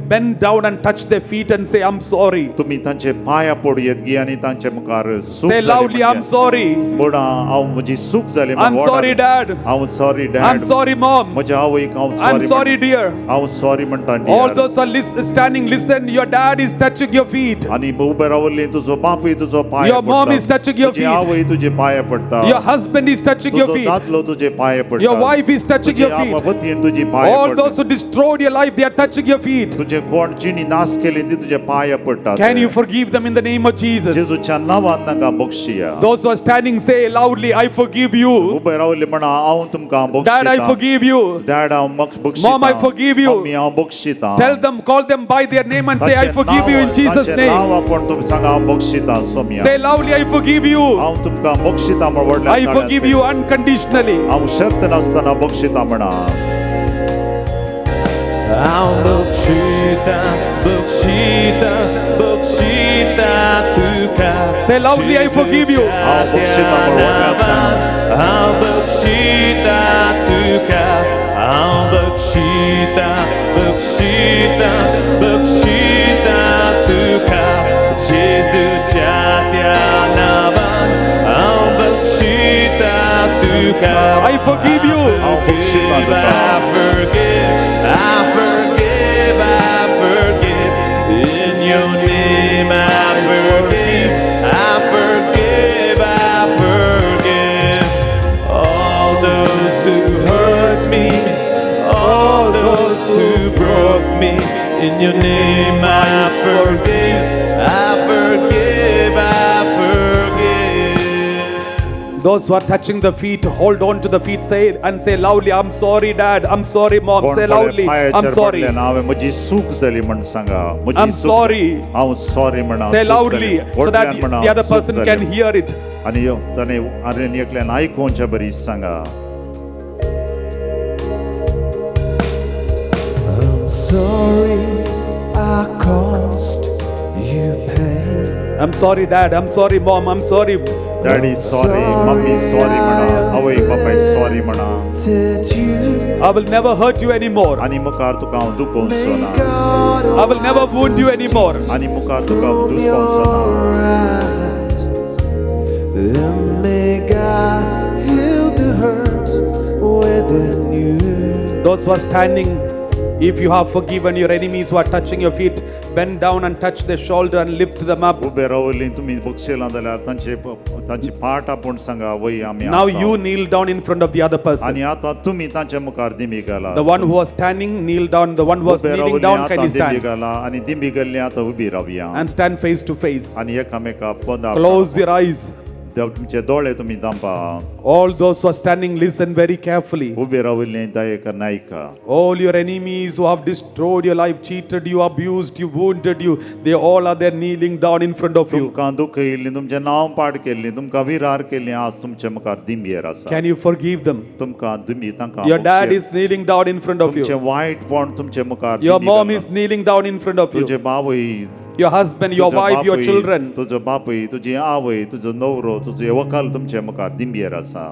bend down and touch their feet and say, I'm sorry? तुमी तांचे पांया पडयेत गी आनी तांचे मुखार सूख Say जाली loudly, I'm sorry. म्हणा हांव म्हजी चूक जाली I'm sorry, Dad. हांव sorry I'm dad sorry, Mom. म्हज्या आवयक हांव I'm sorry, dear. हांव सॉरी म्हणटा All those who are standing, listen. Your dad is touching your feet. आनी उबे रावल्ली तुजो बापूय तुजो पांय Your mom is touching your तुजी feet. आवय तुजे पांय पडटा Your husband is touching your तुजो feet. दादलो तुजे पांय पडटा Your wife is touching your feet. वतीन तुजी पांय All पडटा those who destroyed your life, they are touching your feet. तुजे कोण जिणी नाश केली ती तुजे पांय पडटा Can you forgive them in the name of Jesus? जेजूच्या नांवान तांकां बक्षिया Those who are standing, say loudly, I forgive you. उबे रावल्ली म्हणा हांव तुमकां Dad, I बक्षिता forgive you. Dad हांव बक्षिता Mom, I forgive you. Mummy हांव बक्षिता Tell them, call them by their name and say, I forgive you in Jesus' name. नांव आपण तुम सांगा हांव बक्षिता Saumya Say loudly, I forgive you. हांव तुमकां बक्षिता म्हण व्हडल्या I forgive you unconditionally. हांव शर्त नासतना बक्षिता म्हणा हांव बक्षिता बक्षिता बक्षिता तुका Say loudly, I forgive you. हांव बक्षिता म्हण व्हडल्या सांग हांव बक्षिता तुका हांव बक्षिता बक्षिता बक्षिता तुका जेजूच्या त्या नांवान हांव बक्षिता तुका I forgive you. हांव बक्षिता तुका I forgive, I forgive, in your name I forgive, I forgive, I forgive, all those who hurt me, all those who broke me, in your name I forgive, I forgive, I forgive. Those who are touching the feet, hold on to the feet, say and say loudly, I'm sorry, Dad. I'm sorry, Mom. Say loudly, I'm sorry. हांवें म्हजी चूक जाली म्हण सांगा I'm sorry. हांव sorry म्हणा Say loudly so that the other person can hear it. आनी ताणें आरेन एकल्यान आयकोवच्या बरी सांगा I'm sorry I caused you pain. I'm sorry, Dad. I'm sorry, Mom. I'm sorry. Daddy sorry mummy sorry म्हणा आवय बापाय सॉरी म्हणा Did you I will never hurt you anymore. आनी मुखार तुका हांव दुखोवचो ना I will never wound you anymore. आनी मुखार तुका दुखोवचो ना and may God heal the hurts within you. Those who are standing, if you have forgiven your enemies who are touching your feet, bend down and touch their shoulder and lift them up. उबे रावल्ली तुमी बक्षिलां जाल्यार तांची पाट आपूण सांगा वय आमी Now आसा. you kneel down in front of the other person. आनी आतां तुमी तांच्या मुखार दिमी घाला The one who was standing, kneel down. The one who was उबे kneeling रावल्ली down, can आतां you दिमी stand? घाला आनी दिमी गेल्ली आतां उबी रावया And stand face to face. आनी एकामेकाक पदां Close your eyes. तुमचे दोळे तुमी दांपा All those who are standing, listen very carefully. उबे रावल्ली दयेक नायका All your enemies who have destroyed your life, cheated you, abused you, wounded you, they all are there kneeling down in front of you. तुमकां दुख येयल्ली तुमचें नांव पाड केल्ली तुमकां विरार केल्ली आज तुमचे मुखार दिंबेर आसा Can you forgive them? तुमकां दिमी तांकां Your dad is kneeling down in front of तुमचें you. वायटपण तुमचे मुखार Your दिमी mom घाला. is kneeling down in front of तुजे you. बावय Your husband, your तुजो wife, your बापूय, children. तुजो बापूय तुजी आवय तुजो नवरो तुजे वकाल तुमचे मुखार दिंबेर आसा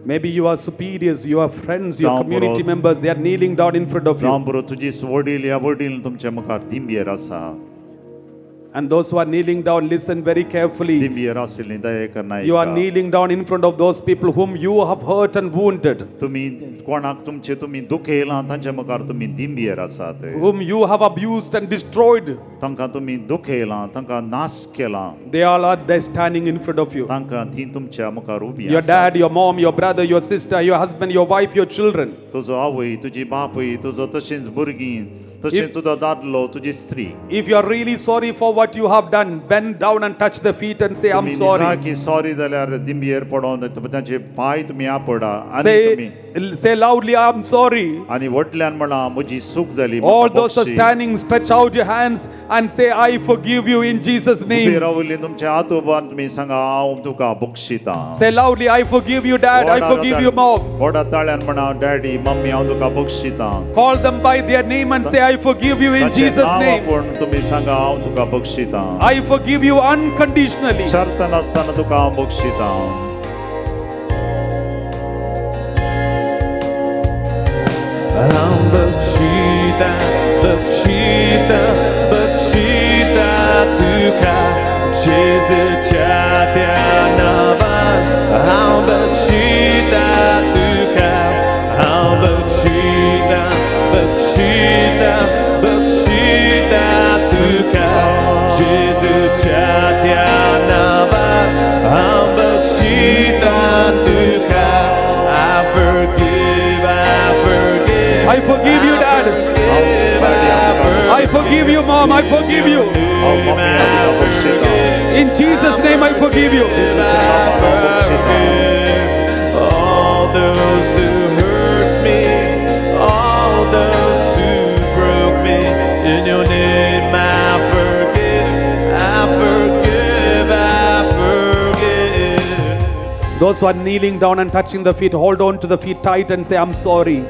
Maybe you are superiors, you are friends, your जावं community बरो. members, they are kneeling down in front of you. जावं बरो तुजी वडील या वडील तुमचे मुखार दिंबेर आसा And those who are kneeling down, listen very carefully. दिंबेर आशिल्लीं दयेक You are नायका kneeling down in front of those people whom you have hurt and wounded, तुमी कोणाक तुमचे तुमी दुखयलां तांचे मुखार तुमी दिंबेर आसात whom you have abused and destroyed. तांकां तुमी दुखयलां तांकां नाश केलां They all are there standing in front of you. तांकां ती तुमच्या मुखार उबी Your आसात. dad, your mom, your brother, your sister, your husband, your wife, your children. तुजो आवय तुजी बापूय तुजो तशींच भुरगीं तशेंच तुजो दादलो तुजी स्त्री If you are really sorry for what you have done, bend down and touch the feet and say, I'm sorry. की सॉरी जाल्यार दिंबेर पडोन तांचे पांय तुमी आपडा आनी तुमी Say loudly, I'm sorry. आनी वटल्यान म्हणा म्हजी चूक जाली All those who are standing, stretch out your hands and say, I forgive you in Jesus' उबे name. रावल्ली तुमच्या हात उबारून तुमी सांगा हांव तुका बक्षितां Say loudly, I forgive you, Dad. I forgive you, Mom. व्हडा ताळ्यान म्हणा डॅडी मम्मी हांव तुका बक्षितां Call them by their name and say, I forgive you in ताचें Jesus' नांव name. आपूण तुमी सांगा हांव तुका बक्षितां I forgive you unconditionally. शर्त नासतना तुका हांव बक्षितां बक्षिता बक्षिता बक्षिता तुका जेजूच्या त्या नावात हांव बक्षिता तुका हांव बक्षिता बक्षिता बक्षिता तुका जेजूच्या त्या नावात हांव बक्षिता तुका I forgive you, Dad. I forgive you, Mom. I forgive you. In Jesus' name, I forgive you. All those who hurt me, all those who broke me, in your name I forgive, I forgive, I forgive. Those who are kneeling down and touching the feet, hold on to the feet tight and say, I'm sorry.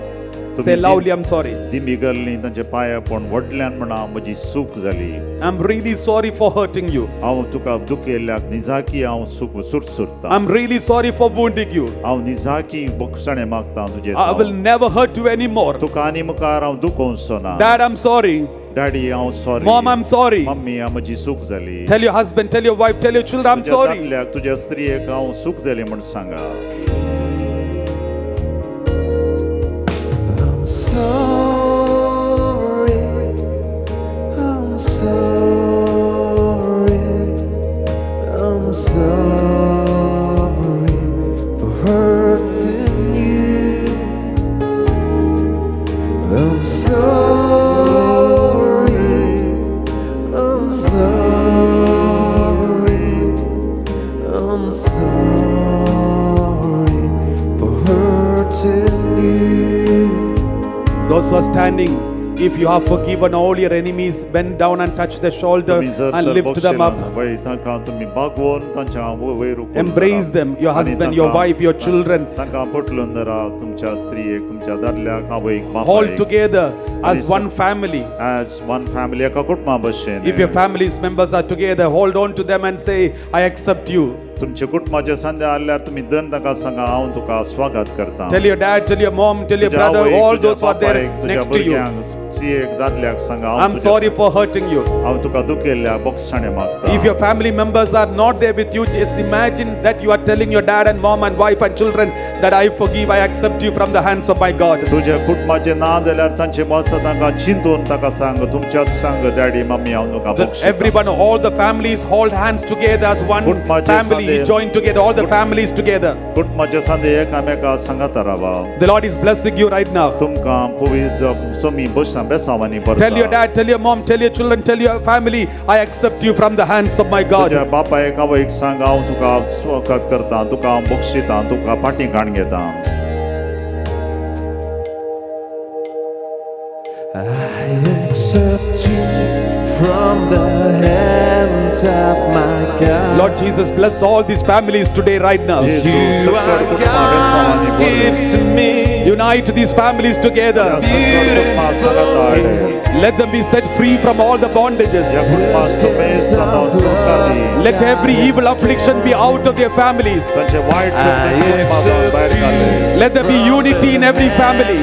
Say loudly, I'm sorry. दिमिगल्ली तांचे पांया पण व्हडल्यान म्हणा म्हजी चूक जाली I'm really sorry for hurting you. हांव तुका दुखेल्ल्याक निजाकी हांव सुरता I'm really sorry for wounding you. हांव निजाकी बोगसणे मागता तुजे I will never hurt you anymore. तुका आनी मुखार हांव दुखोवचो ना Dad, I'm sorry. डॅडी हांव sorry Mom, I'm sorry. Mummy हांव म्हजी चूक जाली Tell your husband, tell your wife, tell your children, I'm तुज्या sorry. दादल्याक तुज्या स्त्रियेक हांव चूक जाली म्हण सांगा I'm sorry for hurting you. I'm sorry, I'm sorry, I'm sorry for hurting you. Those who are standing, if you have forgiven all your enemies, bend down and touch their shoulder and lift them up. Embrace them, your husband, your wife, your children. Hold together as one family. If your family's members are together, hold on to them and say, I accept you. तुमचे कुटुंबाचे संध्या आल्यार तुम्ही दन ताका सांगा हांव तुका स्वागत करता Tell your dad, tell your mom, tell your brother, all those who are there next to you. I'm sorry for hurting you. हांव तुका दुखेल्ल्या बोगसणे मागता If your family members are not there with you, just imagine that you are telling your dad and mom and wife and children that I forgive, I accept you from the hands of my God. तुझ्या कुटुंबाचे ना जाल्यार तांचे वचत ताका चिंतून ताका सांग तुमच्याच सांग डॅडी मम्मी हांव तुका बक्षिता Everyone, all the families hold hands together as one family, join together, all the families together. कुटुंबाचे संदे एकामेका सांगता रावा The Lord is blessing you right now. तुमकां पवित्र सोमी बसा बेसावानी Tell your dad, tell your mom, tell your children, tell your family, I accept you from the hands of my God. तुझ्या बापायक आवयक सांग हांव तुका स्वागत करता तुका हांव बक्षिता तुका पाठीकाण घेता I accept you from the hands of my God. Lord Jesus, bless all these families today, right now. You are God's gift to me. Unite these families together. Let them be set free from all the bondages. Let every evil affliction be out of their families. Let there be unity in every family.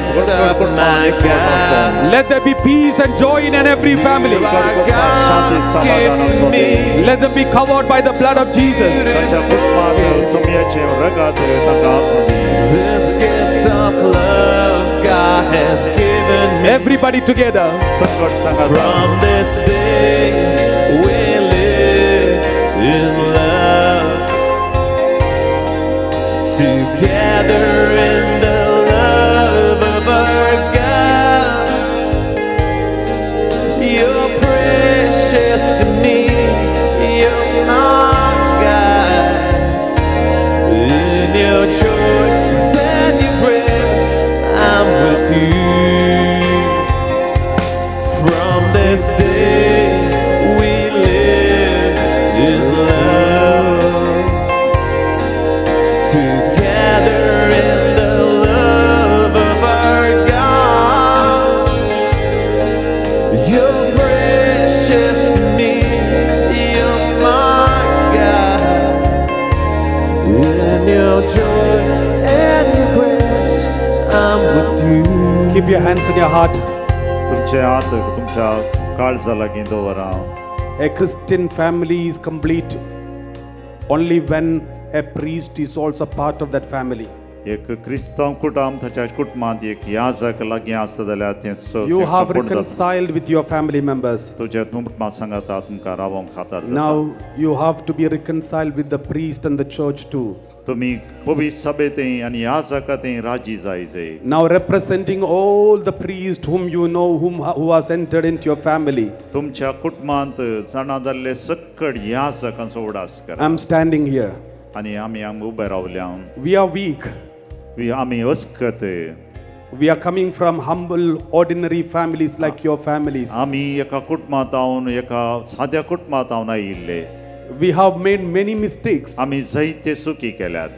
Let there be peace and joy in every family. Let them be covered by the blood of Jesus. This gift of love God has given me. Everybody together. From this day we live in love, together in the love of our God. You're precious to me, you're my God. In your joys and your griefs, I'm with you. From this day we live in love, together in the love of our God. You're precious to me, you're my keep your hands in your heart. तुमचे हात तुमच्या काळजा लागीं दवरा. A Christian family is complete only when a priest is also part of that family. एक क्रिस्तांव कुटुंब ताच्या कुटुंबांत एक याजक लागीं आसा जाल्यार तें You have reconciled with your family members. तुज्या कुटुंबा सांगाता तुमकां रावोंक खातार. Now you have to be reconciled with the priest and the church too. तुमी पवित्र सभेंतय आनी याजकांतय राजी जायचे. Now representing all the priests whom you know who has entered into your family. तुमच्या कुटुंबांत जाणा जाल्ले सकट याजकांचो उडास करा. I'm standing here. आनी आमी उबे रावल्या. We are weak. आमी अस्कत. We are coming from humble, ordinary families like your families. आमी एका कुटुंबांतावन एका साद्या कुटुंबांतावन आयिल्ले. We have made many mistakes. आमी जायते चुकी केल्यात.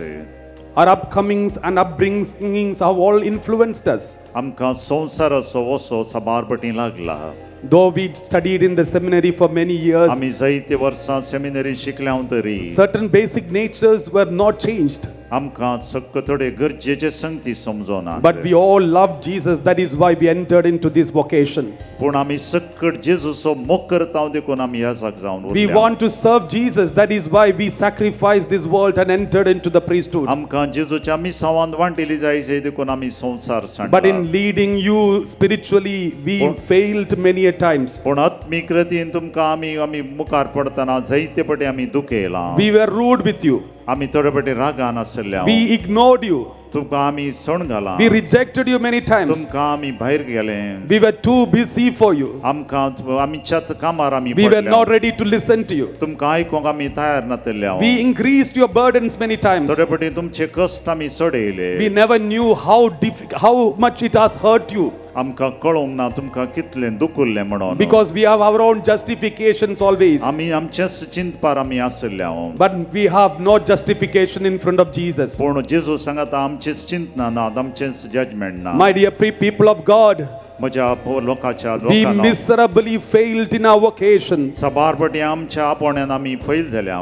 Our upcomings and upbringings have all influenced us. आमकां संवसाराचो वसो साबारपटी लागला. Though we studied in the seminary for many years, आमी जायते वर्सां सेमिनरी शिकल्या तरी certain basic natures were not changed. आमकां सक्क थोडे गरजेचे संगती समजोना. But we all love Jesus. That is why we entered into this vocation. पूण आमी सक्कट जेजूचो मोग करता देखून आमी ह्या जाग जावन We want to serve Jesus. That is why we sacrificed this world and entered into the priesthood. आमकां जेजूच्या मिसावांत वांटिली जायचे देखून आमी संसार सांडला. But in leading you spiritually, we failed many a times. पूण आत्मीक रितीन तुमकां आमी मुखार पडतना जायते पटी आमी दुखेला. We were rude with you. आमी थोडे पटी रागान आसल्या. We ignored you. तुमकां आमी सण घाला. We rejected you many times. तुमकां आमी भायर गेले. We were too busy for you. आमकां आमीच्याच कामार आमी We were पडल्या. not ready to listen to you. तुमकां आयकूंक आमी तयार नासल्या. We increased your burdens many times. थोडे पटी तुमचे कश्ट आमी चडयले. We never knew how much it has hurt you. आमकां कळोंक ना तुमकां कितलें दुखुल्लें म्हणून. Because we have our own justifications always. आमी आमचेच चिंतपार आमी आसल्या. But we have no justification in front of Jesus. पूण जेजू सांगता आमचेच चिंतना ना आमचेच जजमेंट ना. My dear people of God, म्हज्या लोकांच्या we लोकांनो miserably failed in our vocation. साबारपटी आमच्या आपोण्यान आमी फैल जाल्या.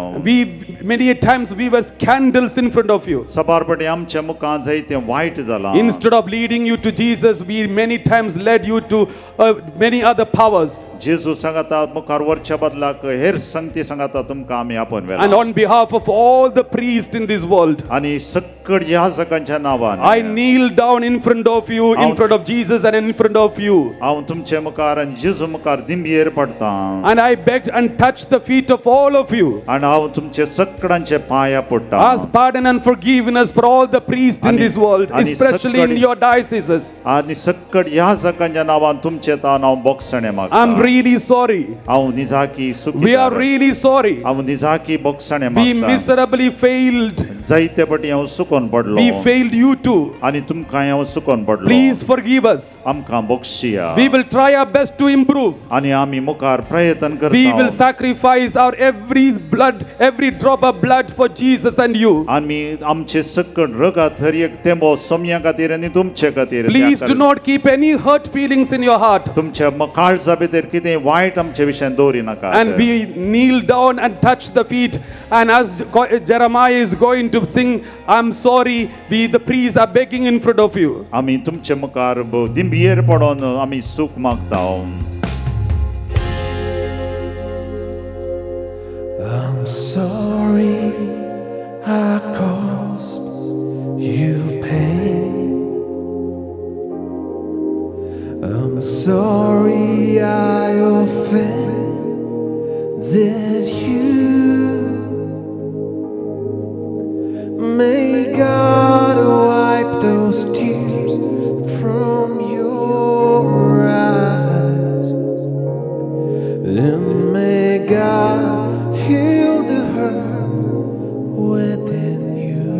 Many a times we were scandals in front of you. साबारपटी आमच्या मुखार जायतें वायट जालां. Instead of leading you to Jesus, we many times led you to many other powers. जेजू सांगता मुखार वरच्या बदलाक हेर संगती सांगता तुमकां आमी आपोवन And व्हेला. on behalf of all the priests in this world, आनी सक्कट याजकांच्या नांवान I kneel down in front of you, in front of Jesus and in front of you. हांव तुमचे मुखार आनी जेजू मुखार दिंबयेर पडटा. And I begged and touched the feet of all of you. आनी हांव तुमचे सक्कडांचे पांया पडटा. Ask pardon and forgiveness for all the priests in this world, especially in your dioceses. आनी सक्कट याजकांच्या नांवान तुमचे तान हांव बोगसणे मागता. I'm really sorry. हांव निजाकी सुखी. We are really sorry. हांव निजाकी बोगसणे We मागता. miserably failed. जायते पटी हांव सुकोन पडलो. We failed you too. आनी तुमकां हांव सुकोन पडलो. Please forgive us. आमकां बक्षिया. We will try our best to improve. आनी आमी मुखार प्रयत्न करता. We will sacrifice our every drop of blood for Jesus and you. आमी आमचे सक्कट रगत हर एक तेंबो सोम्या खातीर आनी तुमचे खातीर. Please do not keep any hurt feelings in your heart. तुमच्या काळजा भितर कितें वायट आमचे विशयान दवरी नाका. And we kneel down and touch the feet. And as Jeremiah is going to sing, I'm sorry, the priests are begging in front of you. आमी तुमचे मुखार दिंबयेर पडोन आमी सूख मागता. I'm sorry I caused you pain. I'm sorry I offended you. May God wipe those tears from your eyes, and may God heal the hurt within you.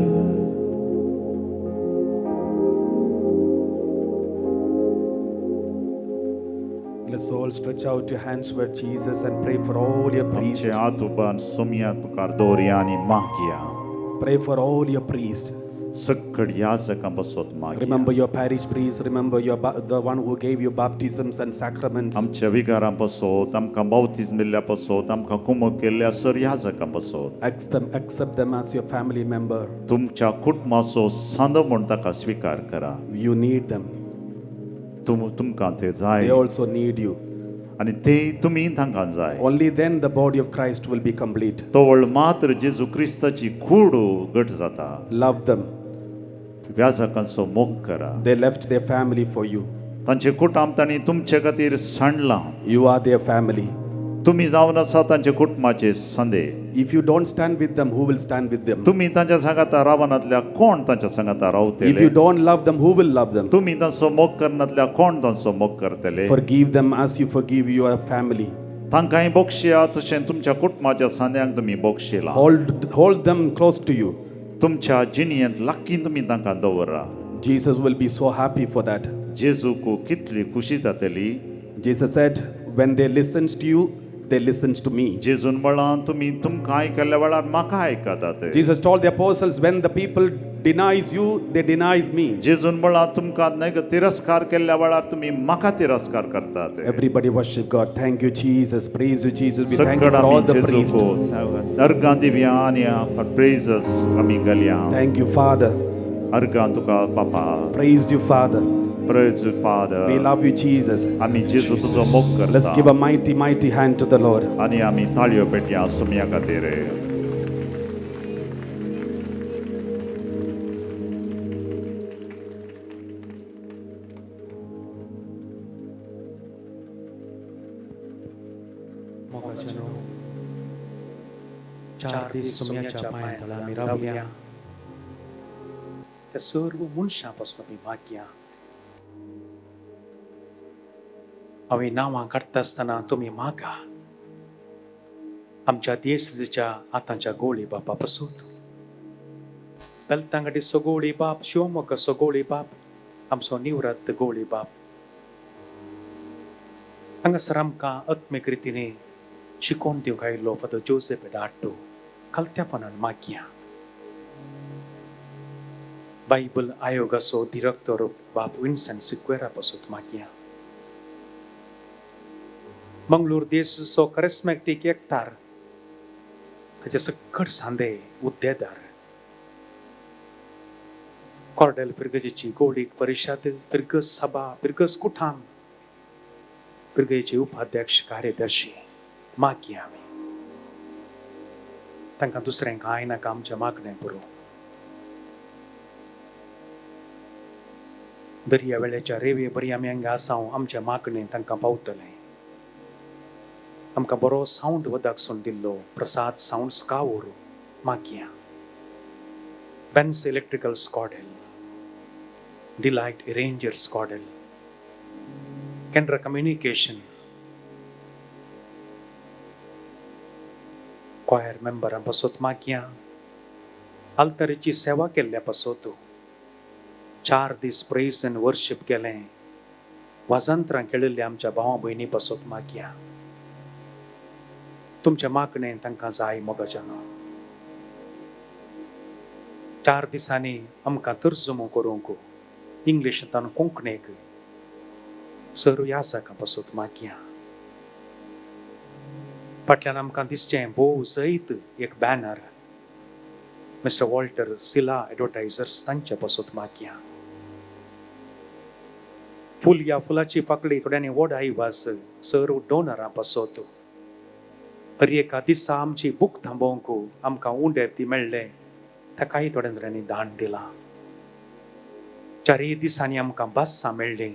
Let's all stretch out your hands toward Jesus and pray for all your priests. आमचे हात उबान सोम्यात मुखार दवरया आनी मागया. Pray for all your priests. सक्कट याजकां बसोत मागया. Remember your parish priests. Remember the one who gave you baptisms and sacraments. आमच्या विगारां बसोत, आमकां बावतिजम दिल्ल्या बसोत, आमकां कुमक केल्ल्या सर याजकां बसोत. Accept them as your family member. तुमच्या कुटुंबाचो सांदो म्हूण ताका स्विकार करा. You need them. तुमकां ते जाय They also need you. आनी ते तुमी तांकां जाय. Only then the body of Christ will be complete. तोवळ मात्र जेजू क्रिस्ताची कूड घट जाता. Love them. व्याजकांचो मोग करा. They left their family for you. तांचे कुटुंब तांणी तुमचे खातीर सांडलां. You are their family. तुमी जावन आसा तांचे कुटुंबाचे संदे. If you don't stand with them, who will stand with them? तुमी तांच्या सांगाता रावनातल्या कोण तांच्या सांगाता If रावतले. you don't love them, who will love them? तुमी तांचो मोग करनातल्या कोण तांचो मोग करतले. Forgive them as you forgive your family. तांकांय बोगशिया तशें तुमच्या कुटुंबाच्या सांद्यांक तुमी बोगशिला. Hold them close to you. तुमच्या जिणयेंत लागीं तुमी तांकां दवरा. Jesus will be so happy for that. जेजूक कितली खुशी जातली. Jesus said, when they listens to you, they listens to me. जेजून म्हळां तुमी तुमकां आयकल्ल्या वेळार म्हाका आयकतात. Jesus told the apostles, when the people denies you, they denies me. जेजून म्हळां तुमकां तिरस्कार केल्ल्या वेळार तुमी म्हाका तिरस्कार करतात. Everybody worship God. Thank you, Jesus. Praise you, Jesus. We thank you for all the priests. अर्गां दिवया आनी प्रेजस आमी घालया. Thank you, Father. अर्गां तुका बापा. Praise you, Father. Praise you, Father. We love you, Jesus. आमी जेजू तुजो मोग करता. Let's give a mighty, mighty hand to the Lord. आनी आमी ताळयो पेटया सुमया खातीर. मोगाचनो 4 दीस सुम्याच्या पांयातळा आमी रावल्या. त्या सर्व मनशां पासून आमी मागया. हांवें नांवां काडटा आसतना तुमी मागा. आमच्या दियेसीच्या आतांच्या गोळी बापा पासून बेलतांगडी सगोळी बाप, शिवमोगा सगोळी बाप, आमचो निवृत्त गोळी बाप, हांगासर आमकां आत्मीक रितीने शिकोवन दिवंक आयिल्लो फादर जोसेफ एडाट्टू कलत्यापणान मागया. बायबल आयोगाचो डिरेक्टर बाप विन्सेंट सिक्वेरा पासून मागया. मंगळूर देशचो करिस्मेटीक एकतार ताचे सकट सांदे उद्देदार कॉर्डेल पिरगजेची गोडीक परिशद, पिरगस सभा, पिरगस कुटाम, पिरगेचे उपाध्यक्ष कार्यदर्शी मागया आमी. तांकां दुसऱ्यांक आयनाका आमच्या मागणें बरोव. दर्या वेळेच्या रेवे बरी आमी हांगा आसांव आमच्या मागणें तांकां पावतलें. आमकां बरो सावंड वदाक सोन दिल्लो प्रसाद सावंड स्कावर मागया. बेन्स इलेक्ट्रिकल स्कॉडेल, डिलायट अरेंजर स्कॉडेल, कॅनरा कम्युनिकेशन, क्वायर मेंबरां पासत मागया. आल्तारीची सेवा केल्ल्या पासत 4 दीस प्रेज एंड वर्शीप केलें. वाजंत्रां केळिल्ल्या आमच्या भावा भयणी पासत मागया. तुमच्या मागणें तांकां जाय मोगाच्यानो. 4 दिसांनी आमकां तर्जुमो करूंक इंग्लिशांतल्यान कोंकणीक सर्व यासाका पासत मागया. फाटल्यान आमकां दिसचें भोव जैत एक बॅनर मिस्टर वॉल्टर सिला एडवर्टायझर्स तांचे पासत मागया. फूल या फुलाची पाकळी थोड्यांनी वोडाई वास सर्व डोनरां पासत. हर एका दिसा आमची बूक थांबोवंक आमकां उंडेर ती मेळ्ळें ताकाय थोड्या जाणांनी दान दिलां. 4 दिसांनी आमकां बसां मेळ्ळीं.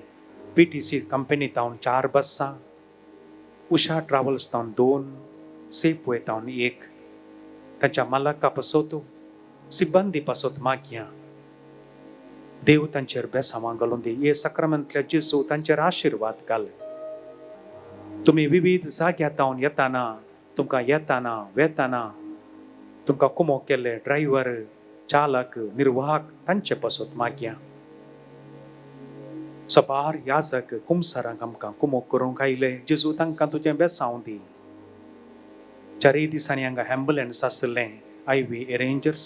PTC कंपनी तावन 4 बसां, उषा ट्रॅव्हल्स तावन 2, सेफवे तावन 1. तांच्या मालका पासत सिब्बंदी पासत मागया. देव तांचेर बेसांवां घालून दी. हे सक्रामेंतल्या जेजू तांचेर आशिर्वाद घाल. तुमी विविध जाग्यां येताना तुमकां येताना वेताना तुमकां कुमो केले ड्रायव्हर, चालक, निर्वाहक तांचे पासत मागया. सबार याजक कुमसारांक आमकां कुमो करूंक आयले. जेजू तांकां तुजें बेसांव दी. 4 दिसांनी हांगा एम्बुलन्स आसलें, IV अरेंजर्स,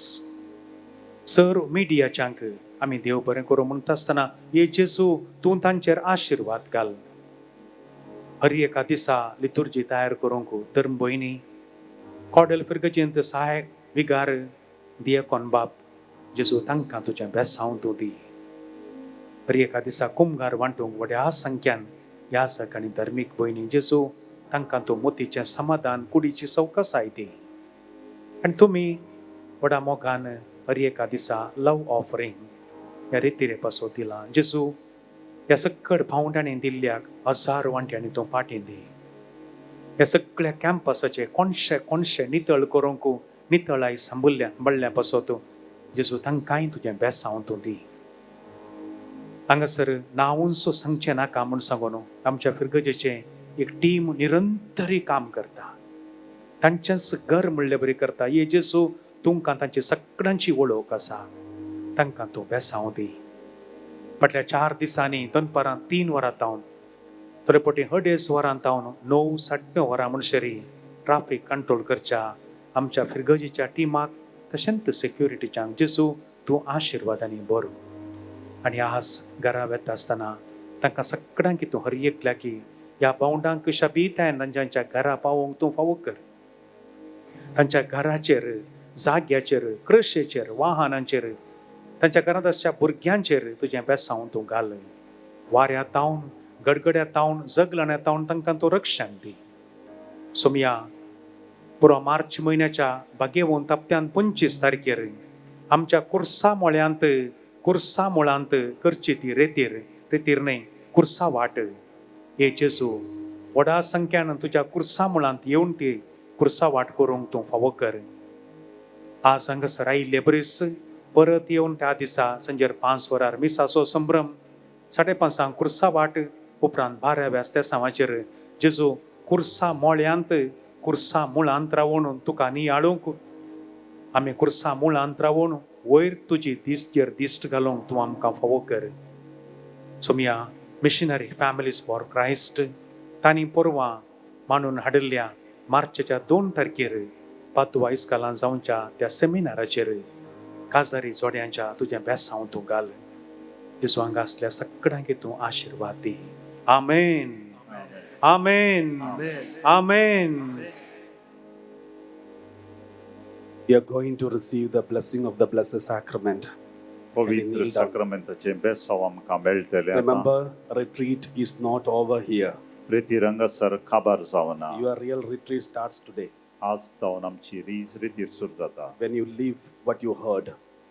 सर्व मिडियाच्यांक आमी देव बरें करूं म्हणटा आसतना हे जेजू तूं तांचेर आशिर्वाद घाल. हर एका दिसा लितुर्जी तयार करूंक धर्म भयणी, कॉर्डेल फिरगजेंत सहायक विगार, दियेकोन बाब, जेजू तांकां तुजें बेसांव तूं दी. बरी एका दिसा कुमगार वांटूंक व्हड्या संख्यान यासक आनी धर्मीक भयणी जेजू तांकां तूं मोतीचें समाधान कुडीची सवकासाय दी आनी तुमी व्हडा मोगान बरी एका दिसा लव ऑफरींग ह्या रितीरे पासो दिला जेजू ह्या सकड भावंडांनी दिल्ल्याक 1000 वांट्यांनी तूं फाटीं दी ह्या सगळ्या कॅम्पसाचे कोणशे नितळ करूंक नितळाय सांबळल्या पासो तूं जेजू तांकांय तुजें बेसांव तूं दी हांगासर नांवूंचो सांगचें नाका म्हूण सांगून आमच्या फिरगजेचें एक टीम निरंतरी काम करता तांचेंच घर म्हणलें बरें करता हे जेजू तुमकां तांची सगळ्यांची वळख आसा तांकां तूं बेसांव दी फाटल्या 4 दिसांनी दनपारां 3 वरां तावन थोडे फावटी 2.5 वरां तावन 9, 9:30 वरां म्हणसरी ट्राफीक कंट्रोल करच्या आमच्या फिरगजेच्या टिमाक तशेंच सेक्युरिटीच्यांक जेजू तूं आशिर्वादांनी भर आनी आज घरा वेता आसतना तांकां सगळ्यांक तूं हर एकल्या की ह्या पावंडांक शाबीतायेन तांच्या घरा पावोवंक तूं फावो कर तांच्या घराचेर जाग्याचेर क्रशेचेर वाहनांचेर तांच्या घरांत आसच्या भुरग्यांचेर तुजें बेसांव तूं घाल वाऱ्या तावन गडगड्या तावन जगलण्या तावन तांकां तूं रक्षण दी सोमया पुरो मार्च म्हयन्याच्या बागेवून तापत्यान 25 तारखेर आमच्या कुर्सा मुळांत करची ती रेतीर न्हय कुर्सा वाट हे जेजू व्हडा संख्यान तुज्या कुर्सा मुळांत येवन ती कुर्सा वाट करूंक तूं फावो कर आज हांगासर आयिल्ले बरीच परत येवन त्या दिसा संजेर 5 वरार मिसाचो संभ्रम 5:30 कुर्सा वाट उपरांत 12व्या व्यास्तेसांवाचेर जेजू कुर्सा मोळ्यांत कुर्सा मुळांत रावून तुका नियाळूंक आमी कुर्सा मुळांत रावून वयर तुजी दिश्टेर दिश्ट घालूंक तूं आमकां फावो कर Somaiya missionary families for Christ तांणी परवां मांडून हाडिल्ल्या मार्चच्या 2 तारखेर पातवा इस्कालांत जावच्या त्या सेमिनाराचेर काजारी जोड्यांच्या तुजें बेसांव तूं घाल जेजू हांगा आसल्या सगळ्यांक तूं आशिर्वाद दी आमेन आमेन आमेन We are going to receive the blessing of the Blessed Sacrament. पवित्र साक्रामेंताचे बेसांव आमकां मेळटले Remember, retreat is not over here. रितीर हांगासर काबार जावना Your real retreat starts today. आज जावन आमची रीज रितीर सुरू जाता When you live what you heard.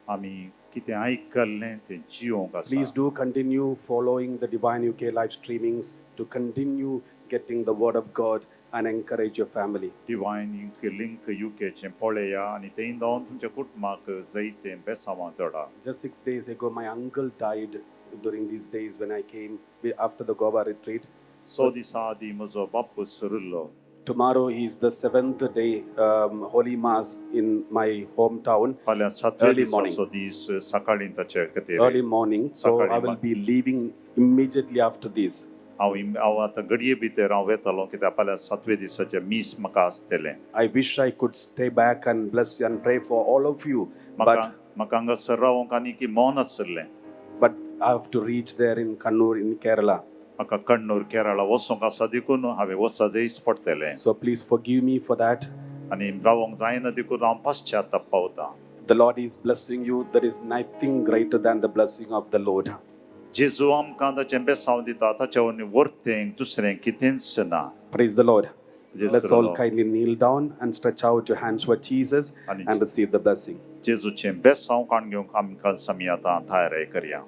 आमी कितें आयकल्लें तें जियोंक आसा Please do continue following the Divine UK live streamings to continue getting the word of God and encourage your family. Divine link यूकेचें पळया आनी तें जावन तुमच्या कुटुंबाक जायतें बेसांवां जोडा Just 6 days ago, my uncle died during these days when I came after the Goa retreat. 6 दिसां आदीं म्हजो बापूस सरलो Tomorrow is the 7th day Holy Mass in my hometown. फाल्यां 7व्या Early morning. दिसाचो दीस सकाळीं ताचे खातीर Early morning. So I will be leaving immediately after this. हांव आतां घडये भितर हांव वेतालो कित्याक फाल्यां 7व्या दिसाचें मीस म्हाका आसतलें I wish I could stay back and bless you and pray for all of you. म्हाका हांगासर रावंक आनीक मौन आसलें But I have to reach there in Kannur in Kerala. म्हाका कण्णूर केरळा वचूंक आसा देखून हांवें वचूं जायच पडटलें So please forgive me for that. आनी रावंक जायना देखून हांव पाश्चात्ताप पावतां The Lord is blessing you. There is nothing greater than the blessing of the Lord. जेजू आमकां ताचें बेसांव दिता ताच्या वरवीं वर्तें दुसरें कितेंच ना Praise the Lord. Jesus Let's the all Lord. kindly kneel down and stretch out your hands for Jesus and receive the blessing. जेजूचें बेसांव काण घेवंक आमकां समी आतां तयारी करया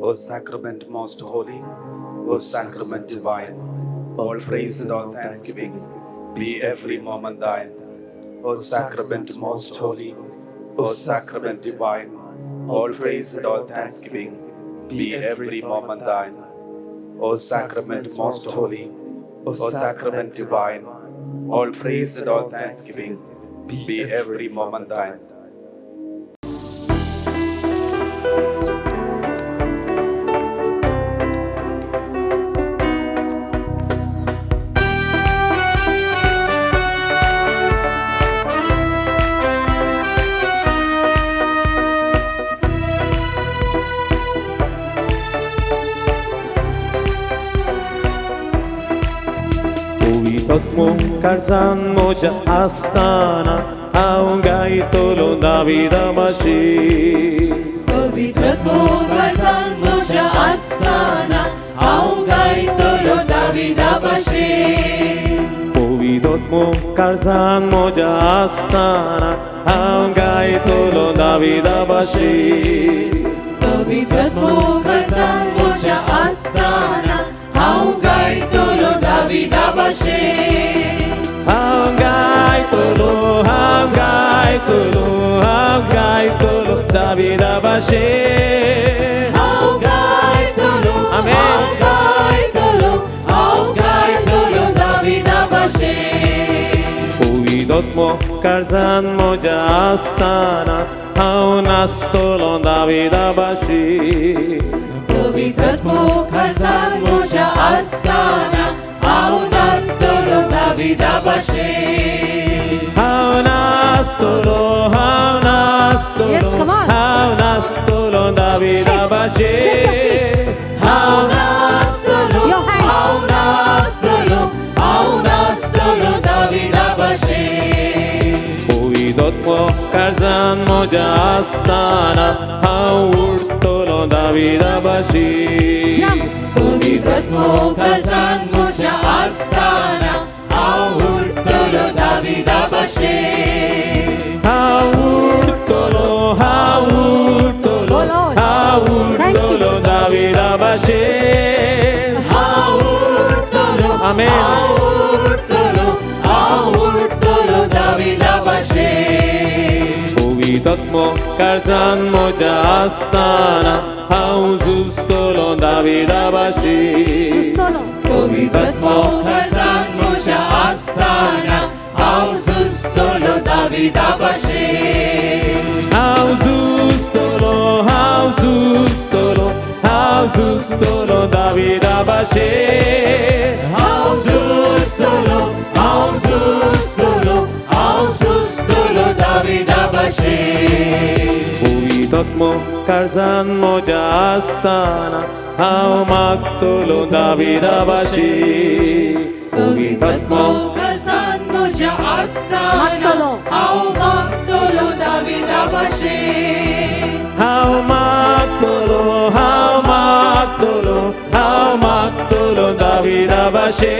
O sacrament most holy, O sacrament divine, all praise and all thanksgiving be every moment thine. O sacrament most holy, O sacrament divine, all praise and all thanksgiving be every moment thine. O sacrament most holy, O sacrament divine, all praise and all thanksgiving be every moment thine. Karzan moja astana aungai tolo Davida bashi Pavitratmo karzan moja astana aungai tolo Davida bashi Povidotmo karzan moja astana aungai tolo Davida bashi Pavitratmo karzan moja astana aungai tolo Davida bashi Aungai tolo Davida bashi Aungai tolo Amen Aungai tolo Davida bashi Povidotmo karzan moja astana aunastolo Davida bashi Pavitratmo karzan moja astana aunastolo Davida bashi Aunastolo Yes, come on. Aunastolo Davida bashi Aunastolo Your hands. Aunastolo Davida bashi Povidotmo karzan moja astana aurtolo Davida bashi Pavitratmo karzan moja astana aurtolo Davida bashi Aurtolo Davida bashi Amen aurtolo Davida bashi Povidotmo karzan moja astana auzustolo Davida bashi Pavitratmo karzan moja astana auzustolo Davida bashi Auzustolo Davida bashi Auzustolo Davida bashi Povidotmo karzan moja astana aumagstolo Davida bashi Pavitratmo karzan moja astana aumagtolo Davida bashi Aumagtolo Davida bashi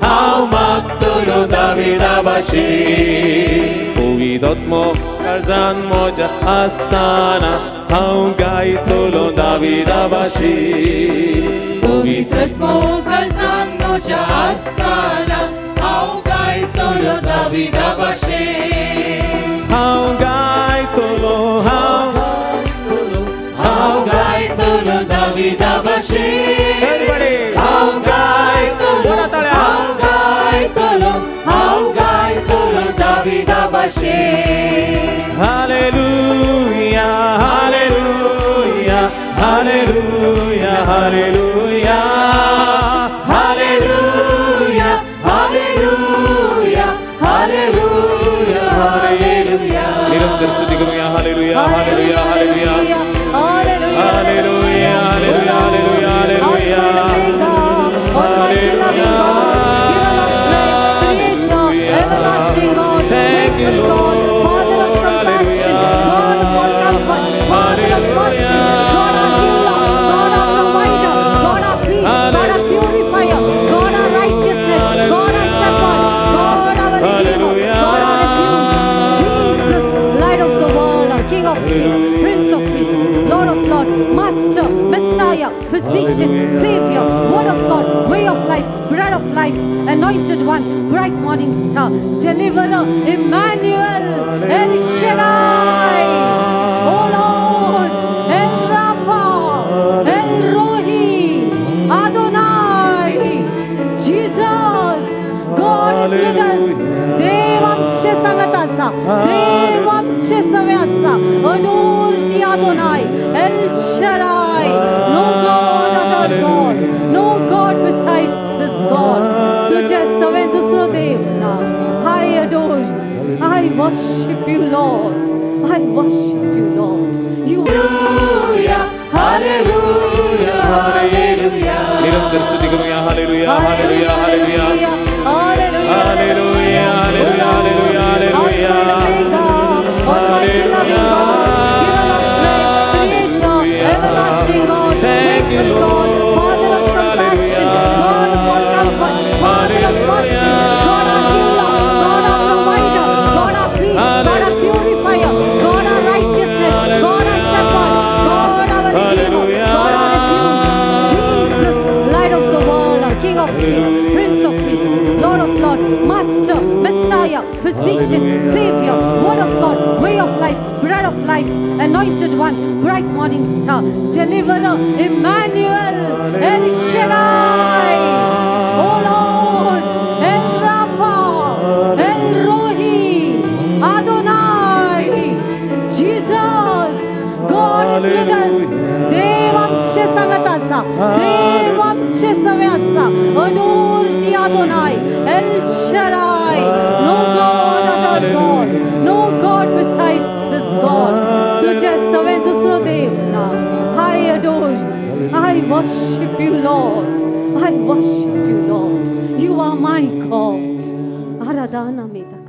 Aumagtolo Davida bashi Povidotmo karzan moja astana aungaitolo Davida bashi Pavitratmo karzan moja astana aungaitolo Davida bashi Aungaitolo Davida bashi Everybody Aungaitolo Davida bashi Hallelujah Hallelujah Hallelujah Hallelujah Hallelujah Hallelujah Hallelujah physician, Savior, Word of God, way of life, bread of life, anointed one, bright morning star, deliverer, Emmanuel, El Shaddai, O Lord, El Rapha, El Rohi, Adonai, Jesus, God is with us. Dev amche sangat asa, Dev amche samay asa, adore the Adonai, El Shaddai, no God other God, no God besides this God. Tujhe samay dusro Dev na, I adore you, I worship you Lord, I worship you Lord. You Hallelujah, hallelujah, hallelujah. निरंतर स्तुति करो या hallelujah hallelujah hallelujah Hallelujah, hallelujah hallelujah hallelujah hallelujah Thank you, Lord. Father of compassion, God of all comfort, Father of mercy, God our healer, God our provider, God our priest, God our purifier, God our righteousness, God our shepherd, God our redeemer, God our refuge, Jesus, light of the world, our King of kings, Prince of peace, Lord of lords, Master, Messiah, Physician, Savior, Word of God, way of life, bread of life, anointed one, bright morning star, deliverer, Emmanuel, El Shaddai, O Lord, El Rapha, El Rohi, Adonai, Jesus, God is with us. Dev amche sangat asa, Dev amche samay asa, adore the Adonai, El Shaddai, no God other God, no God besides this God. Tujhe samay dusro Dev na, I adore you, I worship you Lord, I worship you Lord. You are my God. Aradhana meda.